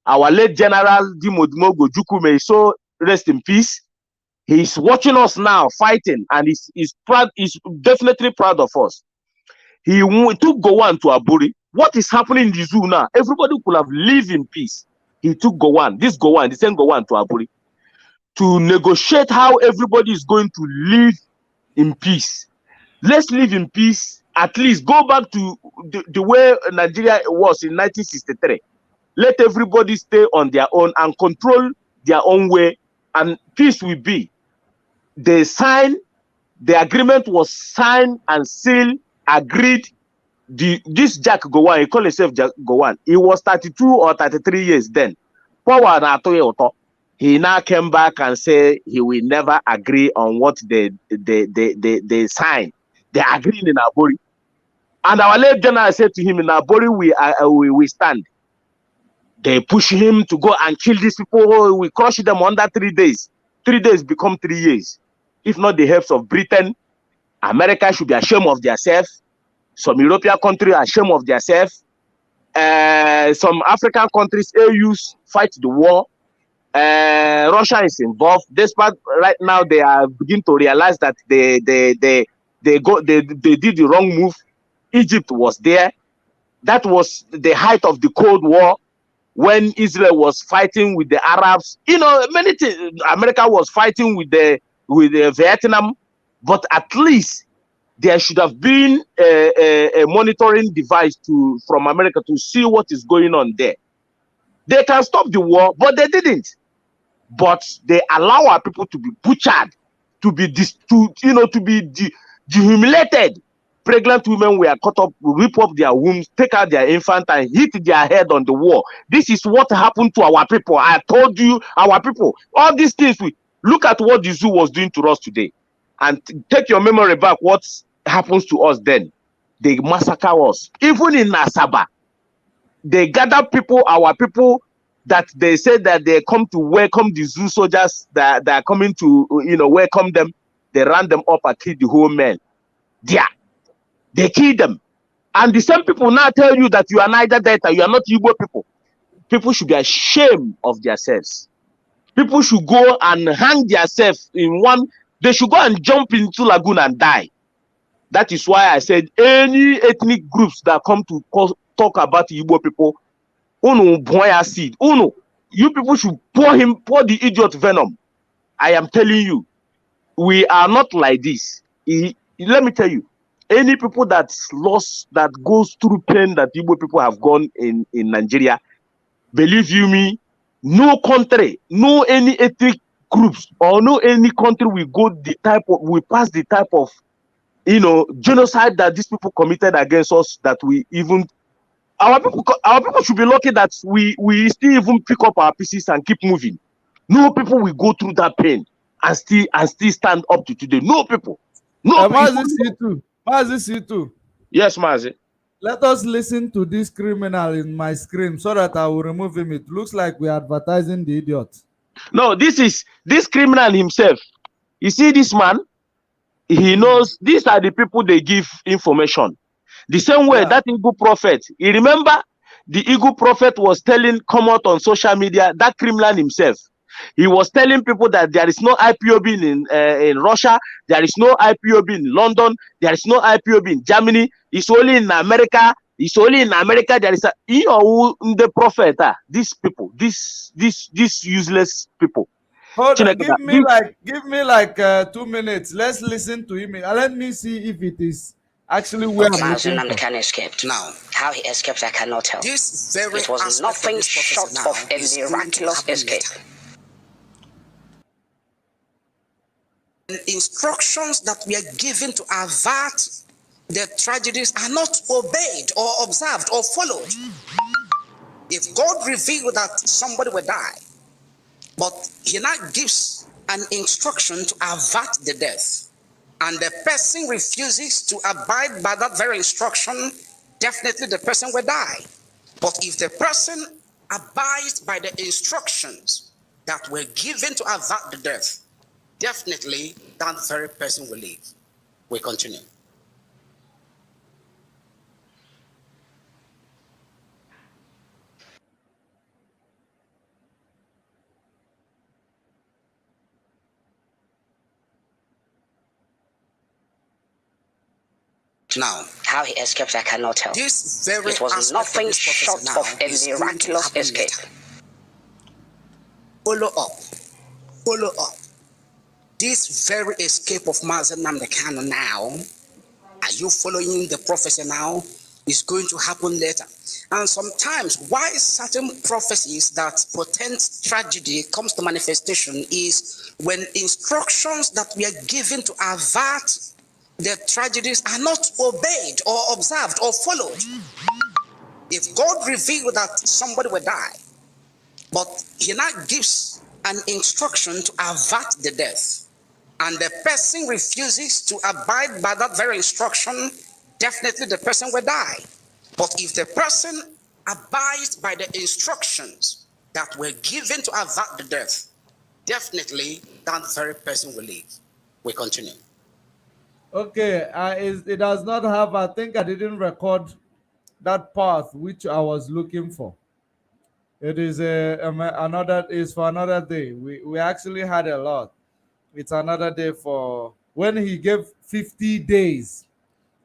Our late General Dimodimo Gojuku, may so rest in peace. He's watching us now fighting, and he's proud. He's definitely proud of us. He took Gowon to Aburi. What is happening in the zoo now? Everybody could have lived in peace. He took Gowon, the same Gowon to Aburi, to negotiate how everybody is going to live in peace. Let's live in peace. At least go back to the way Nigeria was in 1963. let everybody stay on their own and control their own way, and peace will be. They signed, the agreement was signed and sealed, agreed. This Jack Gowon, he called himself Jack Gowon. He was 32 or 33 years then. He now came back and said he will never agree on what they signed. They agreed in Abori. And our late general said to him, in Abori, we stand. They push him to go and kill these people. We crush them under 3 days. 3 days become 3 years. If not the help of Britain, America should be ashamed of themselves. Some European countries are ashamed of themselves. Some African countries, AUs, fight the war. Russia is involved. Despite right now, they are beginning to realize that they did the wrong move. Egypt was there. That was the height of the Cold War, when Israel was fighting with the Arabs. You know, many things. America was fighting with the Vietnam, but at least there should have been a monitoring device from America to see what is going on there. They can stop the war, but they didn't. But they allow our people to be butchered, to be dehumiliated. Pregnant women were cut up, rip up their wombs, take out their infant, and hit their head on the wall. This is what happened to our people. I told you, our people. All these things. Look at what the zoo was doing to us today, and take your memory back. What happens to us then? They massacre us. Even in Asaba, they gather people, our people, that they said that they come to welcome the zoo soldiers that are coming to, welcome them. They ran them up and killed the whole men. Yeah, they killed them. And the same people now tell you that you are neither Delta, you are not Igbo people. People should be ashamed of themselves. People should go and hang themselves in one. They should go and jump into lagoon and die. That is why I said any ethnic groups that come to talk about Igbo people, seed. You people should pour the idiot venom. I am telling you, we are not like this. Let me tell you, any people that goes through pain that Igbo people have gone in Nigeria, believe you me, no country, no any ethnic groups, or no any country we pass the type of genocide that these people committed against us, that we even our people should be lucky that we still even pick up our pieces and keep moving. No people will go through that pain and still stand up to today. No people. No people. Mazi, yes, Mazi. Let us listen to this criminal in my screen so that I will remove him. It looks like we are advertising the idiot. No, this criminal himself. You see this man? He knows these are the people they give information. The same way that Eagle prophet, you remember the Eagle prophet was come out on social media, that criminal himself. He was telling people that there is no IPOB in Russia, there is no IPOB in London, there is no IPOB in Germany, it's only in America. It's only in America there is the prophet. These people, these useless people. Hold on, give me like 2 minutes. Let's listen to him. Let me see if it is actually where I'm looking for. Escaped. Now, how he escaped, I cannot tell. It was nothing short of a miraculous escape. Instructions that we are given to avert the tragedies are not obeyed or observed or followed. If God revealed that somebody will die, but he now gives an instruction to avert the death, and the person refuses to abide by that very instruction, definitely the person will die. But if the person abides by the instructions that were given to avert the death, definitely that very person will live. We continue. Now, how he escaped, I cannot tell. It was nothing short of a miraculous escape. Follow up. This very escape of Mazi Nnamdi Kanu now, are you following the prophecy now? is going to happen later. And sometimes why certain prophecies that portend tragedy comes to manifestation is when instructions that we are given to avert the tragedies are not obeyed or observed or followed. If God revealed that somebody will die, but he now gives an instruction to avert the death, and the person refuses to abide by that very instruction, definitely the person will die. But if the person abides by the instructions that were given to avert the death, definitely that very person will live. We continue. Okay, it does not have, I think I didn't record that path which I was looking for. It is for another day. We actually had a lot. It's another day for when he gave 50 days.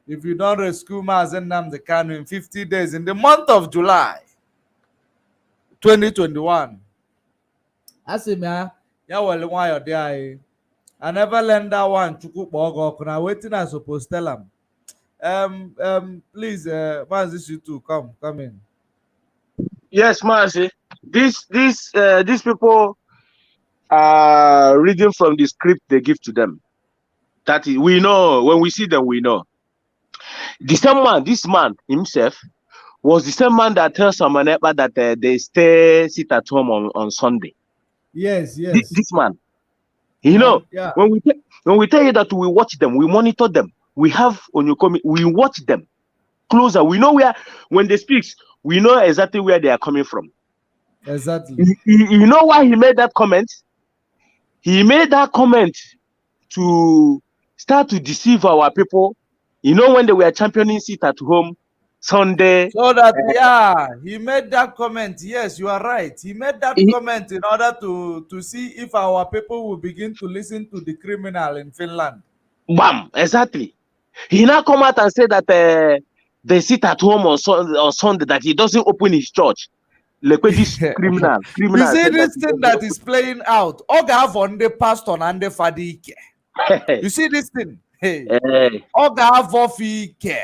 If you don't rescue Mazen Nnamdi Kanu in 50 days in the month of July 2021. I say, man, yeah, well, why are there? I never learned that one. Now waiting, I suppose tell him. Please, Mazi, you too, come in. Yes, Mazi. These people are reading from the script they give to them. That is, we know when we see them, we know. The same man, this man himself, was the same man that tells Samanepa that they sit at home on Sunday. Yes. This man. You know, yeah. when we tell you that we watch them, we monitor them. We have Onyokomi, we watch them closer. We know where, when they speak, we know exactly where they are coming from. Exactly. You know why he made that comment? He made that comment to start to deceive our people. You know, when they were championing sit at home Sunday. So that he made that comment. Yes, you are right. He made that comment in order to see if our people will begin to listen to the criminal in Finland. Bam, exactly. He now come out and say that they sit at home on Sunday, that he doesn't open his church. Like this criminal. You see this thing that is playing out. Oga von the pastor and the fadike. You see this thing? Hey. Oga vofike.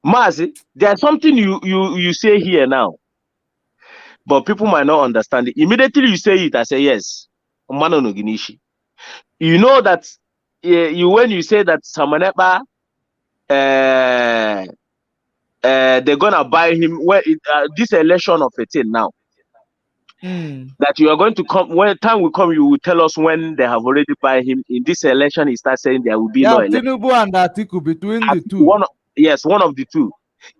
Mazi, there's something you say here now, but people might not understand it. Immediately you say it, I say yes. You know that when you say that Samanepa, they're gonna buy him this election of 18 now. That you are going to come, when time will come, you will tell us when they have already buy him. In this election, he starts saying there will be no election. Tinubu and Atiku between the two. One of the two.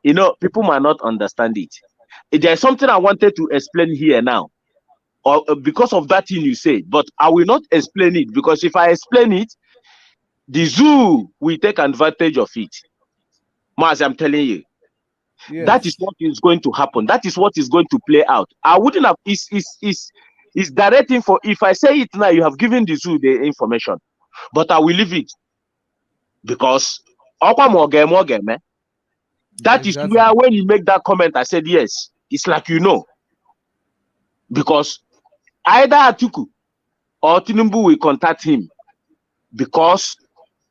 You know, people might not understand it. There's something I wanted to explain here now, or because of that thing you say, but I will not explain it, because if I explain it, the zoo will take advantage of it. Maz, I'm telling you. Yes. That is what is going to happen. That is what is going to play out. I wouldn't have. It's direct info. If I say it now, you have given the zoo the information, but I will leave it because that is where, when you make that comment, I said yes. It's like, you know, because either Atiku or Tinubu will contact him, because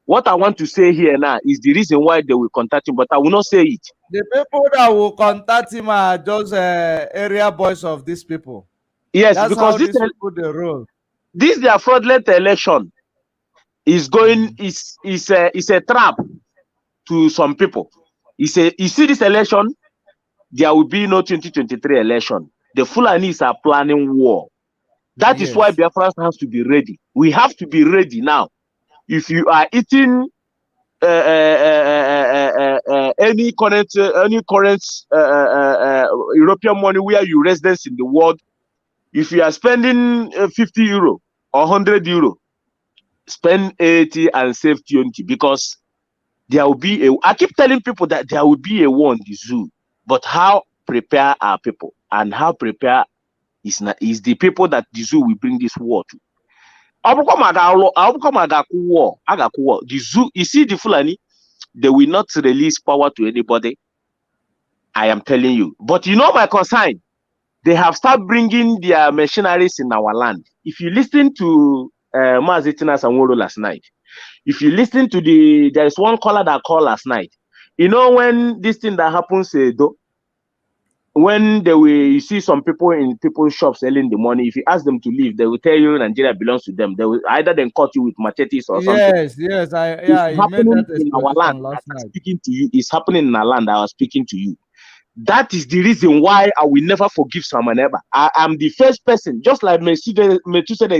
what I want to say here now is the reason why they will contact him, but I will not say it. The people that will contact him are just area boys of these people. Yes, that's because how these people they roll. This their fraudulent election is going is a trap to some people. You see this election, there will be no 2023 election. The Fulanis are planning war. That is why Biafra has to be ready. We have to be ready now. If you are eating any current European money where you residence in the world, if you are spending 50 euro or 100 euro, spend 80 and save 20, because there will be I keep telling people that there will be a war in the zoo, but how prepare our people, and how prepare is the people that the zoo will bring this war to. The zoo, you see the Fulani, they will not release power to anybody. I am telling you. But you know my concern, they have started bringing their machineries in our land. If you listen to Mazitina Sanworo last night, if you listen to there is one caller that called last night. You know, when this thing that happens, when you see some people in people's shops selling the money, if you ask them to leave, they will tell you Nigeria belongs to them. They will either then cut you with machetes or something. Yes, he made that in our land. last night. Speaking to you, it's happening in our land. I was speaking to you. That is the reason why I will never forgive Samaneba. I am the first person, just like Methuselah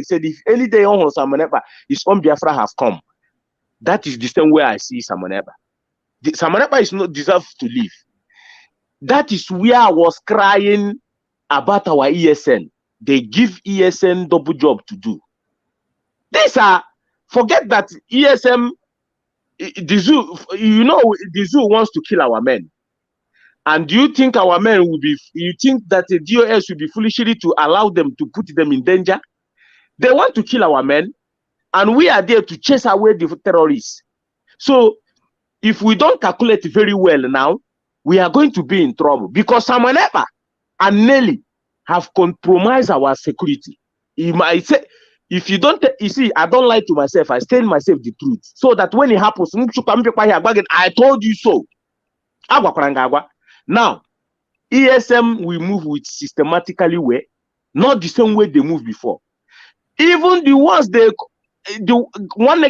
said, if any day on Samaneba, his own Biafra have come. That is the same way I see Samaneba. Samaneba is not deserved to live. That is where I was crying about our ESN. They give ESN double job to do. Forget that ESM, the zoo, you know, the zoo wants to kill our men. And do you think our men will be, you think that the DOS will be foolishly to allow them to put them in danger? They want to kill our men, and we are there to chase away the terrorists. So if we don't calculate very well now, we are going to be in trouble because Samaneba and Nelly have compromised our security. You might say, if you don't, you see, I don't lie to myself. I tell myself the truth. So that when it happens, I told you so. Now, ESM will move with systematically way, not the same way they moved before. Even the ones the one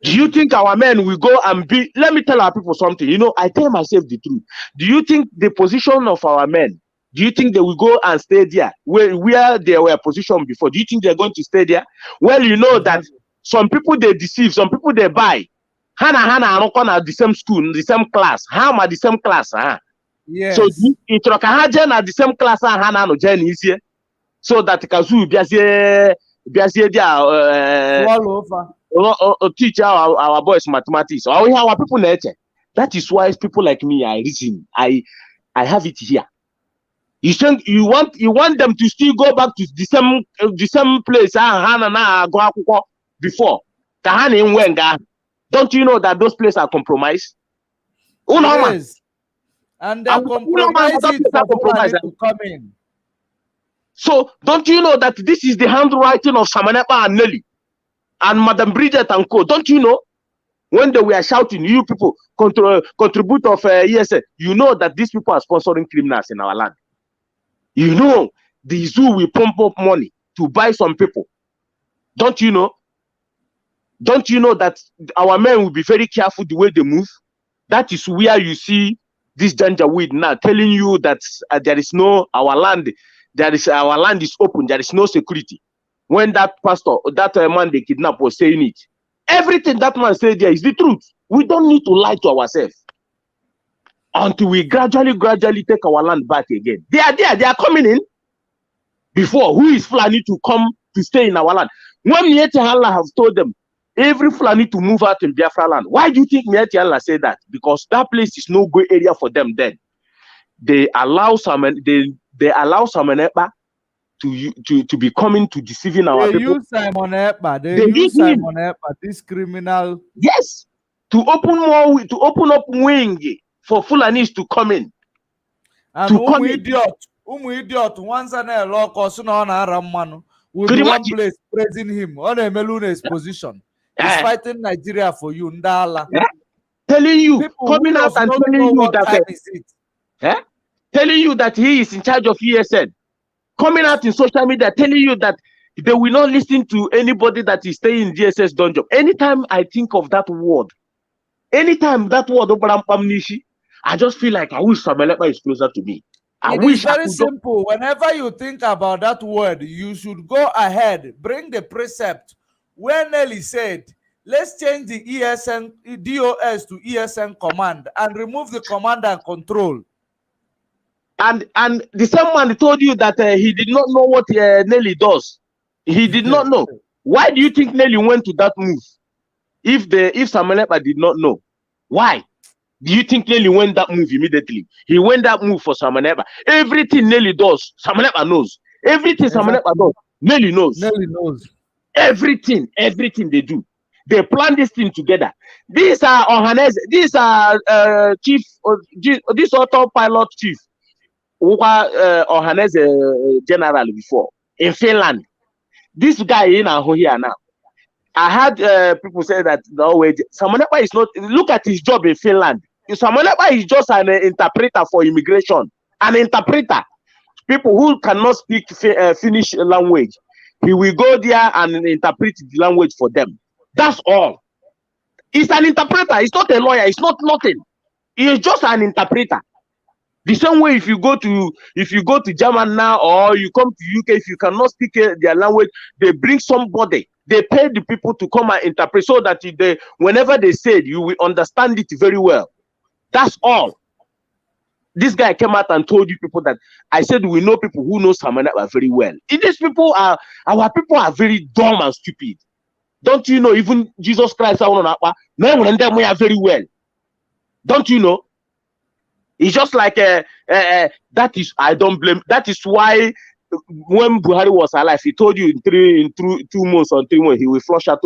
do you think our men will go and be? Let me tell our people something. You know, I tell myself the truth. Do you think the position of our men, do you think they will go and stay there where they were positioned before? Do you think they're going to stay there? Well, you know that some people they deceive, some people they buy. Hana are the same school, the same class. How are the same class? Yes. So it's are the same class. Hana no Jen is here. So that Kazu swallow over. Teach our boys mathematics. Or we have our people nature. That is why people like me I reason. I have it here. You think you want them to still go back to the same place before. Don't you know that those places are compromised? Yes. And they're compromising for Fulani to come in. So don't you know that this is the handwriting of Samaneba and Nelly and Madam Bridget and Co? Don't you know? When they were shouting, you people contribute of ESA, you know that these people are sponsoring criminals in our land. You know the zoo will pump up money to buy some people. Don't you know? Don't you know that our men will be very careful the way they move? That is where you see this Janjaweed now telling you that there is no our land is open. There is no security. When that pastor, that man they kidnapped was saying it, everything that man said there is the truth. We don't need to lie to ourselves until we gradually take our land back again. They are there. They are coming in. Before, who is Fulani to come to stay in our land? When Mieti Allah have told them, every Fulani to move out in Biafra land. Why do you think Mieti Allah said that? Because that place is no good area for them then. They allow Samaneba to be coming to deceiving our people. Use Simon Ekpa. They use Simon Ekpa, this criminal. Yes, to open up wing for Fulanis to come in. And idiot, once an law person on Aramano will be one place praising him on a Melune exposition. He's fighting Nigeria for you, Ndala. Telling you, people coming out and telling you that telling you that he is in charge of ESN. Coming out in social media telling you that they will not listen to anybody that is staying in DSS dungeon. Anytime I think of that word, I just feel like I wish Samaneba is closer to me. It is very simple. Whenever you think about that word, you should go ahead, bring the precept where Nelly said, let's change the ESN DOS to ESN command and remove the command and control. And the same man told you that he did not know what Nelly does. He did not know. Why do you think Nelly went to that move? If Samaneba did not know, why do you think Nelly went that move immediately? He went that move for Samaneba. Everything Nelly does, Samaneba knows. Everything Samaneba does, Nelly knows. Nelly knows. Everything they do. They plan this thing together. These are Ohanese. These are chief. This autopilot chief. Ohanese general before in Finland. This guy in here now. I had people say that no way. Samanapa is not. Look at his job in Finland. Samanapa is just an interpreter for immigration. An interpreter. People who cannot speak Finnish language, he will go there and interpret the language for them. That's all. He's an interpreter. He's not a lawyer. He's not nothing. He is just an interpreter. The same way if you go to German now or you come to UK, if you cannot speak their language, they bring somebody. They pay the people to come and interpret so that whenever they say it, you will understand it very well. That's all. This guy came out and told you people that I said we know people who know Samanapa very well. These people our people are very dumb and stupid. Don't you know even Jesus Christ very well? Don't you know? It's just like that is I don't blame. That is why when Buhari was alive, he told you in 2 months or 3 months he will flush out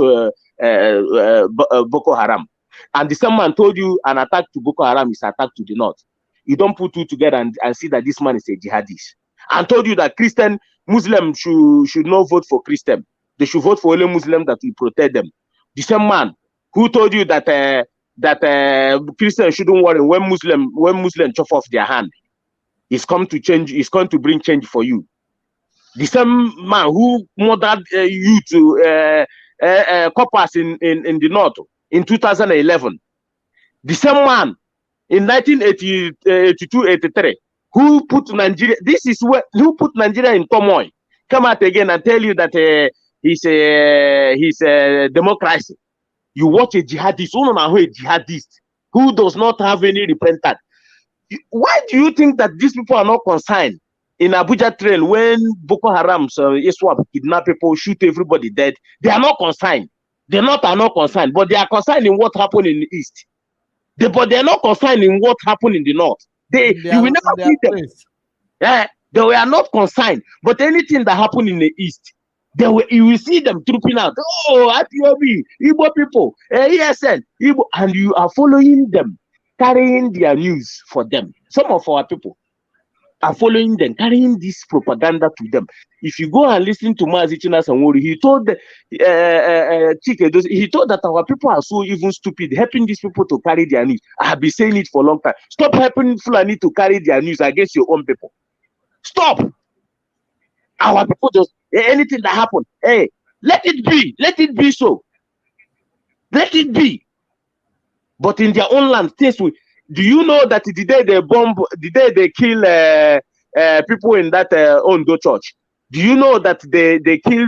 Boko Haram. And the same man told you an attack to Boko Haram is an attack to the north. You don't put two together and see that this man is a jihadist. And told you that Muslim should not vote for Christian. They should vote for only Muslim that will protect them. The same man who told you that Christians shouldn't worry when Muslim chop off their hand. He's come to change. He's going to bring change for you. The same man who murdered you to coppers in the north in 2011. The same man in 1982-83 who put Nigeria. Who put Nigeria in turmoil. Come out again and tell you that he's a democracy. You watch a jihadist, a jihadist who does not have any repentance. Why do you think that these people are not concerned in Abuja trail when Boko Haram ISWAP kidnap people, shoot everybody dead? They are not concerned. They are not concerned, but they are concerned in what happened in the east. But they are not concerned in what happened in the north. You will never see them. Yeah, they were not concerned. But anything that happened in the east, you will see them trooping out. Oh, IPOB, Igbo people, ESN, Igbo, and you are following them, carrying their news for them. Some of our people are following them, carrying this propaganda to them. If you go and listen to Mazi Chinasa, he told Chike, he told that our people are so even stupid, helping these people to carry their news. I have been saying it for a long time. Stop helping Fulani to carry their news against your own people. Stop. Our people just anything that happen, hey, let it be so. Let it be. But in their own land, do you know that the day they bomb, the day they kill people in that Ondo church, do you know that they kill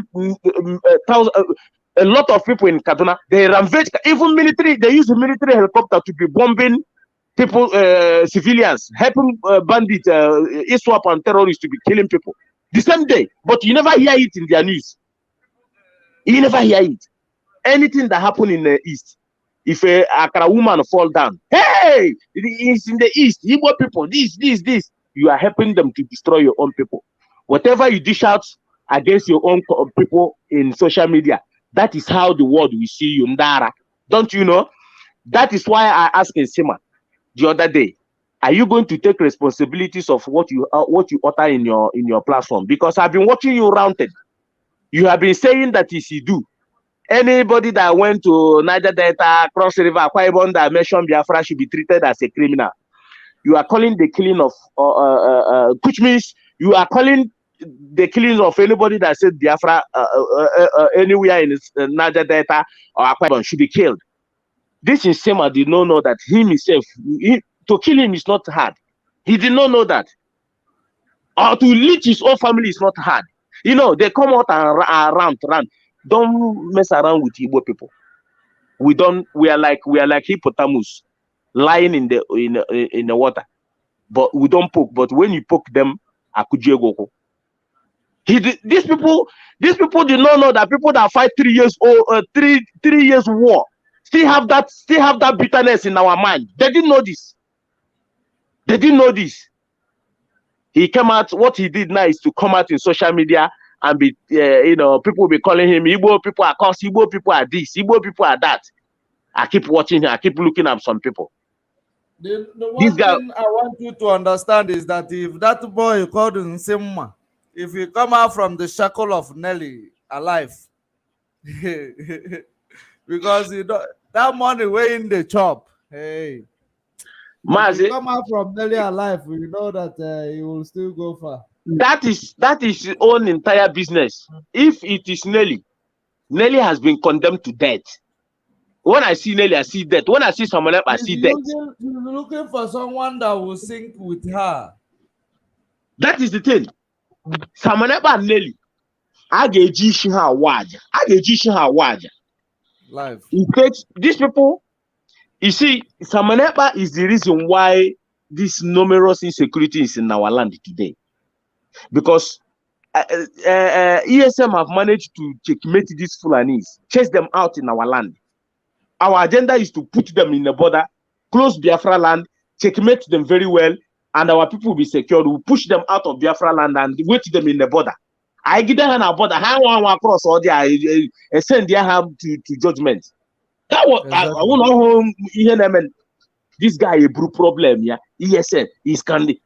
a lot of people in Kaduna? They ravage, even military, they use a military helicopter to be bombing people, civilians, helping bandits, ISWAP and terrorists to be killing people. The same day, but you never hear it in their news. You never hear it. Anything that happened in the east, if a Accra woman fall down, hey, it's in the east, Igbo people, this, you are helping them to destroy your own people. Whatever you dish out against your own people in social media, that is how the world will see you, Ndara. Don't you know? That is why I asked Nsima the other day, are you going to take responsibilities of what you utter in your platform? Because I've been watching you ranted. You have been saying that if you do, anybody that went to Niger Delta, Cross River, Akwa Ibom that mentioned Biafra should be treated as a criminal. You are calling the killing of, which means you are calling the killing of anybody that said Biafra anywhere in Niger Delta or Akwa Ibom should be killed. This Nsema did not know that himself, to kill him is not hard. He did not know that. Or to leech his own family is not hard. You know, they come out and rant. Don't mess around with Igbo people. We are like hippopotamus lying in the water. But we don't poke. But when you poke them, akujegoko. These people did not know that people that fight 3 years old, 3 years war still have that bitterness in our mind. They didn't know this. They didn't know this. He came out. What he did now is to come out in social media and be, people will be calling him Igbo people are cause, Igbo people are this, Igbo people are that. I keep watching him. I keep looking at some people. The one thing I want you to understand is that if that boy called Nsema, if he come out from the shackle of Nelly alive, because you know that money way in the chop. Hey, if you come out from Nelly alive, you know that you will still go far. That is his own entire business. If it is Nelly, Nelly has been condemned to death. When I see Nelly, I see death. When I see someone else, I see death. You're looking for someone that will sync with her. That is the thing. Samaneba and Nelly, I get her waja. Life. In fact, these people, you see, Samaneba is the reason why this numerous insecurity is in our land today. Because ESM have managed to checkmate these Fulanis, chase them out in our land. Our agenda is to put them in the border, close Biafra land, checkmate them very well, and our people will be secured. We'll push them out of Biafra land and wait them in the border. I give them a border, how one across all the send their ham to judgment. That was I won't know this guy a brew problem, yeah. ESN is candy.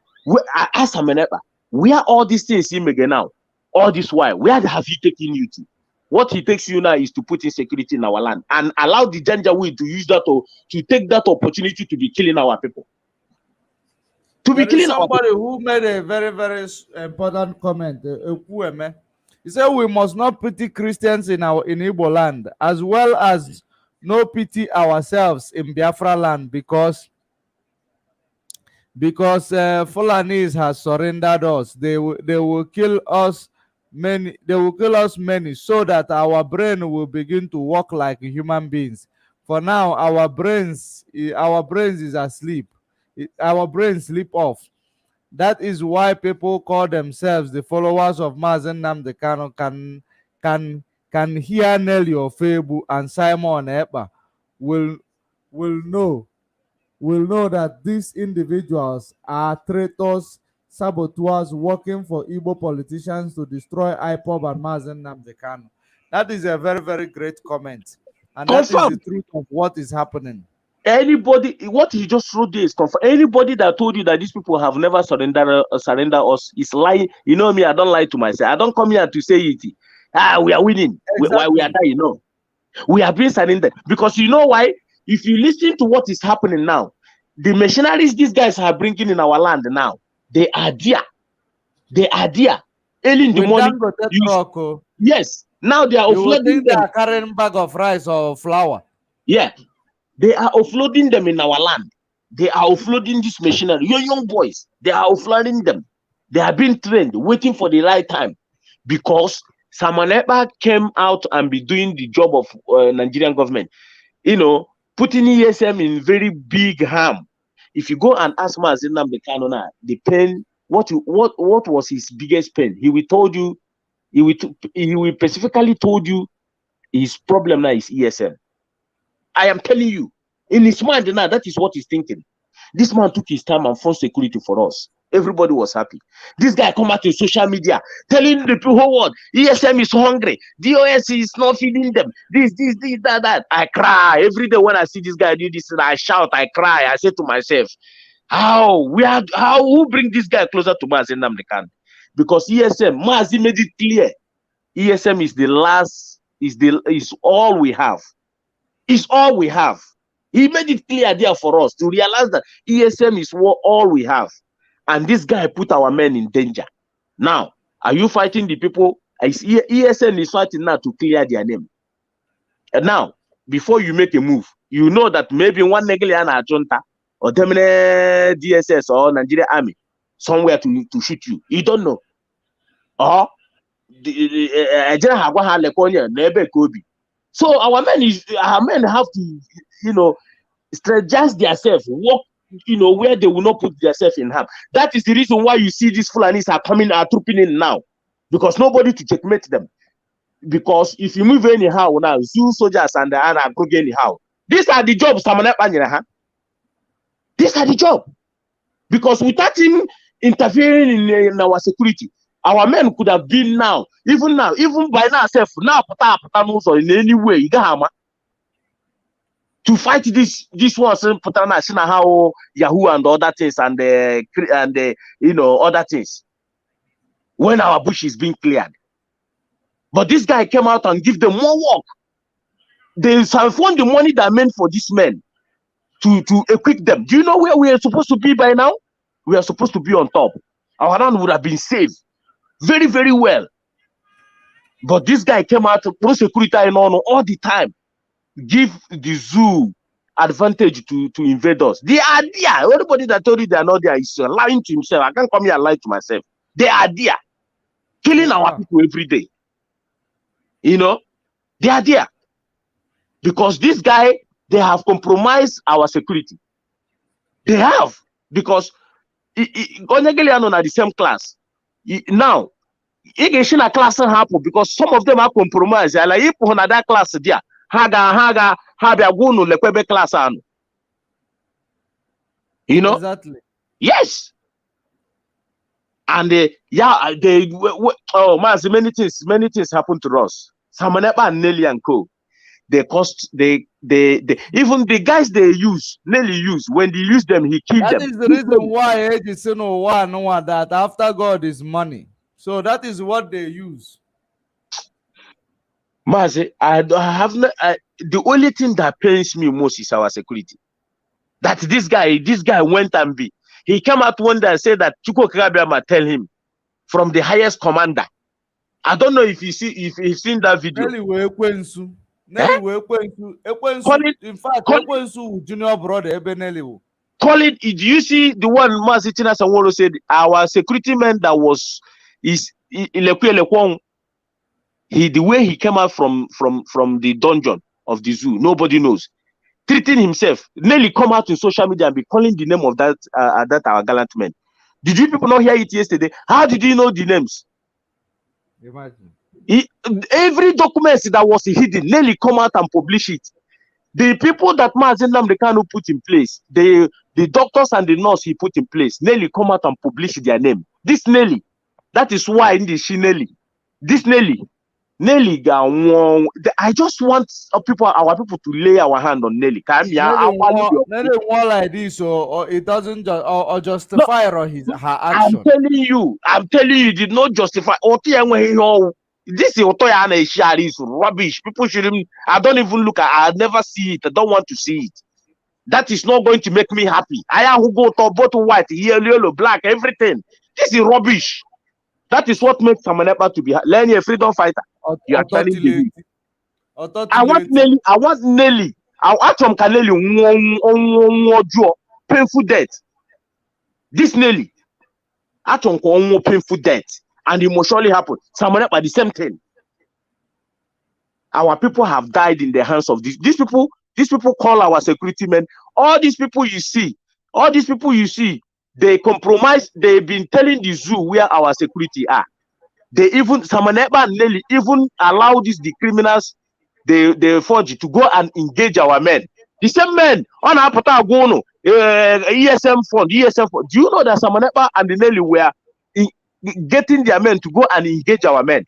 I ask him where all these things him again now? All this while, where have you taken you to? What he takes you now is to put insecurity in our land and allow the Janjaweed to use that to take that opportunity to be killing our people. There is somebody who made a very, very important comment. He said we must not pity Christians in Igbo land, as well as no pity ourselves in Biafra land, because Fulanis has surrendered us. They will kill us many. They will kill us many, so that our brain will begin to work like human beings. For now, our brains is asleep. Our brains sleep off. That is why people call themselves the followers of Mazen Nnamdi Kanu can hear Nelly Ofebu and Simon Ekpa will know that these individuals are traitors, saboteurs working for Igbo politicians to destroy IPOB and Mazen Nnamdi Kanu. That is a very, very great comment. And that is the truth of what is happening. Anybody, what he just wrote there is confirmed. Anybody that told you that these people have never surrendered us is lying. You know me, I don't lie to myself. I don't come here to say it. We are winning. Why we are dying? No. We are being surrendered. Because you know why? If you listen to what is happening now, the machineries these guys are bringing in our land now, they are there. They are there. Early in the morning. Yes. Now they are offloading them. They are carrying a bag of rice or flour. Yeah. They are offloading them in our land. They are offloading this machinery. Your young boys, they are offloading them. They are being trained, waiting for the right time. Because Samaneba came out and be doing the job of Nigerian government. You know, putting ESM in very big harm. If you go and ask Mazen Nnamdi Kanu now, the pain, what was his biggest pain? He will told you, he will specifically told you his problem now is ESM. I am telling you, in his mind now, that is what he's thinking. This man took his time and found security for us. Everybody was happy. This guy come out to social media telling the whole world, ESM is hungry, DOS is not feeding them, this, that. I cry every day when I see this guy do this. I shout, I cry. I say to myself, who bring this guy closer to Mazen Nnamdi Kanu? Because ESM, Mazi made it clear, ESM is the last, is all we have. Is all we have. He made it clear there for us to realize that ESM is all we have. And this guy put our men in danger. Now, are you fighting the people? ESM is fighting now to clear their name. And now, before you make a move, you know that maybe one Negaliana Junta or DSS or Nigeria Army somewhere to shoot you. You don't know. Or so our men have to, you know, strategize themselves, walk, you know, where they will not put themselves in harm. That is the reason why you see these Fulanis are trooping in now, because nobody to checkmate them. Because if you move anyhow now, zoo soldiers and the other go anyhow. These are the jobs, These are the job. Because without him interfering in our security, our men could have been even by now, in any way, to fight this one, how Yahoo and other things and you know, other things. When our bush is being cleared. But this guy came out and give them more work. they siphon the money that meant for these men to equip them. Do you know where we are supposed to be by now? We are supposed to be on top. Our land would have been saved very, very well. But this guy came out pro security and on all the time, give the zoo advantage to invaders. They are there. Everybody that told you they are not there is lying to himself. I can't come here and lie to myself. They are there, killing our people every day. You know, they are there because this guy, they have compromised our security. They have, because Onyegeliano are the same class. Now, a class happen because some of them are compromised. Like if on that class there, haga gunu lekwebe class anu. You know? Exactly. Yes. And Mazi, many things happen to us. Samanepa and Nelly and Co. They even the guys they use, Nelly use, when they use them, he killed them. That is the reason why it's no one that after God is money. So that is what they use. Mazi, the only thing that pains me most is our security. That this guy went and he came out one day and said that Chuko Kagabiama tell him from the highest commander. I don't know if you've seen that video. Nelly in fact, junior brother Nelly. Call it. Do you see the one Mazitina Sanwolo said? Our security man that was the way he came out from the dungeon of the zoo, nobody knows. Treating himself. Nelly come out in social media and be calling the name of that our gallant man. Did you people not hear it yesterday? How did you know the names? Imagine. Every document that was hidden, Nelly come out and publish it. The people that Mazi Nnamdi Kanu put in place, the doctors and the nurse he put in place, Nelly come out and publish their name. This Nelly, that is why in the Nelly. This Nelly, I just want our people to lay our hand on Nelly. Nelly more like this, or it doesn't or justify her action. I'm telling you, did not justify. This is rubbish. People shouldn't. I don't even look at. I never see it. I don't want to see it. That is not going to make me happy. I am who go to both white, yellow, black, everything. This is rubbish. That is what makes Samanepa to be a freedom fighter. You are telling me. I want Nelly. I want Nelly. I want from Nelly. Painful death. This Nelly. I want painful death. And it must surely happen. Samanepa, the same thing. Our people have died in the hands of these people. These people call our security men. All these people you see, they compromise. They've been telling the zoo where our security are. They even, Samanepa and Nelly even allow the criminals, they forge to go and engage our men. The same men on our Patagono, ESM fund. Do you know that Samanepa and the Nelly were getting their men to go and engage our men?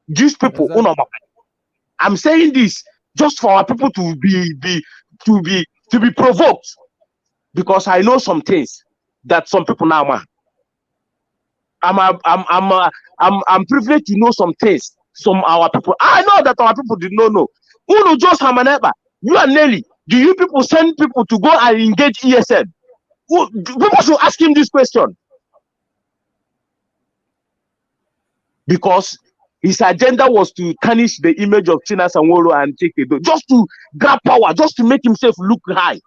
These people, I'm saying this just for our people to be provoked, because I know some things that some people now. I'm privileged to know some things. Some our people. I know that our people did not know. Uno just Samanepa, you and Nelly. Do you people send people to go and engage ESN? People should ask him this question. Because his agenda was to tarnish the image of China Sanwolo and take it, just to grab power, just to make himself look high.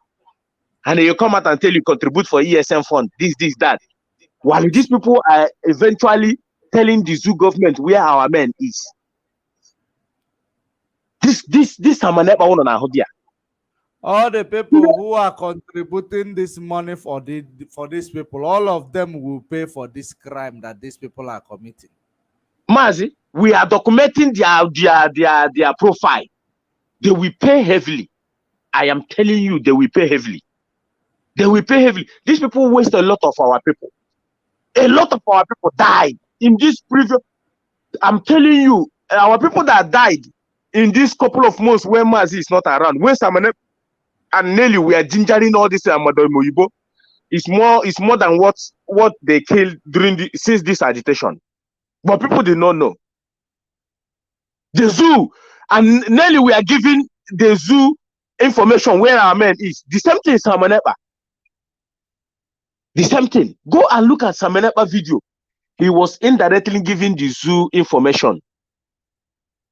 And you come out and tell you contribute for ESM fund, this, that. While these people are eventually telling the zoo government where our men is. This Samanepa one on Ahodia. All the people who are contributing this money for these people, all of them will pay for this crime that these people are committing. Mazi, we are documenting their profile. They will pay heavily. I am telling you, they will pay heavily. They will pay heavily. These people waste a lot of our people. A lot of our people died in this previous. I'm telling you, our people that died in this couple of months when Mazi is not around, when Samanepa and Nelly we are gingering all this Moyibo, it's more than what they killed since this agitation. But people did not know. The zoo, And Nelly, we are giving the zoo information where our man is. The same thing is Samanepa. The same thing. Go and look at Samanepa video. He was indirectly giving the zoo information.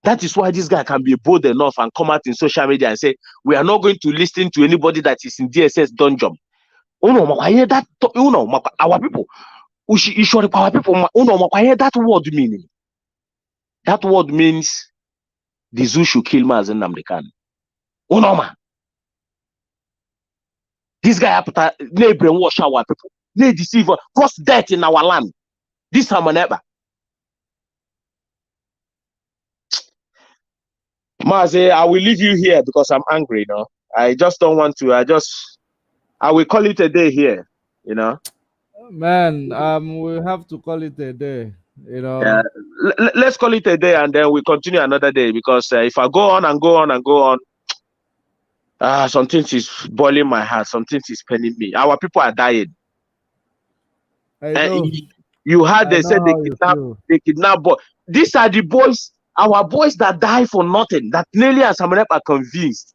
That is why this guy can be bold enough and come out in social media and say, we are not going to listen to anybody that is in DSS dungeon. Our people. Our people. That word meaning. That word means the zoo should kill Mazi Nnamdi Kanu. This guy they brainwash our people. They deceive us. Cause death in our land. This Samanepa. Mazi, I will leave you here because I'm angry, you know. I just don't want to. I will call it a day here, you know. Man, we have to call it a day, you know. Yeah, let's call it a day and then we continue another day because if I go on and go on and go on, something is boiling my heart. Something is paining me. Our people are dying. I know. You heard they said they kidnap boys. These are the boys, our boys that die for nothing. That Nelly and Samanepa are convinced.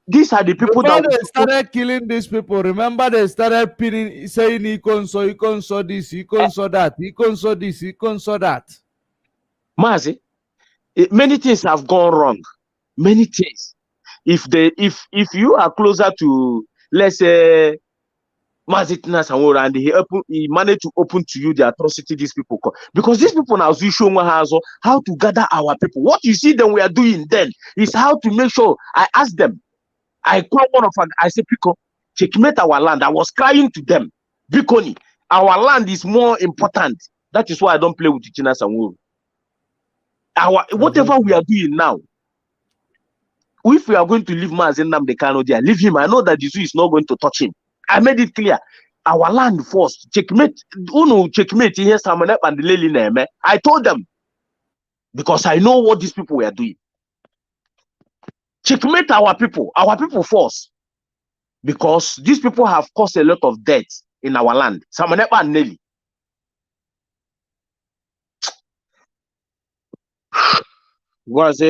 These are the people that they started killing these people. Remember, they started pinning, saying he can saw this, he can saw that, he can saw this, he can saw that. Mazi, many things have gone wrong. Many things. If you are closer to, let's say, Mazi Nnamdi and he managed to open to you the atrocity these people call. Because these people now show how to gather our people. What you see them we are doing then is how to make sure. I asked them, I call one of them, I say, Pico, checkmate our land. I was crying to them. Bikoni, our land is more important. That is why I don't play with China Sanwo. Whatever we are doing now, if we are going to leave Mazi Nnamdi Kanu there, leave him. I know that the zoo is not going to touch him. I made it clear. Our land first. Checkmate. Checkmate here, Samanepa and the Lely Neme. I told them. Because I know what these people were doing. Checkmate our people first. Because these people have caused a lot of death in our land. Samanepa and Nelly. Was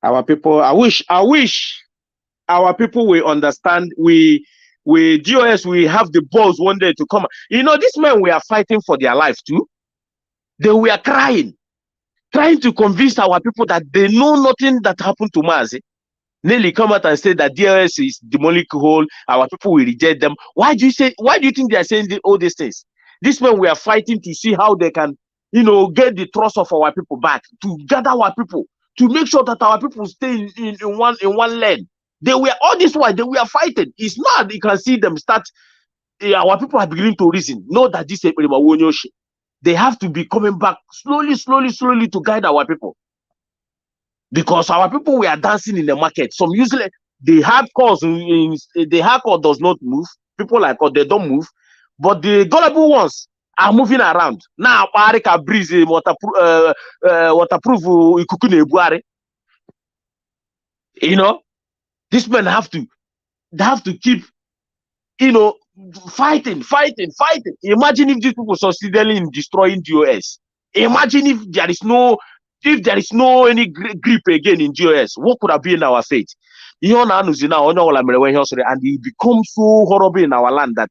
our people, I wish our people will understand. We DOS, we have the balls one day to come. You know, these men, we are fighting for their life too. They were crying, trying to convince our people that they know nothing that happened to Mazi. Nelly come out and say that DOS is demonic hole. Our people will reject them. Why do you think they are saying all these things? These men, we are fighting to see how they can, you know, get the trust of our people back, to gather our people, to make sure that our people stay in one lane. They were all this while they were fighting. It's not you can see them start. Our people are beginning to reason. Know that this is they have to be coming back slowly to guide our people. Because our people were dancing in the market. Some usually the hardcore does not move. People like us, they don't move. But the gullible ones are moving around. Now, Parika breeze waterproof you know, these men have to keep, you know, fighting. Imagine if these people succeeded in destroying DOS. Imagine if there is no any grip again in DOS. What could have been our fate? And it becomes so horrible in our land that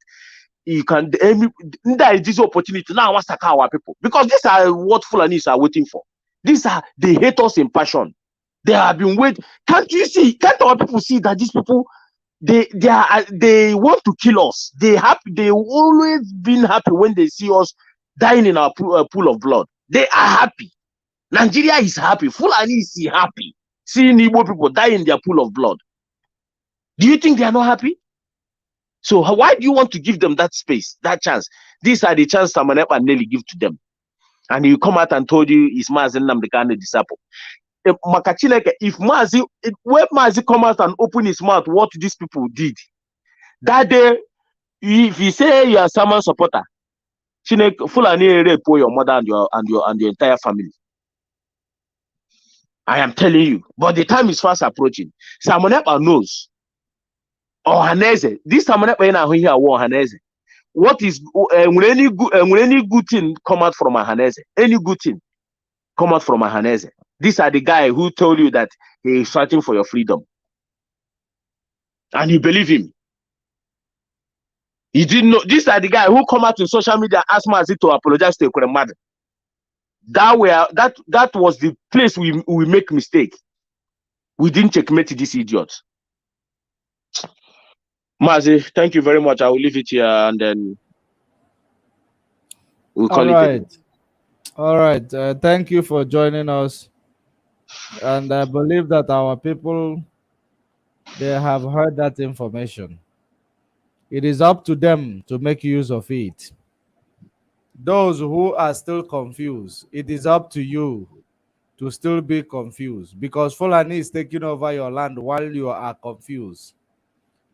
you can there is this opportunity now to attack our people, because these are what Fulanis are waiting for. These are, they hate us in passion. They have been waiting. Can't our people see that these people, they want to kill us? They always been happy when they see us dying in our pool of blood. They are happy. Nigeria is happy. Fulani is happy seeing Igbo people die in their pool of blood. Do you think they are not happy? So why do you want to give them that space, that chance? These are the chance Samanepa and Nelly give to them. And you come out and told you is Mazi Nnamdi Kanu disciple. If Mazi come out and open his mouth, what these people did that day, if you say you are someone supporter, Fulani rape your mother and your entire family. I am telling you, but the time is fast approaching. Samanepa knows. Ohaneze, this Samanepa in here Ohaneze. What is when any good thing come out from Ohaneze? Any good thing come out from Ahaneze. These are the guy who told you that he is fighting for your freedom. And you believe him. You didn't know. These are the guy who come out in social media and ask Mazi to apologize to Ekwuremadu. That was the place we make mistake. We didn't checkmate these idiots. Mazi, thank you very much. I will leave it here and then we'll call it again. All right. Thank you for joining us. And I believe that our people, they have heard that information. It is up to them to make use of it. Those who are still confused, it is up to you to still be confused, because Fulani is taking over your land while you are confused.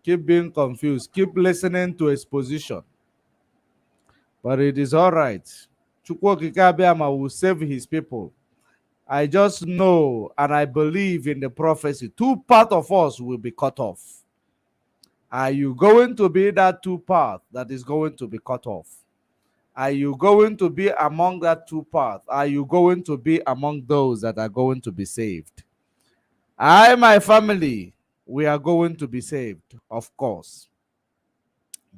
Keep being confused. Keep listening to exposition. But it is all right. Chukwu Abiyama will save his people. I just know and I believe in the prophecy. 2 parts of us will be cut off. Are you going to be that 2 parts that is going to be cut off? Are you going to be among that 2 parts? Are you going to be among those that are going to be saved? I, my family, we are going to be saved, of course,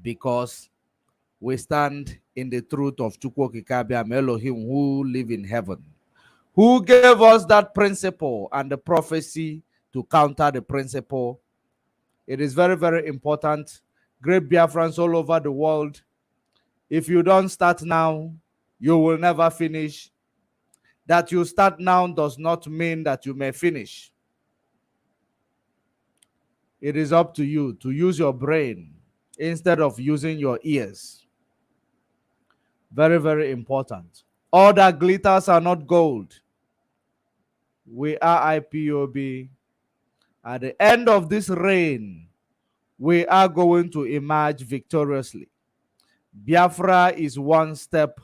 because we stand in the truth of Chukwu Abiyama Elohim who live in heaven, who gave us that principle and the prophecy to counter the principle. It is very, very important. Great Biafrans all over the world. If you don't start now, you will never finish. That you start now does not mean that you may finish. It is up to you to use your brain instead of using your ears. Very, very important. All that glitters are not gold. We are IPOB. At the end of this reign, we are going to emerge victoriously. Biafra is 1 step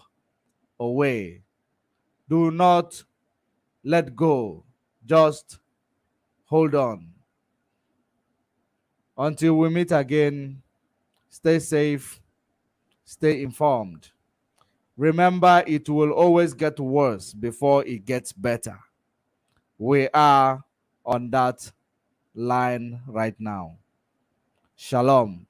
away. Do not let go. Just hold on. Until we meet again, stay safe, stay informed. Remember, it will always get worse before it gets better. We are on that line right now. Shalom.